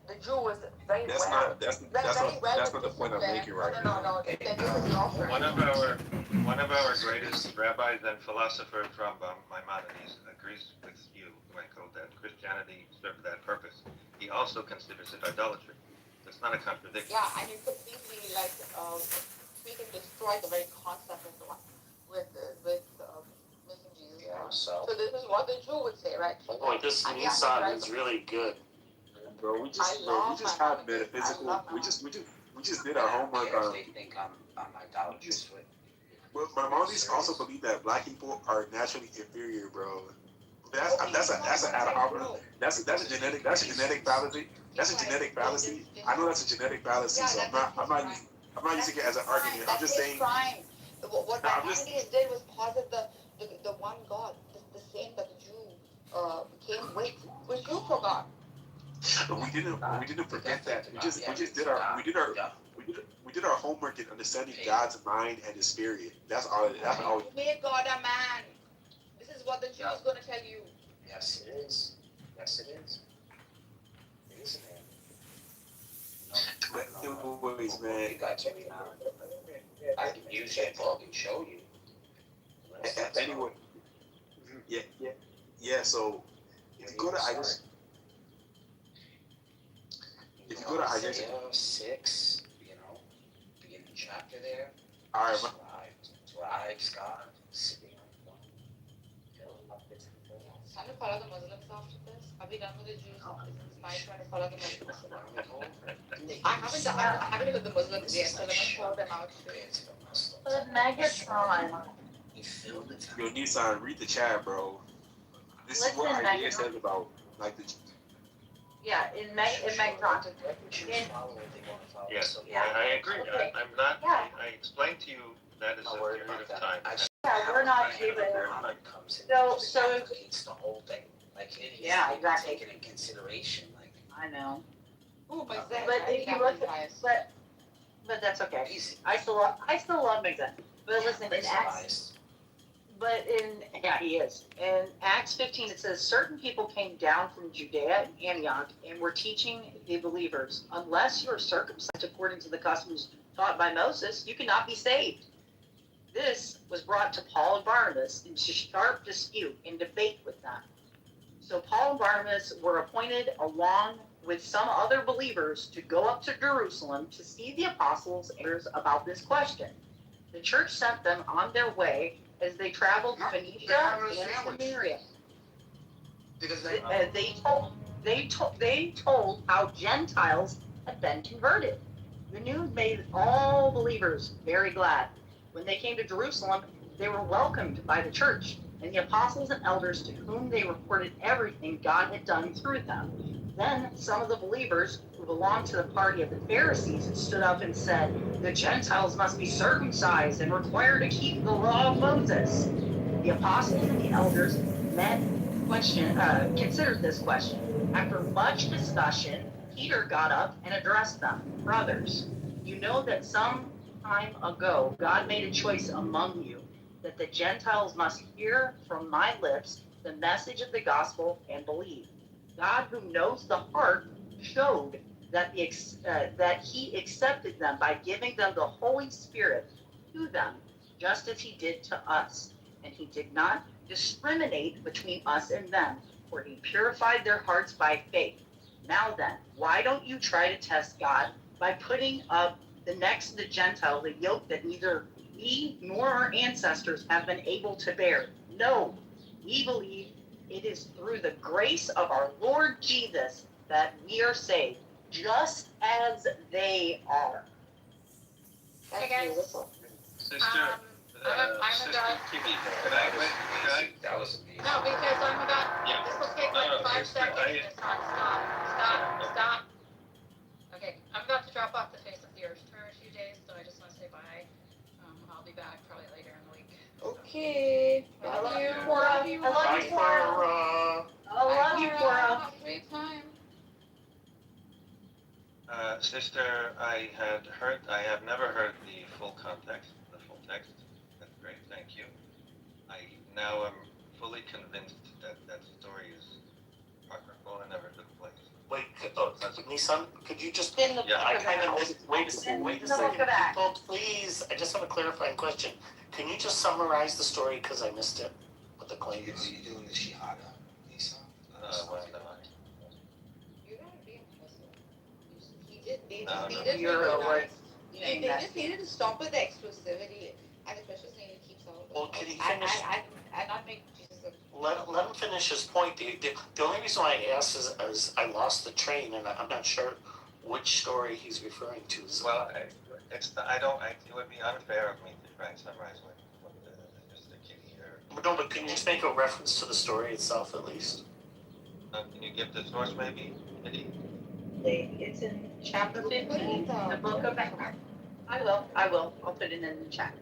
the Jew was very That's well. not the point I'm making right now. No. One of our greatest rabbis and philosophers from Maimonides agrees with you, Michael, that Christianity served that purpose. He also considers it idolatry. It's not a contradiction. Yeah, and you completely we can destroy the very concept of the one with making Jesus. Yeah, so this is what the Jew would say, right? Boy, this Nissan is really good. Bro, we just had metaphysical. We just did our homework on. They think I'm idolatrous with. Well, Maimonides also believe that black people are naturally inferior, bro. That's a genetic fallacy. That's a genetic fallacy. I know that's a genetic fallacy, so I'm not using it as an argument. I'm just saying. What Maimonides did was posit the one God, the same that the Jew came with, which you forgot. We didn't forget that. We did our homework in understanding God's mind and His spirit. That's all. You made God a man. This is what the Jew is going to tell you. Yes, it is. Yes, it is. It is a man. Anyways, man. You got to be now. I can use that book and show you. Anyway, yeah. So if you go to Isaiah 6, beginning chapter there. All right. Tribes, God, sitting on one. Trying to follow the Muslims after this? Are we done with the Jews? Trying to follow the Muslims. I haven't looked at the Muslims yet, so let me call them out too. But Megatron. Yo, Nissan, read the chat, bro. This is what Listen, Isaiah says about the. Yeah, in Megatron. Yes, Yeah. I agree. Okay. I'm not. Yeah. I explained to you that is a period of time. Yeah, we're not even. So. It's the whole thing. Yeah, exactly. Taken in consideration, I know. Oh, but if you look at, but that's okay. I still love Mixon. But listen, in Acts, he is. In Acts 15, it says, certain people came down from Judea and Antioch and were teaching the believers, unless you are circumcised according to the customs taught by Moses, you cannot be saved. This was brought to Paul and Barnabas into sharp dispute and debate with them. So Paul and Barnabas were appointed along with some other believers to go up to Jerusalem to see the apostles about this question. The church sent them on their way as they traveled to Phoenicia and Samaria. They told how Gentiles had been converted. The news made all believers very glad. When they came to Jerusalem, they were welcomed by the church and the apostles and elders, to whom they reported everything God had done through them. Then some of the believers who belonged to the party of the Pharisees stood up and said, the Gentiles must be circumcised and required to keep the law of Moses. The apostles and the elders considered this question. After much discussion, Peter got up and addressed them. Brothers, you know that some time ago God made a choice among you that the Gentiles must hear from my lips the message of the gospel and believe. God, who knows the heart, showed that he accepted them by giving them the Holy Spirit to them, just as he did to us. And he did not discriminate between us and them, for he purified their hearts by faith. Now then, why don't you try to test God by putting up the next to the Gentiles a yoke that neither we nor our ancestors have been able to bear? No, we believe it is through the grace of our Lord Jesus that we are saved, just as they are. Hey guys. Sister, I'm about. Can I? That was amazing. No, because I'm about. Yeah. This will take like 5 seconds. Stop. Okay. I love you, Love Cora. you. I love you, Cora. I love you, Cora. Great time. Sister, I have never heard the full context, the full text. That's great, thank you. I now am fully convinced that that story is apocryphal and never took place. Wait, Nissan, could you just? In the Yeah. I kind of missed. Wait a second. book of Acts. People, please. I just have a clarifying question. Can you just summarize the story because I missed it? What the claim is? Are you doing the Shihada, Nissan? Why not? You gotta be impressive. They No, just no. needed You're to a what? They just needed to stop with the exclusivity, and especially needed to keep some of the. Well, can you finish? I not make Jesus a. Let him finish his point. The only reason why I asked is I lost the train and I'm not sure which story he's referring to. Well, it would be unfair of me to try and summarize what the kid here. No, but can you just make a reference to the story itself at least? Can you give the source maybe, Kitty? It's in chapter 15, the book of Acts. I will. I'll put it in the chat.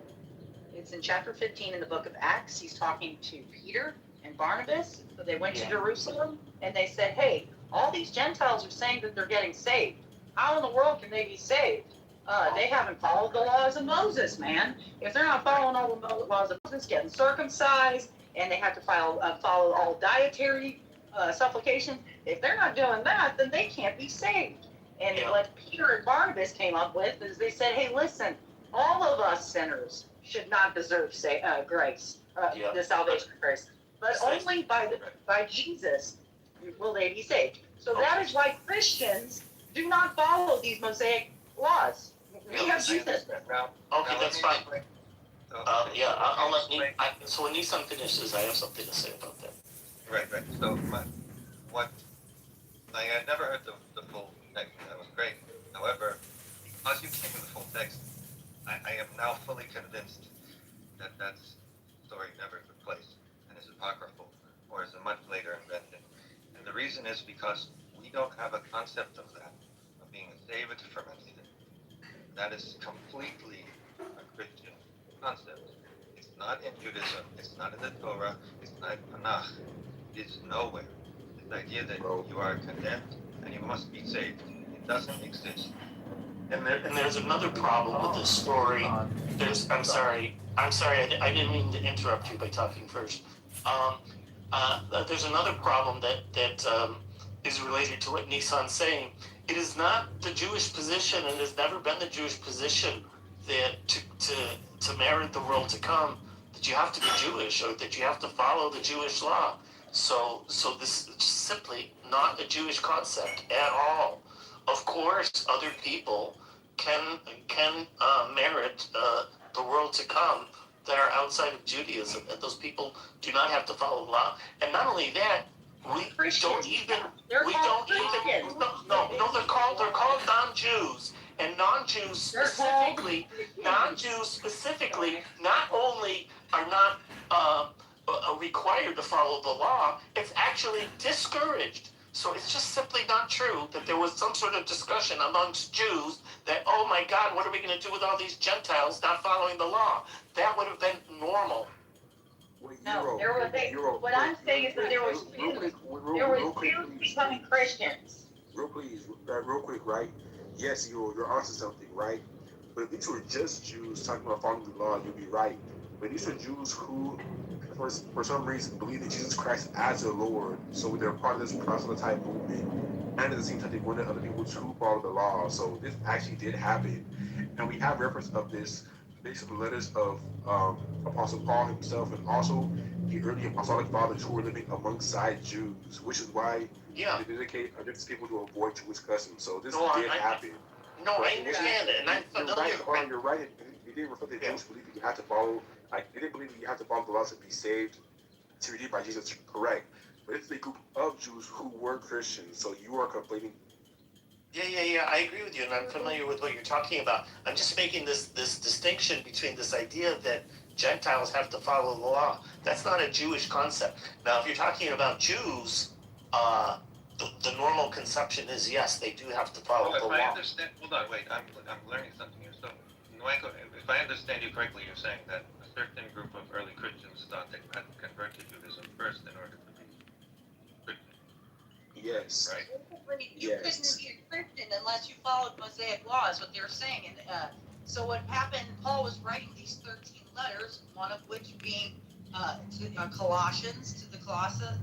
It's in chapter 15 in the book of Acts. He's talking to Peter and Barnabas. So they went to Jerusalem and they said, hey, all these Gentiles are saying that they're getting saved. How in the world can they be saved? They haven't followed the laws of Moses, man. If they're not following all the laws of Moses, getting circumcised, and they have to follow all dietary supplications, if they're not doing that, then they can't be saved. And what Peter and Barnabas came up with is they said, hey, listen, all of us sinners should not deserve grace, the salvation of grace, but only by Jesus will they be saved. So that is why Christians do not follow these Mosaic laws. We have Jesus. Okay, that's fine. I'll let so when Nissan finishes, I have something to say about that. Right. So I had never heard the full text. That was great. However, because you came with the full text, I am now fully convinced that that story never took place and is apocryphal or is a much later invention. And the reason is because we don't have a concept of that, of being saved from anything. That is completely a Christian concept. It's not in Judaism, it's not in the Torah, it's not in Tanakh. It is nowhere. This idea that you are condemned and you must be saved, it doesn't exist. And there's another problem with this story. I'm sorry, I didn't mean to interrupt you by talking first. There's another problem that is related to what Nissan's saying. It is not the Jewish position, and has never been the Jewish position that to merit the world to come, that you have to be Jewish or that you have to follow the Jewish law. So this is simply not a Jewish concept at all. Of course, other people can merit the world to come that are outside of Judaism, and those people do not have to follow the law. And not only that, they're called non-Jews, and non-Jews specifically not only are not required to follow the law, it's actually discouraged. So it's just simply not true that there was some sort of discussion amongst Jews that, oh my God, what are we going to do with all these Gentiles not following the law? That would have been normal. No, what I'm saying is that there was Jews becoming Christians. Real quick, right? Yes, you're onto something, right? But if these were just Jews talking about following the law, you'd be right. But these are Jews who, for some reason, believe in Jesus Christ as their Lord. So they're part of this proselyte movement. And at the same time, they wanted other people to follow the law. So this actually did happen. And we have reference of this based on the letters of Apostle Paul himself and also the early apostolic fathers who were living alongside Jews, which is why they dedicate people to avoid Jewish customs. So this did happen. No, I understand it, and I'm familiar. You're right. They didn't reflect the Jews believe that you have to follow. They didn't believe that you have to follow the laws to be saved, to be redeemed by Jesus. Correct. But it's a group of Jews who were Christians. So you are conflating. Yeah, I agree with you, and I'm familiar with what you're talking about. I'm just making this distinction between this idea that Gentiles have to follow the law. That's not a Jewish concept. Now, if you're talking about Jews, the normal conception is yes, they do have to follow the law. Hold on, wait. I'm learning something here. So, Michael, if I understand you correctly, you're saying that certain group of early Christians thought they had to convert to Judaism first in order to be Christian. Yes. Right? You couldn't be a Christian unless you followed Mosaic law, is what they were saying. And so what happened, Paul was writing these 13 letters, one of which being to Colossians, to the Colossians,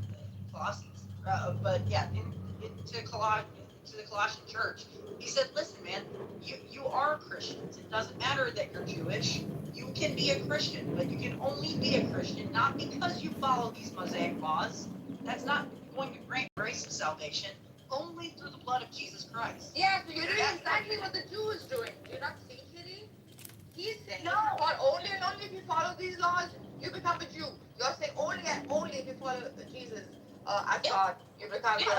to the Colossian church. He said, listen, man, you are Christians. It doesn't matter that you're Jewish. You can be a Christian, but you can only be a Christian not because you follow these Mosaic laws. That's not going to grant grace of salvation, only through the blood of Jesus Christ. Yeah, so you're doing exactly what the Jew is doing. Do you not see, Kitty? He's saying No. only and only if you follow these laws, you become a Jew. You're saying only and only if you follow Jesus as God, you become you're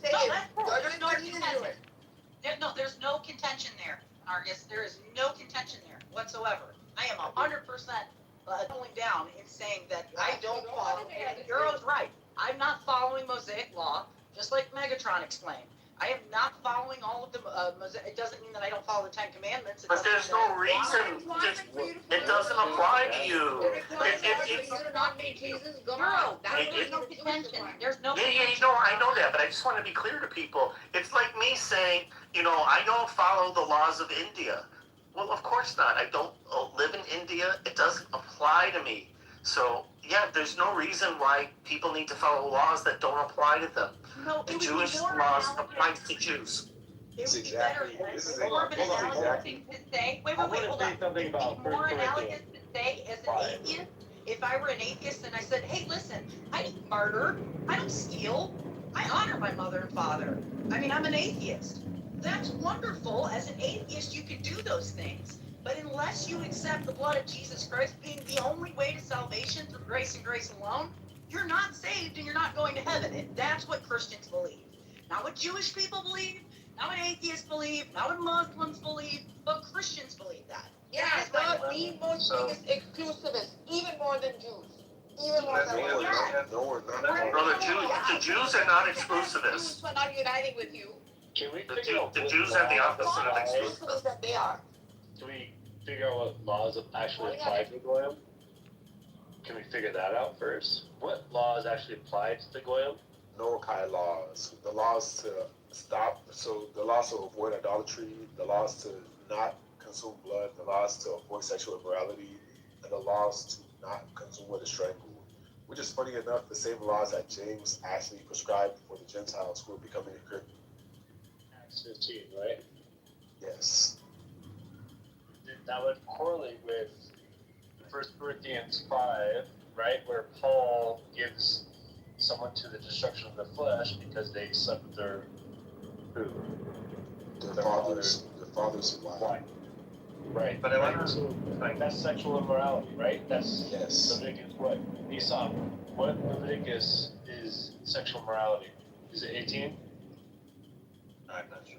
saying you're doing what he's doing. There's no contention there, Argus. There is no contention there whatsoever. I am 100% doubling down in saying that I don't follow. Euro's right. I'm not following Mosaic law, just like Megatron explained. I am not following all of the Mosaic. It doesn't mean that I don't follow the 10 Commandments. But there's no reason. It doesn't apply to you. You do not need Jesus, God. There's no contention. There's no Yeah, I know that, but I just want to be clear to people. It's like me saying, I don't follow the laws of India. Well, of course not. I don't live in India. It doesn't apply to me. So, yeah, there's no reason why people need to follow laws that don't apply to them. No, the Jewish laws apply to Jews. It would be better. More of an analogous thing to say. Wait, hold on. Something about More analogous to say as an atheist. If I were an atheist and I said, hey, listen, I don't murder, I don't steal, I honor my mother and father. I mean, I'm an atheist. That's wonderful. As an atheist, you can do those things. But unless you accept the blood of Jesus Christ being the only way to salvation through grace and grace alone, you're not saved and you're not going to heaven. And that's what Christians believe. Not what Jewish people believe, not what atheists believe, not what Muslims believe, but Christians believe that. Yeah, the most biggest exclusivists, even more than Jews. Even more than No, the Jews are not exclusivists. Jews are not uniting with you. Can we The Jews are the opposite of exclusivists. That they are. Can we figure out what laws actually apply to Goyim? Can we figure that out first? What laws actually apply to the Goyim? Noakai laws. The laws to stop, so the laws to avoid idolatry, the laws to not consume blood, the laws to avoid sexual immorality, and the laws to not consume what is strangled. Which is funny enough, the same laws that James actually prescribed for the Gentiles who were becoming a Christian. Acts 15, right? Yes. That would correlate with 1 Corinthians 5, right, where Paul gives someone to the destruction of the flesh because they slept with their father's wife. Right. But I want to. So, that's sexual immorality, right? That's Leviticus what? Esau. What Leviticus is sexual morality? Is it 18? I'm not sure.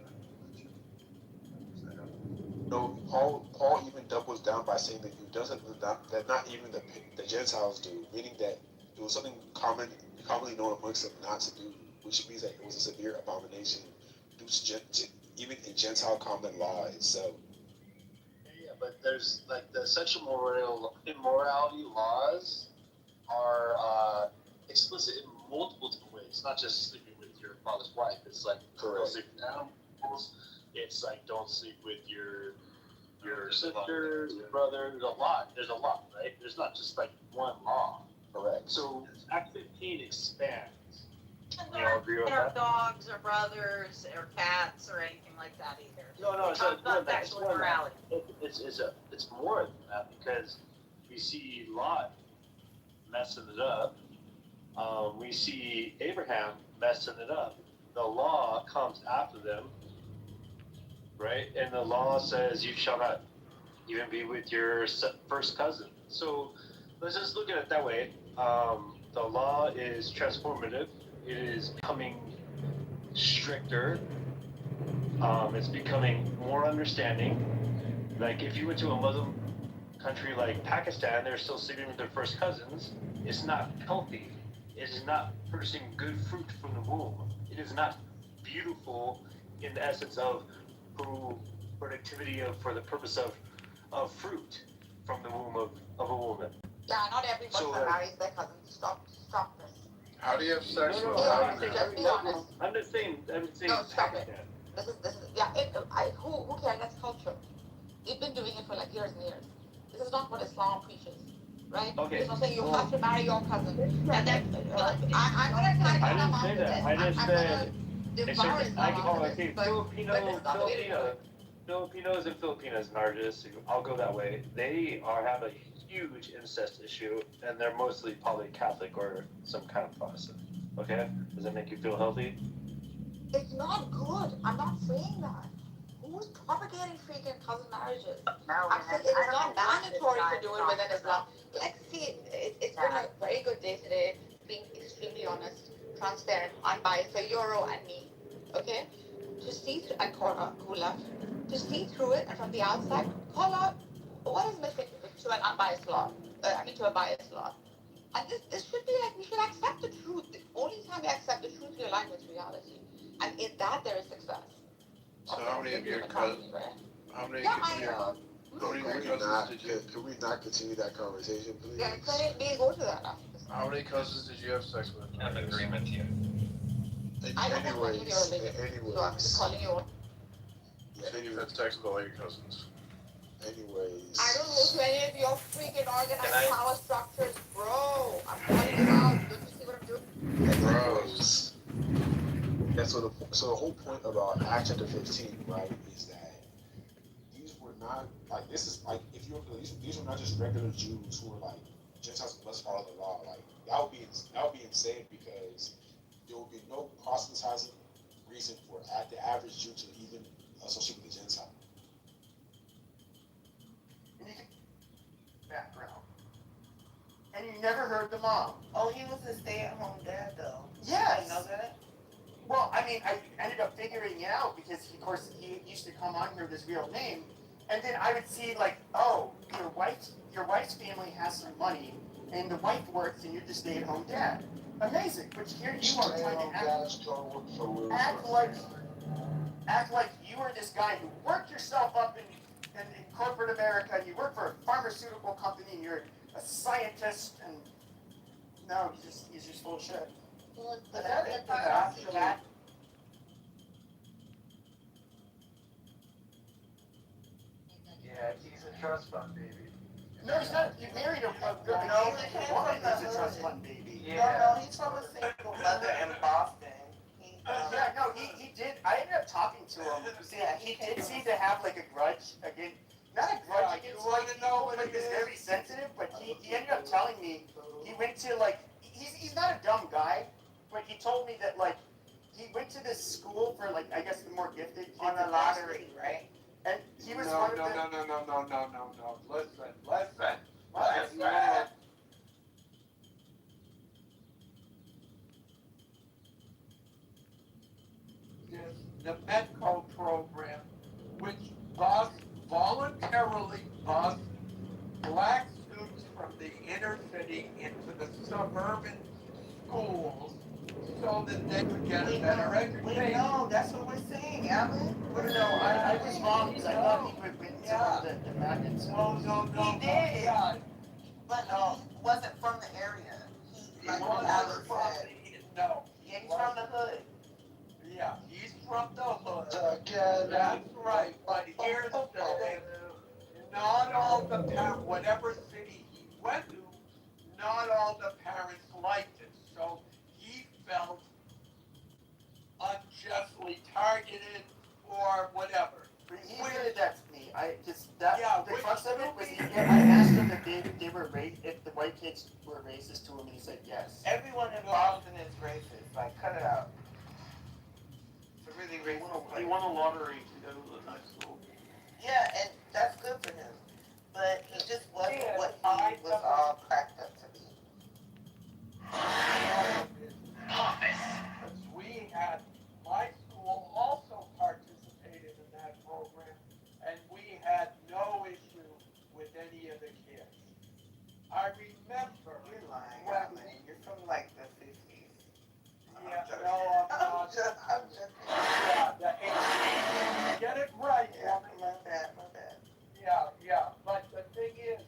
No, Paul even doubles down by saying that he doesn't that not even the Gentiles do, meaning that it was something commonly known amongst them not to do, which means that it was a severe abomination due to even in Gentile common law itself. Yeah, but there's like the sexual immorality laws are explicit in multiple different ways. It's not just sleeping with your father's wife. It's like don't sleep with animals. It's like don't sleep with your sisters, your brother. There's a lot, right? There's not just like one law. Correct. So Act 15 expands. And there aren't dogs or brothers or cats or anything like that either. No, it's not sexual immorality. It's more than that because we see Lot messing it up. We see Abraham messing it up. The law comes after them, right? And the law says you shall not even be with your first cousin. So let's just look at it that way. The law is transformative. It is becoming stricter. It's becoming more understanding. Like if you went to a Muslim country like Pakistan, they're still sleeping with their first cousins. It's not healthy. It is not producing good fruit from the womb. It is not beautiful in the essence of productivity for the purpose of fruit. from the womb of a woman. Yeah, not everybody So, marries their cousin. Stop this. How do you have sex No, with no, Yeah, I'm them? just be honest. just saying, No, stop it. This is, yeah, who cares? That's culture. They've been doing it for like years and years. This is not what Islam preaches, right? Okay. It's not saying you have to marry your cousin. And then, I'm gonna try to I come didn't after say that. this. I just I'm said, gonna devour Islam after this, but this is not the way to do it. Filipinos and Filipinas, Nargis, I'll go that way. They have a huge incest issue, and they're mostly probably Catholic or some kind of Protestant. Okay? Does that make you feel healthy? It's not good. I'm not saying that. Who's propagating freaking cousin marriages? I'm saying it's not mandatory to do it within Islam. Like, see, it's been a very good day today, being extremely honest, transparent, unbiased for Euro and me. Okay? To see through, and Cora, who left, to see through it and from the outside, call out what is missing to an unbiased law. To a biased law. And this should be like, we should accept the truth. The only time we accept the truth, we align with reality. And in that, there is success. So how many of your cousins? How many Yeah, of your cousins did you? Can we not continue that conversation, please? Yeah, we go to that after this. How many cousins did you have sex with? I have agreement here. I don't know any of your religion, so I'm just calling you on. So you've had sex with all your cousins. Anyways. I don't go to any of your freaking organized power structures, bro. I'm calling you out. Don't you see what I'm doing? Anyways. Yeah, so the whole point about Acts chapter 15, right, is that these were not like this is like if you these were not just regular Jews who were like Gentiles who must follow the law. Like that would be insane because there would be no proselytizing reason for the average Jew to even associate with a Gentile. Background. And you never heard the mom. Oh, he was a stay-at-home dad, though. Yes. You know that? Well, I mean, I ended up figuring it out because, of course, he used to come on here with his real name, and then I would see like, oh, your wife's family has some money, and the wife works, and you're the stay-at-home dad. Amazing. But here you are trying to act like you are this guy who worked yourself up in corporate America, and you work for a pharmaceutical company, and you're a scientist, and no, he's just full of shit. Well, yeah, he's a trust fund baby. No, he's not. You married a good woman. He's a trust fund baby. Yeah. No, he's from a single mother in Boston. Yeah, no, he did. I ended up talking to him. Yeah, he did seem to have like a grudge against, not a grudge against white people, but he was very sensitive. But he ended up telling me he went to like, he's not a dumb guy, but he told me that like, he went to this school for like, I guess the more gifted kids. On the lottery, right? And he was one of the... No. Listen. The Medco program, which voluntarily bused black students from the inner city into the suburban schools so that they could get a better education. No, that's what we're saying, Alan. No, I was wrong because I thought he would win some of the magnets. No. He did. Yeah. But he wasn't from the area. He was from no. He's from the hood. Yeah, he's from the hood. That's right. But here's the thing. Not all the parents, whatever city he went to, not all the parents liked it. So he felt unjustly targeted or whatever. But he did that to me. The crux of it was I asked him if they were if the white kids were racist to him, and he said yes. Everyone in Boston is racist. Like, cut it out. It's a really racist place. He won a lottery to go to the nice school. Yeah, and that's good for him. But he just wasn't what he was all cracked up to be. We had, my school also participated in that program, and we had no issue with any of the kids. I remember. You're lying. You're from like the 50s. Yeah, no, I'm not. Yeah, the 80s. Get it right, woman. My bad. Yeah, but the thing is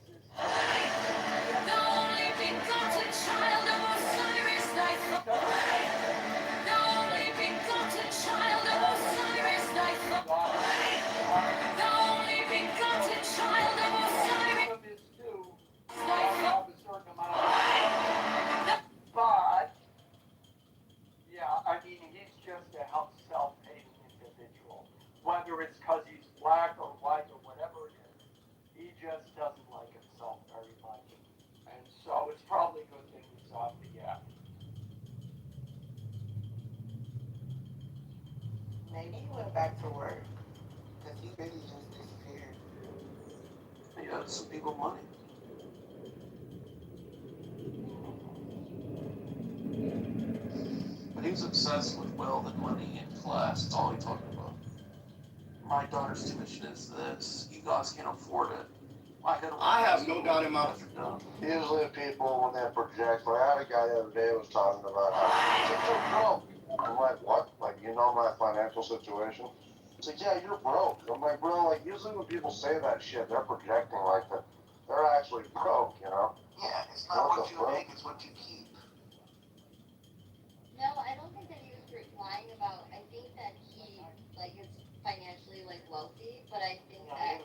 maybe he went back to work. Because he really just disappeared. He owed some people money. But he was obsessed with wealth and money and class. That's all he talked about. My daughter's tuition is this. You guys can't afford it. I have no doubt in my usually people when they project, like I had a guy the other day was talking about how he's so broke. I'm like, what? Like, you know my financial situation? He's like, yeah, you're broke. I'm like, bro, like usually when people say that shit, they're projecting like that they're actually broke, you know? Yeah, it's not what you make, it's what you keep. No, I don't think that he was lying about. I think that he like is financially like wealthy, but I think that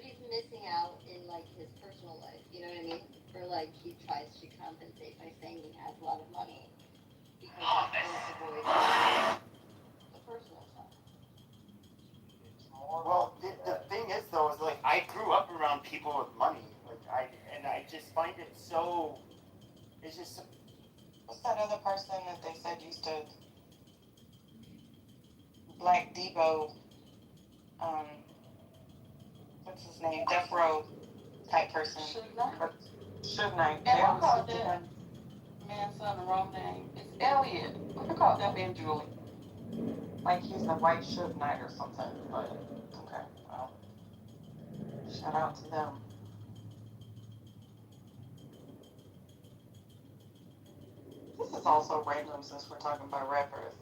he's missing out in like his personal life. You know what I mean? Or like he tries to compensate by saying he has a lot of money because he wants to avoid the personal stuff. Well, the thing is though, is like I grew up around people with money. Like I just find it so. It's just. What's that other person that they said used to? Black Debo. What's his name? Death Row type person. Suge Knight. And I called that man's son the wrong name. It's Elliot. I called that man Julie. Like he's the white Suge Knight or something. But okay, well, shout out to them. This is also random since we're talking about rappers.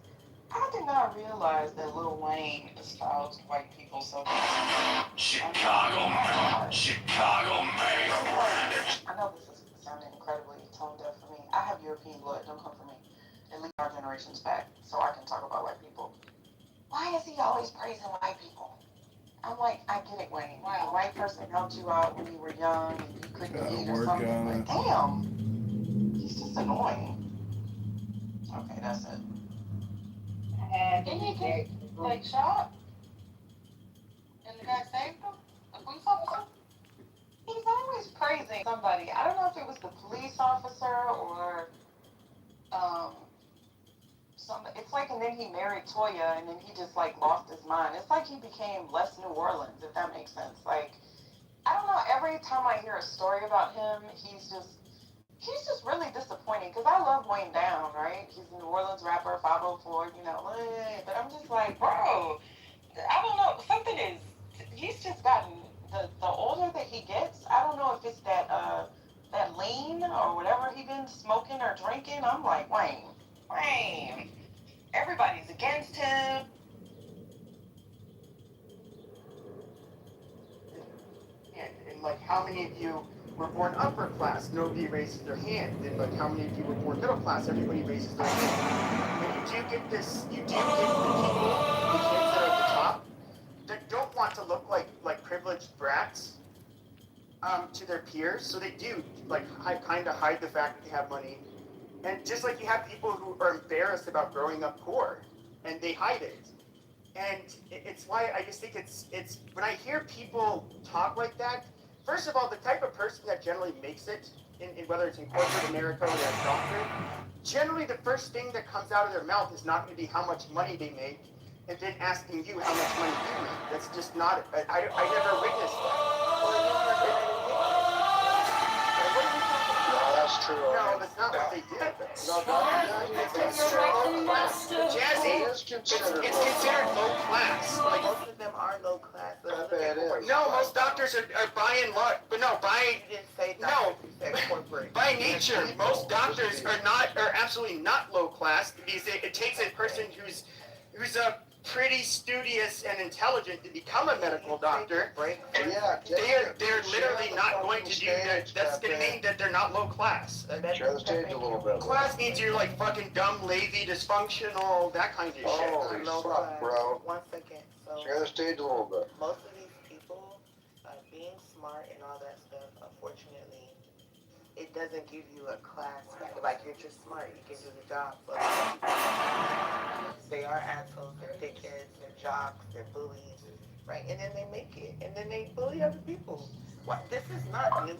I did not realize that Lil Wayne espoused white people so much. Chicago man. I know this is sounding incredibly tone deaf for me. I have European blood, don't come for me. At least our generation's back, so I can talk about white people. Why is he always praising white people? I'm like, I get it, Wayne. A white person helped you out when you were young and you couldn't eat or something. But damn, he's just annoying. Okay, that's it. And didn't he get like shot? And the guy saved him? The police officer? He's always praising somebody. I don't know if it was the police officer or it's like, and then he married Toya and then he just like lost his mind. It's like he became less New Orleans, if that makes sense. Like, I don't know, every time I hear a story about him, he's just really disappointing because I love Wayne Down, right? He's a New Orleans rapper, 504, you know, but I'm just like, bro, I don't know, something is, he's just gotten, the older that he gets, I don't know if it's that lean or whatever he been smoking or drinking. I'm like, Wayne, everybody's against him. And like, how many of you were born upper class? Nobody raises their hand. And like, how many of you were born middle class? Everybody raises their hand. And you do get this. You do get the people, the kids that are at the top, that don't want to look like privileged brats to their peers. So they do like kind of hide the fact that they have money. And just like you have people who are embarrassed about growing up poor, and they hide it. And it's why I just think it's when I hear people talk like that, first of all, the type of person that generally makes it, in whether it's in corporate America or a doctor, generally the first thing that comes out of their mouth is not going to be how much money they make, and then asking you how much money you make. That's just not, I never witnessed that. That's true. No, that's not what they did. Jazzy, it's considered low class. Like, most of them are low class. No, most doctors are by and large, but no, by nature, most doctors are absolutely not low class because it takes a person who's a pretty studious and intelligent to become a medical doctor. They're literally not going to do that. That's going to mean that they're not low class. Share the stage a little bit. Class means you're like fucking dumb, lazy, dysfunctional, that kind of shit. Holy fuck, bro. One second. So Share the stage a little bit. most of these people, being smart and all that stuff, unfortunately, it doesn't give you a class. Like you're just smart, you can do the job. But they are assholes, they're dickheads, they're jocks, they're bullies, right? And then they make it, and then they bully other people. What? This is not new.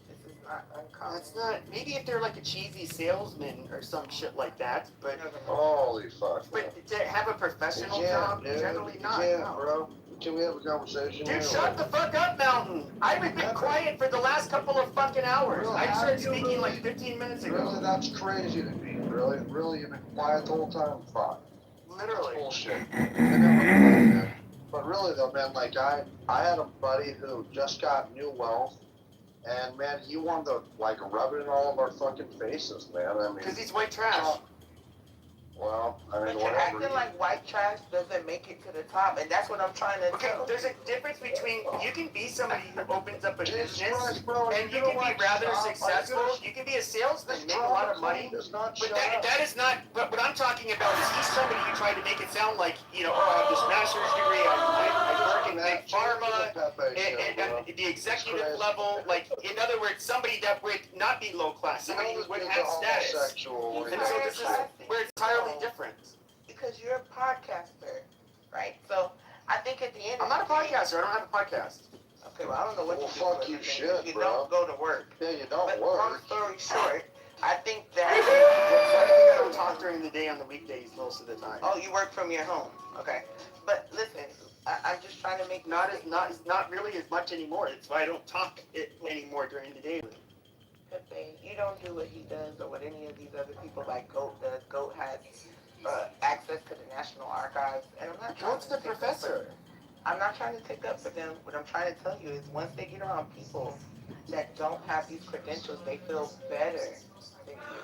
This is not uncommon. That's not. Maybe if they're like a cheesy salesman or some shit like that, but Holy fuck. but to have a professional You can't, job, dude. generally You not. can't, No. bro. Can we have a conversation? Dude, shut the fuck up, Mountain. I've been quiet for the last couple of fucking hours. Really? I started speaking like 15 minutes ago. Really, that's crazy to me. Really, you've been quiet the whole time. Fuck. Literally. That's bullshit. I never complain, man. But really though, man, like I had a buddy who just got new wealth, and man, he wanted to like rub it in all of our fucking faces, man. I mean, Because he's white trash. Well, I mean, But you're whatever. acting like white trash doesn't make it to the top, and that's what I'm trying to Okay, tell. there's a difference between you can be somebody who opens up a Jesus business Christ, bro, and you you know can be what? rather Stop. successful. You can be a salesman, make a lot of money. Does not But shut up. that is not. But what I'm talking about is he's somebody who tried to make it sound like, you know, oh, I have this master's degree, I work in big pharma, and the executive level. Like, in other words, somebody that would not be low class, somebody who would have status. And so this is where it's entirely different. Because you're a podcaster, right? So I think at the end I'm not a podcaster. I don't have a podcast. Okay, well, I don't know what Well, you do. fuck for a you, living. shit, You bro. don't go to work. Yeah, you don't But work. long story short, I think that. I think I don't talk during the day on the weekdays most of the time. Oh, you work from your home. Okay. But listen, I'm just trying to make not really as much anymore. That's why I don't talk it anymore during the day. Pepe, you don't do what he does or what any of these other people like Goat does. Goat has access to the National Archives, and I'm not trying What's the professor? I'm not trying to take up for them. What I'm trying to tell you is once they get around people that don't have these credentials, they feel better than you.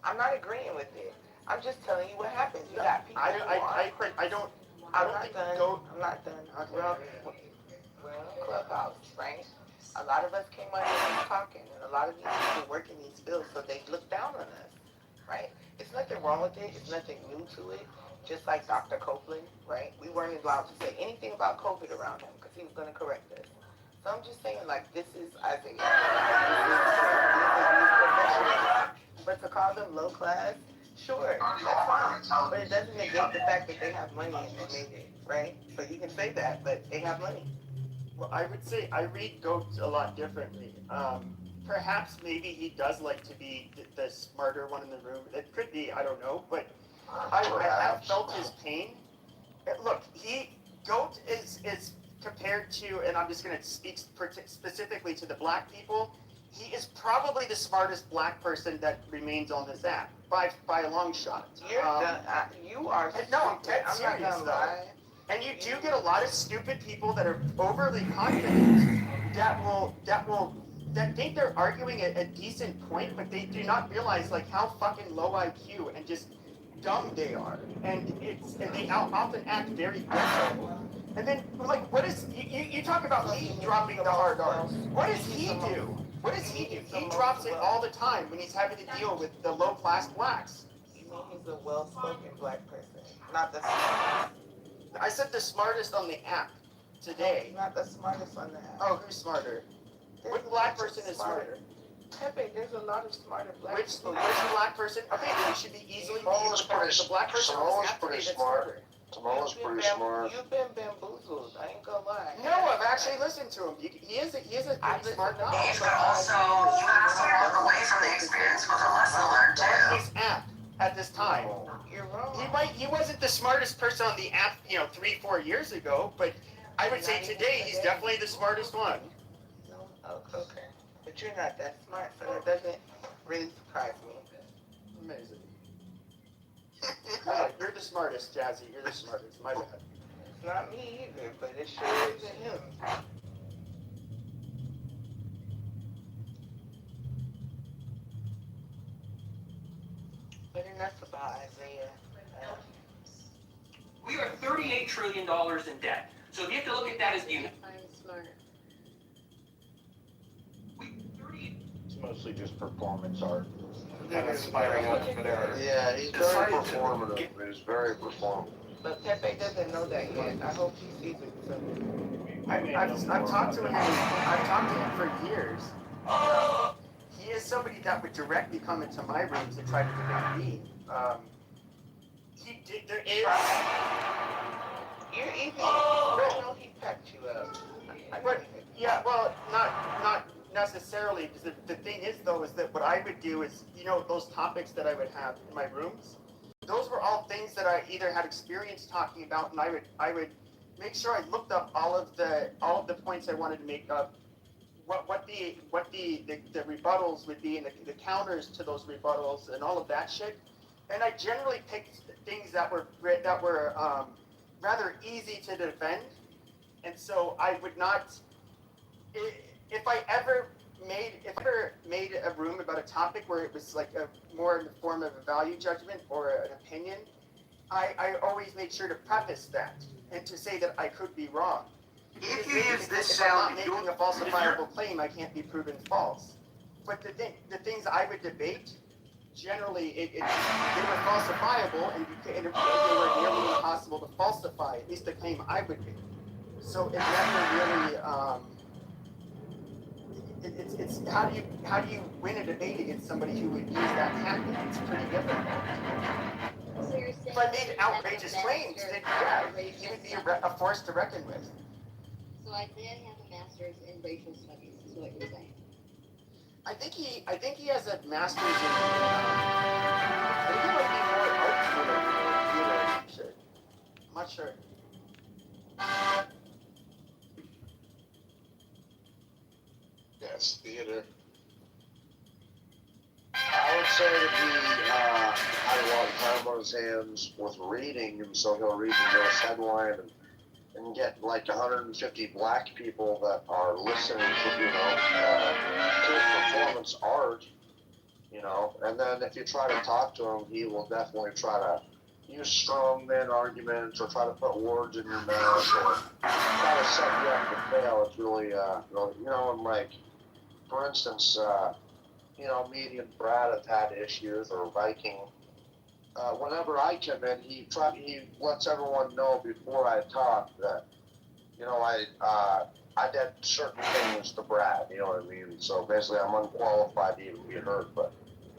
I'm not agreeing with it. I'm just telling you what happens. You got people I'm not done. Well, Clubhouse, right? A lot of us came out here talking, and a lot of these people work in these fields, so they look down on us, right? It's nothing wrong with it. It's nothing new to it. Just like Dr. Copeland, right? We weren't allowed to say anything about COVID around him because he was going to correct us. So I'm just saying, like, this is Isaiah. But to call them low class, sure, that's fine. But it doesn't negate the fact that they have money and they made it, right? So you can say that, but they have money. Well, I would say I read Goats a lot differently. Perhaps maybe he does like to be the smarter one in the room. It could be, I don't know, but I have felt his pain. Look, Goat is compared to, and I'm just going to speak specifically to the black people, he is probably the smartest black person that remains on this app by a long shot. You are. No, I'm dead I'm not serious gonna though. lie. And you do get a lot of stupid people that are overly confident that think they're arguing a decent point, but they do not realize like how fucking low IQ and just dumb they are. And they often act very ghetto. And then like what is you talk about me dropping the hard R's. What does he do? What does he do? He drops it all the time when he's having to deal with the low class blacks. You mean he's a well-spoken black person, not the smartest. I said the smartest on the app today. Not the smartest on the app. Oh, who's smarter? What black person is smarter? Pepe, there's a lot of smarter black Which black person? Okay, then you should be easily Samoa's pretty, the black person on Samoa's this app pretty today that's smart. smarter. Samoa's pretty smart. You've been bamboozled. I ain't gonna lie. No, I've actually listened to him. He is a pretty smart guy. You have to walk away from the experience with a lesson learned too. On this app at this time. You're wrong. He wasn't the smartest person on the app, 3-4 years ago, but I would say today he's definitely the smartest one. No, okay. But you're not that smart, so that doesn't really surprise me. Amazing. You're the smartest, Jazzy. You're the smartest. My bad. It's not me either, but it sure isn't him. But enough about Isaiah. We are $38 trillion in debt. So if you have to look at that as the It's mostly just performance art. And aspiring entrepreneur. Yeah, he's very performative. He's very performative. But Pepe doesn't know that yet. I hope he sees it soon. I've talked to him. I've talked to him for years. He is somebody that would directly come into my rooms and try to debate me. There is. You're easy. I know he packed you up. Yeah, well, not necessarily. necessarily, because the thing is though, is that what I would do is, you know, those topics that I would have in my rooms, those were all things that I either had experience talking about, and I would make sure I looked up all of the points I wanted to make up, what the rebuttals would be, and the counters to those rebuttals and all of that shit. And I generally picked things that were rather easy to defend, and so I would not, if I ever made a room about a topic where it was like a more in the form of a value judgment or an opinion, I always made sure to preface that and to say that I could be wrong. If you use this If I'm not sound, making a falsifiable claim, I can't be proven false. But the things I would debate, generally, they were falsifiable, and they were nearly impossible to falsify, at least the claim I would make. So it never really, it's how do you win a debate against somebody who would use that tactic? It's pretty difficult. So you're saying If I made outrageous claims, then yeah, he would be a force to reckon with. So Isaiah has a master's in racial studies, is what you're saying. I think he has a master's in. I think he might be more art theater or some shit. I'm not sure. Yes, theater. I would say that he had a lot of time on his hands with reading, and so he'll read the newest headline and get like 150 black people that are listening to, you know, to his performance art, you know, and then if you try to talk to him, he will definitely try to use strongman arguments or try to put words in your mouth or try to set you up to fail. It's really, really, you know, and like, for instance, you know, me and Brad have had issues, or Viking. Whenever I come in, he lets everyone know before I talk that, you know, I did certain things to Brad, you know what I mean? So basically I'm unqualified to even be heard, but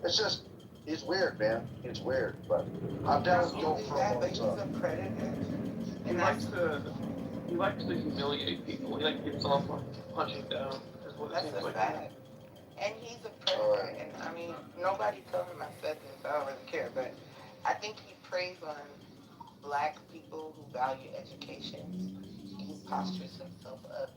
it's just, he's weird, man. He's weird, but I've dealt with Joe for a long time. He likes to humiliate people. He like gets off on punching down. Is what it That's seems a like. fact. And he's a predator, and I mean, nobody told him I said this, so I don't really care, but I think he preys on black people who value education. He postures himself up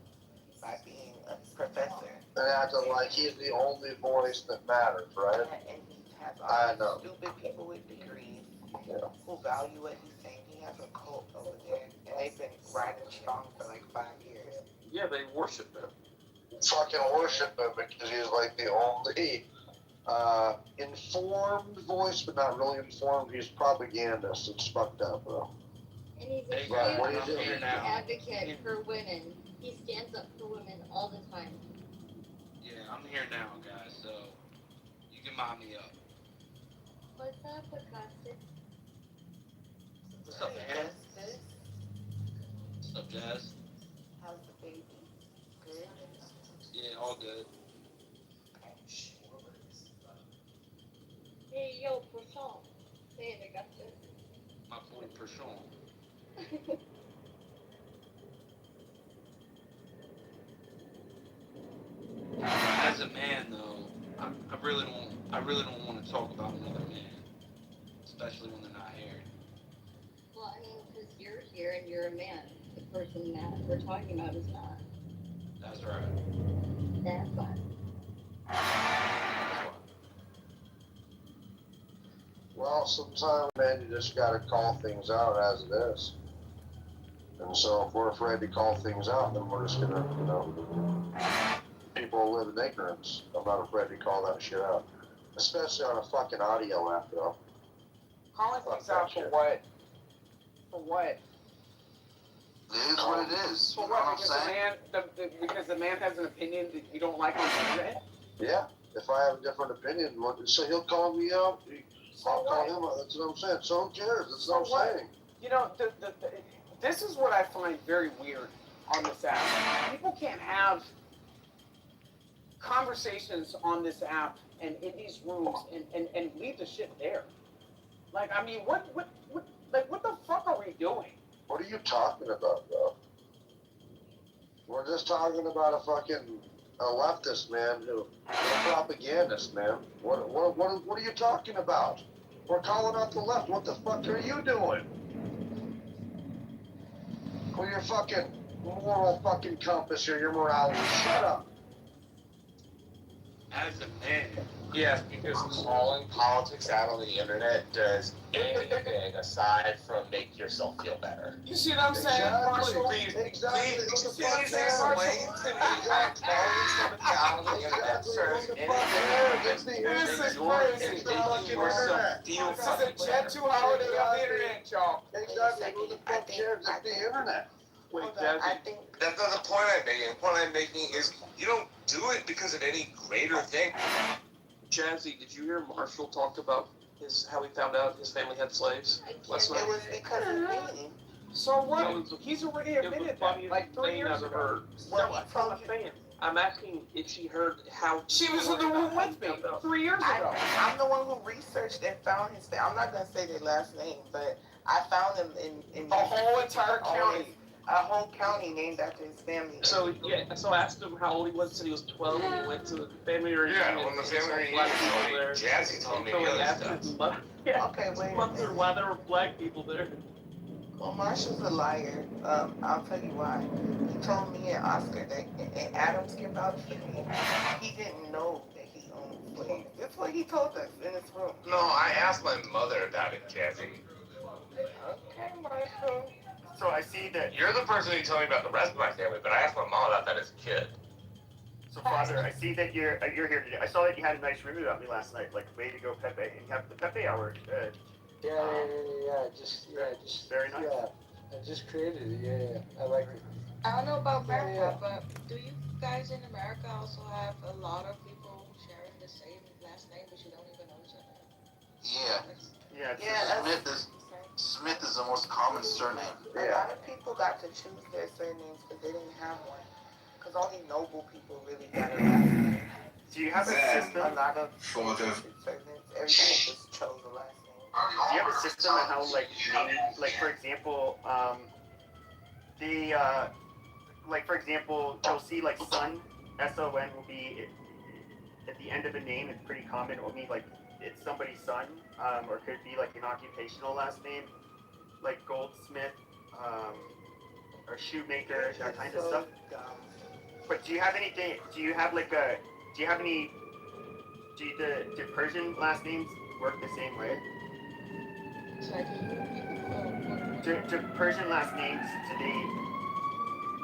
by being a professor. And acting like he's the only voice that matters, right? And he has I all know. these stupid people with degrees Yeah. who value what he's saying. He has a cult over there, and they've been riding strong for like 5 years. Yeah, they worship him. Fucking worship him because he's like the only informed voice, but not really informed. He's propagandist. It's fucked up, bro. And he's a huge advocate for women. He stands up for women all the time. Yeah, I'm here now, guys, so you can mob me up. What's up, Acoustic? What's up, man? What's up, Jazz? How's the baby? Good? Yeah, all good. Hey, yo, Prashant. Say it, Augustus. My boy Prashant. As a man, though, I really don't want to talk about another man, especially when they're not here. Well, I mean, because you're here and you're a man. The person that we're talking about is not. That's right. That's fine. Well, sometimes, man, you just gotta call things out as it is. And so if we're afraid to call things out, then we're just gonna, you know, people live in ignorance. I'm not afraid to call that shit out. Especially on a fucking audio app, though. Calling things out for what? For what? It is what it is. For You know what? what I'm Because the saying? man, because the man has an opinion that you don't like on the internet? Yeah, if I have a different opinion, so he'll call me out. I'll call him out. That's what I'm saying. So who cares? That's what I'm saying. You know, this is what I find very weird on this app. People can't have conversations on this app and in these rooms and leave the shit there. Like, I mean, what the fuck are we doing? What are you talking about, bro? We're just talking about a fucking a leftist, man, who a propagandist, man. What are you talking about? We're calling out the left. What the fuck are you doing? With your fucking moral fucking compass here, your morality. Shut up. As a man, Yes, because calling politics out on the internet does anything aside from make yourself feel better. You see what I'm saying, Marshall? Please, Exactly. please, What the fuck please cares? explain to me how calling someone down on the internet serves What the anything fuck cares? than It's the This internet. is crazy. It's the fucking internet. feel This is a Jet 2 holiday of the internet, y'all. Exactly. Who the fuck cares? It's the internet. wait, I Jazzy, think That's not the point I'm making. The point I'm making is you don't do it because of any greater thing. Jazzy, did you hear Marshall talk about how he found out his family had slaves last night? It was because of me. So That what? was the- He's already It was admitted the that, funniest like 3 thing years I've ago. ever heard. Well, No, I I'm not told a fan. I'm asking if she heard how She was in the room with me 3 years ago. I'm the one who researched and found his family. I'm not gonna say their last name, but I found them in A whole entire county. A whole county named after his family. So yeah, so I asked him how old he was. He said he was 12 when he went to the family reunion. Yeah, when the family and black reunion, people there. Jazzy told me So the he other asked stuff. his mother. Yeah, Okay, wait. his mother why there were black people there. Well, Marshall's a liar. I'll tell you why. He told me and Oscar that, and Adams can vouch for me, he didn't know that he owned slaves. That's what he told us in his room. No, I asked my mother about it, Jazzy. Okay, Marshall. So I see that. You're the person who told me about the rest of my family, but I asked my mom about that as a kid. So Father, I see that you're here today. I saw that you had a nice review about me last night. Like, way to go, Pepe! And you have the Pepe hour. Just very nice. Yeah, I just created it. Yeah, I like it. I don't know about America, but do you guys in America also have a lot of people sharing the same last name but you don't even know each other? Yeah. Smith is the most common surname. A lot of people got to choose their surnames because they didn't have one. Because only noble people really got a last name. Do you have a system? A lot of servants, everybody just chose a last name. Do you have a system on how, like, name, like, for example, like, for example, you'll see, like, son, S-O-N will be at the end of a name. It's pretty common. It will mean, like, it's somebody's son, or it could be, like, an occupational last name, like Goldsmith, or shoemaker, that kind of stuff. But do you have anything, do you have any, do Persian last names work the same way? Do Persian last names, do they,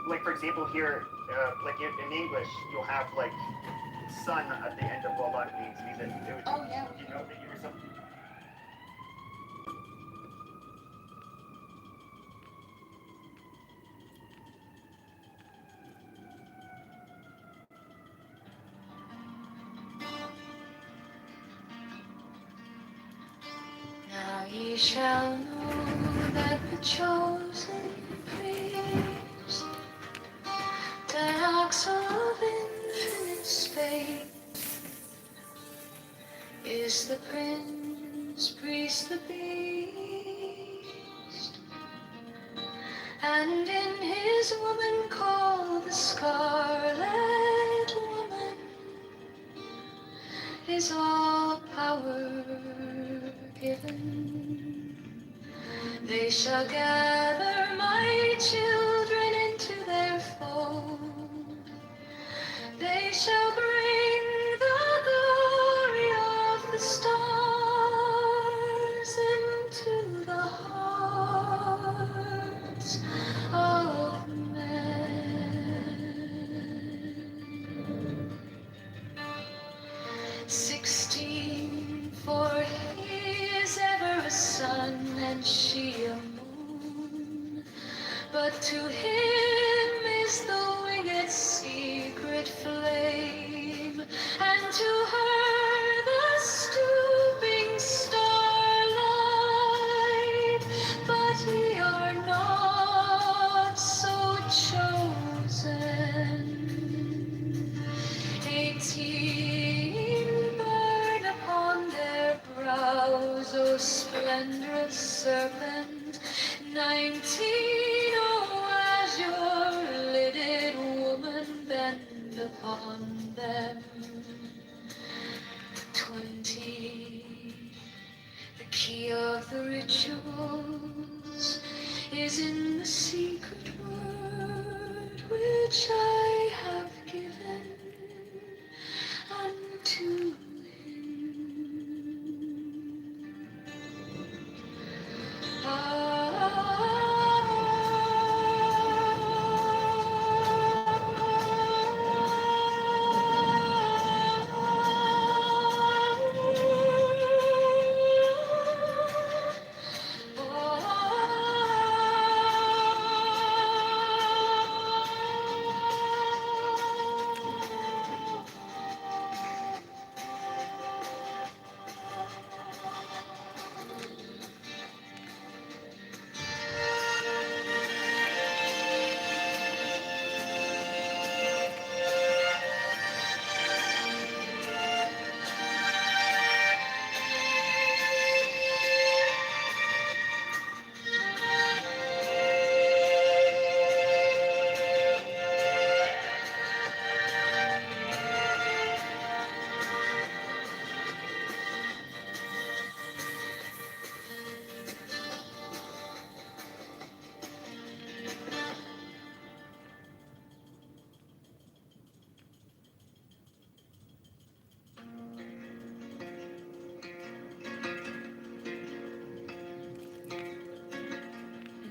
like, for example, here, like in English, you'll have, like, son at the end of a lot of names. You know that you're something. Now ye shall know that the chosen priest, the ox of infinite space, is the prince, priest, the beast, and in his woman called the Scarlet Woman is all power given. They shall gather my children into their fold. They shall bring the glory of the stars into the hearts of men. 16, for he is ever a sun and she a moon, but to him is the winged secret flame, and to her the stooping starlight, but we are not so chosen. 18 burn upon their brows, O splendorous serpent. 19, O azure which I have given unto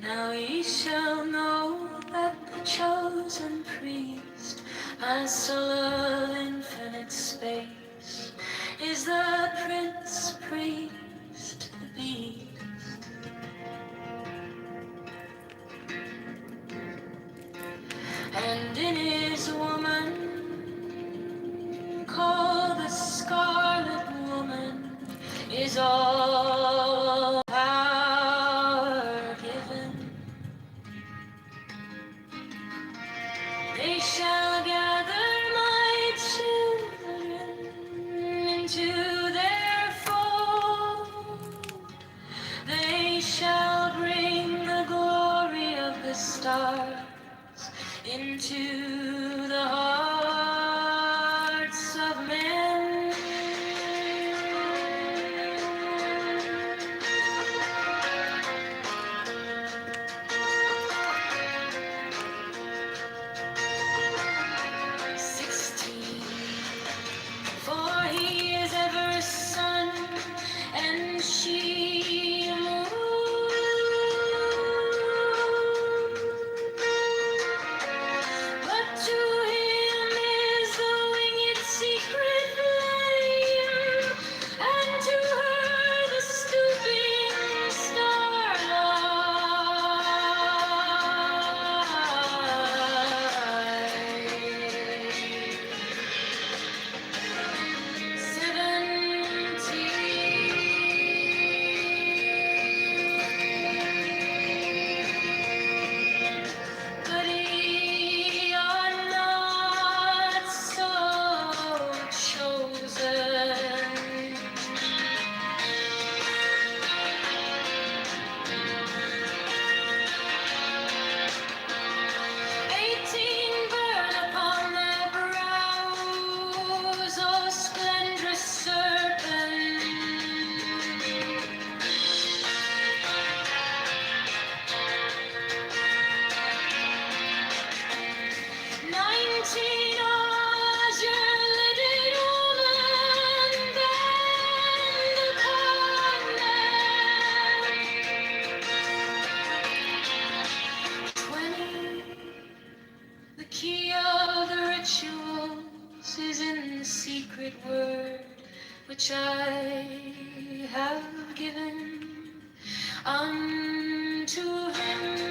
Now ye shall know that the chosen priest, as solar infinite space, is the prince priest, the beast. And in his woman, called the Scarlet Woman, is all power given. They shall gather my children into their fold. They shall bring the glory of the stars into the hearts of men. 16. For he is ever a sun, and she a moon. But to him is the winged secret flame, and to her the stooping starlight. 17. But ye are not so chosen. 18. Burn upon their brows, O splendrous serpent. 19. Azure-lidded woman, bend upon them. 20. The key of the rituals is in the secret word which I have given unto him.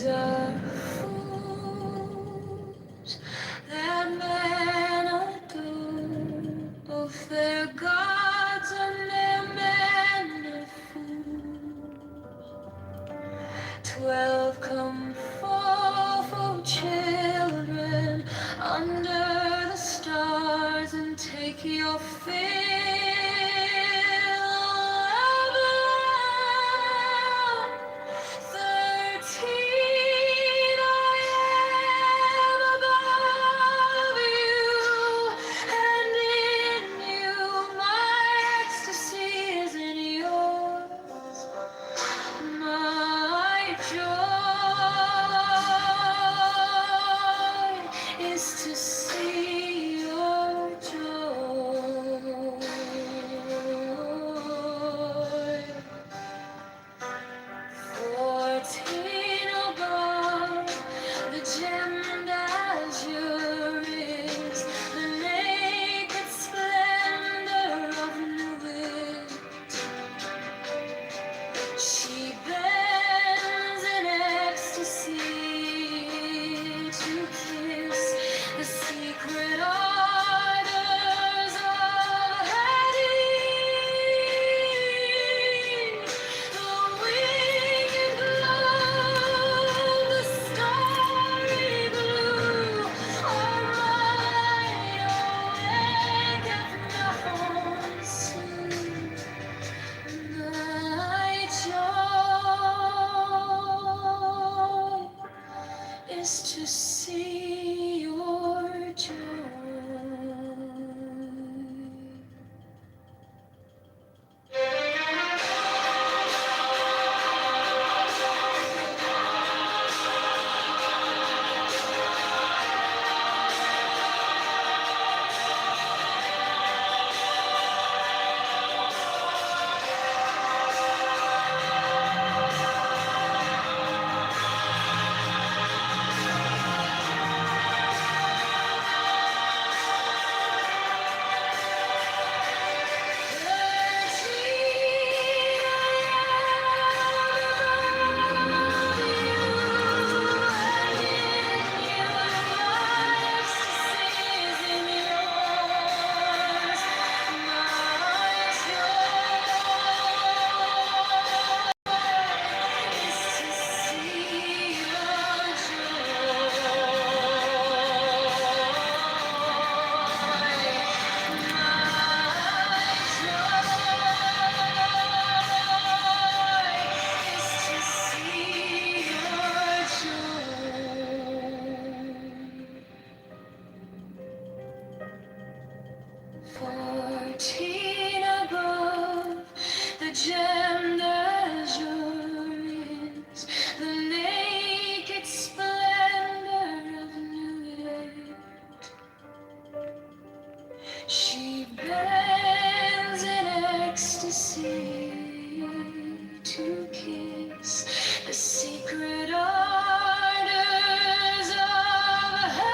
are fools that men adore, both their gods and their men are fools. 12 come fall for children under the stars and take your fill of love. 13 I am above you, and in you my ecstasy is in yours. My joy is to see your joy. 14 above, the gemmed azure is the naked splendor of Nubis. She bends in ecstasy to kiss the secret ardors of Hades. The winged glow, the starry blue, are mine, awaketh not soon. My joy is to see your joy. Fourteen above, the gemmed azure is the naked splendor of Nubis. She bends in ecstasy to kiss the secret ardors of Hades.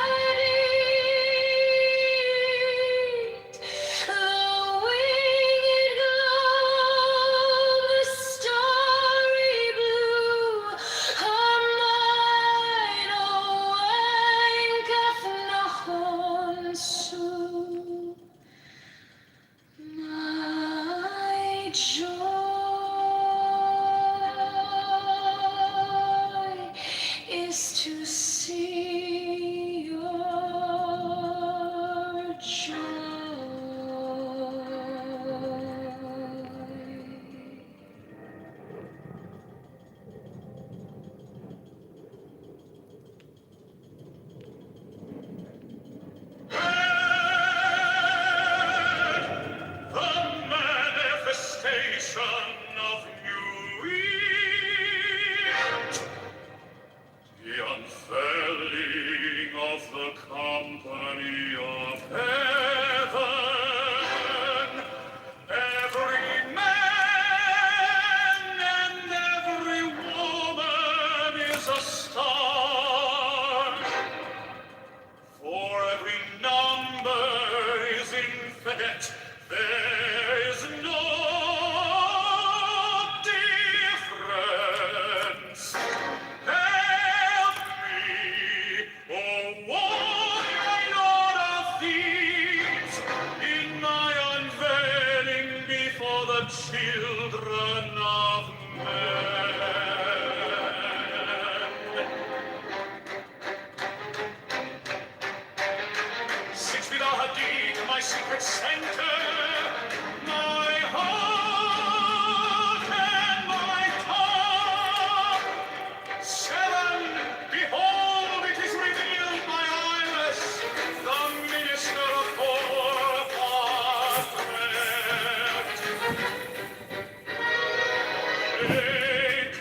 The winged glow, the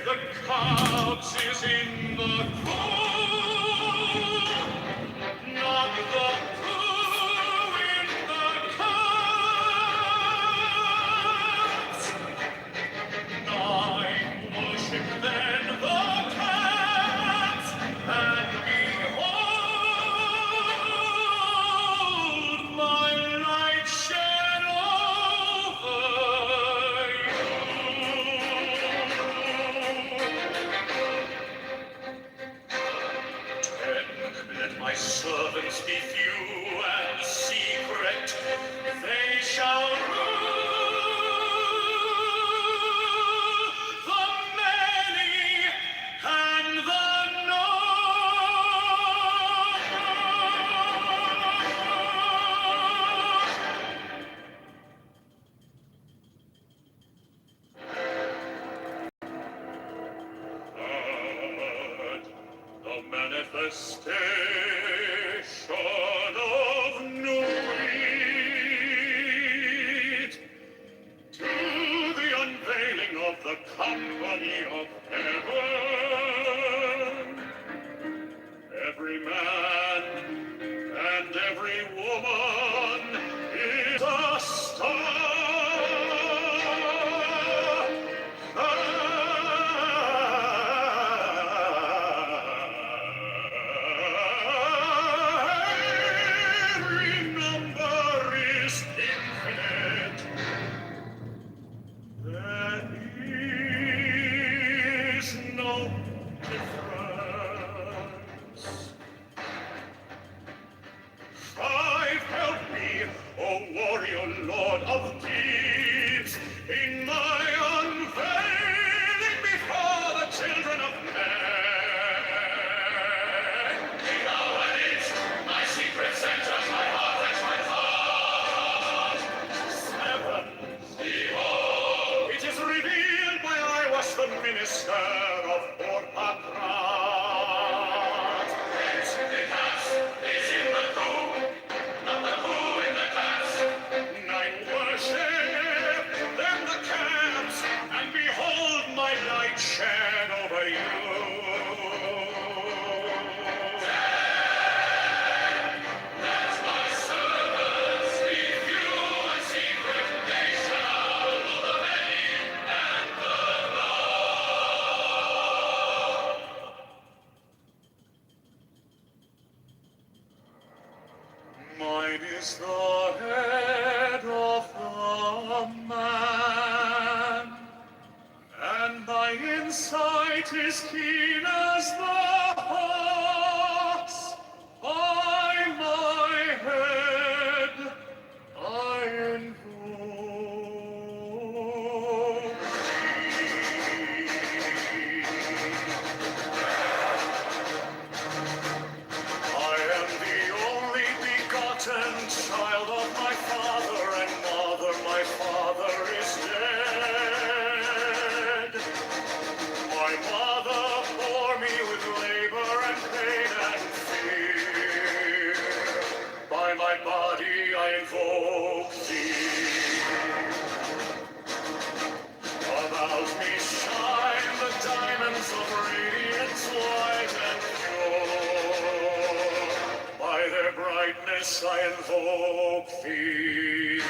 The couch is in the cool, not the poo in the cups. I worship then the cats, and behold my light shed over you. Let my servants be few and secret, they shall rule the many and the known. The manifestation of new wheat to the unveiling of the company of heaven. Every man and every woman is a star. Every number is infinite. There is no difference. Strive, help me, O warrior lord of deeds, in my unveiling before the children of men. Acknowledge my secret centers, my heart and my thought. 7. Behold, it is revealed by I was the minister of Orpakrat. The cast is in the cool, not the cool in the cast. I worship them the camps, and behold my light shed over you. Let my servants be few and secret, they shall rule the many and the mine is the head of the man, and my insight is keen as the hawk's. By my head I invoke I am the only begotten child of my father and mother. My father is dead. My mother bore me with labor and pain and fear. By my body I invoke thee. About me shine the diamonds of radiance white and pure. By their brightness I invoke thee.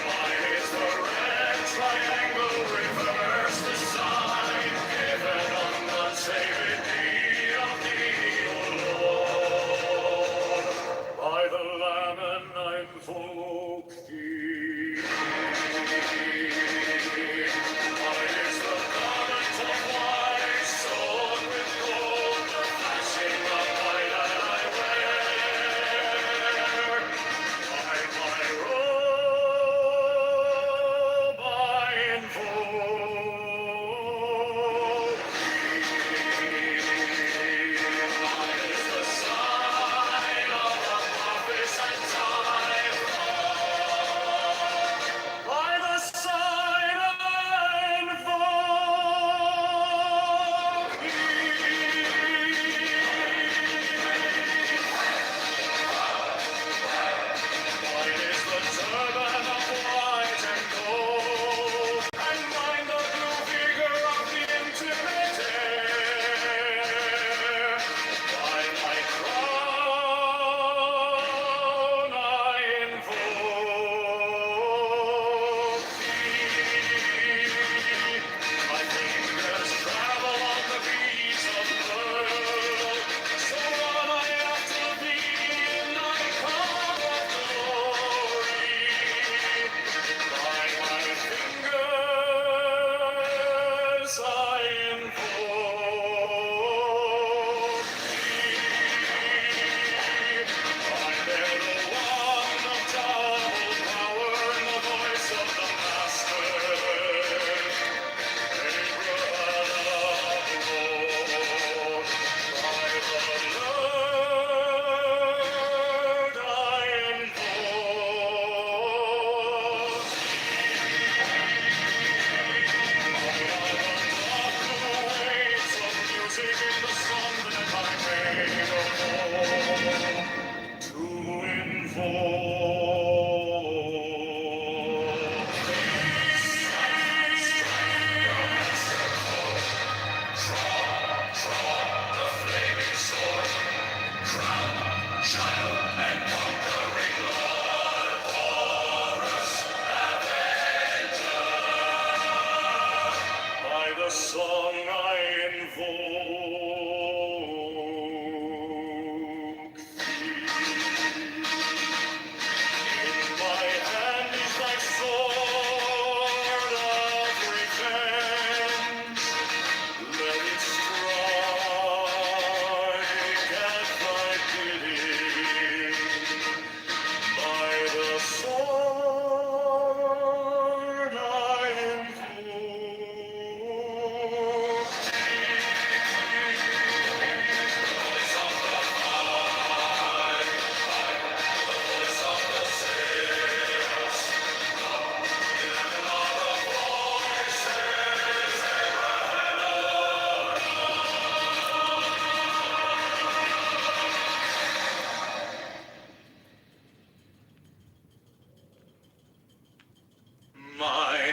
Mine is the red triangle, reverse the sign, given on none save in thee, of thee, O Lord. By the Lamb I invoke thee. Mine is the garment of white, sewn with gold, the flashing of my that I wear. By my robe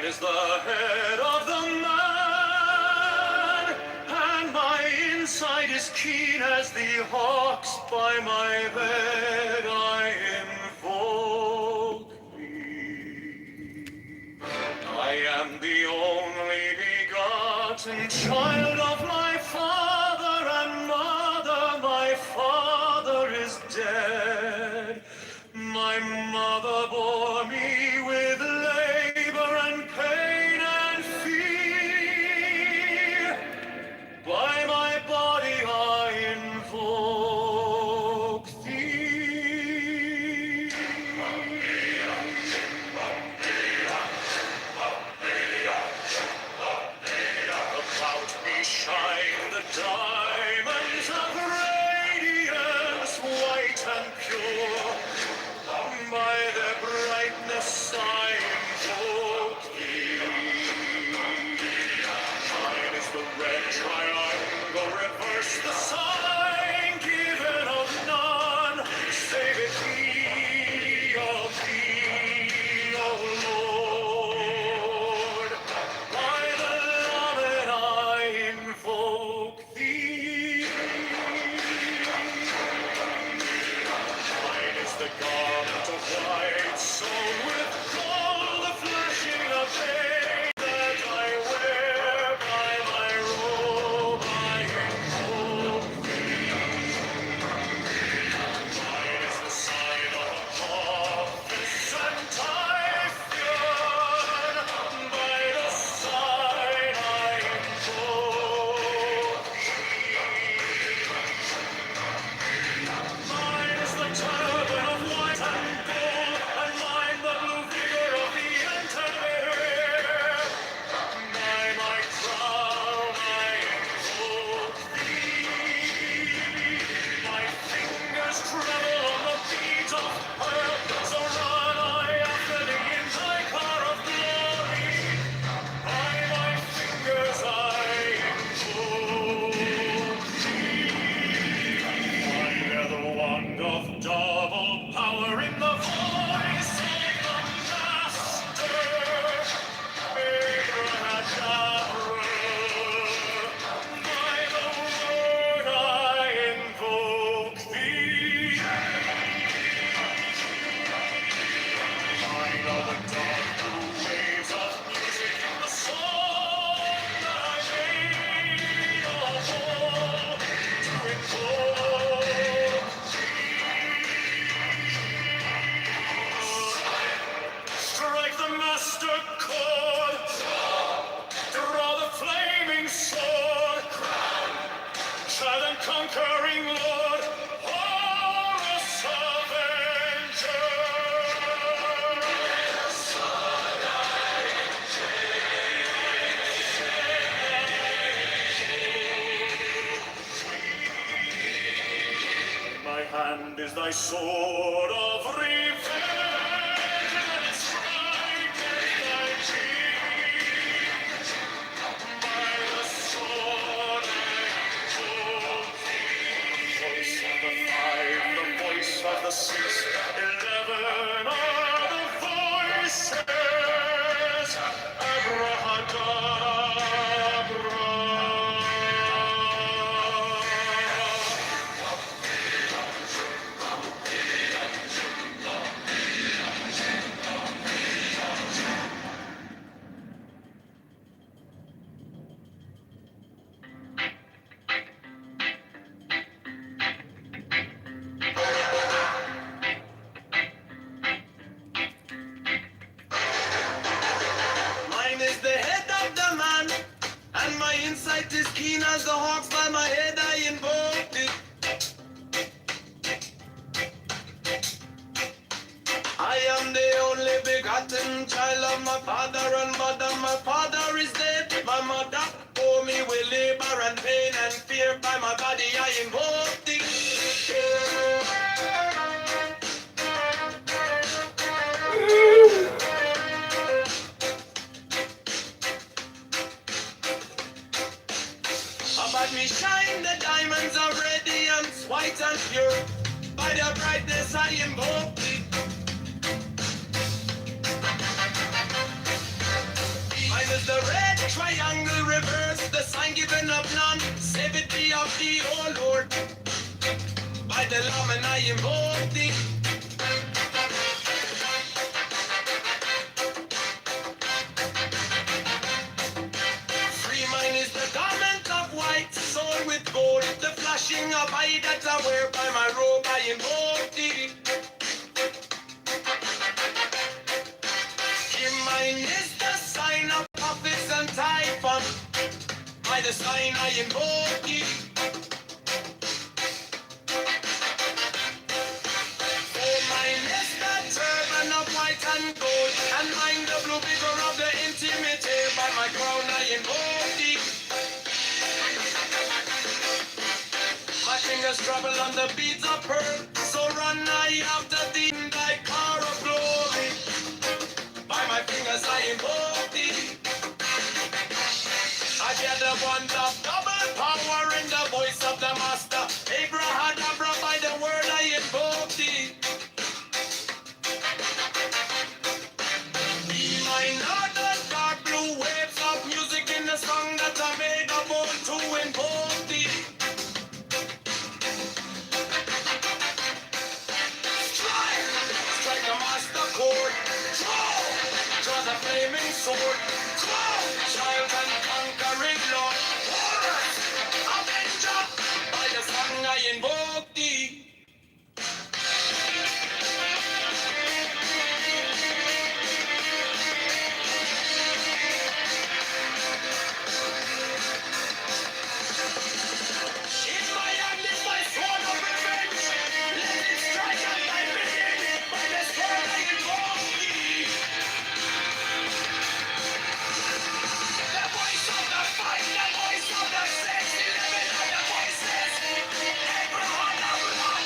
is the head of the man, and my inside is keen as the hawk's. By my bed I invoke thee. I am the only begotten child of my father and mother. My father is dead. My mother bore me with labor and pain and fear. By my body I invoke thee. About me shine the diamonds of radiance, white and pure. By their brightness I invoke thee. Mine is the red triangle, reverse the sign, given of none, save it thee, O Lord. By the Lord I invoke thee. Mine is the garment of white, sewn with gold, the flashing of day that I wear. By my robe I invoke thee. Mine is the sign of office and Typhoon. By the sign I invoke thee. Mine is the turban of white and gold, and mine the blue vigor of the entire. By my crown I invoke thee. My fingers tremble on the beat of pearl, so run I after thee in thy car of glory. By my fingers I invoke thee. I bear the wand of double power in the voice of the Master. Abracadabra. By the word I invoke thee. Mine are the dark blue waves of music in the song that I made of all to invoke thee. Strike the master chord, draw the flaming sword, child and conquering Lord, Horus Avenger. In my hand is thy sword of revenge, and striketh thy cheek. By the sword I invoke thee. Voice of the five, the voice of the six, 11 are the voices. Mine is the head of the man, and my insight is keen as the hawks. By my head I invoke thee. I am the only begotten child of my father and mother. My father is dead. My mother bore me with labor and pain and fear. By my body I invoke thee. About me shine the diamonds of radiance, white and pure. By their brightness I invoke thee. is the red triangle reverse, the sign given up none. Save it be of thee, O Lord. By the Lamb and I invoke thee. Free mine is the garment of white, sown with gold. The flashing of eye that I wear by my robe, I invoke thee. Here mine is the sign of prophets and typhon. By the sign I invoke thee. Oh, mine is the turban of white and gold, and mine the blue figure of the intimate hair. By my crown I invoke thee. My fingers travel on the beads of pearl, so run I after thee in thy car of glory. By my fingers I invoke thee. I get the one of double power in the voice of the master. Abrahadabra, by the word I invoke thee. Be mine are the dark blue waves of music in the song that I made of old to invoke thee. Strike the master chord. Draw the flaming sword. Child and conquering Lord. Horus, Avenger. By the song I invoke thee. In my hand is my sword of revenge. Let it strike at thy being. By the sword I invoke thee. The voice of the fight, the voice of the 611 of the voices. Abraham, Abraham.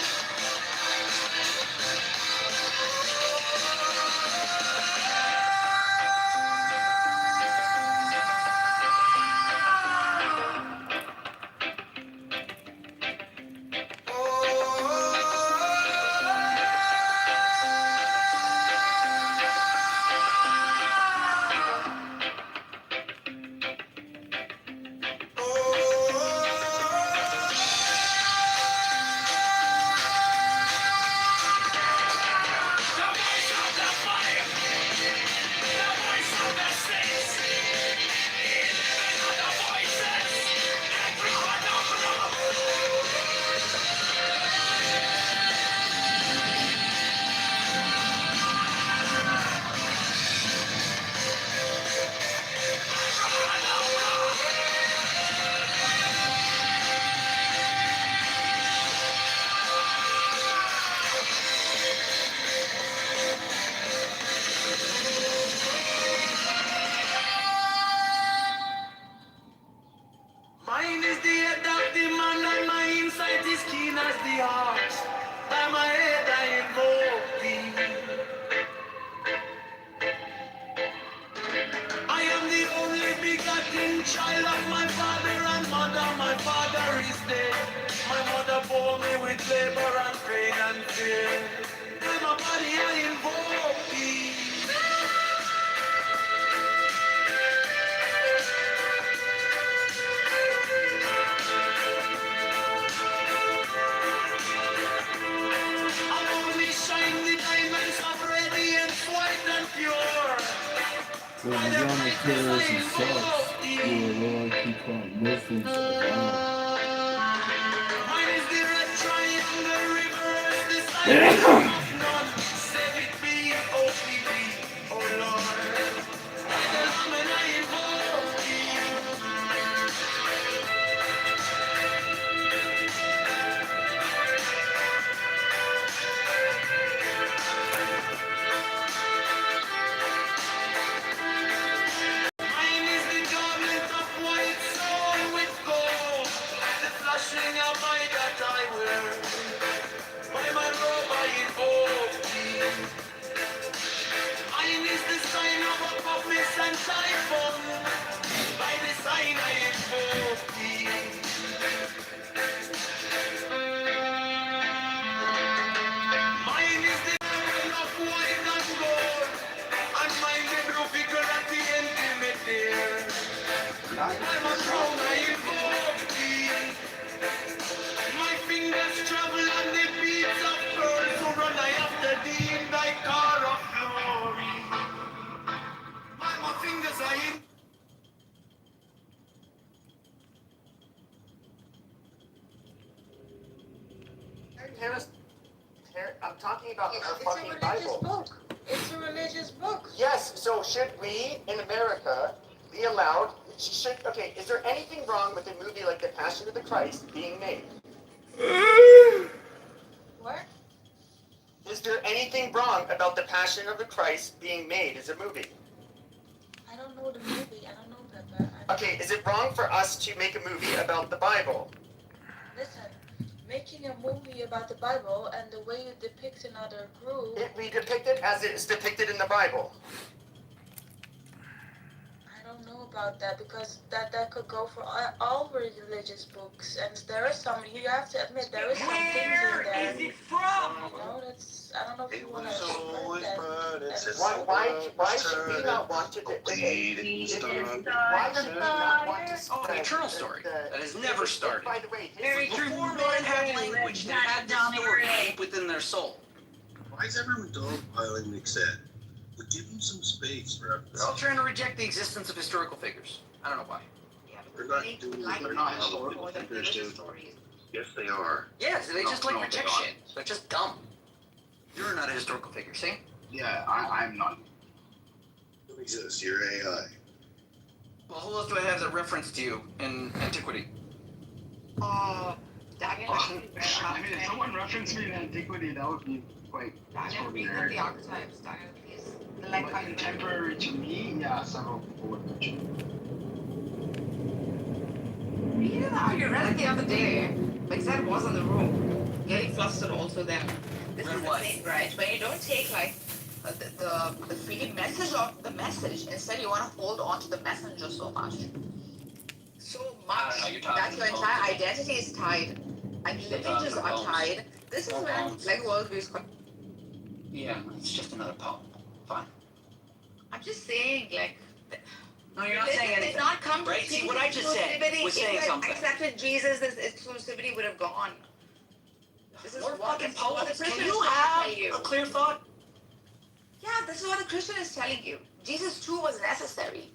Mine is the head of the man and my insight is keen as the heart. By my head I invoke thee. I am the only begotten child of my father and mother. My father is dead. My mother bore me with labor and pain and fear. By my body I invoke thee. Above me shine the diamonds of radiance, white and pure. When Islamic terrorism sucks, your Lord keep on Muslims around. Mine is the red triangle reverse, the sign of none. Save it be, oh Lord. By the Lamb and I invoke thee. Mine is the garment of white sown with gold, the flashing of my that I wear. By my robe I invoke I'm a strong, I invoke thee. My fingers travel on the beats of pearl, so run I after thee in thy car of glory. My fingers are in. I'm talking about our It's a fucking religious Bible. book. It's a religious book. Yes, so should we, in America, be allowed, okay, is there anything wrong with a movie like The Passion of the Christ being made? What? Is there anything wrong about The Passion of the Christ being made as a movie? I don't know the movie. I don't know Peppa. Okay, is it wrong for us to make a movie about the Bible? Listen, making a movie about the Bible and the way you depict another group. We depict it as it is depicted in the Bible. I don't know about that because that could go for all religious books, and there are some. You have to admit there is some things in there. Where is it from? You know, that's. I don't know if you want to explain that. Why should we not want to? Why should we not want to? Oh, the eternal story that has never started. By the way, Very true. Before men had language, they had this story deep within their soul. Why is everyone dogpiling McSett? But give him some space, bro. They're all trying to reject the existence of historical figures. I don't know why. They're not historical figures, dude. Yes, they are. Yeah, so they just like reject shit. They're just dumb. You're not a historical figure, see? Yeah, I'm not. Don't exist. You're AI. Well, who else do I have that reference to you in antiquity? Oh, I mean, if someone referenced me in antiquity, that would be quite extraordinary. The archetypes, Diana, please. But contemporary to me, yeah, several people would mention. You read it the other day. Like was in the room, getting flustered also then. This is the thing, right? When you don't take like the freaking message of the message, instead you want to hold on to the messenger so much. So much that your entire identity is tied. And lineages are tied. This is when like worldview is. Yeah, it's just another poem. Fine. I'm just saying, like. No, you're not saying anything. Did not come right? See, what I just said was saying something. Accepted Jesus, this exclusivity would have gone. This is More what fucking the poets. Christian Can you is have telling you. a clear thought? Yeah, this is what the Christian is telling you. Jesus too was necessary.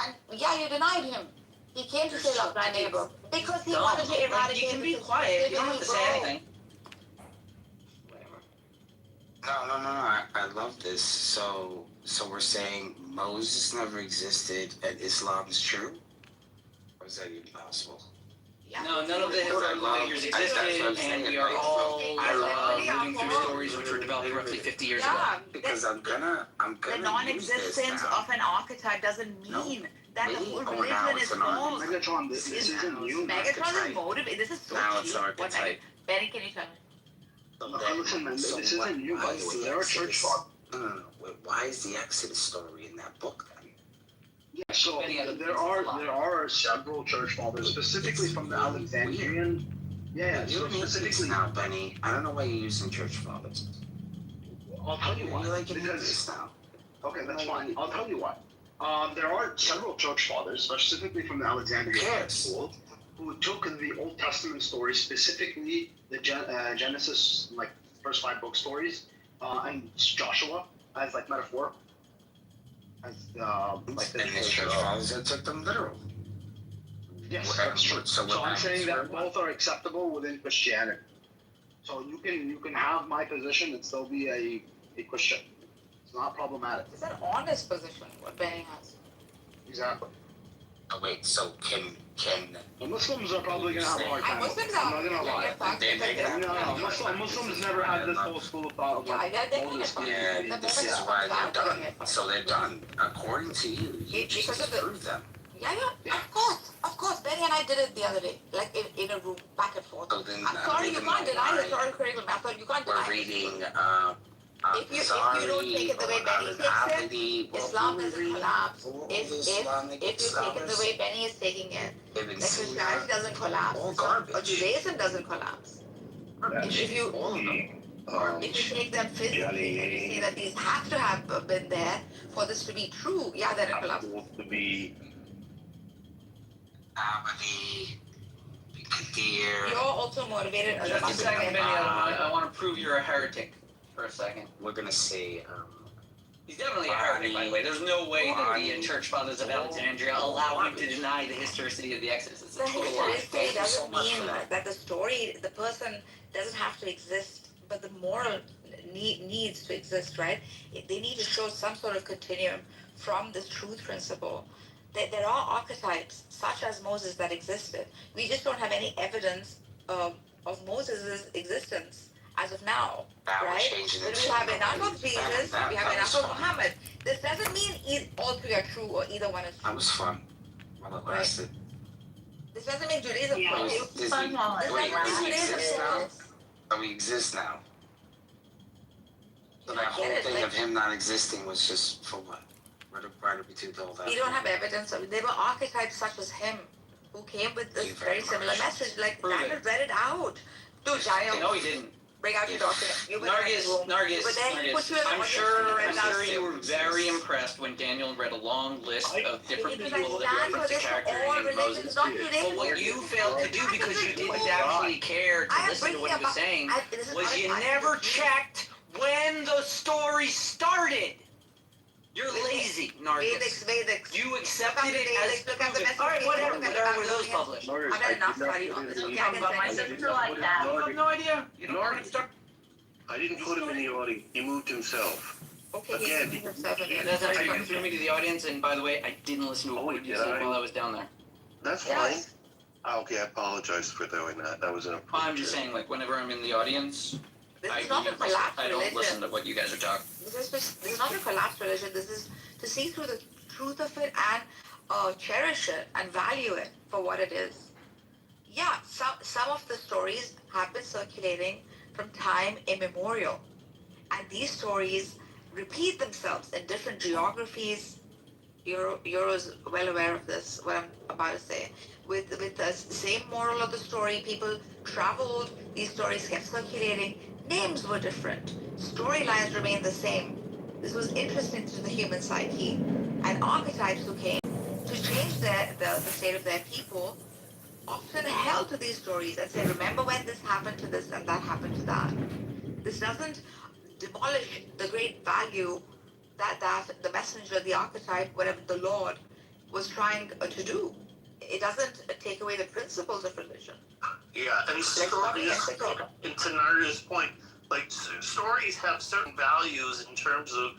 And yeah, you denied him. He came to say love thy neighbor. Because he wanted to eradicate. You can be quiet. You don't have to say anything. No. I love this. So we're saying Moses never existed and Islam is true? Or is that impossible? No, none of the historical figures existed, and we are all living through stories which were developed roughly 50 years ago. Because I'm gonna the non-existence of an archetype doesn't mean that the whole religion is false. Megatron, this isn't new. Megatron is motivated. This is so now cheap. it's archetype. Benny, can you tell me? Listen, man, this isn't new, by the way. There are church fathers. No. Why is the Exodus story in that book then? Yeah, so there are several church fathers, specifically from the Alexandrian. Yeah, so specifically now, Benny. I don't know why you're using church fathers. I'll tell you why. Because now. Okay, that's fine. I'll tell you why. There are several church fathers, specifically from the Alexandrian school, who took the Old Testament stories, specifically the Genesis, like first 5 book stories, and Joshua as like metaphor. As like the church fathers that took them literal. Yes, that's true. So I'm saying that both are acceptable within Christianity. So you can have my position and still be a Christian. It's not problematic. It's an honest position, what Benny has. Exactly. Oh, wait, so can the Muslims are probably gonna have a hard time. Muslims I'm not gonna lie. Muslims never had this whole school of thought of like this is why they're done. So they're done. According to you just prove them. Yeah, of course. Benny and I did it the other day, like in a room, back and forth. So then, I'm sorry, you can't deny historical curriculum. I'm sorry, you can't deny. We're reading. If you don't take it the way Benny takes it, Islam doesn't collapse. If you take it the way Benny is taking it, then Christianity doesn't collapse. Or Judaism doesn't collapse. If you take them physically and you say that these have to have been there for this to be true, then it collapses. Abadi, Kadir. You're also motivated as a Just a second, Benny. I want to prove you're a heretic for a second. We're gonna say, He's definitely a heretic, by the way. There's no way that the Church Fathers of Alexandria allow him to deny the historicity of the Exodus. It's a The total lie. historicity doesn't mean that the story, the person doesn't have to exist, but the moral needs to exist, right? They need to show some sort of continuum from this truth principle. There are archetypes, such as Moses, that existed. We just don't have any evidence of Moses' existence as of now, right? But we have enough of Jesus, we have enough of Muhammad. This doesn't mean all three are true or either one is true. That was fun. Well, it lasted. This doesn't mean Judaism Yeah, falls. it was This fun while it doesn't mean Judaism exists now. falls. That we exist now. So that whole Get it, thing like- of him not existing was just for what? Why did we do all that? We don't have evidence of it. There were archetypes such as him who came with this very similar message. Like, Daniel read it out. Dude, Daniel. No, he didn't. Bring out your document. You were there in the room. Nargis, I'm sure you were very impressed when Daniel read a long list of different people that referenced the character named Moses. But what you failed to do, because you didn't actually care to listen to what he was saying, was you never checked when the story started. You're lazy, Nargis. Vedics. You accepted it as proven. All right, whatever. Where were those published? I've had enough study on this. Okay, I can About my say sister like that. You have no idea. You don't know what to start. I didn't put him in the audience. He moved himself. Okay, Again, That's how you threw me to the audience, and by the way, I didn't listen to a word you said while I was down there. That's fine. Okay, I apologize for doing that. That was an I'm just saying, like, whenever I'm in the audience, This is not a collapsed I don't religion. listen to what you guys are talking. This is not a collapsed religion. This is to see through the truth of it and cherish it and value it for what it is. Yeah, some of the stories have been circulating from time immemorial. And these stories repeat themselves in different geographies. Euro's well aware of this, what I'm about to say. With the same moral of the story, people traveled, these stories kept circulating, names were different, storylines remained the same. This was interesting to the human psyche, and archetypes who came to change the state of their people often held to these stories and say, remember when this happened to this and that happened to that. This doesn't demolish the great value that the messenger, the archetype, whatever the Lord was trying to do. It doesn't take away the principles of religion. Yeah, and stories, and to Narda's point, like stories have certain values in terms of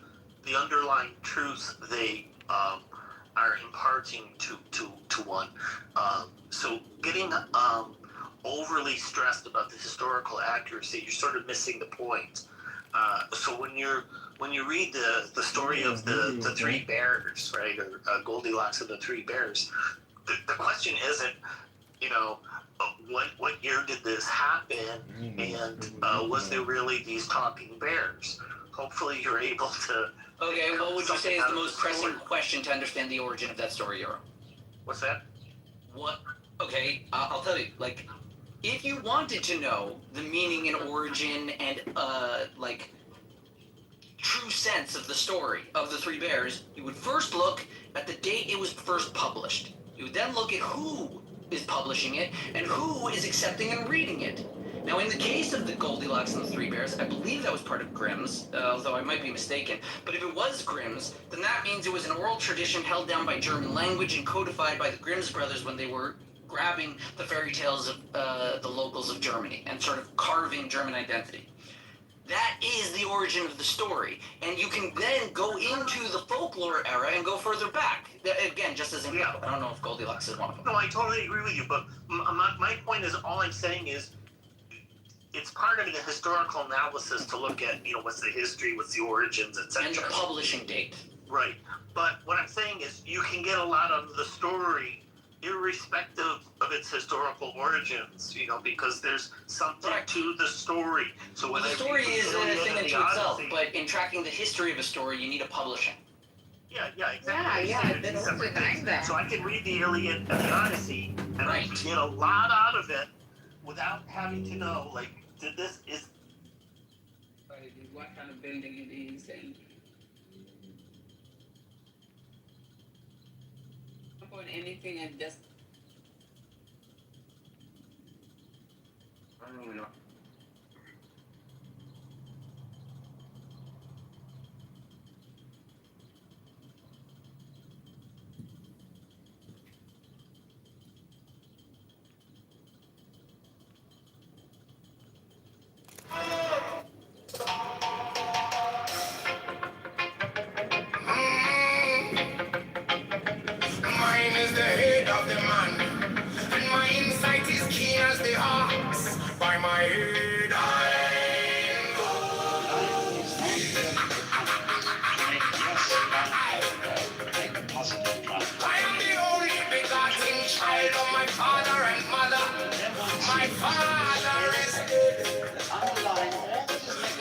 the underlying truth they are imparting to one. So getting overly stressed about the historical accuracy, you're sort of missing the point. So when you read the story of the three bears, right, or Goldilocks and the three bears, the question isn't, what year did this happen, and was there really these talking bears? Hopefully you're able to. Okay, what would you say is the most pressing question to understand the origin of that story, Euro? What's that? What? Okay, I'll tell you. Like, if you wanted to know the meaning and origin and true sense of the story of the Three Bears, you would first look at the date it was first published. You would then look at who is publishing it and who is accepting and reading it. Now, in the case of the Goldilocks and the Three Bears, I believe that was part of Grimm's, although I might be mistaken. But if it was Grimm's, then that means it was an oral tradition held down by German language and codified by the Grimm's brothers when they were grabbing the fairy tales of the locals of Germany and sort of carving German identity. That is the origin of the story. And you can then go into the folklore era and go further back. Again, just as an example. I don't know if Goldilocks is one of them. No, I totally agree with you, but my point is, all I'm saying is, it's part of the historical analysis to look at, what's the history, what's the origins, etc. And the publishing date. Right. But what I'm saying is, you can get a lot of the story irrespective of its historical origins, because there's something to the story. So the story is a thing unto itself, but in tracking the history of a story, you need a publishing. Yeah, exactly. Yeah. So I can read the Iliad and the Odyssey, and I can get a lot out of it without having to know, what kind of building it is, and upon anything, and just ruin our. Mine is the head of the man, and my insight is keen as the ox. By my head I I am the only begotten child of my father and mother. My father is dead.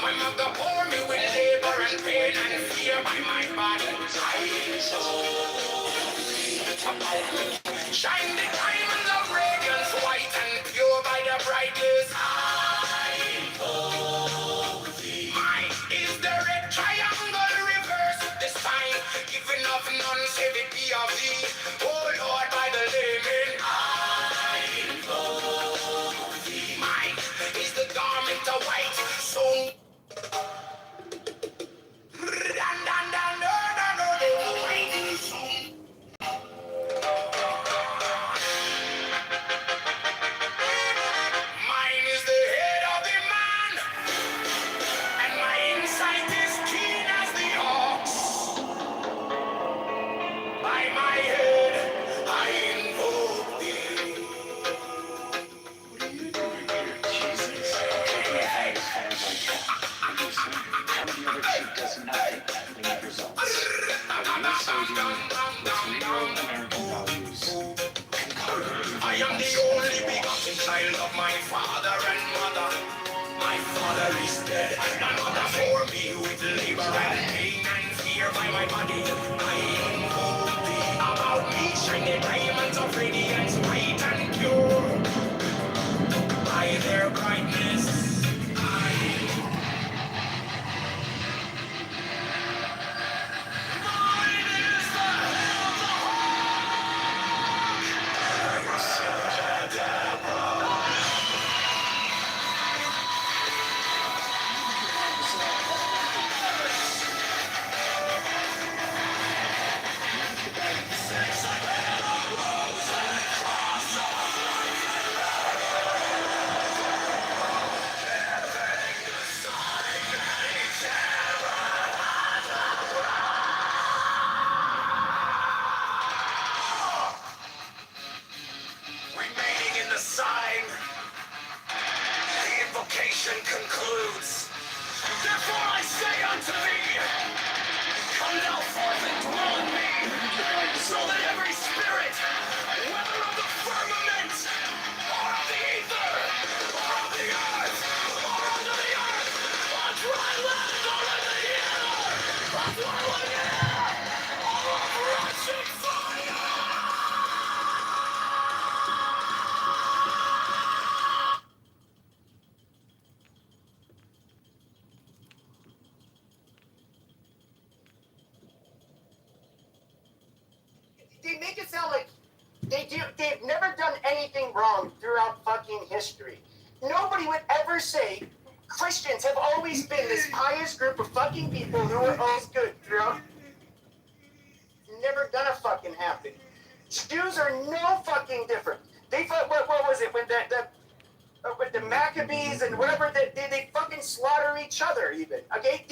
My mother bore me with labor and pain and fear by my body. Shine the diamonds of radiance, white and pure by the brightness. Mine is the red triangle reverse this time, giving of none, save it be of thee. Oh Lord, by the layman. Mine is the garment of white, so. Mine is the head of the man, and my insight is keen as the ox. By my head, I invoke thee. What are you doing here, Jesus? How the other chief does nothing to make results. But you're saving what's real American values. I am the only begotten child of my father and mother. My father is dead, none other for me with labor and pain and fear by my body. I invoke thee. About me shine the diamonds of radiance, white and pure. By their brightness, remaining in the sign, the invocation concludes. Therefore I say unto thee, come thou forth and dwell in me, so that every spirit, whether of the firmament, or of the ether, or of the earth, or under the earth, on dry land, or in the air, or swirling air, or of rushing fire. They make it sound like they've never done anything wrong throughout fucking history. Nobody would ever say Christians have always been this pious group of fucking people who are always good throughout. Never gonna fucking happen. Jews are no fucking different. They fought, what was it, when with the Maccabees and whatever, they fucking slaughter each other even, okay?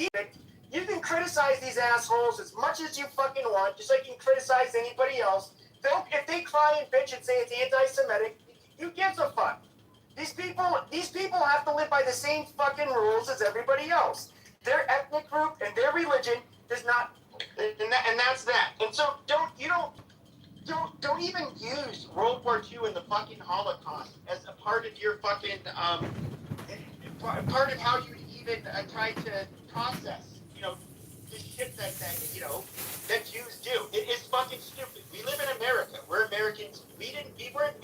You can criticize these assholes as much as you fucking want, just like you can criticize anybody else. If they cry and bitch and say it's anti-Semitic, who gives a fuck? These people have to live by the same fucking rules as everybody else. Their ethnic group and their religion does not, and that's that. And so don't even use World War II and the fucking Holocaust as a part of your fucking part of how you even try to process, the shit that Jews do. It is fucking stupid. We live in America. We're Americans. We weren't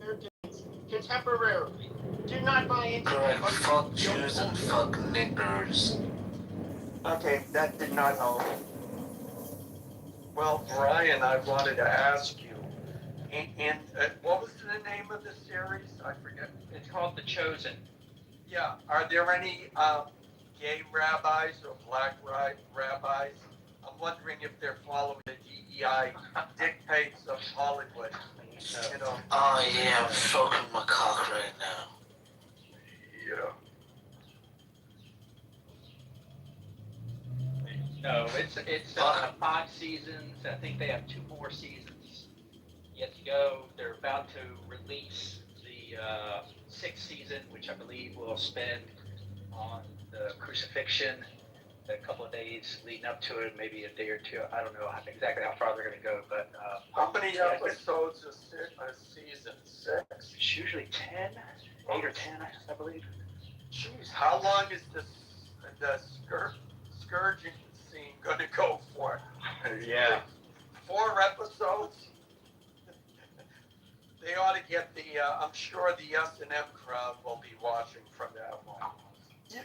Americans contemporarily. Do not buy into Correct. Fuck Jews and fuck niggers. Okay, that did not help. Well, Brian, I wanted to ask you, And what was the name of the series? I forget. It's called The Chosen. Yeah. Are there any gay rabbis or black rabbis? I'm wondering if they're following the DEI dictates of Hollywood. You know. Oh yeah, I'm stroking my cock right now. Yeah. No, it's 5 seasons. I think they have 2 more seasons yet to go. They're about to release the 6th season, which I believe will spend on the crucifixion, a couple of days leading up to it, maybe a day or two. I don't know exactly how far they're going to go, but How many episodes a season? 6? It's usually 10, 8 or 10, I believe. Jeez, how long is the scourging scene going to go for? Yeah. 4 episodes? They ought to get the, I'm sure the S&M crowd will be watching from that one.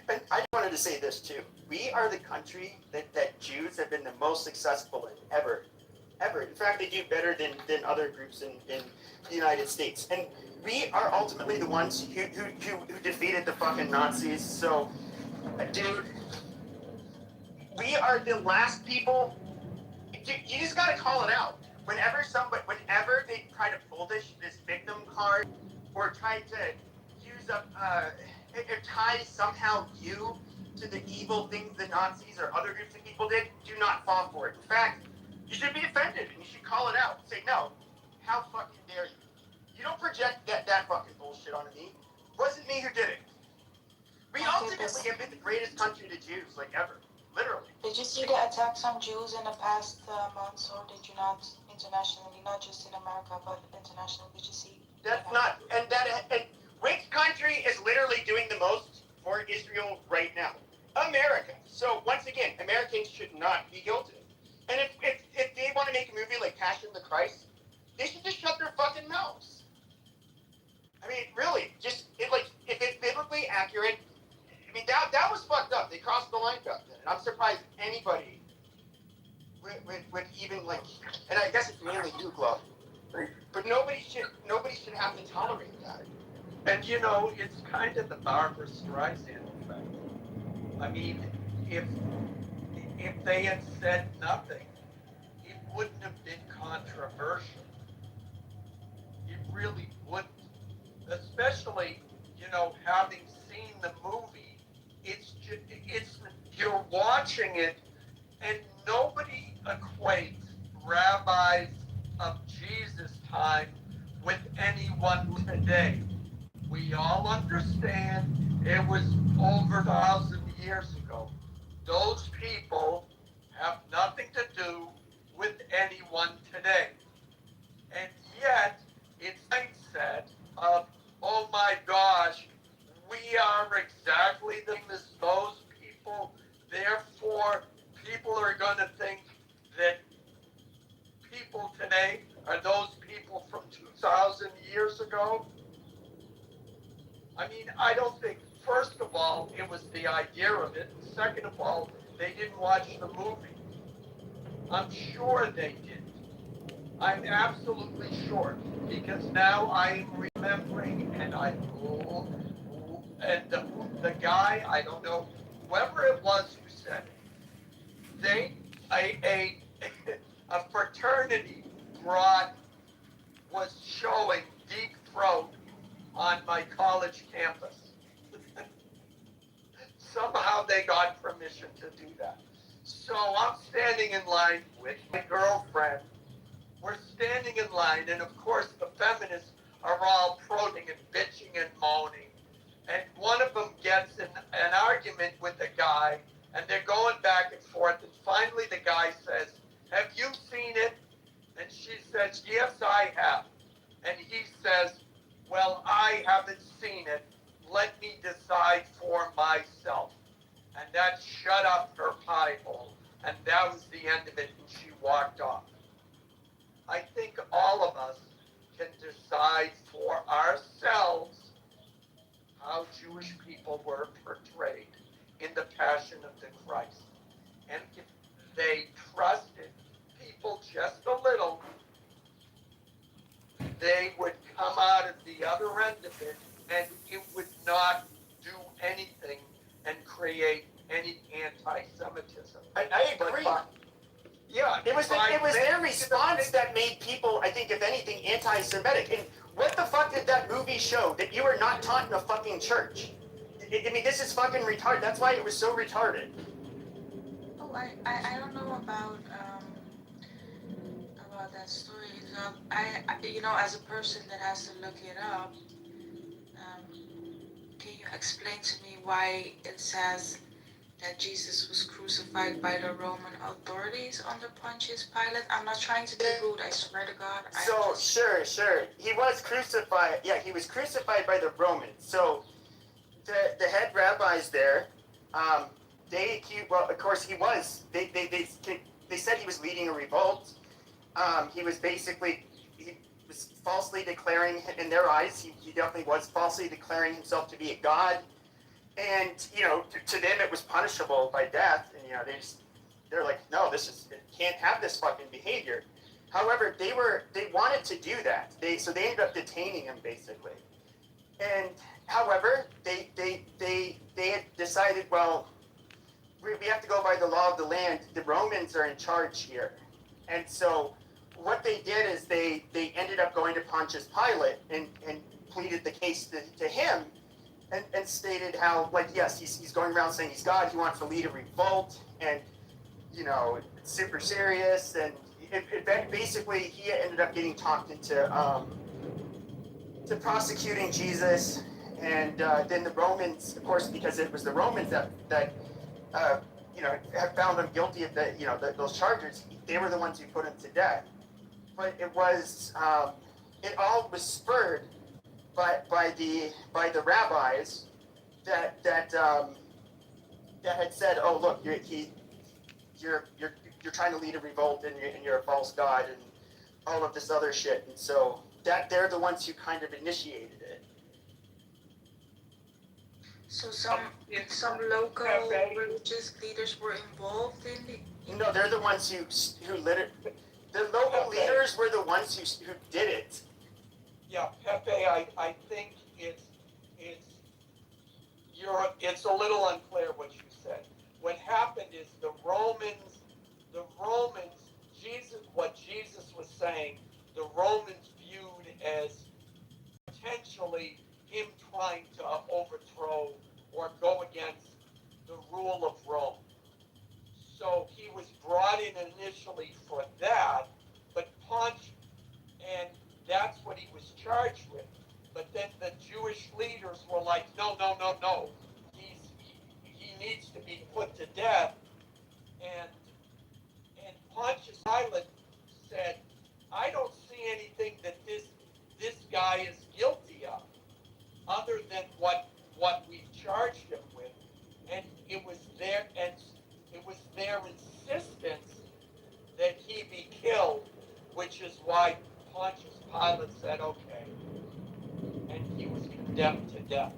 And I wanted to say this too. We are the country that Jews have been the most successful in ever. In fact, they do better than other groups in the United States. And we are ultimately the ones who defeated the fucking Nazis. So, dude, we are the last people. You just gotta call it out. Whenever they try to pull this victim card or try to use up, or tie somehow you to the evil things the Nazis or other groups of people did, do not fall for it. In fact, you should be offended and you should call it out. Say, no, how fucking dare you? You don't project that fucking bullshit onto me. It wasn't me who did it. We ultimately have been the greatest country to Jews, like ever. Literally. Did you see the attacks on Jews in the past months, or did you not internationally, not just in America, but internationally? Did you see? That's not, and which country is literally doing the most for Israel right now? America. So once again, Americans should not be guilty. And if they want to make a movie like Passion of the Christ, they should just shut their fucking mouths. I mean, really, if it's biblically accurate, I mean, that was fucked up. They crossed the line back then. And I'm surprised anybody would even and I guess it's mainly you, Glove. But nobody should have to tolerate that. And you know, it's kind of the Barbara Streisand effect. I mean, if they had said nothing, it wouldn't have been controversial. It really wouldn't. Especially, having seen the movie, it's you're watching it, and nobody equates rabbis of Jesus' time with anyone today. We all understand it was over 1,000 years ago. Those people have nothing to do with anyone today. And yet, it's mindset of, oh my gosh, we are exactly the same as those people. Therefore, people are going to think that people today are those people from 2,000 years ago. I mean, I don't think, first of all, it was the idea of it. Second of all, they didn't watch the movie. I'm sure they didn't. I'm absolutely sure, because now I'm remembering, and the guy, I don't know, whoever it was who said it, a fraternity was showing Deep Throat on my college campus. Somehow they got permission to do that. So I'm standing in line with my girlfriend. We're standing in line, and of course the feminists are all protesting and bitching and moaning. And one of them gets in an argument with a guy, and they're going back and forth, and finally the guy says, "Have you seen it?" And she says, "Yes, I have." And he says, "Well, I haven't seen it. Let me decide for myself." And that shut up her pie hole, and that was the end of it, and she walked off. I think all of us can decide for ourselves how Jewish people were portrayed in the Passion of the Christ. And if they trusted people just a little, they would come out of the other end of it, and it would not do anything and create any anti-Semitism. I agree. Yeah, It was their response that made people, I think, if anything, anti-Semitic. And what the fuck did that movie show? That you were not taught in a fucking church. I mean, this is fucking retarded. That's why it was so retarded. Oh, I don't know about that story. So you know, as a person that has to look it up, can you explain to me why it says that Jesus was crucified by the Roman authorities under Pontius Pilate? I'm not trying to be rude, I swear to God. Sure. He was crucified. Yeah, he was crucified by the Romans. So the head rabbis there, of course he was. They said he was leading a revolt. He was falsely declaring, in their eyes, he definitely was falsely declaring himself to be a god. And, you know, to them it was punishable by death. And, you know, they're like, no, can't have this fucking behavior. However, they wanted to do that. So they ended up detaining him, basically. And, however, they had decided, well, we have to go by the law of the land. The Romans are in charge here. And so what they did is they ended up going to Pontius Pilate and pleaded the case to him and stated how, like, yes, he's going around saying he's God, he wants to lead a revolt, and, you know, it's super serious, and basically he ended up getting talked into to prosecuting Jesus, and then the Romans, of course, because it was the Romans that you know, had found him guilty of those charges, they were the ones who put him to death. But it was, it all was spurred by the rabbis that had said, oh look, you're trying to lead a revolt and you're a false god and all of this other shit, and so that they're the ones who kind of initiated it. So some local religious leaders were involved in the. No, they're the ones who the local leaders were the ones who did it. Yeah, Pepe, I think it's a little unclear what you said. What happened is the Romans, what Jesus was saying, the Romans viewed as potentially him trying to overthrow or go against the rule of Rome. So he was brought in initially for that, but and that's what he was charged with. But then the Jewish leaders were like, no. He needs to be put to death. And Pontius Pilate said, I don't see anything that this guy is guilty of, other than what we charged him with. And it was their insistence that he be killed, which is why Pontius Pilate said, okay, and he was condemned to death.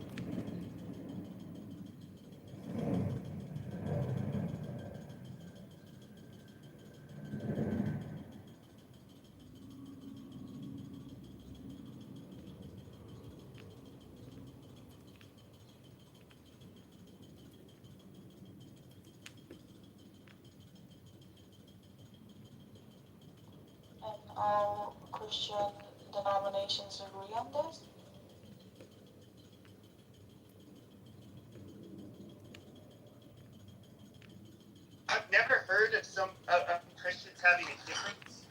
And all Christian denominations agree on this? I've never heard of some Christians having a difference,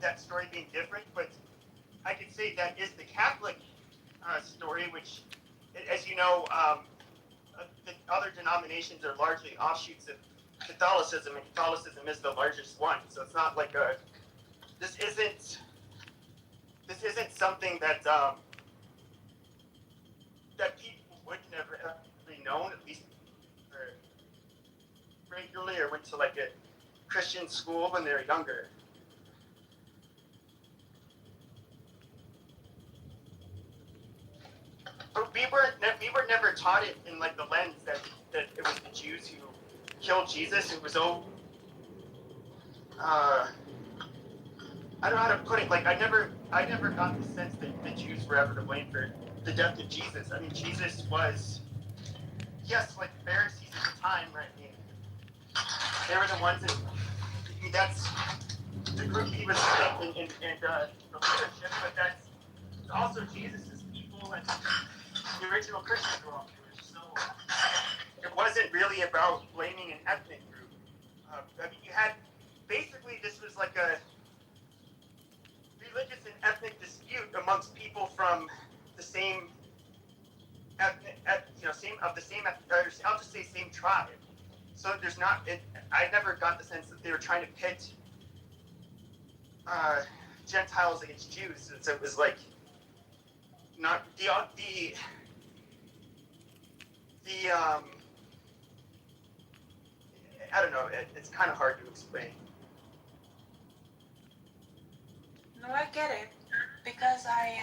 that story being different, but I could say that is the Catholic story, which, as you know, the other denominations are largely offshoots of Catholicism, and Catholicism is the largest one. So it's not like this isn't something that that people would never have really known, at least regularly, or went to like a Christian school when they were younger. But we were never taught it in like the lens that it was the Jews who killed Jesus. It was I don't know how to put it. Like I never got the sense that the Jews were ever to blame for the death of Jesus. I mean, Jesus was, yes, like the Pharisees at the time, right? I mean, they were the ones that. I mean, that's the group he was in the leadership, but that's also Jesus's people and the original Christians were all Jewish. So it wasn't really about blaming an ethnic group. I mean, you had basically this was like a religious and ethnic dispute amongst people from the same ethnic, I'll just say same tribe. So there's not. I never got the sense that they were trying to pit Gentiles against Jews. So it was like not the I don't know. It's kind of hard to explain. No, I get it because I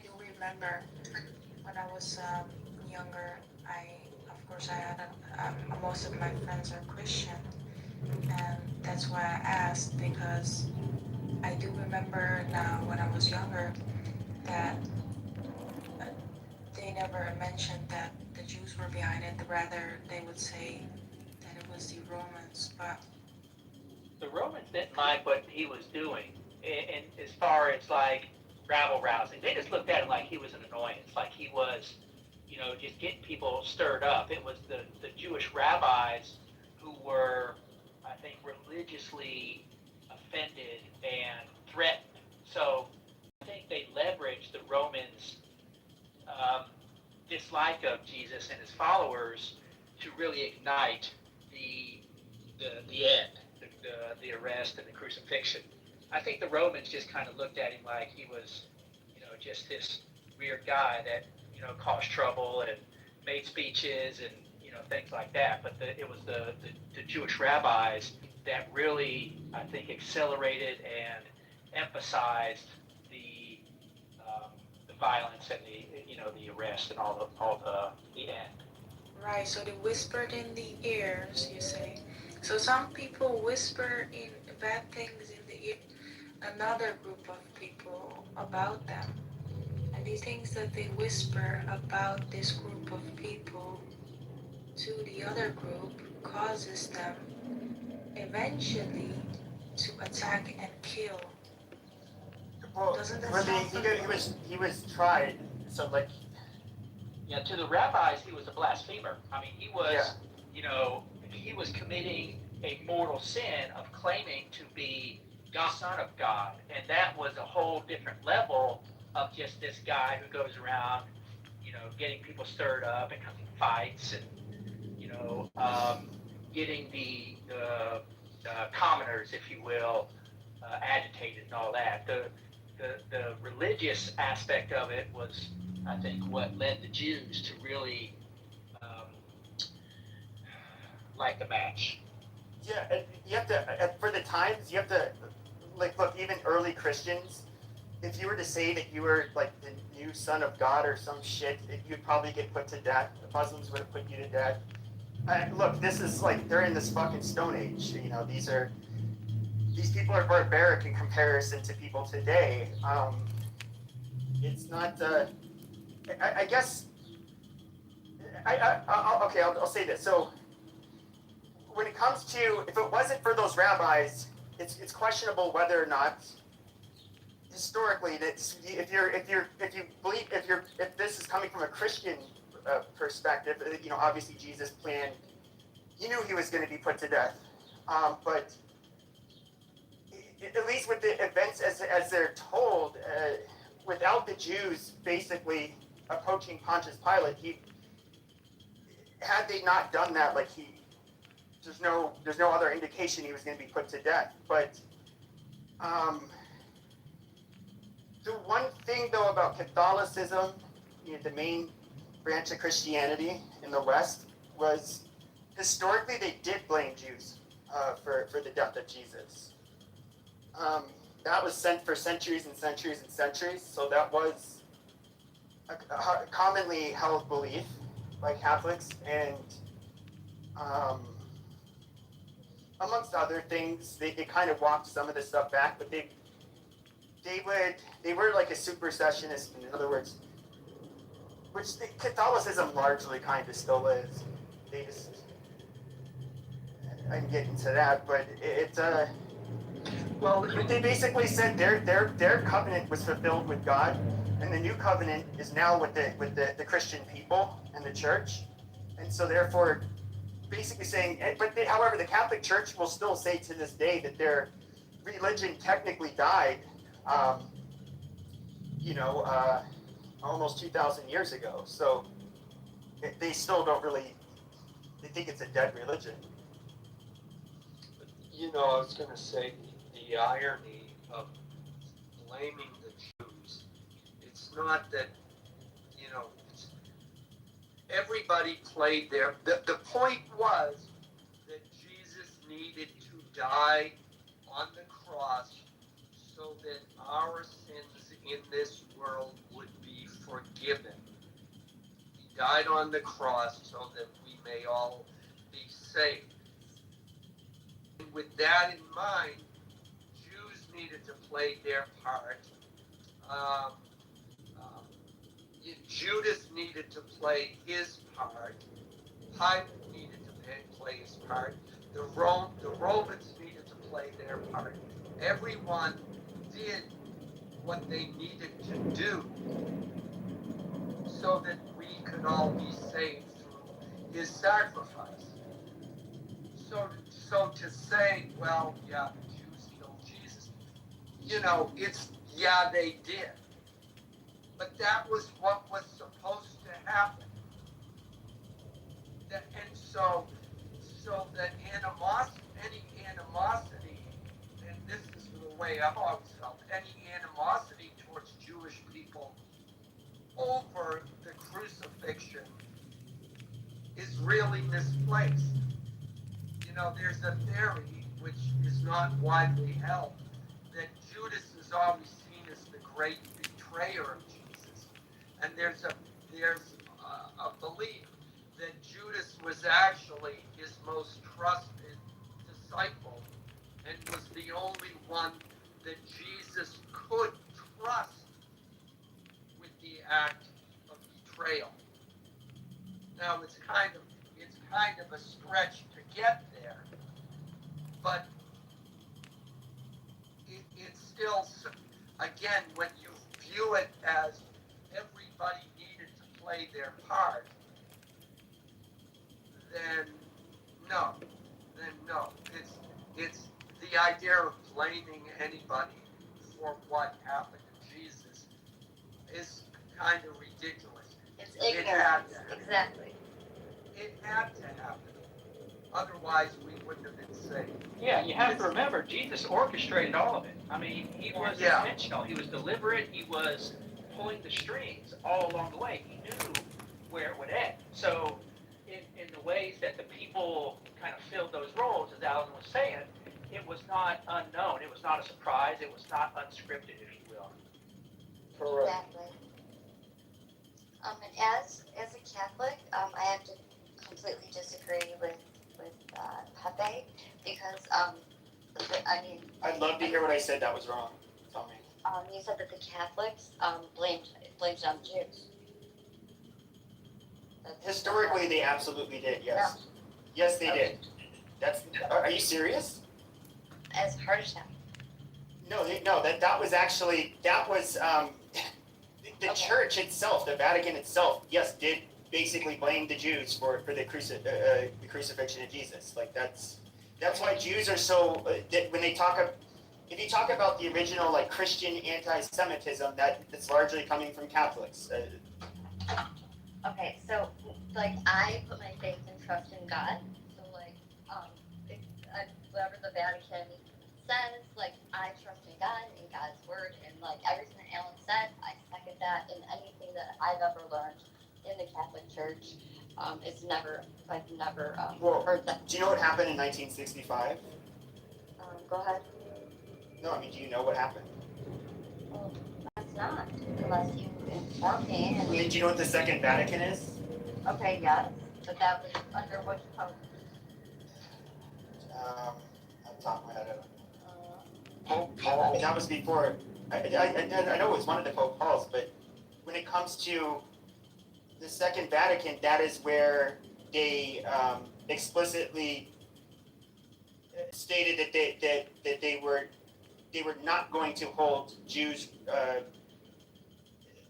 do remember when I was younger. Of course I had most of my friends are Christian, and that's why I asked because I do remember now when I was younger that they never mentioned that the Jews were behind it. Rather, they would say that it was the Romans. But The Romans didn't like what he was doing, and as far as like rabble rousing, they just looked at him like he was an annoyance, like he was, just getting people stirred up. It was the Jewish rabbis who were, I think, religiously offended and threatened. So I think they leveraged the Romans' dislike of Jesus and his followers to really ignite the end, the arrest and the crucifixion. I think the Romans just kind of looked at him like he was, just this weird guy that, caused trouble and made speeches and, things like that. But it was the Jewish rabbis that really, I think, accelerated and emphasized the violence and the arrest and all the end. right, so they whispered in the ears, you say. So some people whisper in bad things in the ear another group of people about them. And the things that they whisper about this group of people to the other group causes them eventually to attack and kill. Well, Doesn't that sound familiar? he was tried. So like. Yeah, to the rabbis, he was a blasphemer. I mean, he was, he was committing a mortal sin of claiming to be the Son of God. And that was a whole different level of just this guy who goes around, getting people stirred up and having fights and, getting the commoners, if you will, agitated and all that. The religious aspect of it was, I think, what led the Jews to really like the match. Yeah, and you have to, for the times, you have to, like, look, even early Christians, if you were to say that you were, like, the new son of God or some shit, you'd probably get put to death. The Muslims would have put you to death. Look, this is, like, they're in this fucking Stone Age. These people are barbaric in comparison to people today. It's not, I guess, I'll say this. So, when it comes to, if it wasn't for those rabbis, it's questionable whether or not historically that if this is coming from a Christian perspective, obviously Jesus planned, he knew he was going to be put to death, but at least with the events as they're told, without the Jews basically approaching Pontius Pilate, had they not done that, there's no other indication he was going to be put to death. But the one thing though about Catholicism, the main branch of Christianity in the West, was historically they did blame Jews for the death of Jesus. That was sent for centuries and centuries and centuries. So that was a commonly held belief by Catholics, and amongst other things, they kind of walked some of the stuff back, but they were like a supersessionist, in other words, which Catholicism largely kind of still is. They just, I can get into that, but well, they basically said their covenant was fulfilled with God, and the new covenant is now with the Christian people and the church, and so therefore, basically saying, however, the Catholic Church will still say to this day that their religion technically died, almost 2,000 years ago. So they still don't really. They think it's a dead religion. You know, I was going to say the irony of blaming the Jews. It's not that, everybody played their. The point was that Jesus needed to die on the cross so that our sins in this world would be forgiven. He died on the cross so that we may all be saved. And with that in mind, Jews needed to play their part. Judas needed to play his part. Pilate needed to play his part. The Romans needed to play their part. Everyone did what they needed to do so that we could all be saved through his sacrifice. So to say, well, yeah, the Jews killed Jesus, they did. But that was what was supposed to happen. And so the any animosity, and this is the way I've always felt, any animosity towards Jewish people over the crucifixion is really misplaced. There's a theory, which is not widely held, that Judas is always seen as the great betrayer of Jesus. And there's a belief that Judas was actually his most trusted disciple and was the only one that Jesus could trust with the act of betrayal. Now it's kind of a stretch to get there, but it's still, again, when you view it as everybody needed to play their part, then no. It's the idea of blaming anybody for what happened to Jesus is kind of ridiculous. It's ignorance. Exactly. It had to happen. Otherwise, we wouldn't have been saved. Yeah, you have to remember, Jesus orchestrated all of it. I mean, he was intentional. He was deliberate. He was pulling the strings all along the way. He knew where it would end. So, in the ways that the people kind of filled those roles, as Alan was saying, it was not unknown. It was not a surprise. It was not unscripted, if you will. Correct. Exactly. And as a Catholic, I have to completely disagree with Pepe because I'd love to hear what I said that was wrong. Tell me. You said that the Catholics blamed on Jews. Historically, they absolutely did. Yes. No. Yes, they did. Are you serious? As heart attack. No. That was the church itself, the Vatican itself. Yes, did basically blame the Jews for the crucifixion of Jesus. Like that's why Jews are so when they talk of. If you talk about the original Christian anti-Semitism, that's largely coming from Catholics. Okay, so I put my faith and trust in God. So whatever the Vatican says, I trust in God and God's word, and everything that Alan said, I second that. And anything that I've ever learned in the Catholic Church, I've never heard that. Do you know what happened in 1965? Go ahead. No, I mean, do you know what happened? Well, that's not, unless you inform me. Do you know what the Second Vatican is? Okay, yes, but that was under which pope? the top of my head. Pope Paul. That was before. I know it was one of the Pope Pauls, but when it comes to the Second Vatican, that is where they explicitly stated that they were not going to hold Jews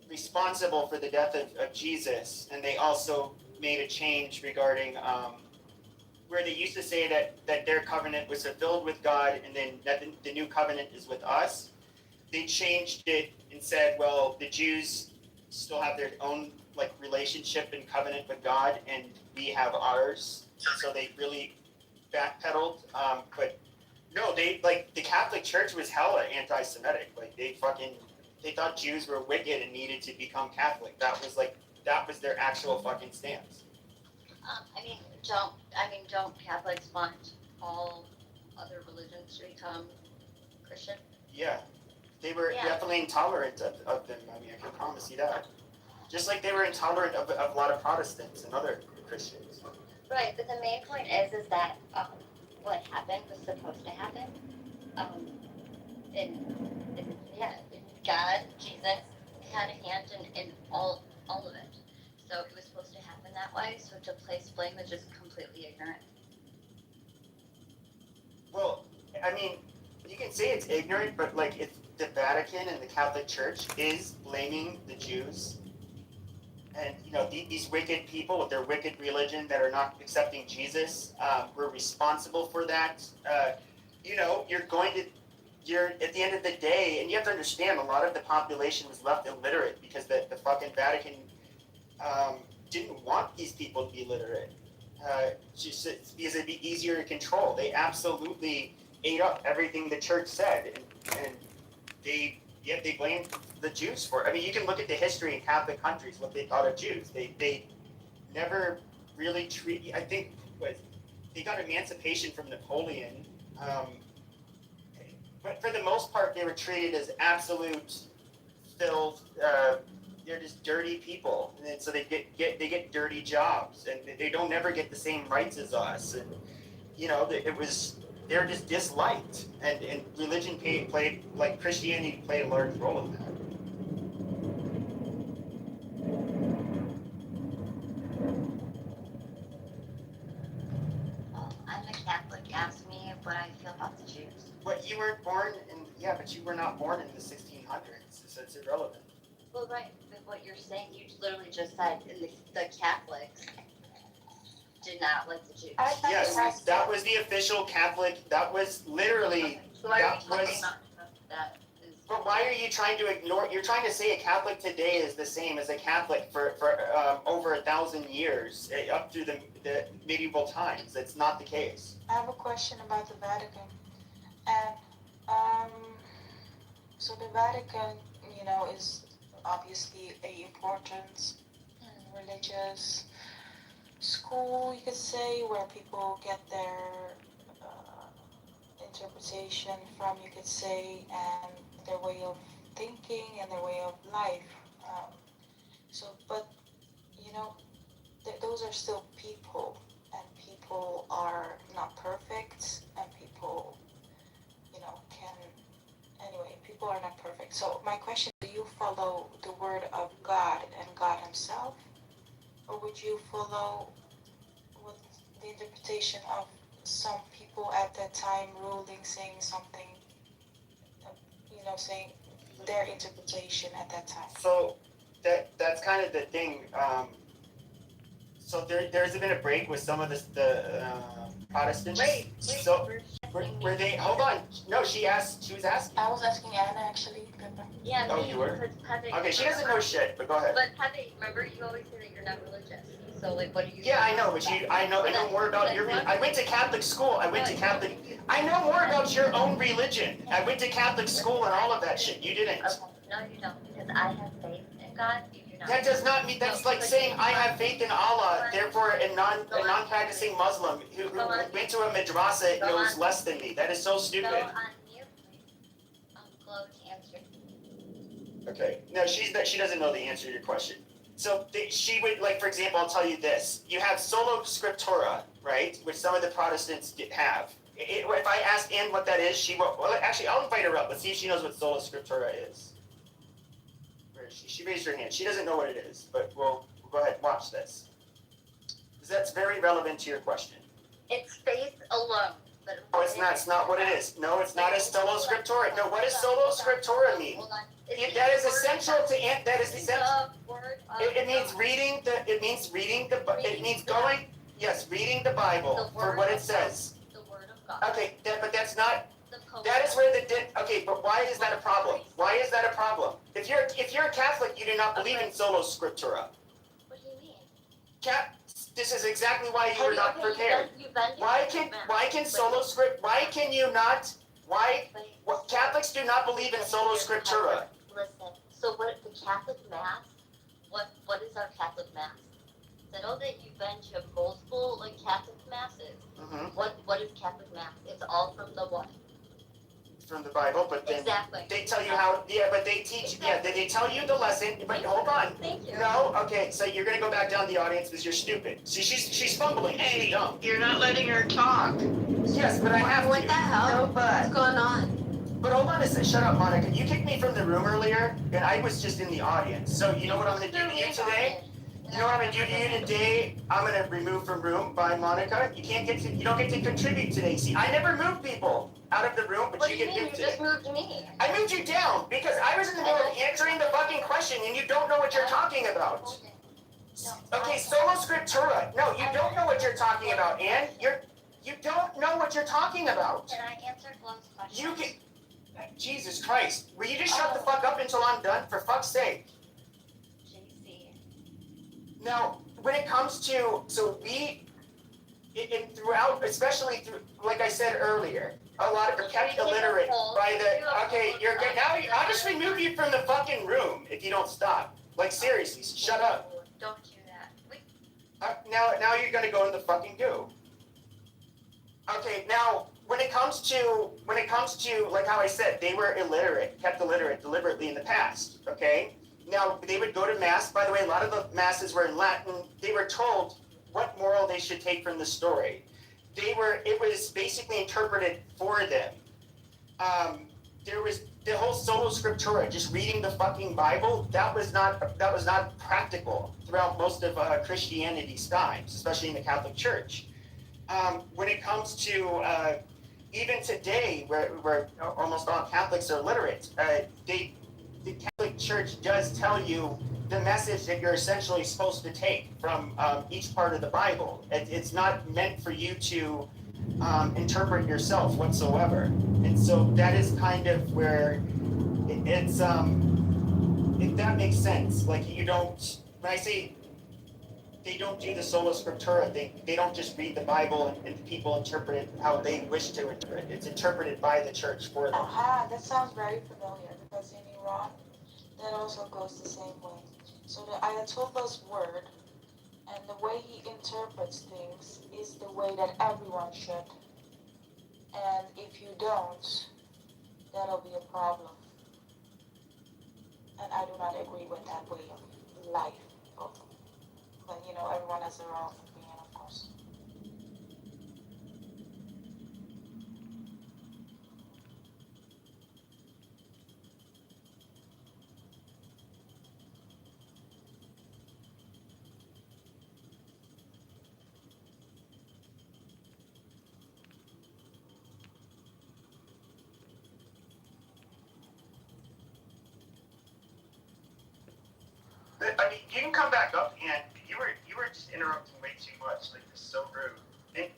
responsible for the death of Jesus, and they also made a change regarding where they used to say that their covenant was fulfilled with God, and then that the new covenant is with us. They changed it and said, well, the Jews still have their own like relationship and covenant with God, and we have ours. So they really backpedaled. But no, they like the Catholic Church was hella anti-Semitic. Like they thought Jews were wicked and needed to become Catholic. That was their actual fucking stance. Don't Catholics want all other religions to become Christian? Yeah, they were definitely intolerant of them. I mean, I can promise you that. Just like they were intolerant of a lot of Protestants and other Christians. Right, but the main point is that what happened was supposed to happen. God, Jesus, had a hand in all of it. So it was supposed to happen that way. So to place blame is just completely ignorant. Well, I mean, you can say it's ignorant, but like if the Vatican and the Catholic Church is blaming the Jews, and these wicked people with their wicked religion that are not accepting Jesus, were responsible for that. You're at the end of the day, and you have to understand, a lot of the population was left illiterate because the fucking Vatican didn't want these people to be literate. Just because it'd be easier to control. They absolutely ate up everything the church said, and they blamed the Jews for it. I mean, you can look at the history in Catholic countries, what they thought of Jews. They never really I think they got emancipation from Napoleon, but for the most part, they were treated as absolute filth. They're just dirty people, and so they get dirty jobs, and they don't never get the same rights as us. And they're just disliked, and religion played like Christianity played a large role in that. I'm a Catholic. Ask me what I feel about the Jews. But you weren't born but you were not born in the 1600s, so it's irrelevant. Well, right, but what you're saying, you literally just said the Catholics did not like the Jews. Yes, that was the official Catholic. That was literally. Okay. So why are you talking about that? But why are you trying to ignore? You're trying to say a Catholic today is the same as a Catholic for over 1,000 years, up through the medieval times. That's not the case. I have a question about the Vatican. And so the Vatican, is obviously a important religious school, you could say, where people get their interpretation from, you could say, and their way of thinking and their way of life. But those are still people, and people are not perfect, and people, people are not perfect. So my question, do you follow the word of God and God himself? Or would you follow the interpretation of some people at that time ruling, saying something, saying their interpretation at that time? So that's kind of the thing. So there's been a break with some of the Protestants. Wait, so were they? Hold on. No, she was asking. I was asking Anna actually. Yeah. Oh, you were? Okay, she doesn't know shit, but go ahead. But Pepe, remember you always say that you're not religious. So what do you? Yeah, I know, but I know more about your. I went to Catholic school. I know more about your own religion. I went to Catholic school and all of that shit. You didn't. Okay. No, you don't, because I have faith in God. You do not. That does not mean. That's like saying I have faith in Allah. Therefore, a non-practicing Muslim who went to a madrasa knows less than me. That is so stupid. Go on mute. Chloe, answer. Okay. No, she doesn't know the answer to your question. So she would, for example, I'll tell you this. You have sola scriptura, right, which some of the Protestants have. If I ask Ann what that is, she will. Well, actually, I'll invite her up. Let's see if she knows what sola scriptura is. Where is she? She raised her hand. She doesn't know what it is, but we'll go ahead and watch this. Because that's very relevant to your question. It's faith alone. No, it's not. It's not what it is. No, it's not a sola scriptura. No, what does sola scriptura mean? That is essential to. That is essential. It means reading the. It means reading the. It means going. Yes, reading the Bible for what it says. The word of God. Okay, but that's not. That is where the. Okay, but why is that a problem? Why is that a problem? If you're a Catholic, you do not believe in sola scriptura. What do you mean? This is exactly why you were not prepared. Why can sola script? Why can you not? Why? Catholics do not believe in sola scriptura. Listen. So what the Catholic Mass? What is our Catholic Mass? I know that you've been to multiple Catholic masses. Mm-hmm. What is Catholic Mass? It's all from the what? From the Bible, but then they tell you how. Yeah, but they teach. Yeah, they tell you the lesson. But hold on. Thank you. No, okay. So you're gonna go back down the audience because you're stupid. See, she's fumbling. Hey, she's dumb. you're not letting her talk. Yes, but I have to. What the hell? No, but. What's going on? But hold on a second. Shut up, Monica. You kicked me from the room earlier, and I was just in the audience. So you know what I'm gonna do to you today? You know what I'm gonna do to you today? I'm gonna remove from room by Monica. You don't get to contribute today. See, I never move people out of the room, but What you do you get mean? moved You today. just moved me. I moved you down because I was in the middle of answering the fucking question and you don't know what you're talking about. Okay, sola scriptura. No, you don't know what you're talking about, Ann. You don't know what you're talking about. Can I answer Glow's question? You can. Jesus Christ. Will you just shut the fuck up until I'm done? For fuck's sake. JC. Now, when it comes to, throughout, especially through, like I said earlier, a lot of are kept illiterate by the, okay, you're good. Now, I'll just remove you from the fucking room if you don't stop. Like, seriously, shut up. Don't do that. Now you're gonna go in the fucking goo. Okay, now, when it comes to, like how I said, they were illiterate, kept illiterate deliberately in the past, okay? Now, they would go to Mass. By the way, a lot of the Masses were in Latin. They were told what moral they should take from the story. It was basically interpreted for them. There was the whole sola scriptura, just reading the fucking Bible, that was not practical throughout most of Christianity's times, especially in the Catholic Church. When it comes to even today, where almost all Catholics are literate, the Catholic Church does tell you the message that you're essentially supposed to take from each part of the Bible. It's not meant for you to interpret yourself whatsoever. And so that is kind of where it's, if that makes sense, like you don't, when I say they don't do the sola scriptura, they don't just read the Bible and people interpret it how they wish to interpret it. It's interpreted by the church for them. Aha, that sounds very familiar because in Iran, that also goes the same way. So the Ayatollah's word and the way he interprets things is the way that everyone should. And if you don't, that'll be a problem. And I do not agree with that way of life. But everyone has their own opinion, of course. I mean, you can come back up, and you were just interrupting way too much. Like, this is so rude. And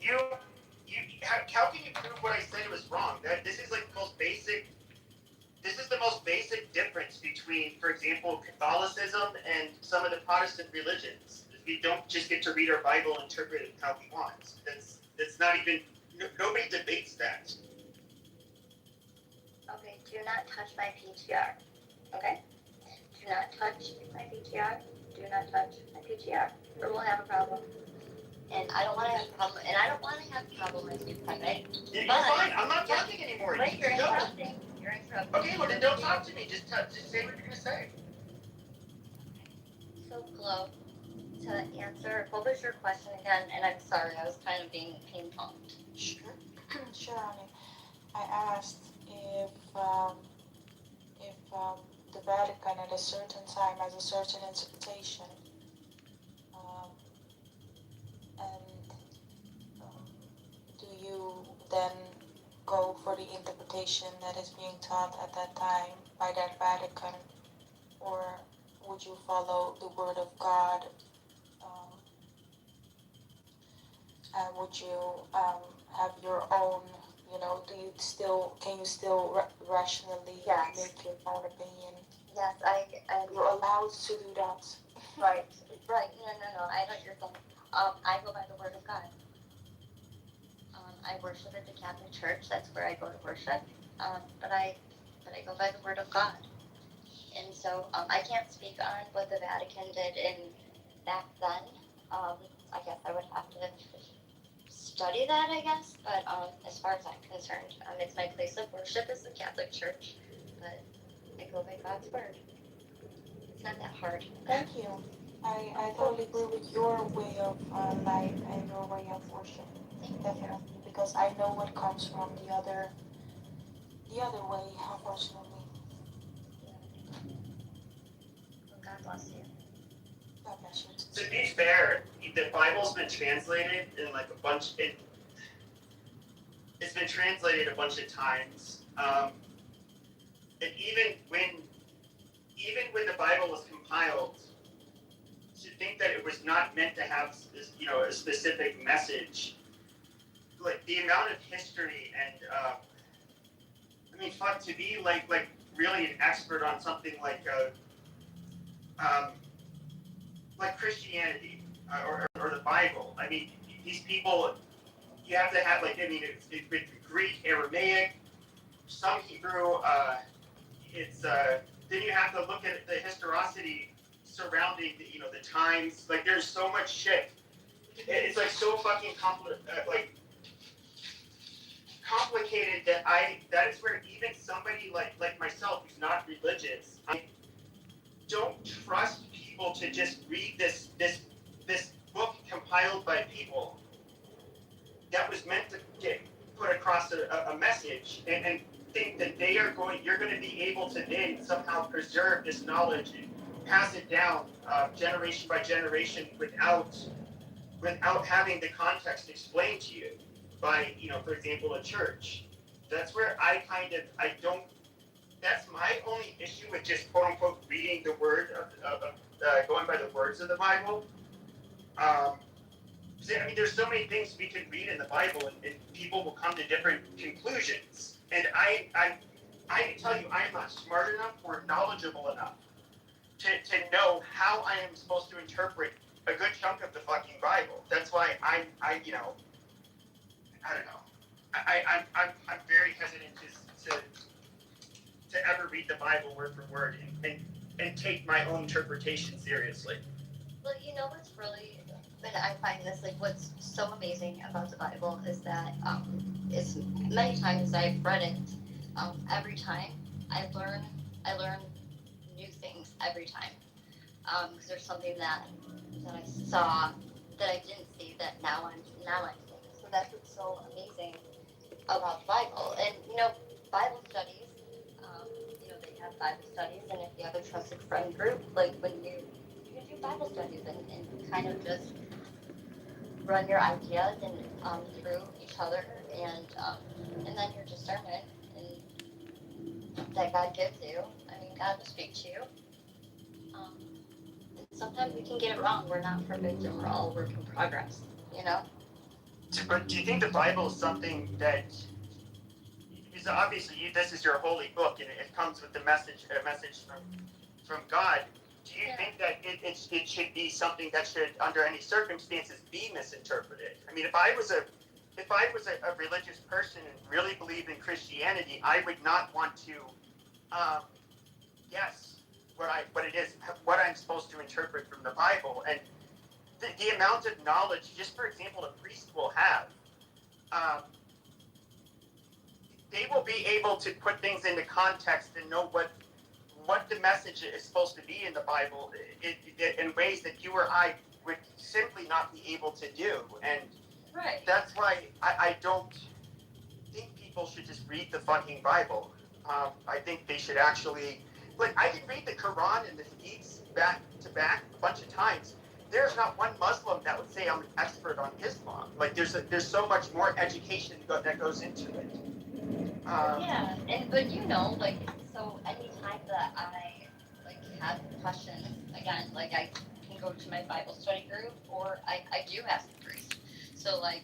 how can you prove what I said was wrong? This is like the most basic. This is the most basic difference between, for example, Catholicism and some of the Protestant religions. We don't just get to read our Bible and interpret it how we want. That's not even. Nobody debates that. Okay, do not touch my PTR. Okay? Do not touch my PTR. Do not touch my PTR, or we'll have a problem. And I don't want to have a problem. And I don't want to have a problem with you, right? You're fine. I'm not talking anymore. But you're Go. interrupting. You're interrupting. Okay, well then don't talk to me. Just say what you're gonna say. So, Glow, to answer, what was your question again? And I'm sorry, I was kind of being ping-ponged. Sure. Sure, honey. I asked if the Vatican at a certain time has a certain interpretation, um, and do you then go for the interpretation that is being taught at that time by that Vatican, or would you follow the Word of God? Um, and would you have your own? Can you still rationally make your own opinion? Yes, You're allowed to do that. right, right. No. I know what you're saying. I go by the word of God. I worship at the Catholic Church. That's where I go to worship. But I go by the word of God. And so I can't speak on what the Vatican did in back then. I guess I would have to study that, I guess. But as far as I'm concerned, it's my place of worship is the Catholic Church. But I go by God's word. It's not that hard. Thank you. I totally agree with your way of life and your way of worship. Definitely, because I know what comes from the other way, unfortunately. God bless you. God bless you. To be fair, the Bible's been translated in like it's been translated a bunch of times. And even when the Bible was compiled, to think that it was not meant to have a specific message, like the amount of history and fuck, to be like really an expert on something like Christianity or the Bible. I mean, these people, you have to have it's Greek, Aramaic, some Hebrew. Then you have to look at the historicity surrounding the times. Like there's so much shit. It's like so fucking complicated that is where even somebody like myself who's not religious, I don't trust people to just read this book compiled by people that was meant to get put across a message and think that you're going to be able to then somehow preserve this knowledge and pass it down generation by generation without having the context explained to you by, for example, a church. That's where I don't. That's my only issue with just quote unquote reading the word going by the words of the Bible. There's so many things we can read in the Bible, and people will come to different conclusions. And I can tell you, I am not smart enough or knowledgeable enough to know how I am supposed to interpret a good chunk of the fucking Bible. That's why I don't know. I'm very hesitant to ever read the Bible word for word and take my own interpretation seriously. Well, what's really, and I find this what's so amazing about the Bible is that is many times I've read it, every time I learn new things every time, because there's something that I saw that I didn't see that now I'm seeing. So that's what's so amazing about the Bible. And Bible studies, they have Bible studies, and if you have a trusted friend group, like when you can do Bible studies and kind of just run your ideas and through each other, and then your discernment and that God gives you. God will speak to you. And sometimes we can get it wrong. We're not perfect, and we're all a work in progress. But do you think the Bible is something that? Because obviously this is your holy book, and it comes with a message from God. Do you think that it should be something that should, under any circumstances, be misinterpreted? If I was a religious person and really believed in Christianity, I would not want to guess what I'm supposed to interpret from the Bible, and the amount of knowledge, just for example, a priest will have. They will be able to put things into context and know what the message is supposed to be in the Bible in ways that you or I would simply not be able to do. And that's why I don't people should just read the fucking Bible. I think they should actually, like, I can read the Quran and the Hadiths back to back a bunch of times. There's not one Muslim that would say I'm an expert on Islam. Like, there's so much more education that goes into it. Yeah, but you know, like, so anytime that I like have questions, again, like I can go to my Bible study group, or I do ask the priest. So like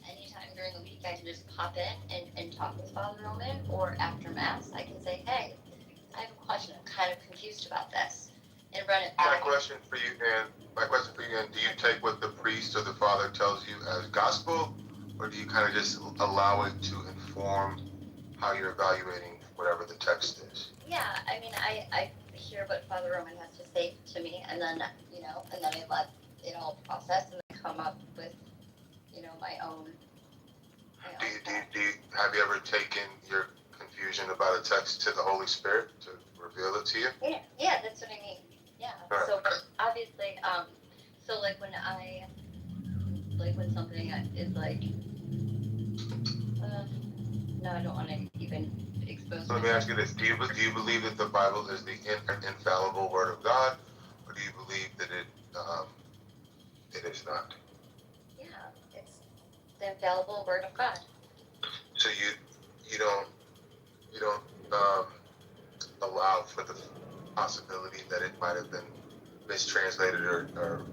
anytime during the week I can just pop in and talk with Father Roman, or after Mass I can say, hey, I have a question, I'm kind of confused about this, and run it My back. question for you, Ann, do you take what the priest or the father tells you as gospel, or do you kind of just allow it to inform how you're evaluating whatever the text is? Yeah, I mean, I hear what Father Roman has to say to me, and then, you know, and then I let it all process and then come up with, you know, my own. Have you ever taken your confusion about a text to the Holy Spirit to reveal it to you? Yeah, that's what I mean. Yeah. Right. So obviously, so like when something is like, no, I don't want to even expose. So let me ask you this: Do you believe that the Bible is the infallible Word of God, or do you believe that it is not? Yeah, it's the infallible Word of God. So you don't allow for the possibility that it might have been mistranslated or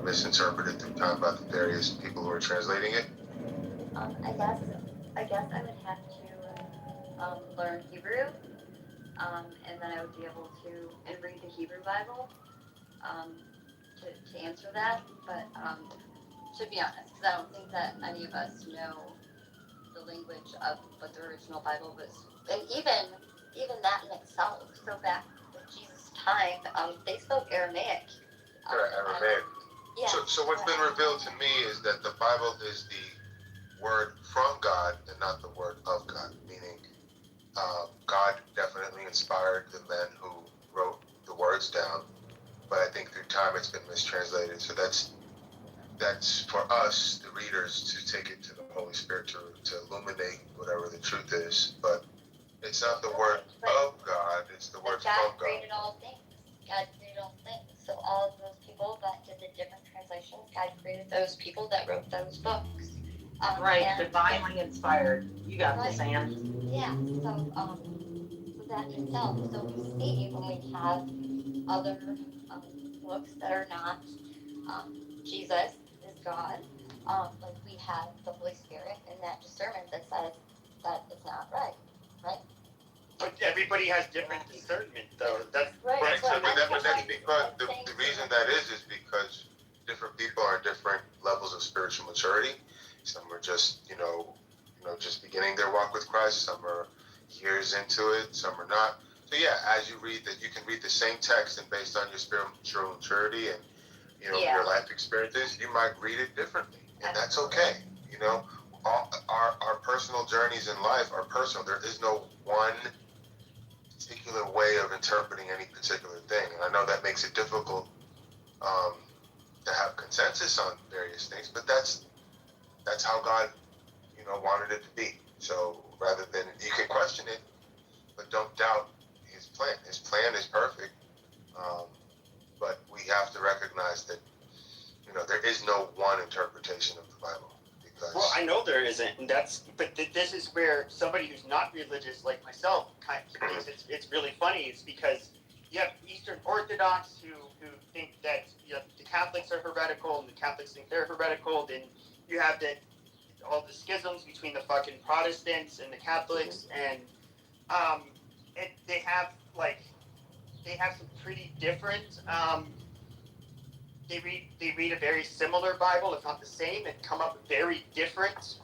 misinterpreted through time by the various people who are translating it? I guess I would have to learn Hebrew, and then I would be able to read the Hebrew Bible to answer that. But to be honest, because I don't think that any of us know the language of what the original Bible was, and even that in itself. So back in Jesus' time, they spoke Aramaic. Aramaic. Yeah. So what's been revealed to me is that the Bible is the word from God and not the word of God, meaning God definitely inspired the men who wrote the words down, but I think through time it's been mistranslated. So that's for us, the readers, to take it to the Holy Spirit to illuminate whatever the truth is. But it's not the word of God, it's the word God from God. created all things. God created all things. So all of those people that did the different translations, God created those people that wrote those books. Right, divinely inspired. You got this, Anne. Yeah, so that itself, so we see when we have other books that are not Jesus is God, like we have the Holy Spirit and that discernment that says that it's not right, right? But everybody has different discernment, though. That's Right. So, but that's because the reason that is because different people are different levels of spiritual maturity. Some are just just beginning their walk with Christ. Some are years into it. Some are not. So yeah, as you read that, you can read the same text, and based on your spiritual maturity and your life experiences, you might read it differently, and that's okay. All our personal journeys in life are personal. There is no one particular way of interpreting any particular thing, and I know that makes it difficult to have consensus on various things, but that's how God wanted it to be. So rather than, you can question it, but don't doubt his plan. His plan is perfect, but we have to recognize that there is no one interpretation of the Bible. Well, I know there isn't, and this is where somebody who's not religious like myself kind of thinks it's really funny. It's because you have Eastern Orthodox who think that the Catholics are heretical and the Catholics think they're heretical. Then you have all the schisms between the fucking Protestants and the Catholics, and they have some pretty different. They read a very similar Bible, if not the same, and come up with very different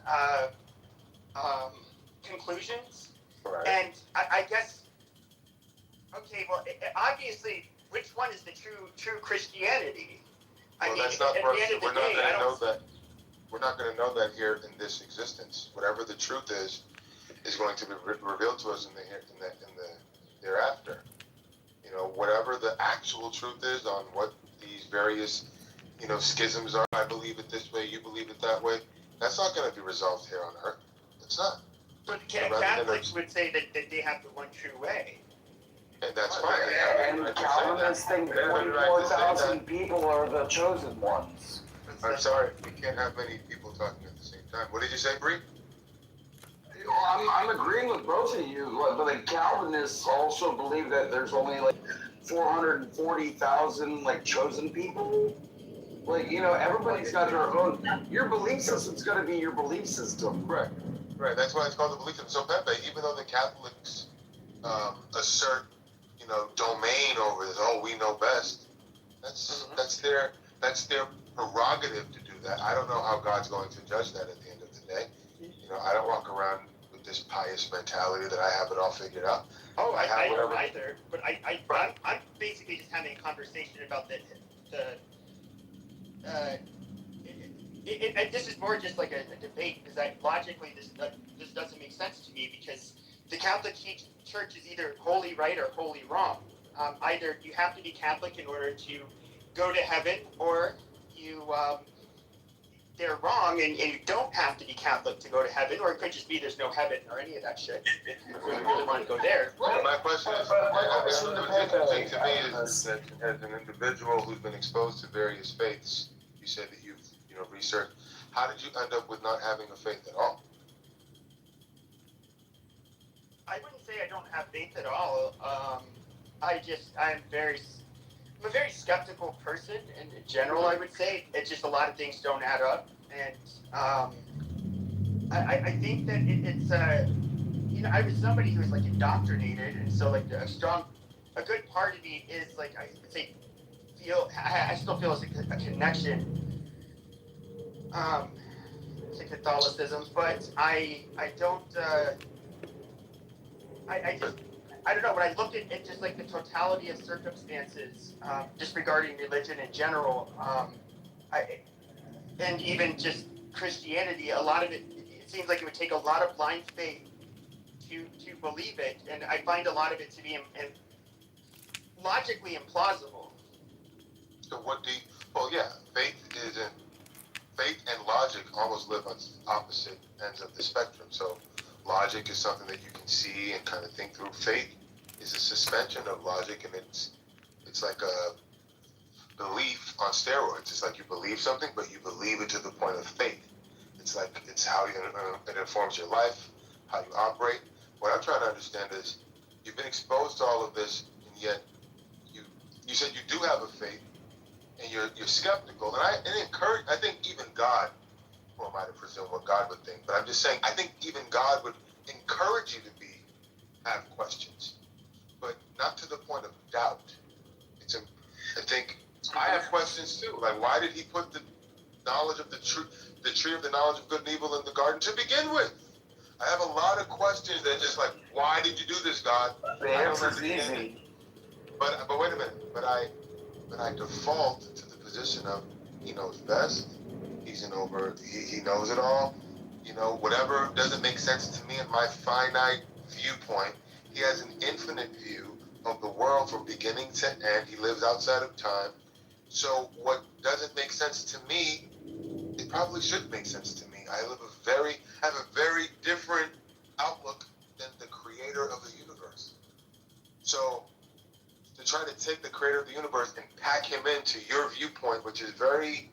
conclusions. Right. And I guess, okay, well, obviously, which one is the true Christianity? Well, that's not for us. We're not going to know that. We're not going to know that here in this existence. Whatever the truth is going to be revealed to us in the thereafter. Whatever the actual truth is on what these various, schisms are. I believe it this way, you believe it that way. That's not going to be resolved here on earth. It's not. But Catholics would say that they have the one true way. And that's fine. And Calvinists think 24,000 people are the chosen ones. I'm sorry, we can't have many people talking at the same time. What did you say, Bree? I'm agreeing with both of you, but the Calvinists also believe that there's only like 440,000 like chosen people. Like, everybody's got their own. Your belief system's going to be your belief system. Right. That's why it's called the belief system. So Pepe, even though the Catholics assert, domain over this, we know best. That's their prerogative to do that. I don't know how God's going to judge that at the end of the day. I don't walk around with this pious mentality that I have it all figured out. Oh, I don't either. But I'm basically just having a conversation about this is more just like a debate, because logically this doesn't make sense to me, because the Catholic Church is either wholly right or wholly wrong. Either you have to be Catholic in order to go to heaven, or they're wrong and you don't have to be Catholic to go to heaven, or it could just be there's no heaven or any of that shit if you really want to go there. My question is, what's interesting to me is that as an individual who's been exposed to various faiths, you said that you've researched. How did you end up with not having a faith at all? I wouldn't say I don't have faith at all. I'm a very skeptical person in general, I would say. It's just a lot of things don't add up. And I think that it's I was somebody who was like indoctrinated, and so like a good part of me is like, I would say, I still feel it's a connection to Catholicism, but I don't know, when I look at just like the totality of circumstances, just regarding religion in general, and even just Christianity, a lot of it seems like it would take a lot of blind faith to believe it, and I find a lot of it to be logically implausible. So faith and logic almost live on opposite ends of the spectrum. So logic is something that you can see and kind of think through. Faith is a suspension of logic, and it's like a belief on steroids. It's like you believe something, but you believe it to the point of faith. It's how it informs your life, how you operate. What I'm trying to understand is, you've been exposed to all of this, and yet you said you do have a faith, and you're skeptical. And I think even God, who am I to presume what God would think? But I'm just saying, I think even God would encourage you to have questions, but not to the point of doubt. I think I have questions too. Like, why did he put the knowledge of the tree of the knowledge of good and evil in the garden to begin with? I have a lot of questions that just like, why did you do this, God? The answer's easy. But wait a minute. But I default to the position of he knows best. He knows it all. Whatever doesn't make sense to me in my finite viewpoint, he has an infinite view of the world from beginning to end. He lives outside of time. So what doesn't make sense to me, it probably should make sense to me. I have a very different outlook than the creator of the universe. So to try to take the creator of the universe and pack him into your viewpoint, which is very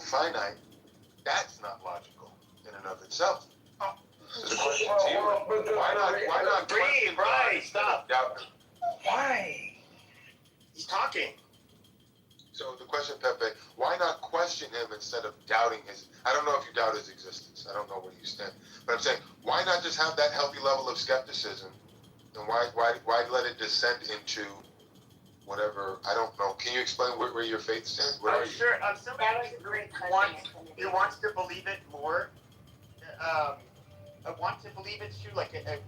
finite, that's not logical in and of itself. So the question to you, why not Brian, stop. Why? He's talking. So the question, Pepe, why not question him instead of doubting his? I don't know if you doubt his existence. I don't know where you stand. But I'm saying, why not just have that healthy level of skepticism? And why let it descend into whatever? I don't know. Can you explain where your faith stands? Sure. Somebody who wants to believe it more. I want to believe it's true. Like a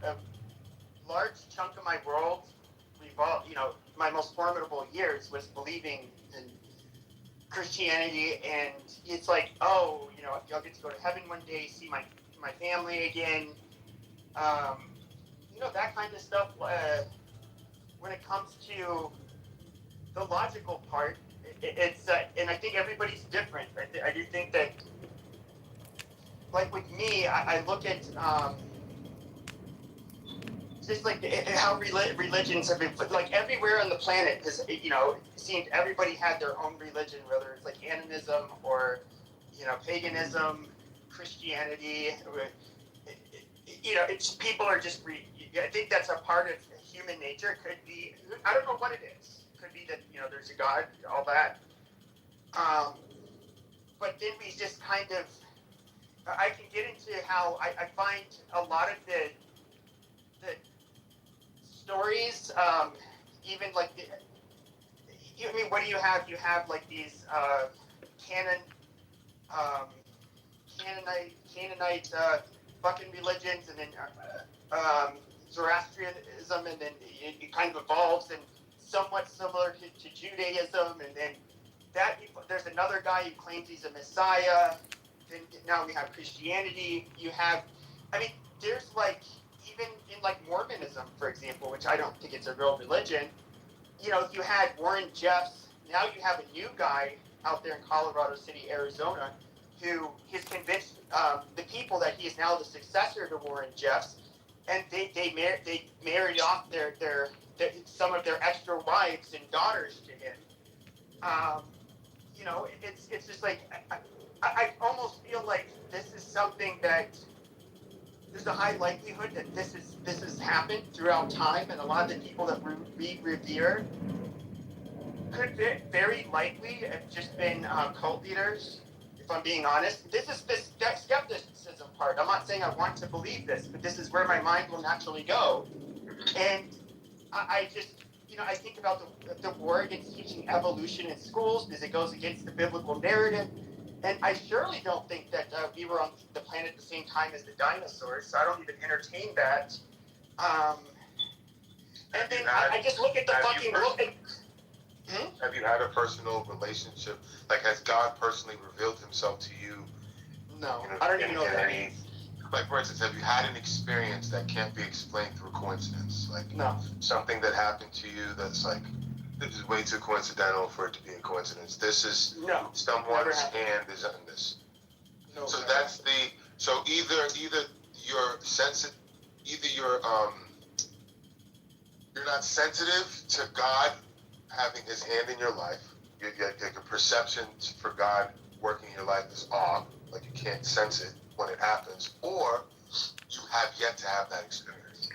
large chunk of my world revolved. My most formidable years was believing in Christianity, and it's like, I'll get to go to heaven one day, see my family again. That kind of stuff. When it comes to the logical part, it's and I think everybody's different. I do think that, like with me, I look at just like how religions have been, like everywhere on the planet has, you know, it seemed everybody had their own religion, whether it's like animism or, you know, paganism, Christianity, you know, it's people are just, I think that's a part of human nature. Could be, I don't know what it is. Could be that, you know, there's a God, all that. But then we just kind of, I can get into how I find a lot of the stories, even like I mean, what do you have? You have like these Canaanite fucking religions, and then Zoroastrianism, and then it kind of evolves and somewhat similar to Judaism, and then there's another guy who claims he's a Messiah. Then now we have Christianity. You have, I mean, there's like, even in like Mormonism, for example, which I don't think it's a real religion, you know, you had Warren Jeffs. Now you have a new guy out there in Colorado City, Arizona, who has convinced the people that he is now the successor to Warren Jeffs, and they married off their some of their extra wives and daughters to him. You know, it's just like I almost feel like this is something that there's a high likelihood that this has happened throughout time, and a lot of the people that we revere could very likely have just been cult leaders. If I'm being honest, this is this skepticism part. I'm not saying I want to believe this, but this is where my mind will naturally go, and I just, you know, I think about the war against teaching evolution in schools because it goes against the biblical narrative. And I surely don't think that we were on the planet at the same time as the dinosaurs, so I don't even entertain that. And then I just look at the fucking book. Have you had a personal relationship? Like, has God personally revealed himself to you? No, you know, I don't even know what that means. Like, for instance, have you had an experience that can't be explained through coincidence? Like, no. Something that happened to you that's like, this is way too coincidental for it to be a coincidence. This is someone's hand is on this. No, so that's the, so either you're sensitive, either you're not sensitive to God having his hand in your life. Your perception for God working in your life is off, like you can't sense it when it happens, or you have yet to have that experience.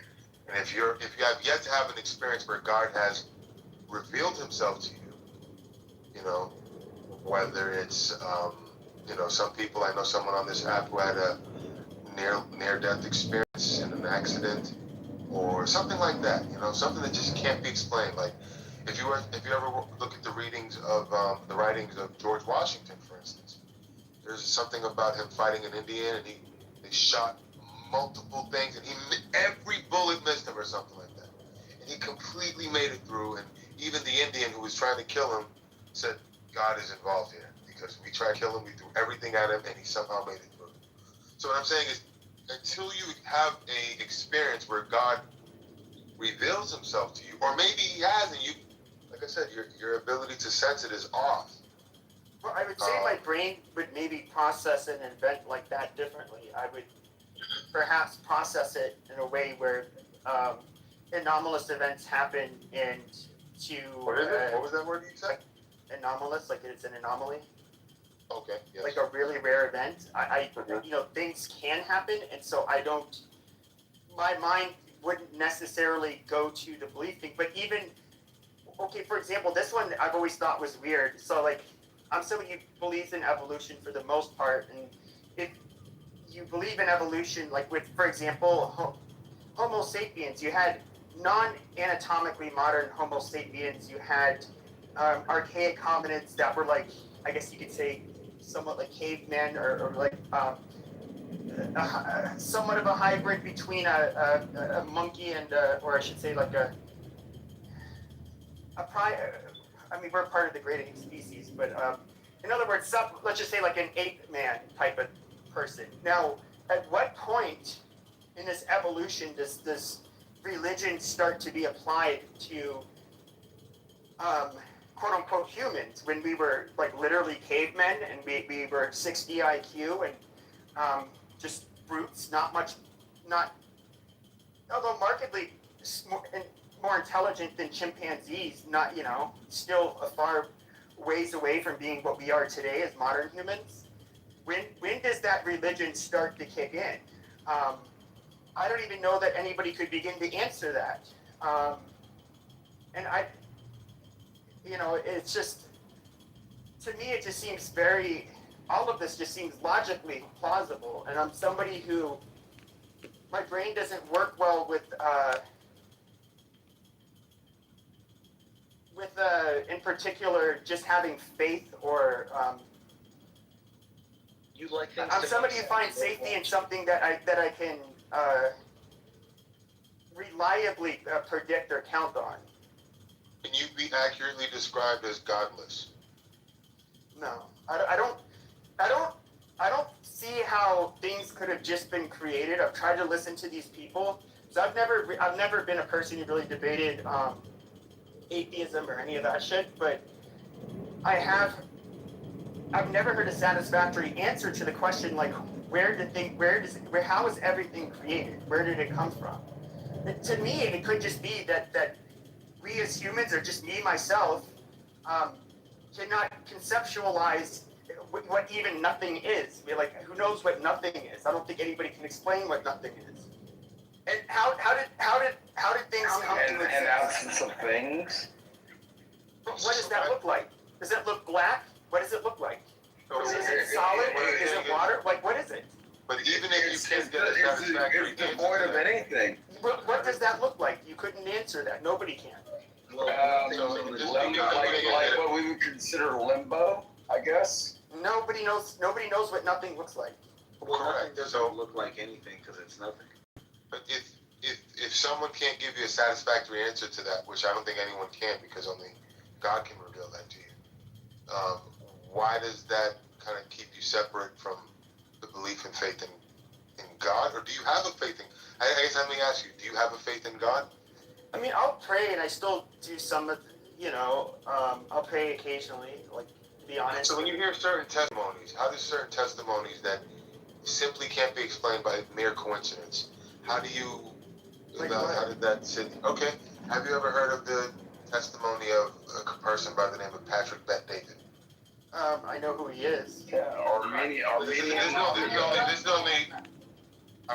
And if you have yet to have an experience where God has revealed himself to you, you know, whether it's you know, some people, I know someone on this app who had a near death experience in an accident or something like that, you know, something that just can't be explained. Like if you ever look at the writings of George Washington, for instance, there's something about him fighting an Indian, and they shot multiple things, and every bullet missed him or something like that, and he completely made it through. And even the Indian who was trying to kill him said, God is involved here, because we tried to kill him, we threw everything at him, and he somehow made it through. So what I'm saying is, until you have a experience where God reveals himself to you, or maybe he has, and you, like I said, your ability to sense it is off. Well, I would say my brain would maybe process an event like that differently. I would perhaps process it in a way where anomalous events happen, and to what is it? What was that word you said? Anomalous, like it's an anomaly. Okay. Yes. Like a really rare event. You know, things can happen, and so I don't. My mind wouldn't necessarily go to the belief thing, but even okay, for example, this one I've always thought was weird. So like, I'm somebody who believes in evolution for the most part, and if you believe in evolution, like with, for example, Homo sapiens, you had non-anatomically modern Homo sapiens, you had archaic hominids that were like, I guess you could say, somewhat like cavemen, or like somewhat of a hybrid between a monkey and, or I should say like I mean, we're part of the great ape species, but in other words, let's just say like an ape man type of person. Now, at what point in this evolution does this religion start to be applied to quote unquote humans, when we were like literally cavemen, and we were 60 IQ and just brutes, although markedly more intelligent than chimpanzees, not, still a far ways away from being what we are today as modern humans. When does that religion start to kick in? I don't even know that anybody could begin to answer that. And it's just, to me, it just seems all of this just seems logically plausible. And I'm somebody who, my brain doesn't work well with in particular, just having faith or, You like things I'm to somebody make who finds sense. safety in something that I can reliably predict or count on. Can you be accurately described as godless? No, I don't see how things could have just been created. I've tried to listen to these people. So I've never been a person who really debated atheism or any of that shit, but I've never heard a satisfactory answer to the question, like, how is everything created? Where did it come from? To me, it could just be that we as humans, or just me, myself, cannot conceptualize what even nothing is. Like, who knows what nothing is? I don't think anybody can explain what nothing is. And how did things come to exist? An absence of things? What does that look like? Does it look black? What does it look like? Is it solid? Is it water? Like, what is it? But even if you can't get a satisfactory it's devoid of anything. What does that look like? You couldn't answer that. Nobody can. Like what we would consider limbo, I guess. Nobody knows what nothing looks like. Correct. Doesn't look like anything because it's nothing. But if someone can't give you a satisfactory answer to that, which I don't think anyone can, because only God can reveal that to you, why does that kind of keep you separate from the belief and faith in God? Or do you have a faith in? I guess let me ask you: do you have a faith in God? I mean, I'll pray, and I still do some of, I'll pray occasionally, like, to be honest. So when you hear certain testimonies, how do certain testimonies that simply can't be explained by mere coincidence, how did that sit? Okay, have you ever heard of the testimony of a person by the name of Patrick Bet David? I know who he is. Yeah, Armenian. I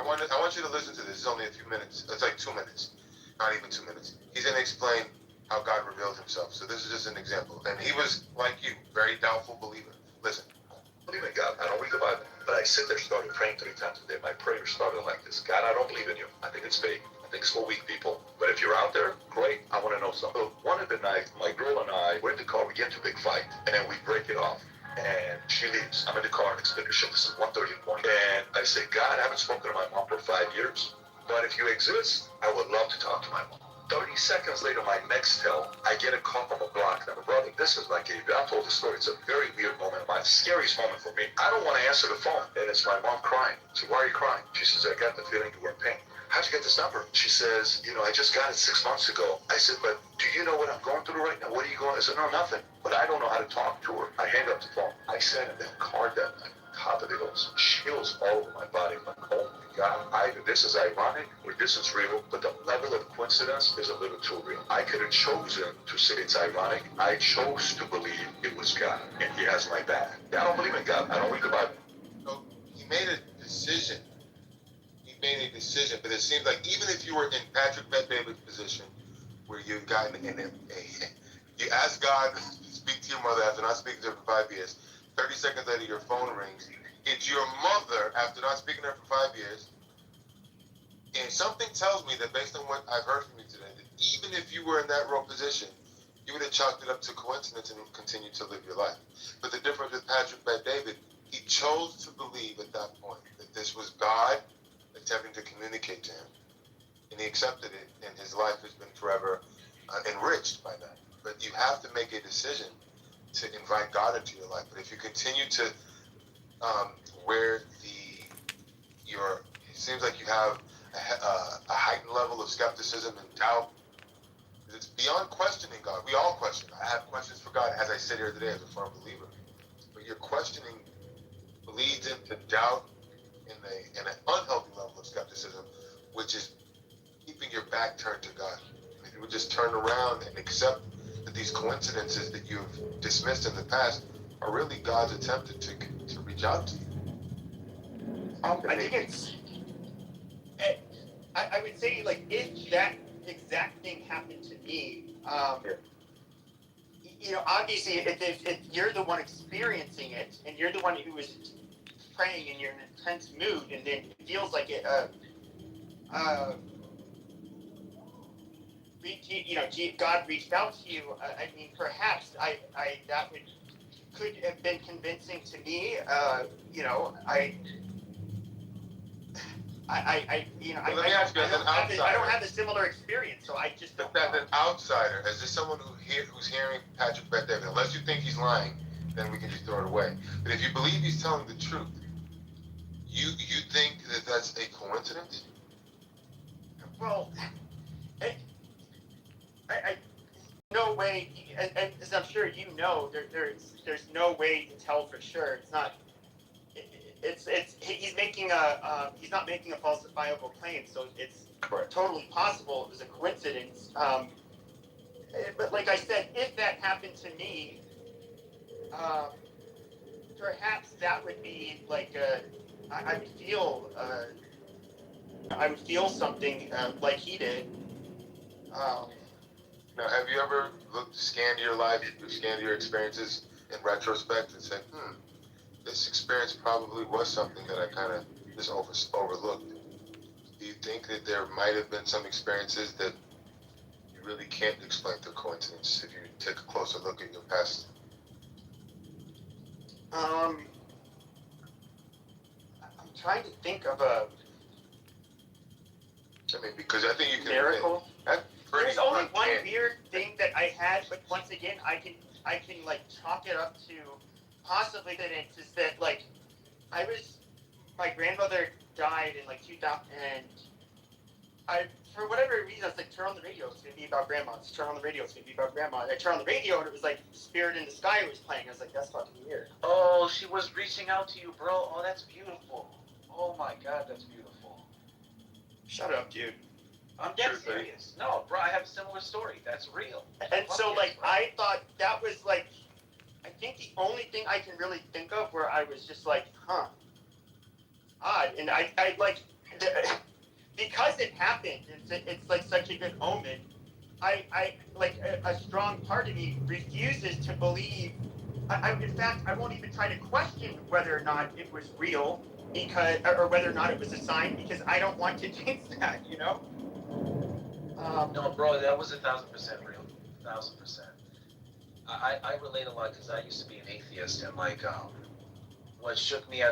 want you to listen to this. It's only a few minutes. It's like 2 minutes. Not even 2 minutes. He's going to explain how God revealed himself. So this is just an example. And he was, like you, very doubtful believer. Listen. I believe in God. I don't read the Bible, but I sit there started praying 3 times a day. My prayer started like this: God, I don't believe in you. I think it's fake. I think it's for weak people. But if you're out there, great. I want to know something. So one of the nights, my girl and I, we're in the car. We get into a big fight, and then we break it off. And she leaves. I'm in the car and it's finished. This is 1:30 in the morning. And I say, God, I haven't spoken to my mom for 5 years. But if you exist, I would love to talk to my mom. 30 seconds later, my next tell, I get a call from a block. And I'm a brother, this is like I told the story. It's a very weird moment, my scariest moment for me. I don't want to answer the phone. And it's my mom crying. So why are you crying? She says, I got the feeling you were in pain. How'd you get this number? She says, I just got it 6 months ago. I said, but do you know what I'm going through right now? What are you going? I said, no, nothing. But I don't know how to talk to her. I hang up the phone. I sat in that car that night. Top of the hills, chills all over my body. I'm like, oh my God, either this is ironic or this is real, but the level of coincidence is a little too real. I could have chosen to say it's ironic. I chose to believe it was God, and he has my back. I don't believe in God. I don't read the Bible. So he made a decision. But it seems like even if you were in Patrick Bet David's position, where you've gotten you ask God to speak to your mother after not speaking to her for 5 years. 30 seconds later, your phone rings. It's your mother after not speaking to her for 5 years. And something tells me that based on what I've heard from you today, that even if you were in that role position, you would have chalked it up to coincidence and continued to live your life. But the difference with Patrick Bet David, he chose to believe at that point that this was God attempting to communicate to him. And he accepted it, and his life has been forever enriched by that. But you have to make a decision to invite God into your life. But if you continue to it seems like you have a heightened level of skepticism and doubt. It's beyond questioning God. We all question. I have questions for God as I sit here today as a firm believer. But your questioning leads into doubt and an unhealthy level of skepticism, which is keeping your back turned to God. If you would just turn around and accept that these coincidences that you've dismissed in the past are really God's attempt to reach out to you. I think it's. I would say, like, if that exact thing happened to me, you know, obviously, if you're the one experiencing it and you're the one who is praying and you're in an intense mood, and then it feels like it, you know, God reached out to you. I mean, perhaps that could have been convincing to me. You know, you know, Well, let me ask you, as an outsider, I don't have a similar experience, so I just don't. As an outsider, as just someone who's hearing Patrick Bet David, unless you think he's lying, then we can just throw it away. But if you believe he's telling the truth, you think that that's a coincidence? Well, I no way, and as I'm sure you know, there's no way to tell for sure. It's not. He's making he's not making a falsifiable claim, so it's totally possible it was a coincidence. But like I said, if that happened to me, perhaps that would be like I would feel something like he did. Now, have you ever scanned your life, scanned your experiences in retrospect and said, this experience probably was something that I kind of just overlooked? Do you think that there might have been some experiences that you really can't explain through coincidence if you take a closer look at your past? I'm trying to think of a. I mean, because I think you can. Miracle. There's only one uncanny. weird thing that I had, but once again, I can like chalk it up to possibly that it's just that like my grandmother died in like 2000, and for whatever reason, I was like, turn on the radio, it's gonna be about grandma. Turn on the radio, it's gonna be about grandma. And I turned on the radio, and it was like Spirit in the Sky was playing. I was like, that's fucking weird. Oh, she was reaching out to you, bro. Oh, that's beautiful. Oh my God, that's beautiful. Shut up, dude. I'm dead serious. No, bro, I have a similar story. That's real. And so, like, I thought that was like, I think the only thing I can really think of where I was just like, odd. And I like, because it happened, it's like such a good omen. I like a strong part of me refuses to believe. In fact, I won't even try to question whether or not it was real, or whether or not it was a sign, because I don't want to jinx that, you know. No, bro, that was 1,000% real. 1,000%. I relate a lot because I used to be an atheist, and like, what shook me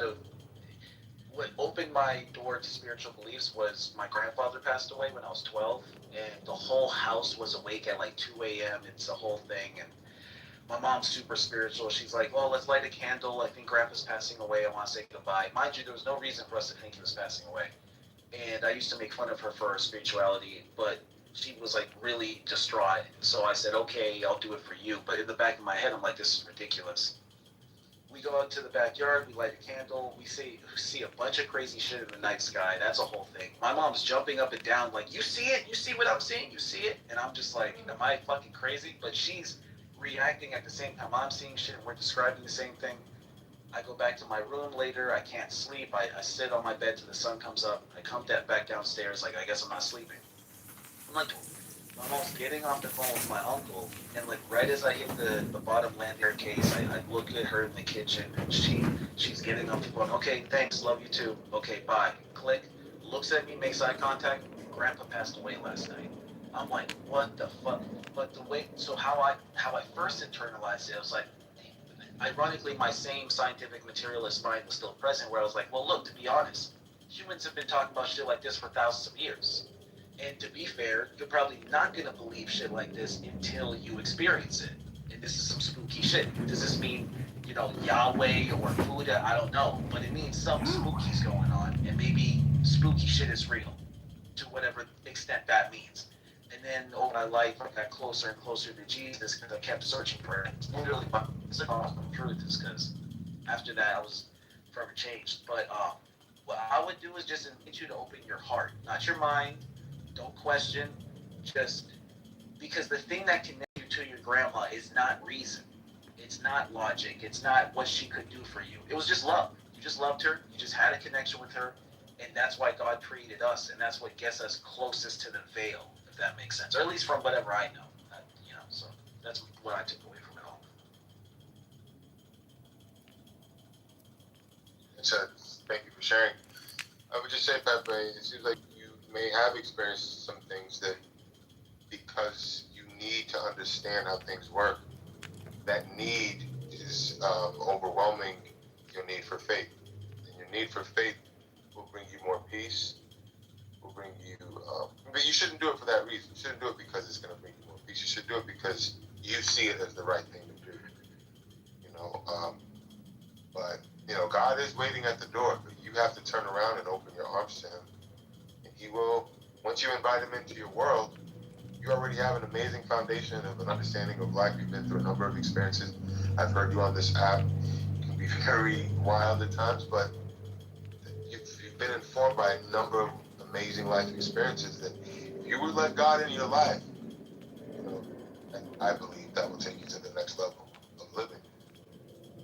what opened my door to spiritual beliefs was my grandfather passed away when I was 12, and the whole house was awake at like 2 a.m. It's a whole thing, and my mom's super spiritual. She's like, well, let's light a candle. I think Grandpa's passing away. I want to say goodbye. Mind you, there was no reason for us to think he was passing away. And I used to make fun of her for her spirituality, but she was like really distraught. So I said, okay, I'll do it for you. But in the back of my head, I'm like, this is ridiculous. We go out to the backyard, we light a candle, we see a bunch of crazy shit in the night sky. That's a whole thing. My mom's jumping up and down like, you see it? You see what I'm seeing? You see it? And I'm just like, am I fucking crazy? But she's reacting at the same time I'm seeing shit. We're describing the same thing. I go back to my room later. I can't sleep. I sit on my bed till the sun comes up. I come back downstairs like, I guess I'm not sleeping. I'm like, my mom's getting off the phone with my uncle, and like right as I hit the bottom landing case, I look at her in the kitchen, and she's getting off the phone. Okay, thanks, love you too. Okay, bye. Click. Looks at me, makes eye contact. Grandpa passed away last night. I'm like, what the fuck? But the way, so how I first internalized it, I was like, ironically, my same scientific materialist mind was still present, where I was like, well, look, to be honest, humans have been talking about shit like this for thousands of years. And to be fair, you're probably not going to believe shit like this until you experience it. And this is some spooky shit. Does this mean, Yahweh or Buddha? I don't know. But it means something spooky's going on. And maybe spooky shit is real, to whatever extent that means. And then over my life, I got closer and closer to Jesus because I kept searching for it. It's literally my truth is because after that, I was forever changed. But what I would do is just invite you to open your heart, not your mind, Don't question. Just because the thing that connects you to your grandma is not reason. It's not logic. It's not what she could do for you. It was just love. You just loved her. You just had a connection with her. And that's why God created us. And that's what gets us closest to the veil, if that makes sense. Or at least from whatever I know. So that's what I took away from it all. So, thank you for sharing. I would just say, Pepe, it seems like you may have experienced some things that because you need to understand how things work, that need is overwhelming your need for faith. And your need for faith will bring you more peace, will bring you, but you shouldn't do it for that reason. You shouldn't do it because it's going to bring you more peace. You should do it because you see it as the right thing to do. But God is waiting at the door, but you have to turn around and open your arms to him. And he will, once you invite him into your world, you already have an amazing foundation of an understanding of life. You've been through a number of experiences. I've heard you on this app. You can be very wild at times, but you've been informed by a number of amazing life experiences that if you would let God in your life, I believe that will take you to the next level of living.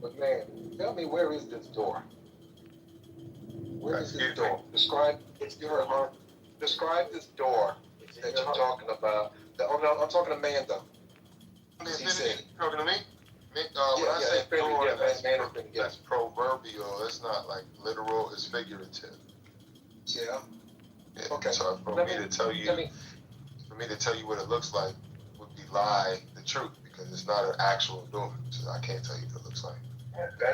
But man, tell me, where is this door? Where is this door? Describe your heart. Describe this door that you're talking about. I'm talking to Mando. Talking to me? When I say door, that's proverbial. It's not like literal. It's figurative. Yeah. Okay. So for me to tell you what it looks like would be lie the truth, because it's not an actual door. So I can't tell you what it looks like. That'd be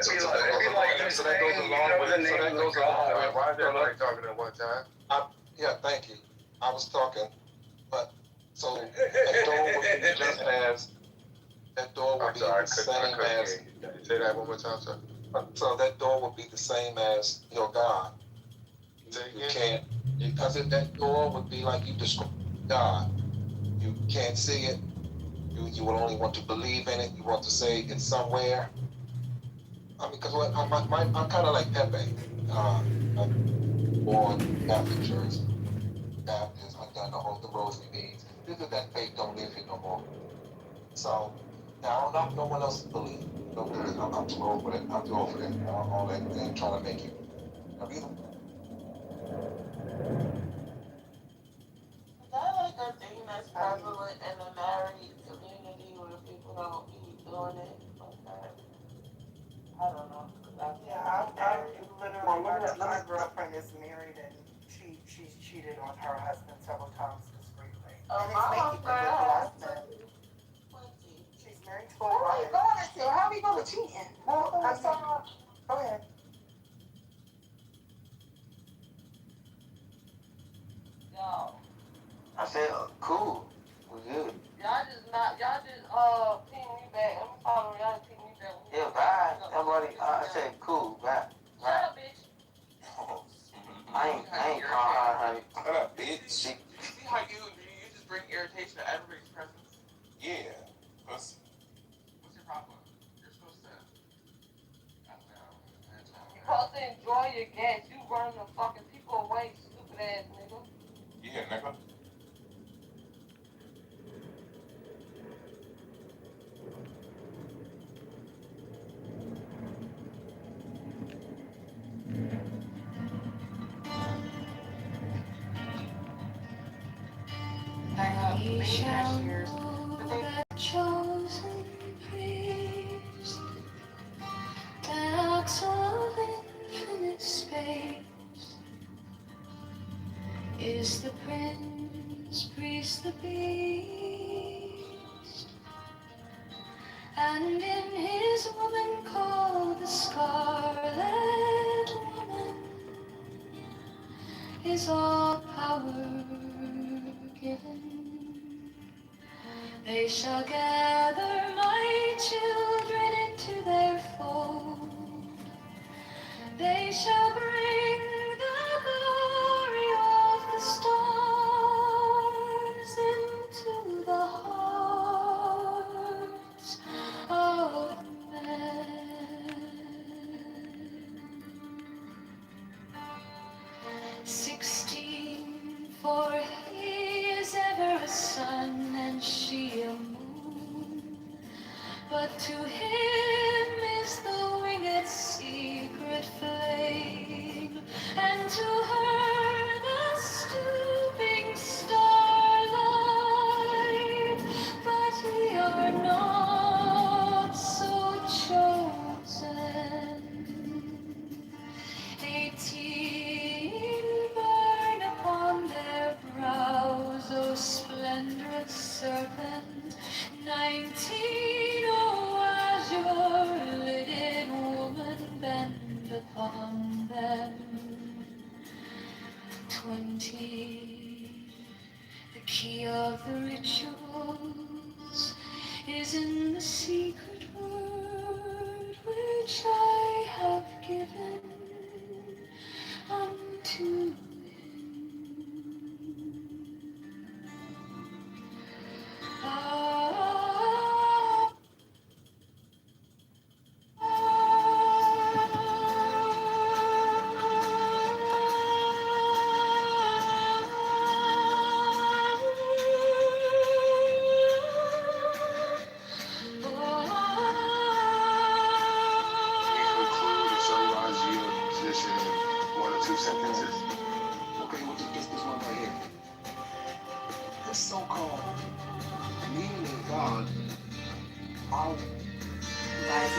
like So that goes along with it. So that goes along with why is everybody talking at one time? Yeah, thank you. I was talking, but so that door would be just as that door would be the same as. Say that one more time, sir. So that door would be the same as your God. You can't, because that door would be like you describe God. You can't see it. You would only want to believe in it. You want to say it's somewhere. I mean, because I'm kind of like Pepe. I'm born Catholic Church, Baptist. I've done the rosary beads. This is that faith don't live here no more. So now I don't know if no one else believes. I'm too old for that. I'm too old for that. All that thing trying to make you. Is that like a thing that's prevalent in the married community where people don't be doing it like that? I don't know. My girlfriend is married and she's cheated on her husband several times discreetly. Oh, And my it's making her look less than. She's married to a woman. How we going to cheating? Go ahead. Yo. I said, cool. We're good. Y'all just ping me back. I'm following y'all to ping me back. Yeah, bye. Everybody, I said, cool, bye. Shut up, bitch. I ain't calling her, honey. Shut up, bitch. See how you just bring irritation to everybody's presence? Yeah. What's your problem? You're supposed to. You're supposed to enjoy your gas. You running the fucking people away, stupid ass nigga. Yeah, nigga. He shall know the chosen priest, out of infinite space, is the prince, priest, the beast, and in his woman called the Scarlet Woman is all power given. They shall gather my children into their fold. They shall bring the glory of the stars into the hearts of men. 16 for he but to him is the winged secret flame, and to her the stooping starlight. But we are not so chosen. 18 burn upon their brows, O splendorous serpent. 19, O azure-lidded woman, bend upon them. 20, the key of the rituals is in the secret word which I have given unto Conclude or summarize your position in 1 or 2 sentences. Okay, well, just this one right here. This so-called believing in God, all Guys,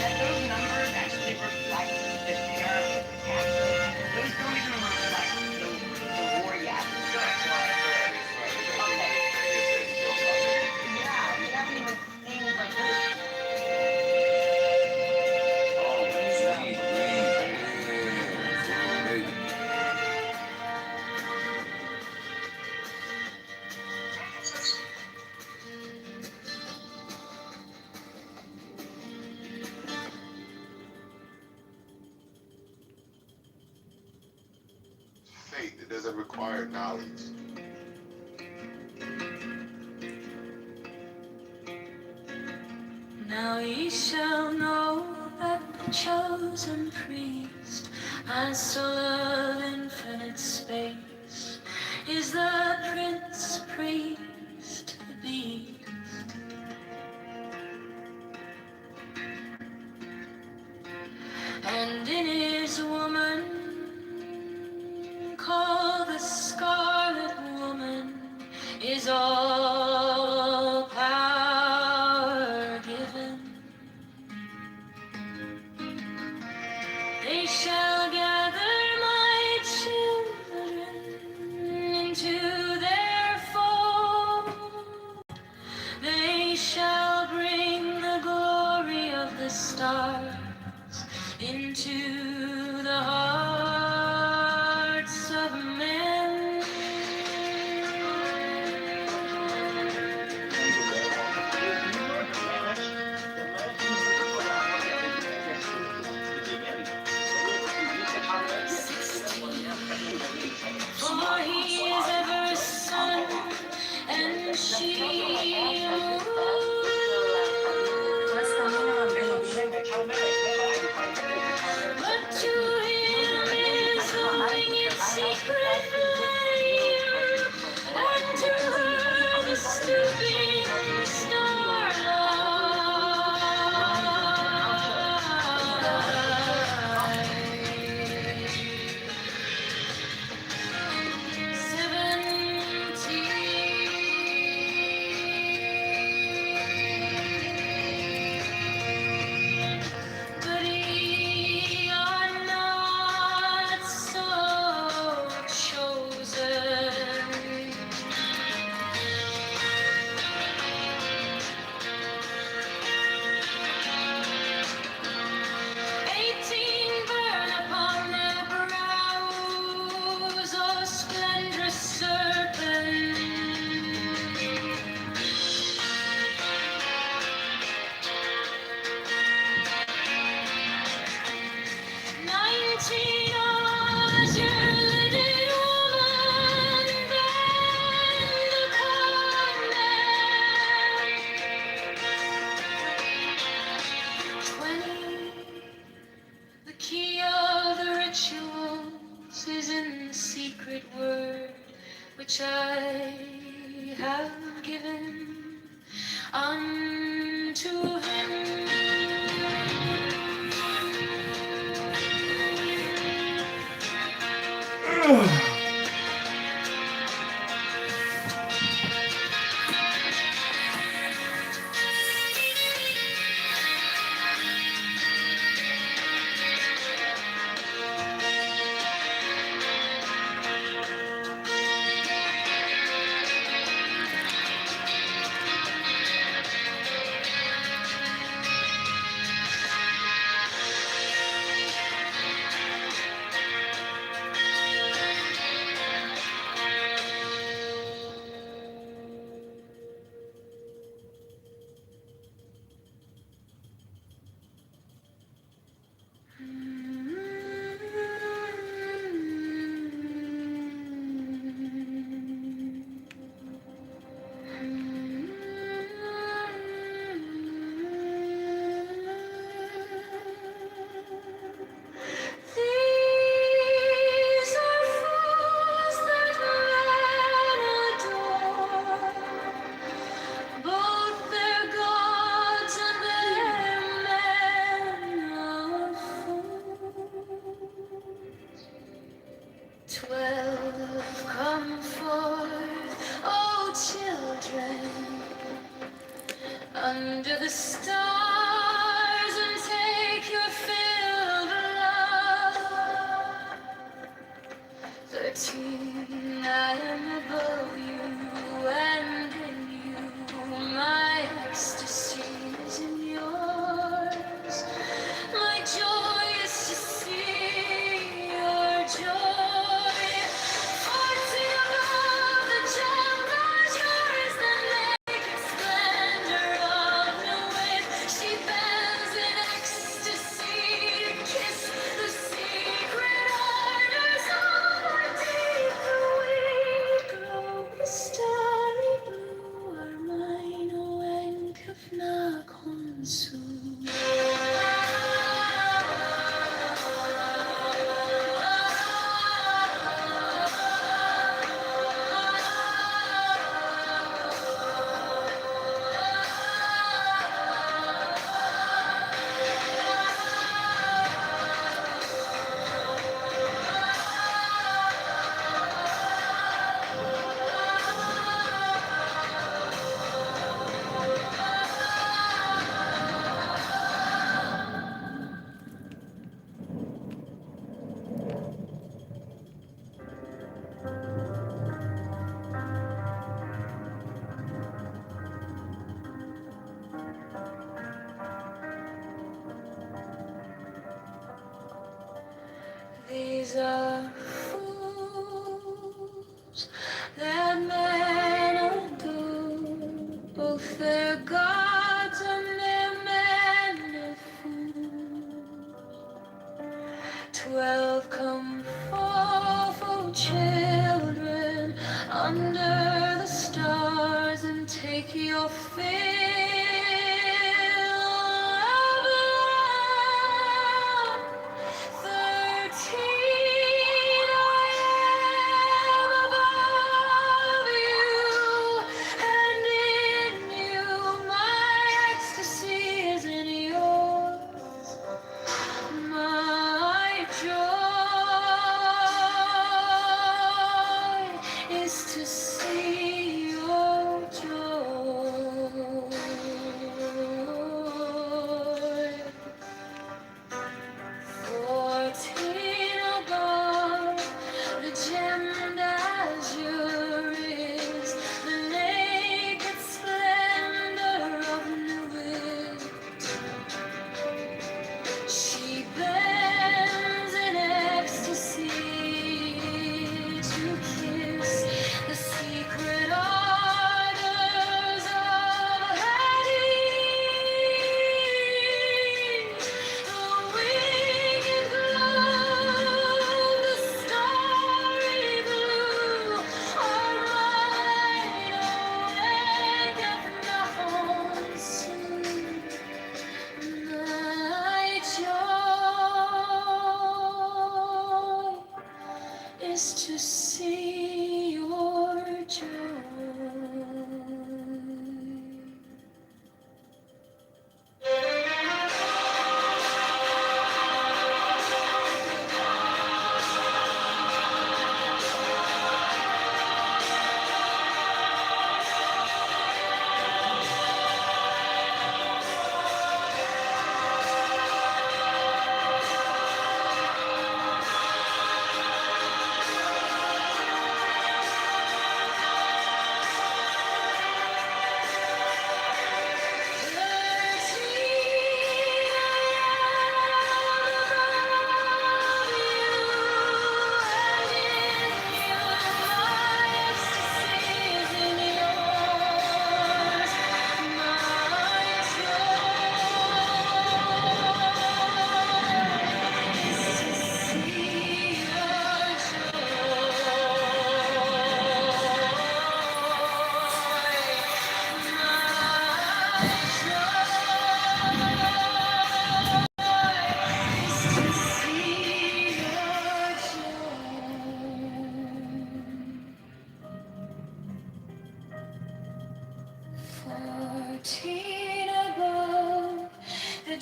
and those numbers actually reflect that they are actually, those don't even reflect the war yet. Okay. Yeah, we haven't even seen like this. Faith, it doesn't require knowledge. Now ye shall know that the chosen priest, as to love infinite space, is the prince priest, the beast. And in his woman, called the Scarlet Woman, is all power given. They shall gather my children into their fold. They shall bring the glory of the stars into the hearts of men. For he is ever a son, and she but to him is the winged secret flame, and to her the stooping but ye are not so chosen. 18 burn upon their brows, O splendorous serpent. 19 hours your lidded woman, bend upon them. 20, the key of the rituals is in the secret word which I have given unto to him. These are fools that men adore, both their gods and their men of fools. 12 come forth, O children, under the stars and take your fill of love. 13, I am above you and in you. My ecstasy is in yours. My joy is to see your joy. 14, above the gem gods, yours the naked splendor of the wind. She bends in ecstasy to kiss the secret ardors of my deep. The weed glow, the starry blue are mine. Oh, Enkefna Konsu. These are fools that men adore, both their gods and their men of fools. 12 come forth, O children, under the stars and take your fill of love. 13, I am above you, and in you my ecstasy is in yours. My joy is to see your joy.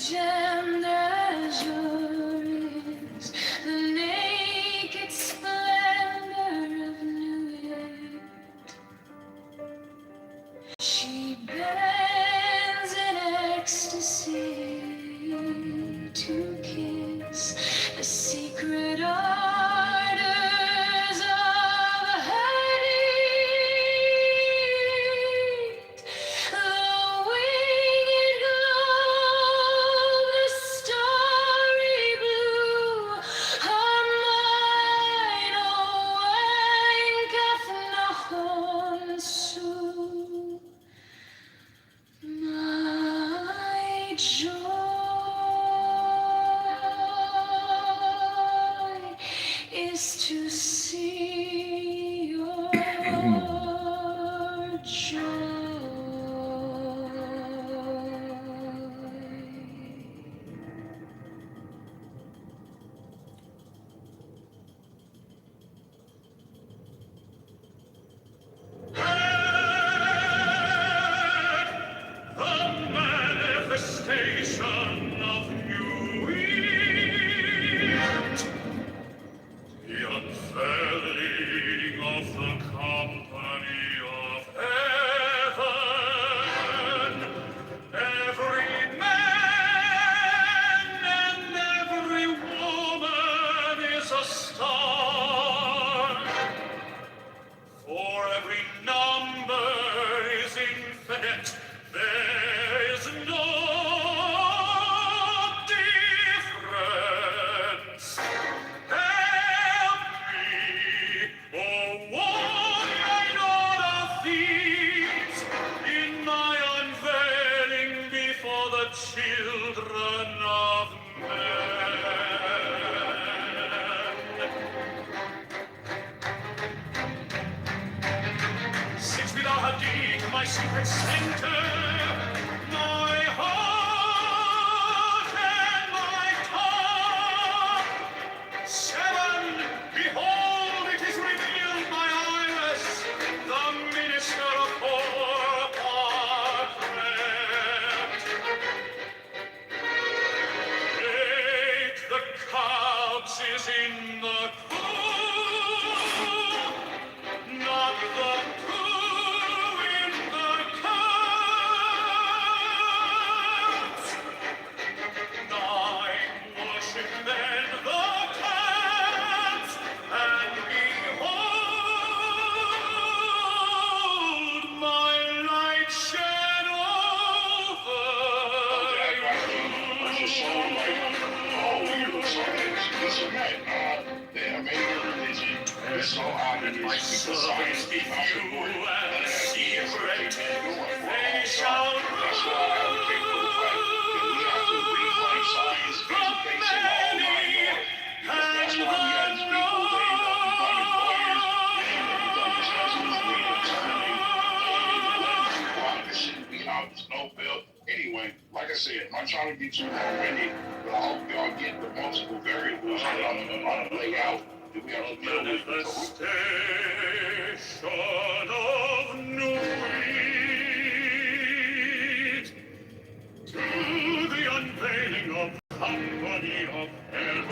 gemmed azure is the naked splendor of New York. She bends in ecstasy to kiss the secret ardors of her need. The winged glow, the starry blue, are mine, oh, wanketh nachon su. My joy is to see your joy. The manifestation of new wheat, the unfurling of the company of heaven. Every man and every woman is a star. For every number is infinite, there is no difference. Help me, oh, warn my Lord of thieves, in my unveiling before the children of men. 6 feet are deep, my secret center, my heart and my tongue. 7, behold, it is revealed, my iris, the minister of four parchment. 8, the couch is in the cool, not the poo in the cups. 9, worship then the cats, and behold, my light shed over my servants be few and secret, they shall rule from many and Anyway, like I said, I'm not trying to get too long-winded, but I hope y'all get the multiple variables on the layout that we have to deal with. manifestation of new wheat, to the unveiling of company of heaven.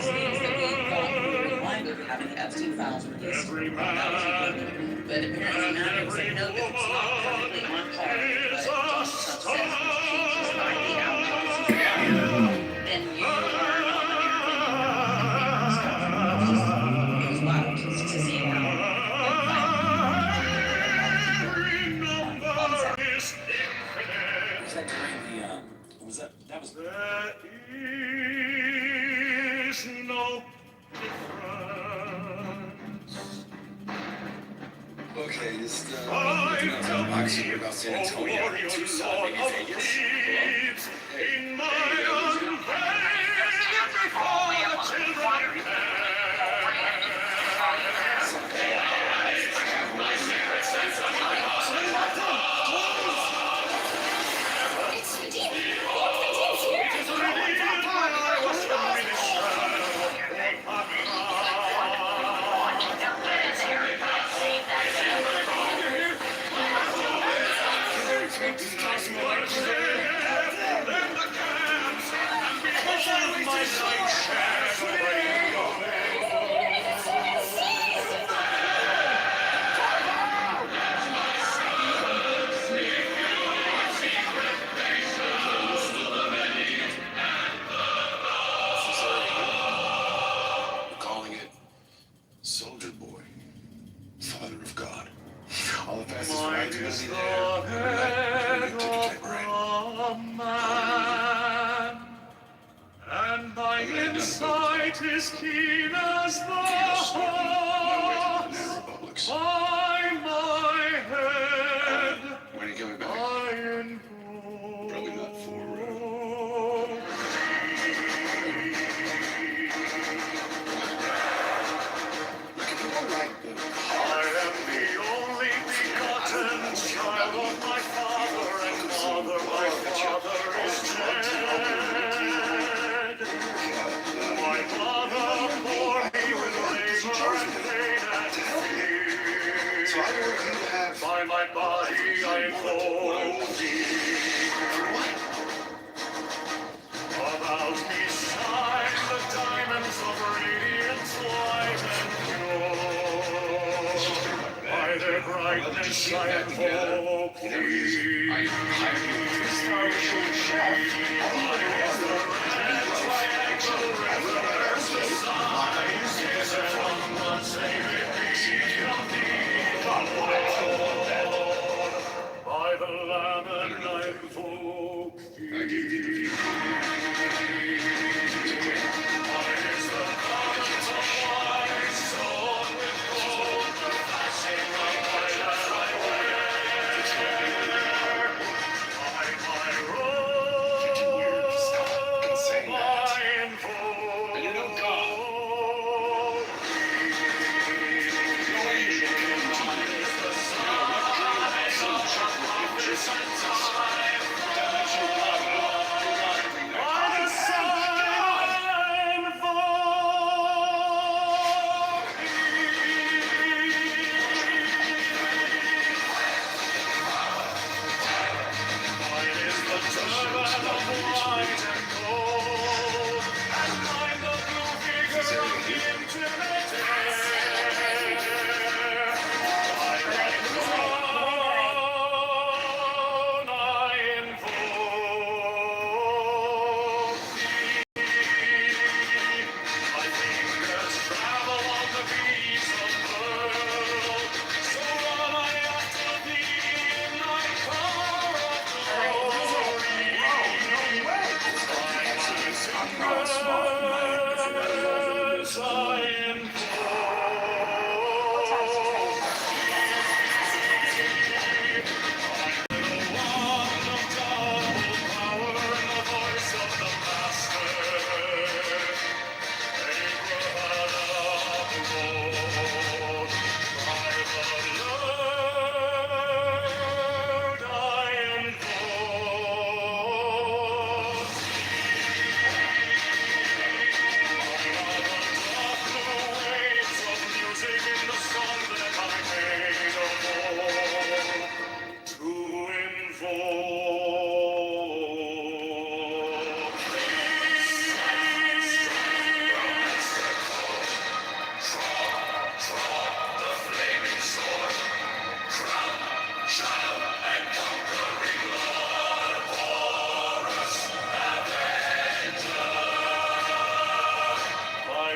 Having Epstein files released. Every man But apparently now they say no, that it's not perfectly on par. But Donald Trump says if changes by the outcomes, then you are not American. It was wild to see how was that during the was that was there is no difference. Okay, this boxing about San Antonio and Tucson, maybe Vegas. In my unveiling before the children. sight is keen as the hawk's by my head. When are you coming back? Probably not for I am the only begotten child of my father and mother. My father is dead. My mother bore me with labor and pain and fear. By my body I clothe thee. About me shine the diamonds of radiant light and pure. By their brightness I invoke thee. I is the red triangle river, the signs is an unsaved beat of thee, Lord. By the Lamb and I invoke thee.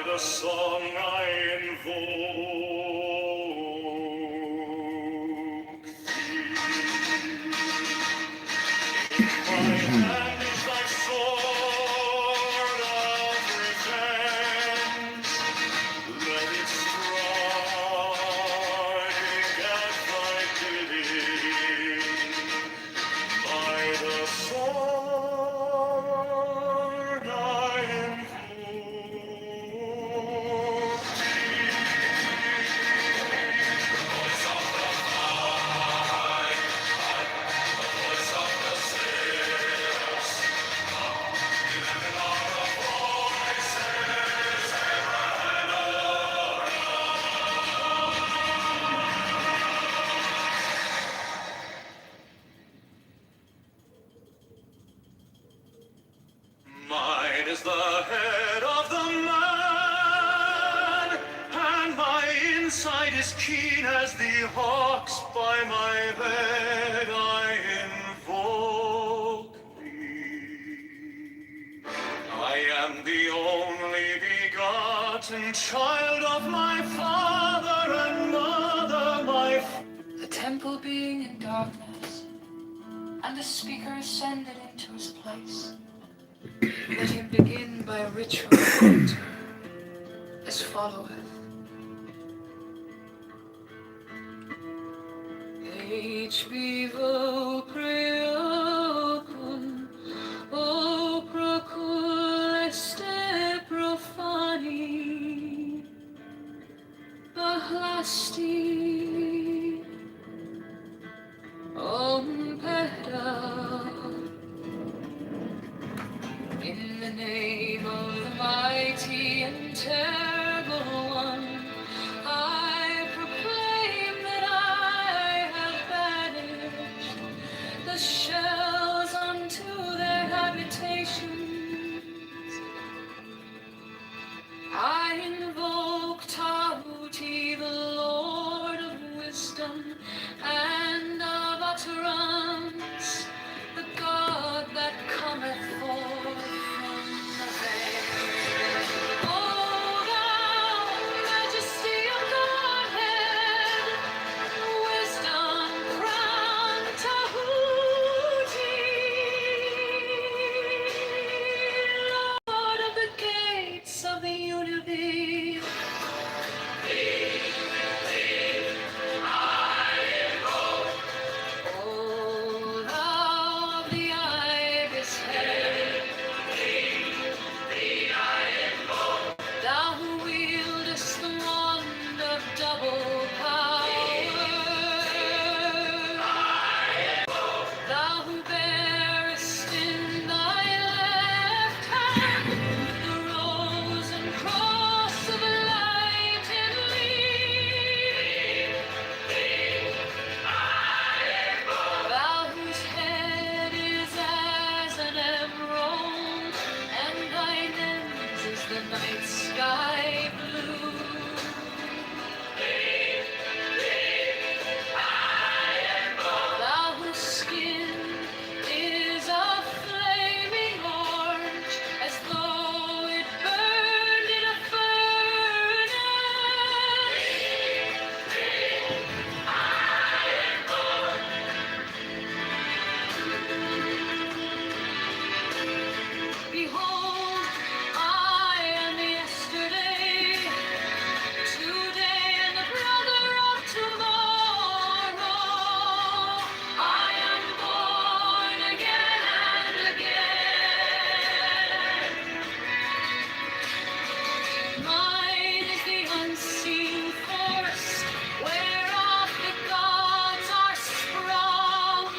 The song I invoke my hand is thy sword of revenge. Let it strike at thy bidding. By the sword I invoke. Mine is the head of the man, and my inside is keen as the hawk's. By my bed I invoke thee. I am the only begotten child of my father and mother, the temple being in darkness, and the speaker ascended into his place. Let him begin by ritual altar, as followeth. H. vivo preocum, o procul este profani, bahlasti, peda. In the name of the mighty and terrible one, I proclaim that I have banished the shells unto their habitations. I invoke Tahuti, the Lord of wisdom and of utterance, the God that cometh forth from the veil. O thou majesty of Godhead, wisdom crowned Tahuti, Lord of the gates of the universe. O thou of the ibis head, thou who wieldest the wand of double power, thou who bearest in thy left hand the rose and cross of light and leaf, thou whose head is as an emerald, and thine ends is the night sky blue. Thou whose skin is a flaming orange, as though it burned in a furnace. Behold, I am yesterday, today and the brother of tomorrow. I am born again and again. Mine is the unseen forest, whereof the gods are sprung,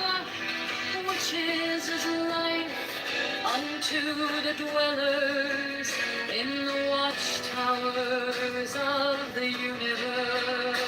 which is as life unto the dwellers in the watchtowers of the universe.